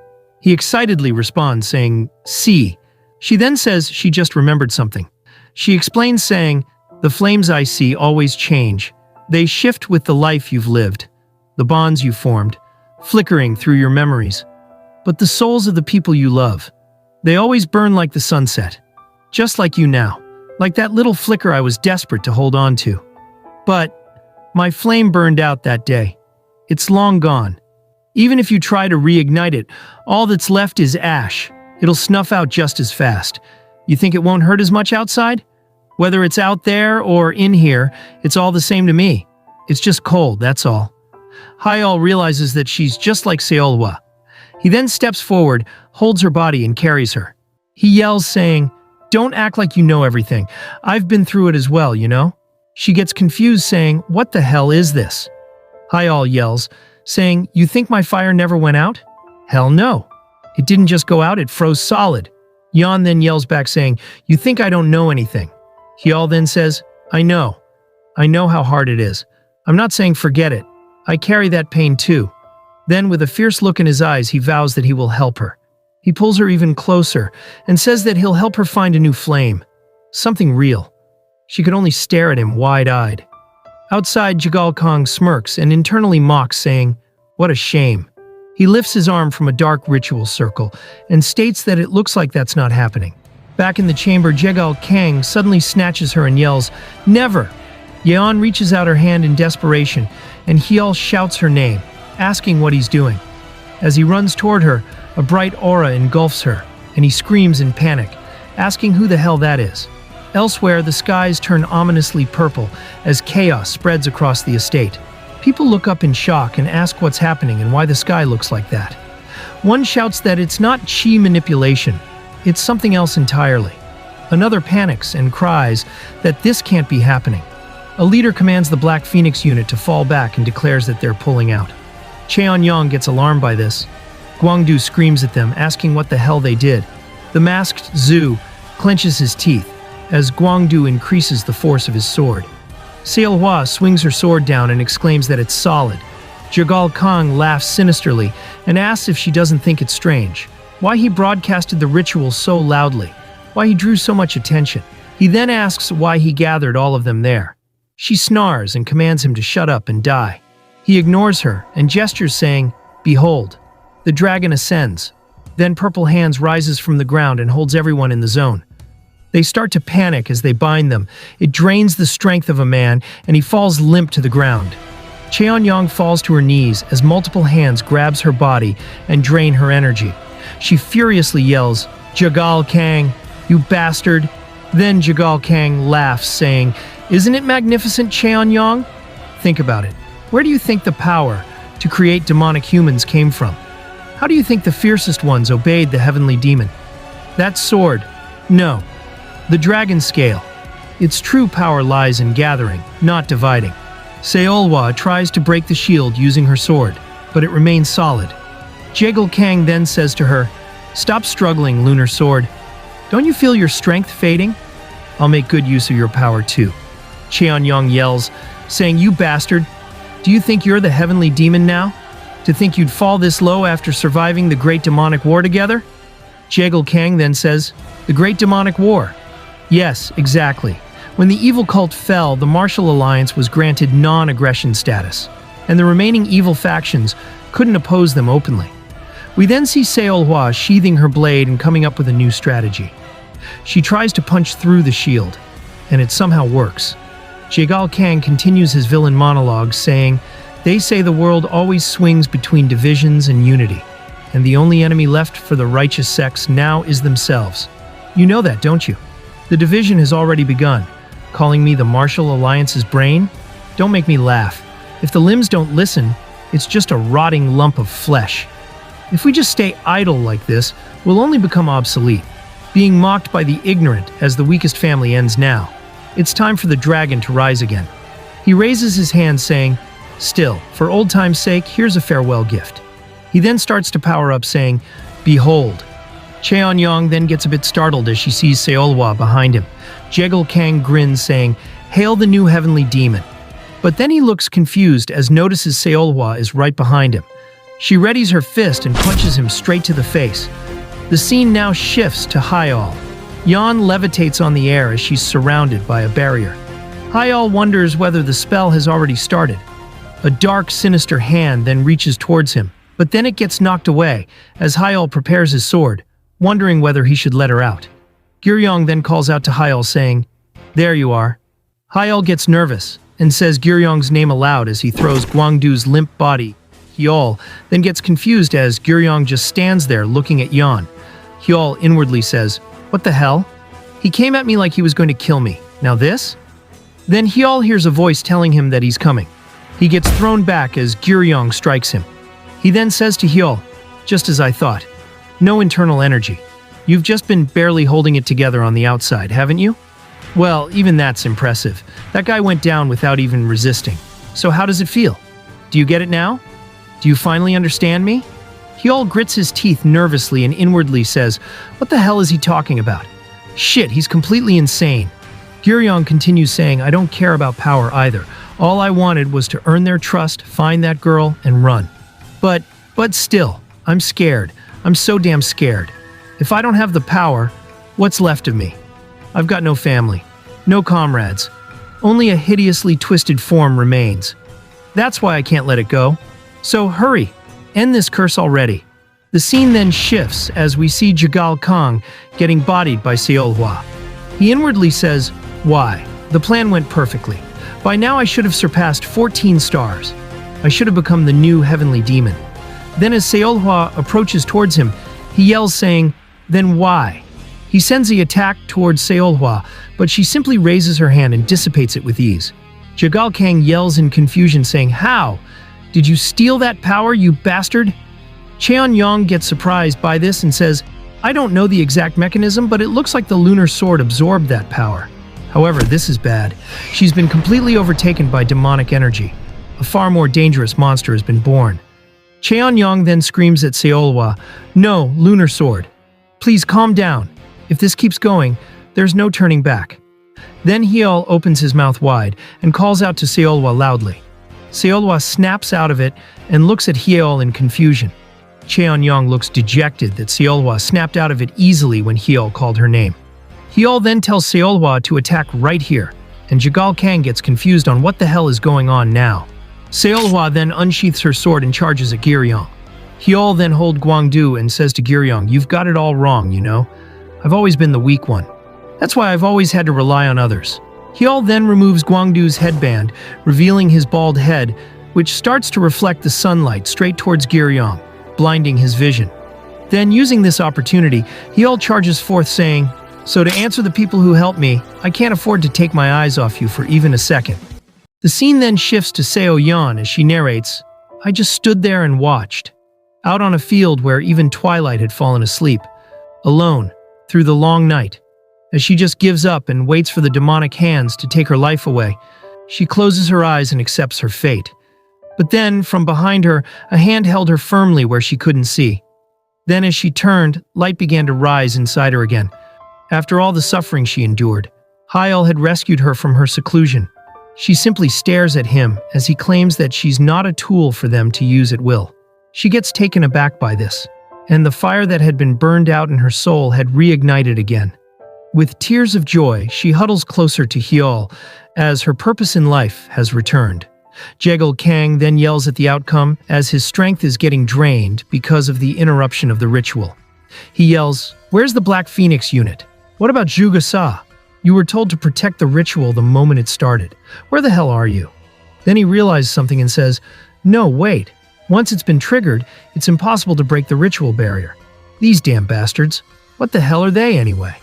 He excitedly responds, saying, "See." She then says she just remembered something. She explains, saying, The flames I see always change. They shift with the life you've lived, the bonds you formed, flickering through your memories. But the souls of the people you love, they always burn like the sunset. Just like you now, like that little flicker I was desperate to hold on to. But my flame burned out that day. It's long gone. Even if you try to reignite it, all that's left is ash. It'll snuff out just as fast. You think it won't hurt as much outside? Whether it's out there or in here, it's all the same to me. It's just cold, that's all. Hyol realizes that she's just like Seolwa. He then steps forward, holds her body, and carries her. He yells, saying, "Don't act like you know everything. I've been through it as well, you know?" She gets confused, saying, "What the hell is this?" Hyol yells, saying, "You think my fire never went out?" "Hell no. It didn't just go out, it froze solid." Yeon then yells back, saying, "You think I don't know anything?" Hyol then says, I know how hard it is. I'm not saying forget it. I carry that pain too." Then, with a fierce look in his eyes, he vows that he will help her. He pulls her even closer and says that he'll help her find a new flame. Something real. She could only stare at him wide-eyed. Outside, Jagal Kong smirks and internally mocks, saying, "What a shame." He lifts his arm from a dark ritual circle and states that it looks like that's not happening. Back in the chamber, Jagal Kang suddenly snatches her and yells, "Never!" Yeon reaches out her hand in desperation, and Hyol shouts her name, asking what he's doing. As he runs toward her, a bright aura engulfs her, and he screams in panic, asking who the hell that is. Elsewhere, the skies turn ominously purple as chaos spreads across the estate. People look up in shock and ask what's happening and why the sky looks like that. One shouts that it's not chi manipulation, it's something else entirely. Another panics and cries that this can't be happening. A leader commands the Black Phoenix unit to fall back and declares that they're pulling out. Cheon-yong gets alarmed by this. Gwangdu screams at them, asking what the hell they did. The masked Zhu clenches his teeth as Gwangdu increases the force of his sword. Seolhwa swings her sword down and exclaims that it's solid. Jagal Kong laughs sinisterly and asks if she doesn't think it's strange. Why he broadcasted the ritual so loudly. Why he drew so much attention. He then asks why he gathered all of them there. She snarls and commands him to shut up and die. He ignores her and gestures, saying, "Behold." The dragon ascends. Then Purple Hands rises from the ground and holds everyone in the zone. They start to panic as they bind them. It drains the strength of a man, and he falls limp to the ground. Cheon-yong falls to her knees as multiple hands grabs her body and drain her energy. She furiously yells, "Jagal Kang, you bastard!" Then Jagal Kang laughs, saying, "Isn't it magnificent, Cheon-yong? Think about it. Where do you think the power to create demonic humans came from? How do you think the fiercest ones obeyed the heavenly demon? That sword? No. The dragon scale. Its true power lies in gathering, not dividing." Seolhwa tries to break the shield using her sword, but it remains solid. Jagal Kang then says to her, "Stop struggling, Lunar Sword. Don't you feel your strength fading? I'll make good use of your power too." Cheon-yong yells, saying, "You bastard! Do you think you're the heavenly demon now? To think you'd fall this low after surviving the Great Demonic War together?" Jagal Kang then says, "The Great Demonic War? Yes, exactly. When the evil cult fell, the Martial Alliance was granted non-aggression status, and the remaining evil factions couldn't oppose them openly. We then see Seolhwa sheathing her blade and coming up with a new strategy. She tries to punch through the shield, and it somehow works. Jagal Kang continues his villain monologue, saying, "They say the world always swings between divisions and unity, and the only enemy left for the righteous sects now is themselves. You know that, don't you? The division has already begun. Calling me the Martial Alliance's brain? Don't make me laugh. If the limbs don't listen, it's just a rotting lump of flesh. If we just stay idle like this, we'll only become obsolete, being mocked by the ignorant as the weakest family ends now. It's time for the dragon to rise again." He raises his hand, saying, "Still, for old time's sake, here's a farewell gift." He then starts to power up, saying, "Behold." Cheon-yong then gets a bit startled as she sees Seolhwa behind him. Jagal Kang grins, saying, "Hail the new heavenly demon." But then he looks confused as notices Seolhwa is right behind him. She readies her fist and punches him straight to the face. The scene now shifts to Hyol. Yeon levitates on the air as she's surrounded by a barrier. Hyal wonders whether the spell has already started. A dark, sinister hand then reaches towards him, but then it gets knocked away as Hyal prepares his sword, wondering whether he should let her out. Gyryong then calls out to Hyal saying, "There you are." Hyal gets nervous and says Gyryong's name aloud as he throws Gwangdu's limp body. Hyal then gets confused as Gyryong just stands there looking at Yeon. Hyal inwardly says, "What the hell? He came at me like he was going to kill me. Now this?" Then Hyal hears a voice telling him that he's coming. He gets thrown back as Gyryong strikes him. He then says to Hyal, "Just as I thought. No internal energy. You've just been barely holding it together on the outside, haven't you?" Well, even that's impressive. That guy went down without even resisting. So how does it feel? Do you get it now? Do you finally understand me? Hyal grits his teeth nervously and inwardly says, "What the hell is he talking about? Shit, he's completely insane." Gyryong continues saying, "I don't care about power either. All I wanted was to earn their trust, find that girl, and run. But still, I'm scared. I'm so damn scared. If I don't have the power, what's left of me? I've got no family, no comrades. Only a hideously twisted form remains. That's why I can't let it go. So hurry, end this curse already." The scene then shifts as we see Jagal Kang getting bodied by Seolhwa. He inwardly says, "Why? The plan went perfectly. By now I should have surpassed 14 stars. I should have become the new heavenly demon." Then as Seolhwa approaches towards him, he yells saying, "Then why?" He sends the attack towards Seolhwa, but she simply raises her hand and dissipates it with ease. Jagal Kang yells in confusion saying, "How? Did you steal that power, you bastard?" Cheon-yong gets surprised by this and says, "I don't know the exact mechanism, but it looks like the lunar sword absorbed that power. However, this is bad. She's been completely overtaken by demonic energy. A far more dangerous monster has been born." Cheon-yong then screams at Seolhwa, "No, lunar sword. Please calm down. If this keeps going, there's no turning back." Then Hyal opens his mouth wide and calls out to Seolhwa loudly. Seolhwa snaps out of it and looks at Hyal in confusion. Cheon-yong looks dejected that Seolhwa snapped out of it easily when Hyal called her name. Hyal then tells Seolhwa to attack right here, and Jagal Kang gets confused on what the hell is going on now. Seolhwa then unsheaths her sword and charges at Gyryong. Hyal then holds Gwangdu and says to Gyryong, "You've got it all wrong, you know. I've always been the weak one. That's why I've always had to rely on others." Hyal then removes Gwangdu's headband, revealing his bald head, which starts to reflect the sunlight straight towards Gyryong, blinding his vision. Then, using this opportunity, Hyal charges forth saying, "So to answer the people who helped me, I can't afford to take my eyes off you for even a second." The scene then shifts to Seo Yeon as she narrates, "I just stood there and watched, out on a field where even twilight had fallen asleep, alone, through the long night. As she just gives up and waits for the demonic hands to take her life away, she closes her eyes and accepts her fate. But then, from behind her, a hand held her firmly where she couldn't see. Then as she turned, light began to rise inside her again. After all the suffering she endured, Hyal had rescued her from her seclusion. She simply stares at him as he claims that she's not a tool for them to use at will. She gets taken aback by this, and the fire that had been burned out in her soul had reignited again. With tears of joy, she huddles closer to Hyal as her purpose in life has returned. Jagal Kang then yells at the outcome as his strength is getting drained because of the interruption of the ritual. He yells, "Where's the Black Phoenix unit? What about Jugasa? You were told to protect the ritual the moment it started. Where the hell are you?" Then he realizes something and says, "No, wait. Once it's been triggered, it's impossible to break the ritual barrier. These damn bastards. What the hell are they anyway?"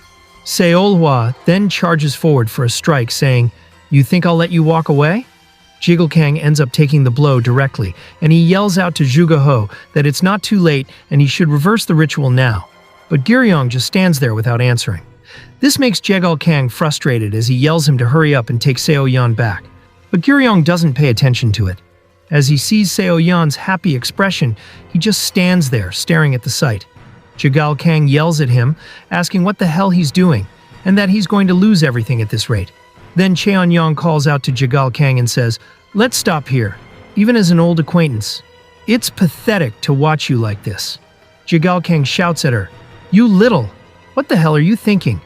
Seolhwa then charges forward for a strike, saying, "You think I'll let you walk away?" Jagal Kang ends up taking the blow directly, and he yells out to Jugaho that it's not too late and he should reverse the ritual now. But Gyryong just stands there without answering. This makes Jagal Kang frustrated as he yells him to hurry up and take Seo Yeon back. But Gyryong doesn't pay attention to it. As he sees Seo Yeon's happy expression, he just stands there staring at the sight. Jagal Kang yells at him, asking what the hell he's doing, and that he's going to lose everything at this rate. Then Cheon-yong calls out to Jagal Kang and says, "Let's stop here, even as an old acquaintance. It's pathetic to watch you like this." Jagal Kang shouts at her, "You little! What the hell are you thinking?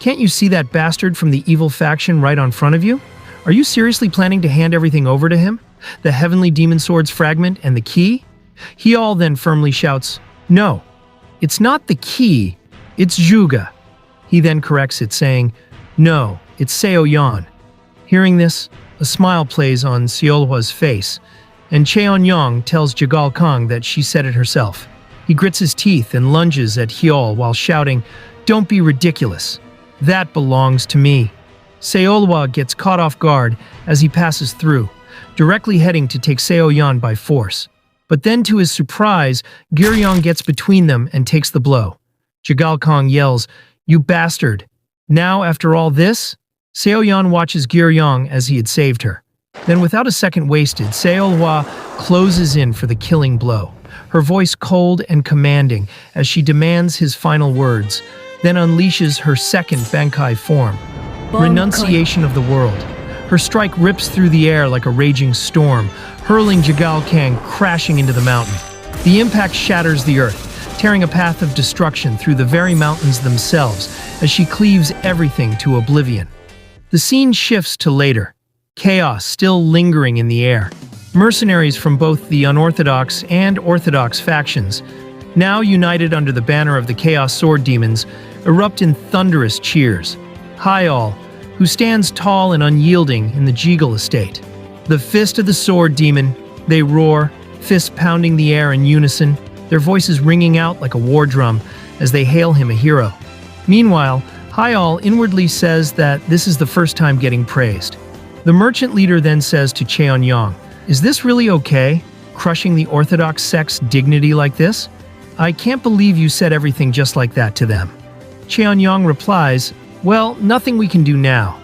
Can't you see that bastard from the evil faction right on front of you? Are you seriously planning to hand everything over to him? The Heavenly Demon Sword's fragment and the key? Hyol then firmly shouts, "No, it's not the key, it's Juga." He then corrects it, saying, "No, it's Seoyeon." Hearing this, a smile plays on Seolhwa's face, and Cheon-yong tells Jagal Kong that she said it herself. He grits his teeth and lunges at Hyol while shouting, "Don't be ridiculous. That belongs to me." Seolhwa gets caught off guard as he passes through, directly heading to take Seoyeon by force. But then to his surprise, Giryong gets between them and takes the blow. Jagal Kong yells, "You bastard! Now after all this?" Seoyeon watches Giryong as he had saved her. Then without a second wasted, Seolhwa closes in for the killing blow, her voice cold and commanding as she demands his final words, then unleashes her second Bankai form, Renunciation of the World. Her strike rips through the air like a raging storm, hurling Jagal Kang crashing into the mountain. The impact shatters the earth, tearing a path of destruction through the very mountains themselves as she cleaves everything to oblivion. The scene shifts to later, chaos still lingering in the air. Mercenaries from both the unorthodox and orthodox factions, now united under the banner of the Chaos Sword Demons, erupt in thunderous cheers. Hyol, who stands tall and unyielding in the Jigal estate. The fist of the sword demon, they roar, fists pounding the air in unison, their voices ringing out like a war drum as they hail him a hero. Meanwhile, Hyol inwardly says that this is the first time getting praised. The merchant leader then says to Cheon-yong, "Is this really okay, crushing the Orthodox sect's dignity like this? I can't believe you said everything just like that to them." Cheon-yong replies, "Well, nothing we can do now.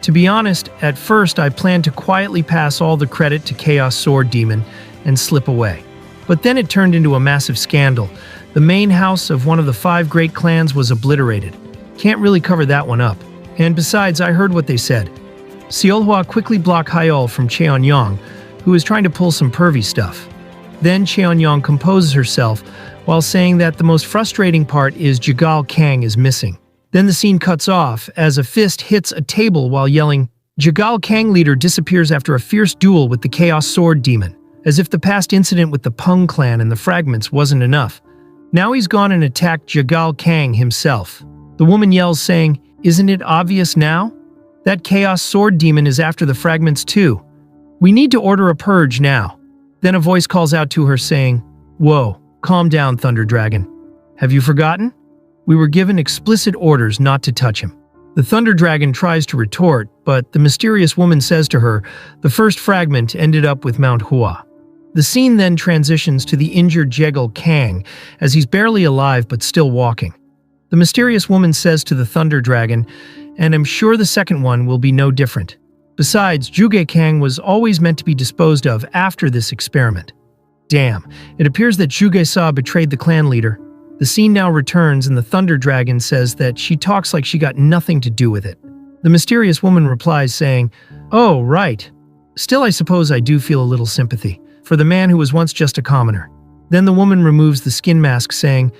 To be honest, at first I planned to quietly pass all the credit to Chaos Sword Demon and slip away. But then it turned into a massive scandal. The main house of one of the 5 great clans was obliterated. Can't really cover that one up. And besides, I heard what they said." Seolhwa quickly blocked Hyol from Cheon-yong, who is trying to pull some pervy stuff. Then Cheon-yong composes herself while saying that the most frustrating part is Jagal Kang is missing. Then the scene cuts off as a fist hits a table while yelling, "Jagal Kang leader disappears after a fierce duel with the Chaos Sword Demon," as if the past incident with the Pung clan and the fragments wasn't enough. Now he's gone and attacked Jagal Kang himself. The woman yells, saying, "Isn't it obvious now? That Chaos Sword Demon is after the fragments too. We need to order a purge now." Then a voice calls out to her saying, "Whoa, calm down, Thunder Dragon. Have you forgotten? We were given explicit orders not to touch him." The Thunder Dragon tries to retort, but the mysterious woman says to her, the first fragment ended up with Mount Hua. The scene then transitions to the injured Jagal Kang as he's barely alive but still walking. The mysterious woman says to the Thunder Dragon, "And I'm sure the second one will be no different. Besides, Juga Kang was always meant to be disposed of after this experiment." Damn, it appears that Juga betrayed the clan leader. The scene now returns and the Thunder Dragon says that she talks like she got nothing to do with it. The mysterious woman replies saying, "Oh, right. Still, I suppose I do feel a little sympathy for the man who was once just a commoner." Then the woman removes the skin mask saying,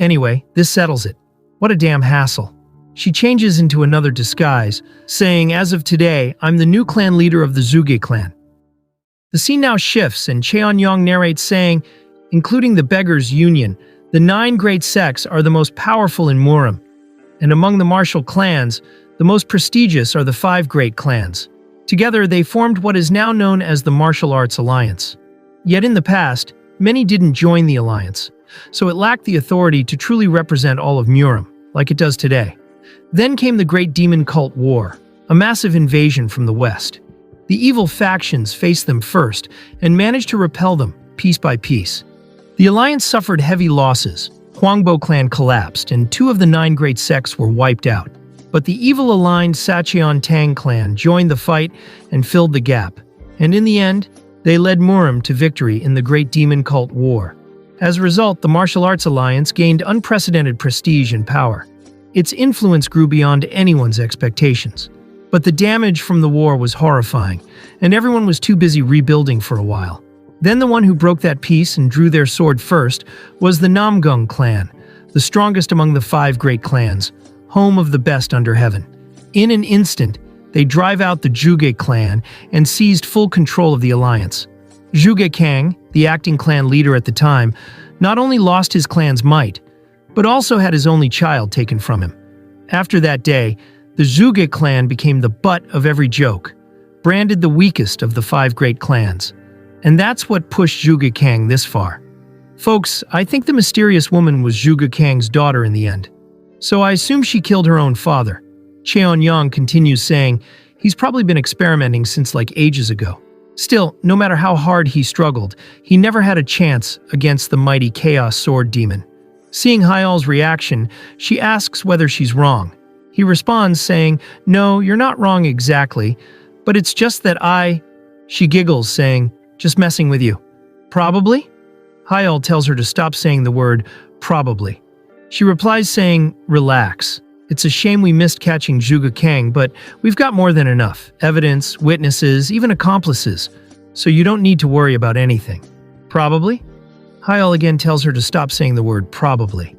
"Anyway, this settles it. What a damn hassle." She changes into another disguise, saying, "As of today, I'm the new clan leader of the Zuge clan." The scene now shifts and Cheon-yong narrates saying, "Including the Beggars' Union, the 9 great sects are the most powerful in Murim, and among the martial clans, the most prestigious are the 5 great clans. Together, they formed what is now known as the Martial Arts Alliance. Yet in the past, many didn't join the alliance, so it lacked the authority to truly represent all of Murim, like it does today. Then came the Great Demon Cult War, a massive invasion from the west. The evil factions faced them first and managed to repel them, piece by piece. The alliance suffered heavy losses. Huangbo clan collapsed, and 2 of the 9 great sects were wiped out. But the evil-aligned Sacheon Tang clan joined the fight and filled the gap. And in the end, they led Murim to victory in the Great Demon Cult War. As a result, the Martial Arts Alliance gained unprecedented prestige and power. Its influence grew beyond anyone's expectations. But the damage from the war was horrifying, and everyone was too busy rebuilding for a while. Then the one who broke that peace and drew their sword first was the Namgung clan, the strongest among the 5 great clans, home of the best under heaven. In an instant, They drive out the Zhuge clan and seized full control of the alliance. Zhuge Kang, the acting clan leader at the time, not only lost his clan's might, but also had his only child taken from him. After that day, the Zhuge clan became the butt of every joke, branded the weakest of the 5 great clans. And that's what pushed Zhuge Kang this far. Folks, I think the mysterious woman was Zhuge Kang's daughter in the end. So I assume she killed her own father. Cheon-yang continues saying, he's probably been experimenting since like ages ago. Still, no matter how hard he struggled, he never had a chance against the mighty Chaos Sword Demon. Seeing Hyal's reaction, she asks whether she's wrong. He responds saying, no, you're not wrong exactly, but it's just that She giggles saying, just messing with you. Probably? Hyal tells her to stop saying the word probably. She replies saying, relax. It's a shame we missed catching Zhuge Kang, but we've got more than enough. Evidence, witnesses, even accomplices. So you don't need to worry about anything. Probably? Hyal again tells her to stop saying the word probably.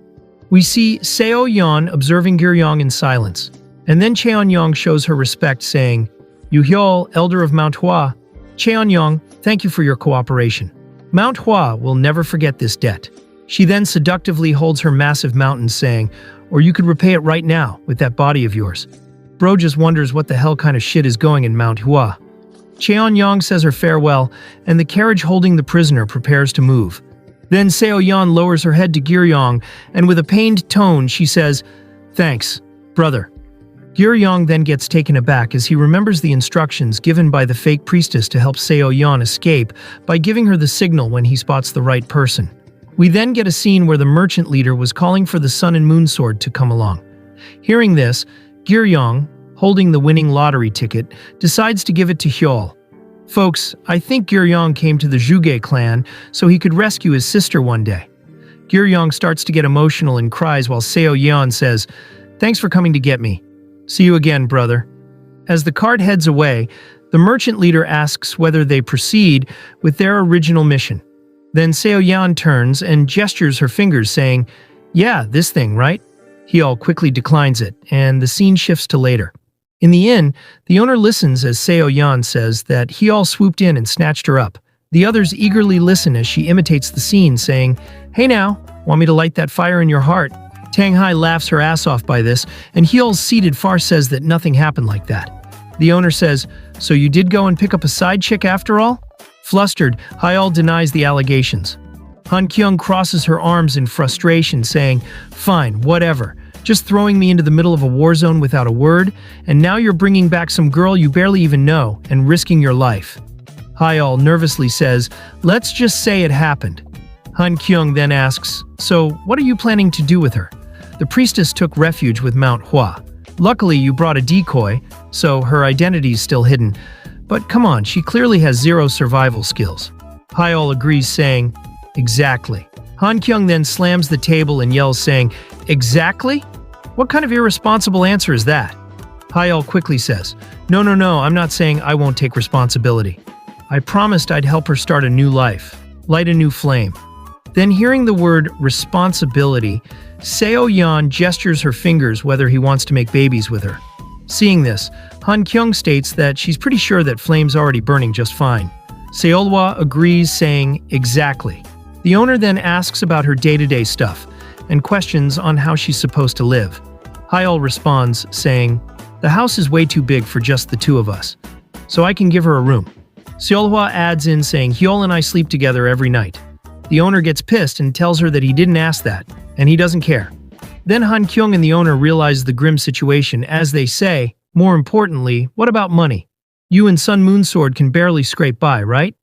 We see Seo Yan observing Gyryong in silence, and then Cheon-yang shows her respect saying, Yu Hyol, elder of Manhwa. Cheon-yang, thank you for your cooperation. Manhwa will never forget this debt. She then seductively holds her massive mountain saying, or you could repay it right now with that body of yours. Bro just wonders what the hell kind of shit is going in Manhwa. Cheon-yang says her farewell, and the carriage holding the prisoner prepares to move. Then Seo Yan lowers her head to Gyryong, and with a pained tone she says, thanks, brother. Gyryong then gets taken aback as he remembers the instructions given by the fake priestess to help Seo Yan escape by giving her the signal when he spots the right person. We then get a scene where the merchant leader was calling for the Sun and Moon Sword to come along. Hearing this, Gyryong, holding the winning lottery ticket, decides to give it to Hyol. Folks, I think Gyryong came to the Zhuge clan so he could rescue his sister one day. Gyryong starts to get emotional and cries while Seo Yan says, thanks for coming to get me. See you again, brother. As the cart heads away, the merchant leader asks whether they proceed with their original mission. Then Seo Yan turns and gestures her fingers saying, yeah, this thing, right? Hyol quickly declines it, and the scene shifts to later. In the inn, the owner listens as Seo Yan says that Hyol swooped in and snatched her up. The others eagerly listen as she imitates the scene, saying, hey now, want me to light that fire in your heart? Tang Hai laughs her ass off by this, and Hyol's seated far says that nothing happened like that. The owner says, so you did go and pick up a side chick after all? Flustered, Hyol denies the allegations. Han Kyung crosses her arms in frustration, saying, fine, whatever. Just throwing me into the middle of a war zone without a word, and now you're bringing back some girl you barely even know and risking your life. Hyol nervously says, let's just say it happened. Han Kyung then asks, so what are you planning to do with her? The priestess took refuge with Manhwa. Luckily, you brought a decoy, so her identity's still hidden. But come on, she clearly has zero survival skills. Hyol agrees, saying, exactly. Han Kyung then slams the table and yells, saying, exactly? What kind of irresponsible answer is that? Hyol quickly says, no, I'm not saying I won't take responsibility. I promised I'd help her start a new life, light a new flame. Then hearing the word responsibility, Seo Yan gestures her fingers whether he wants to make babies with her. Seeing this, Han Kyung states that she's pretty sure that flame's already burning just fine. Seolwa agrees, saying, exactly. The owner then asks about her day-to-day stuff and questions on how she's supposed to live. Hyol responds, saying, the house is way too big for just the two of us, so I can give her a room. Seolwa adds in, saying, Hyol and I sleep together every night. The owner gets pissed and tells her that he didn't ask that, and he doesn't care. Then Han Kyung and the owner realize the grim situation as they say, more importantly, what about money? You and Sun Moon Sword can barely scrape by, right?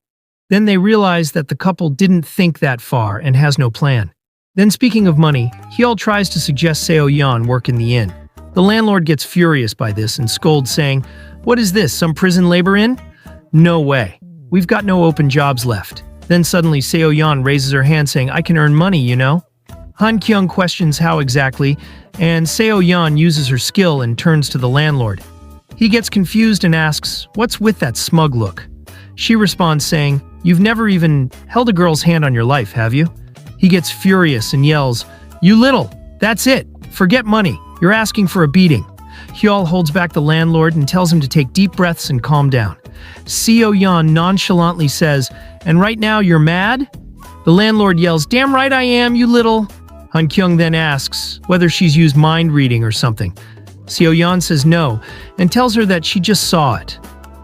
Then they realize that the couple didn't think that far and has no plan. Then speaking of money, Hyol tries to suggest Seo Yan work in the inn. The landlord gets furious by this and scolds, saying, what is this, some prison labor inn? No way. We've got no open jobs left. Then suddenly Seo Yan raises her hand saying, I can earn money, you know? Han Kyung questions how exactly, and Seo Yan uses her skill and turns to the landlord. He gets confused and asks, what's with that smug look? She responds saying, you've never even held a girl's hand on your life, have you? He gets furious and yells, you little, that's it, forget money, you're asking for a beating. Hyul holds back the landlord and tells him to take deep breaths and calm down. Seo-yeon nonchalantly says, "And right now you're mad?" The landlord yells, "Damn right I am, you little..." Han-kyung then asks whether she's used mind reading or something. Seo-yeon says no, and tells her that she just saw it.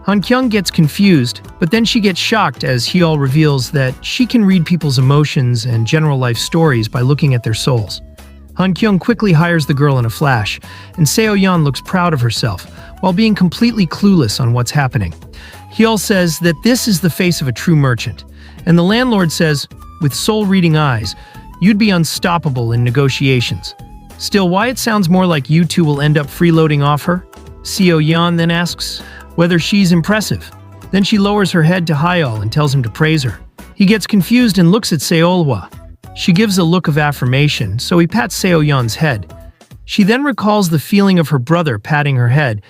Han-kyung gets confused, but then she gets shocked as Hyul reveals that she can read people's emotions and general life stories by looking at their souls. Han-kyung quickly hires the girl in a flash, and Seo-yeon looks proud of herself, while being completely clueless on what's happening. Hyul says that this is the face of a true merchant, and the landlord says, with soul-reading eyes, "You'd be unstoppable in negotiations." Still, why it sounds more like you two will end up freeloading off her? Seo-yeon then asks whether she's impressive. Then she lowers her head to Hyul and tells him to praise her. He gets confused and looks at Seolhwa. She gives a look of affirmation, so he pats Seo-yeon's head. She then recalls the feeling of her brother patting her head,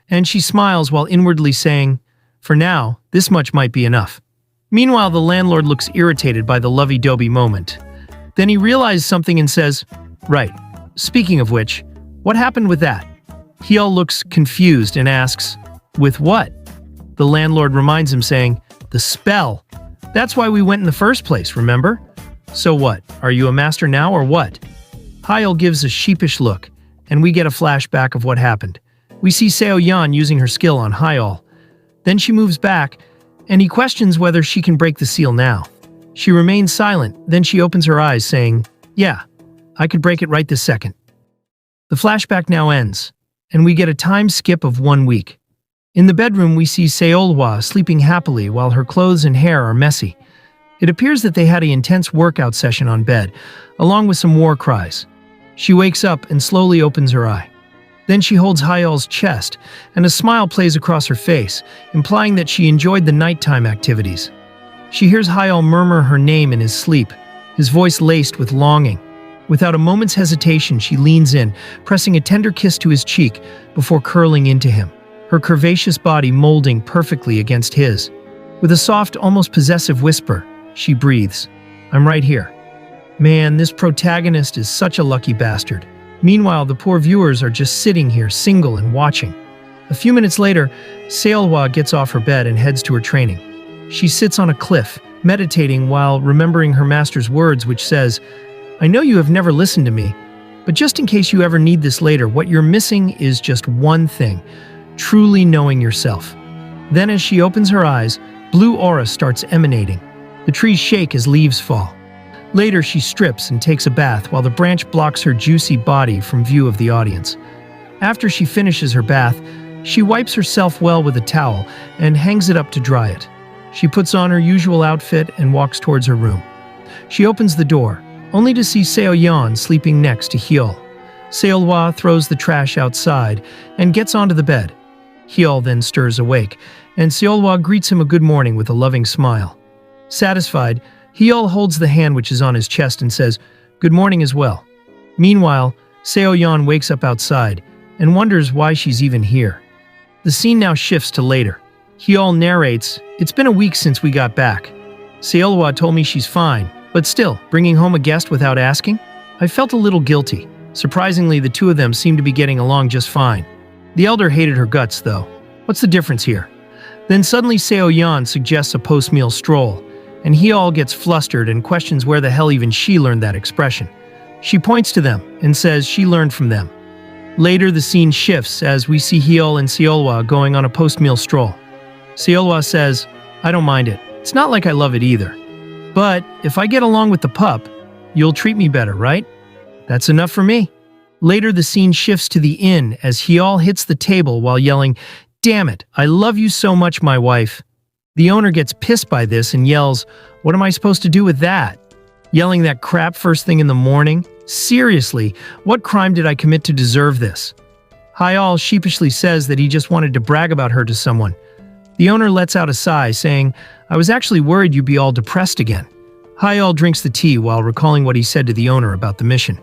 and she smiles while inwardly saying, "For now, this much might be enough." Meanwhile, the landlord looks irritated by the lovey-dovey moment. Then he realizes something and says, "Right, speaking of which, what happened with that?" Hyul looks confused and asks, "With what?" The landlord reminds him saying, "The spell. That's why we went in the first place, remember? So what, are you a master now or what?" Hyul gives a sheepish look, and we get a flashback of what happened. We see Seo-yeon using her skill on Hyul. Then she moves back, and he questions whether she can break the seal now. She remains silent, then she opens her eyes saying, "Yeah, I could break it right this second." The flashback now ends, and we get a time skip of 1 week. In the bedroom, we see Seolhwa sleeping happily while her clothes and hair are messy. It appears that they had an intense workout session on bed, along with some war cries. She wakes up and slowly opens her eye. Then she holds Hyul's chest, and a smile plays across her face, implying that she enjoyed the nighttime activities. She hears Hyul murmur her name in his sleep, his voice laced with longing. Without a moment's hesitation, she leans in, pressing a tender kiss to his cheek before curling into him, her curvaceous body molding perfectly against his. With a soft, almost possessive whisper, she breathes, "I'm right here." Man, this protagonist is such a lucky bastard. Meanwhile, the poor viewers are just sitting here, single and watching. A few minutes later, Seolhwa gets off her bed and heads to her training. She sits on a cliff, meditating while remembering her master's words, which says, "I know you have never listened to me, but just in case you ever need this later, what you're missing is just one thing, truly knowing yourself." Then as she opens her eyes, blue aura starts emanating. The trees shake as leaves fall. Later, she strips and takes a bath while the branch blocks her juicy body from view of the audience. After she finishes her bath, she wipes herself well with a towel and hangs it up to dry it. She puts on her usual outfit and walks towards her room. She opens the door, only to see Seo-yeon sleeping next to Hyul. Seolhwa throws the trash outside and gets onto the bed. Hyul then stirs awake, and Seolhwa greets him a good morning with a loving smile. Satisfied, Hyul holds the hand which is on his chest and says, "Good morning as well." Meanwhile, Seo-yeon wakes up outside and wonders why she's even here. The scene now shifts to later. Hyul narrates, "It's been a week since we got back. Seolhwa told me she's fine, but still, bringing home a guest without asking? I felt a little guilty. Surprisingly, the two of them seem to be getting along just fine. The elder hated her guts, though. What's the difference here?" Then suddenly Seo-yeon suggests a post-meal stroll, and Hyul gets flustered and questions where the hell even she learned that expression. She points to them and says she learned from them. Later, the scene shifts as we see Hyul and Seolhwa going on a post-meal stroll. Seolhwa says, "I don't mind it. It's not like I love it either. But if I get along with the pup, you'll treat me better, right? That's enough for me." Later, the scene shifts to the inn as Hyul hits the table while yelling, "Damn it, I love you so much, my wife." The owner gets pissed by this and yells, "What am I supposed to do with that? Yelling that crap first thing in the morning? Seriously, what crime did I commit to deserve this?" Hyul sheepishly says that he just wanted to brag about her to someone. The owner lets out a sigh, saying, "I was actually worried you'd be all depressed again." Hyul drinks the tea while recalling what he said to the owner about the mission.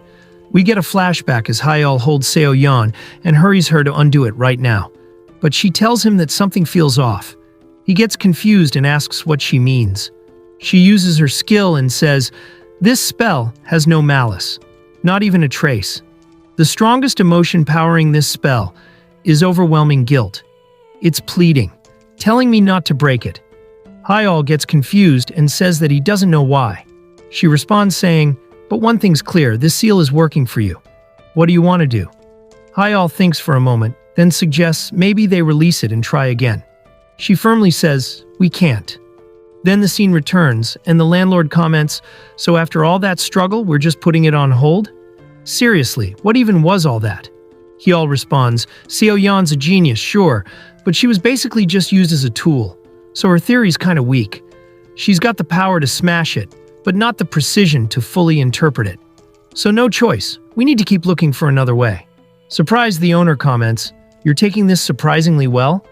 We get a flashback as Hyul holds Seo-yeon and hurries her to undo it right now. But she tells him that something feels off. He gets confused and asks what she means. She uses her skill and says, "This spell has no malice, not even a trace. The strongest emotion powering this spell is overwhelming guilt. It's pleading, telling me not to break it. Hyal gets confused and says that he doesn't know why. She responds saying, "But one thing's clear, this seal is working for you. What do you want to do?" Hyal thinks for a moment, then suggests maybe they release it and try again. She firmly says, "We can't." Then the scene returns, and the landlord comments, "So after all that struggle, we're just putting it on hold?" Seriously, what even was all that? Hyal responds, "Seo Yeon's a genius, sure, but she was basically just used as a tool, so her theory's kinda weak. She's got the power to smash it, but not the precision to fully interpret it. So no choice, we need to keep looking for another way." Surprised, the owner comments, "You're taking this surprisingly well?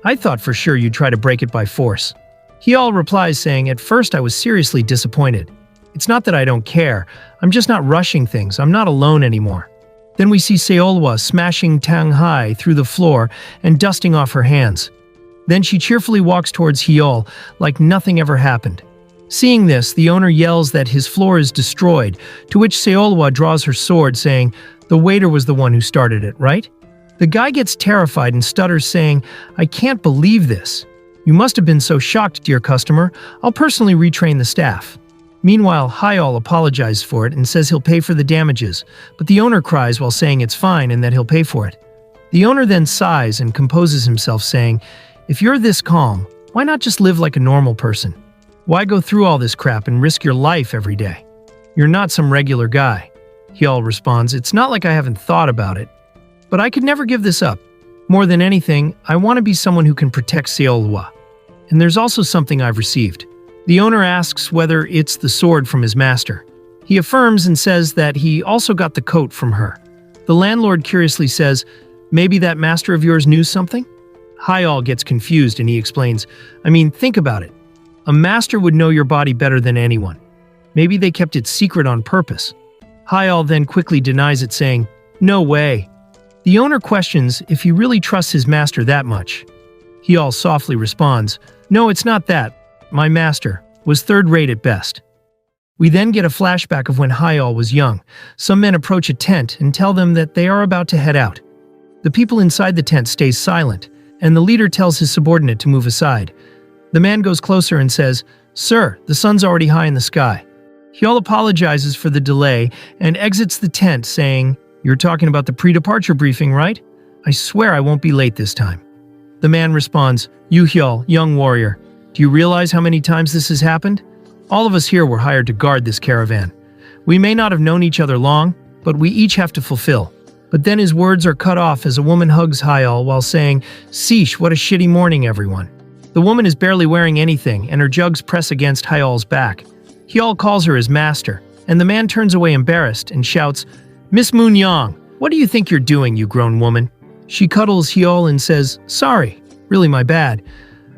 I thought for sure you'd try to break it by force." Hyal replies saying, "At first I was seriously disappointed. It's not that I don't care, I'm just not rushing things, I'm not alone anymore." Then we see Seolwa smashing Tang Hai through the floor and dusting off her hands. Then she cheerfully walks towards Hyal like nothing ever happened. Seeing this, the owner yells that his floor is destroyed, to which Seolwa draws her sword saying, "The waiter was the one who started it, right?" The guy gets terrified and stutters saying, "I can't believe this. You must have been so shocked, dear customer. I'll personally retrain the staff." Meanwhile, Hyal apologizes for it and says he'll pay for the damages, but the owner cries while saying it's fine and that he'll pay for it. The owner then sighs and composes himself saying, "If you're this calm, why not just live like a normal person? Why go through all this crap and risk your life every day? You're not some regular guy." Hyal responds, "It's not like I haven't thought about it, but I could never give this up. More than anything, I want to be someone who can protect Seolwa. And there's also something I've received." The owner asks whether it's the sword from his master. He affirms and says that he also got the coat from her. The landlord curiously says, "Maybe that master of yours knew something?" Hyal gets confused and he explains, "I mean, think about it. A master would know your body better than anyone. Maybe they kept it secret on purpose." Hyal then quickly denies it, saying, "No way." The owner questions if he really trusts his master that much. Hyal softly responds, "No, it's not that. My master was third-rate at best." We then get a flashback of when Hyal was young. Some men approach a tent and tell them that they are about to head out. The people inside the tent stay silent, and the leader tells his subordinate to move aside. The man goes closer and says, "Sir, the sun's already high in the sky." Hyal apologizes for the delay and exits the tent saying, "You're talking about the pre-departure briefing, right? I swear I won't be late this time." The man responds, "You Hyal, young warrior, do you realize how many times this has happened? All of us here were hired to guard this caravan. We may not have known each other long, but we each have to fulfill." But then his words are cut off as a woman hugs Hyal while saying, "Sheesh, what a shitty morning, everyone." The woman is barely wearing anything, and her jugs press against Hyal's back. Hyal calls her his master, and the man turns away embarrassed and shouts, "Miss Moon Yang, what do you think you're doing, you grown woman?" She cuddles Hyal and says, "Sorry, really my bad.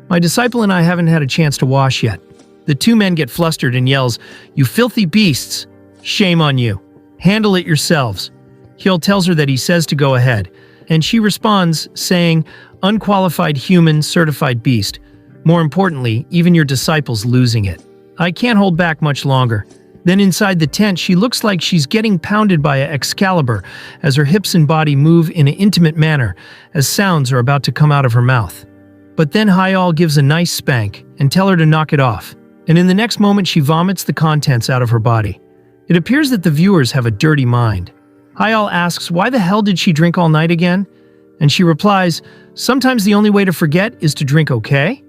My disciple and I haven't had a chance to wash yet." The two men get flustered and yells, "You filthy beasts! Shame on you. Handle it yourselves." Hyal tells her that he says to go ahead, and she responds, saying, "Unqualified human, certified beast. More importantly, even your disciple's losing it. I can't hold back much longer." Then inside the tent, she looks like she's getting pounded by an Excalibur as her hips and body move in an intimate manner as sounds are about to come out of her mouth. But then Hyal gives a nice spank and tell her to knock it off, and in the next moment she vomits the contents out of her body. It appears that the viewers have a dirty mind. Hyal asks why the hell did she drink all night again? And she replies, "Sometimes the only way to forget is to drink, okay?"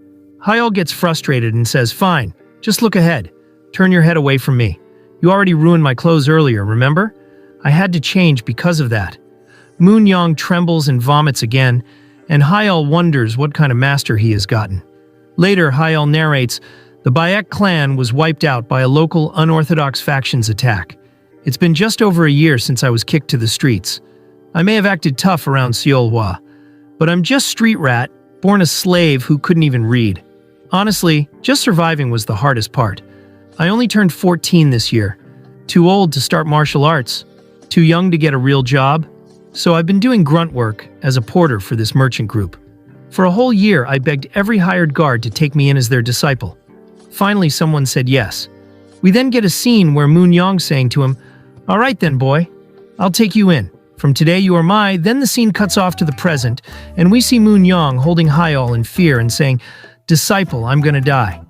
Hyal gets frustrated and says, "Fine, just look ahead. Turn your head away from me. You already ruined my clothes earlier, remember? I had to change because of that." Moon Yang trembles and vomits again, and Hyal wonders what kind of master he has gotten. Later, Hyal narrates, "The Bayek clan was wiped out by a local unorthodox faction's attack. It's been just over a year since I was kicked to the streets. I may have acted tough around Seolwa, but I'm just street rat, born a slave who couldn't even read. Honestly, just surviving was the hardest part. I only turned 14 this year. Too old to start martial arts. Too young to get a real job. So I've been doing grunt work as a porter for this merchant group. For a whole year, I begged every hired guard to take me in as their disciple. Finally, someone said yes. We then get a scene where Moon Yang saying to him, "All right then, boy. I'll take you in. From today you are my, then the scene cuts off to the present, and we see Moon Young holding Hyol in fear and saying, "Disciple, I'm gonna die."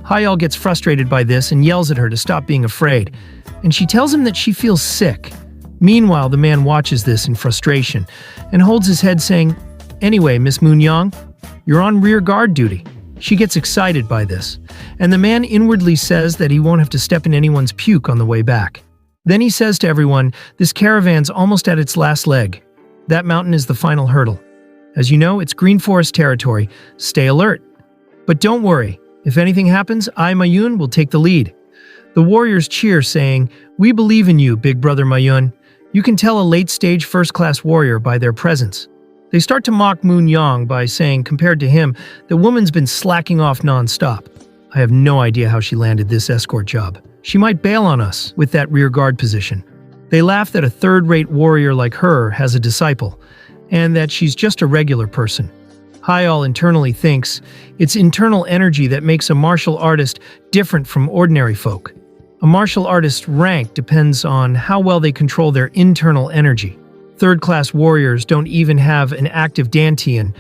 Hyol gets frustrated by this and yells at her to stop being afraid, and she tells him that she feels sick. Meanwhile, the man watches this in frustration and holds his head saying, "Anyway, Miss Moon Young, you're on rear guard duty." She gets excited by this, and the man inwardly says that he won't have to step in anyone's puke on the way back. Then he says to everyone, this caravan's almost at its last leg. That mountain is the final hurdle. As you know, it's Green Forest territory. Stay alert. But don't worry. If anything happens, I, Mayun, will take the lead. The warriors cheer, saying, "We believe in you, big brother Mayun." You can tell a late-stage first-class warrior by their presence. They start to mock Moon Young by saying, compared to him, the woman's been slacking off non-stop. I have no idea how she landed this escort job. She might bail on us with that rear guard position. They laugh that a third-rate warrior like her has a disciple, and that she's just a regular person. Hyol internally thinks it's internal energy that makes a martial artist different from ordinary folk. A martial artist's rank depends on how well they control their internal energy. Third-class warriors don't even have an active dantian.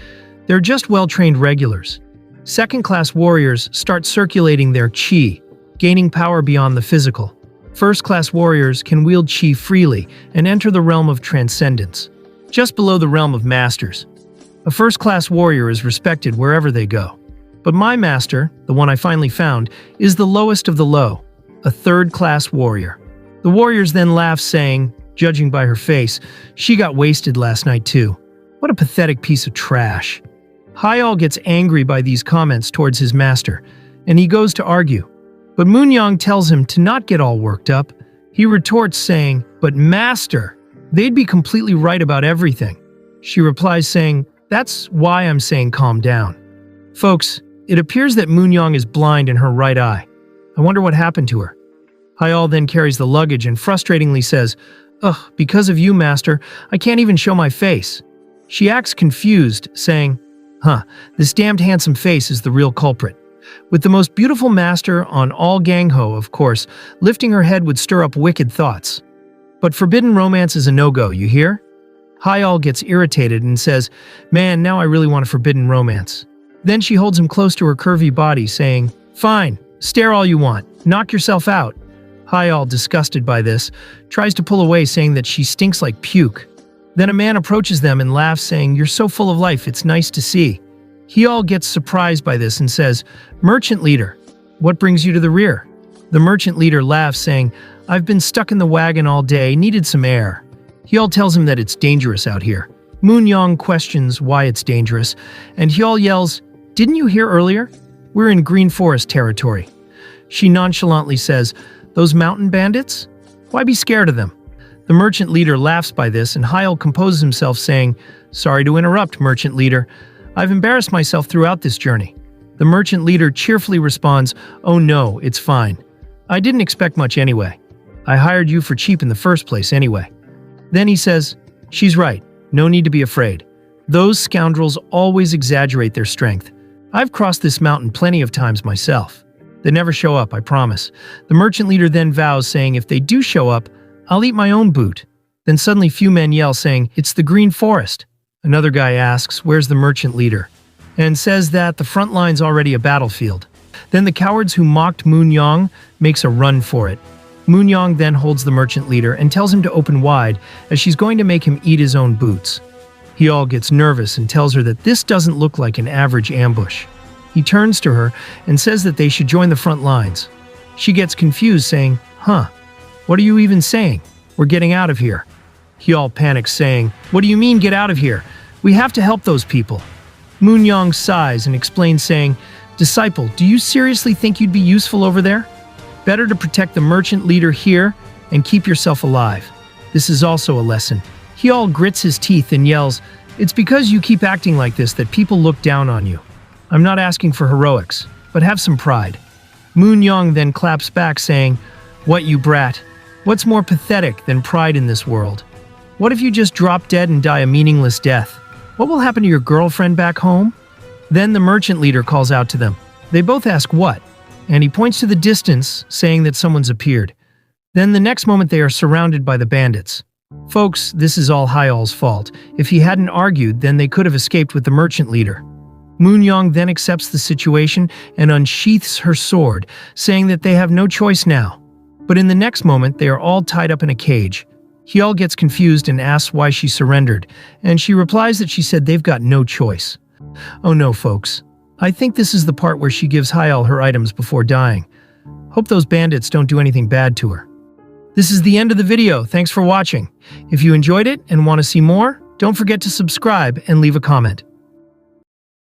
They're just well-trained regulars. Second-class warriors start circulating their chi, gaining power beyond the physical. First-class warriors can wield chi freely and enter the realm of transcendence, just below the realm of masters. A first-class warrior is respected wherever they go. But my master, the one I finally found, is the lowest of the low, a third-class warrior. The warriors then laugh, saying, judging by her face, she got wasted last night too. What a pathetic piece of trash. Hyol gets angry by these comments towards his master, and he goes to argue. But Moon Young tells him to not get all worked up. He retorts saying, "But master, they'd be completely right about everything." She replies saying, "That's why I'm saying calm down." Folks, it appears that Moon Young is blind in her right eye. I wonder what happened to her. Hyol then carries the luggage and frustratingly says, "Ugh, because of you, master, I can't even show my face." She acts confused, saying, this damned handsome face is the real culprit. With the most beautiful master on all Gangho, of course, lifting her head would stir up wicked thoughts. But forbidden romance is a no-go, you hear? Hyol gets irritated and says, "Man, now I really want a forbidden romance." Then she holds him close to her curvy body, saying, "Fine, stare all you want, knock yourself out." Hyol, disgusted by this, tries to pull away, saying that she stinks like puke. Then a man approaches them and laughs, saying, "You're so full of life, it's nice to see." Hyol gets surprised by this and says, "Merchant leader, what brings you to the rear?" The merchant leader laughs, saying, "I've been stuck in the wagon all day, needed some air." Hyol tells him that it's dangerous out here. Moon Young questions why it's dangerous, and Hyol yells, "Didn't you hear earlier? We're in Green Forest territory." She nonchalantly says, "Those mountain bandits? Why be scared of them?" The merchant leader laughs by this, and Hyol composes himself, saying, "Sorry to interrupt, merchant leader. I've embarrassed myself throughout this journey." The merchant leader cheerfully responds, "Oh no, it's fine. I didn't expect much anyway. I hired you for cheap in the first place anyway." Then he says, "She's right. No need to be afraid. Those scoundrels always exaggerate their strength. I've crossed this mountain plenty of times myself. They never show up, I promise." The merchant leader then vows, saying, "If they do show up, I'll eat my own boot." Then suddenly few men yell, saying, "It's the Green Forest." Another guy asks, "Where's the merchant leader?" and says that the front line's already a battlefield. Then the cowards who mocked Moon Young makes a run for it. Moon Young then holds the merchant leader and tells him to open wide, as she's going to make him eat his own boots. Hyol gets nervous and tells her that this doesn't look like an average ambush. He turns to her and says that they should join the front lines. She gets confused, saying, "What are you even saying? We're getting out of here." Hyol panics, saying, "What do you mean get out of here? We have to help those people." Moon Young sighs and explains, saying, "Disciple, do you seriously think you'd be useful over there? Better to protect the merchant leader here and keep yourself alive. This is also a lesson." Hyol grits his teeth and yells, "It's because you keep acting like this that people look down on you. I'm not asking for heroics, but have some pride." Moon Young then claps back, saying, "What, you brat? What's more pathetic than pride in this world? What if you just drop dead and die a meaningless death? What will happen to your girlfriend back home?" Then the merchant leader calls out to them. They both ask what, and he points to the distance, saying that someone's appeared. Then the next moment they are surrounded by the bandits. Folks, this is all Hyal's fault. If he hadn't argued, then they could have escaped with the merchant leader. Moonyong then accepts the situation and unsheaths her sword, saying that they have no choice now. But in the next moment, they are all tied up in a cage. Hyal gets confused and asks why she surrendered, and she replies that she said they've got no choice. Oh no, folks. I think this is the part where she gives Hyal her items before dying. Hope those bandits don't do anything bad to her. This is the end of the video. Thanks for watching. If you enjoyed it and want to see more, don't forget to subscribe and leave a comment.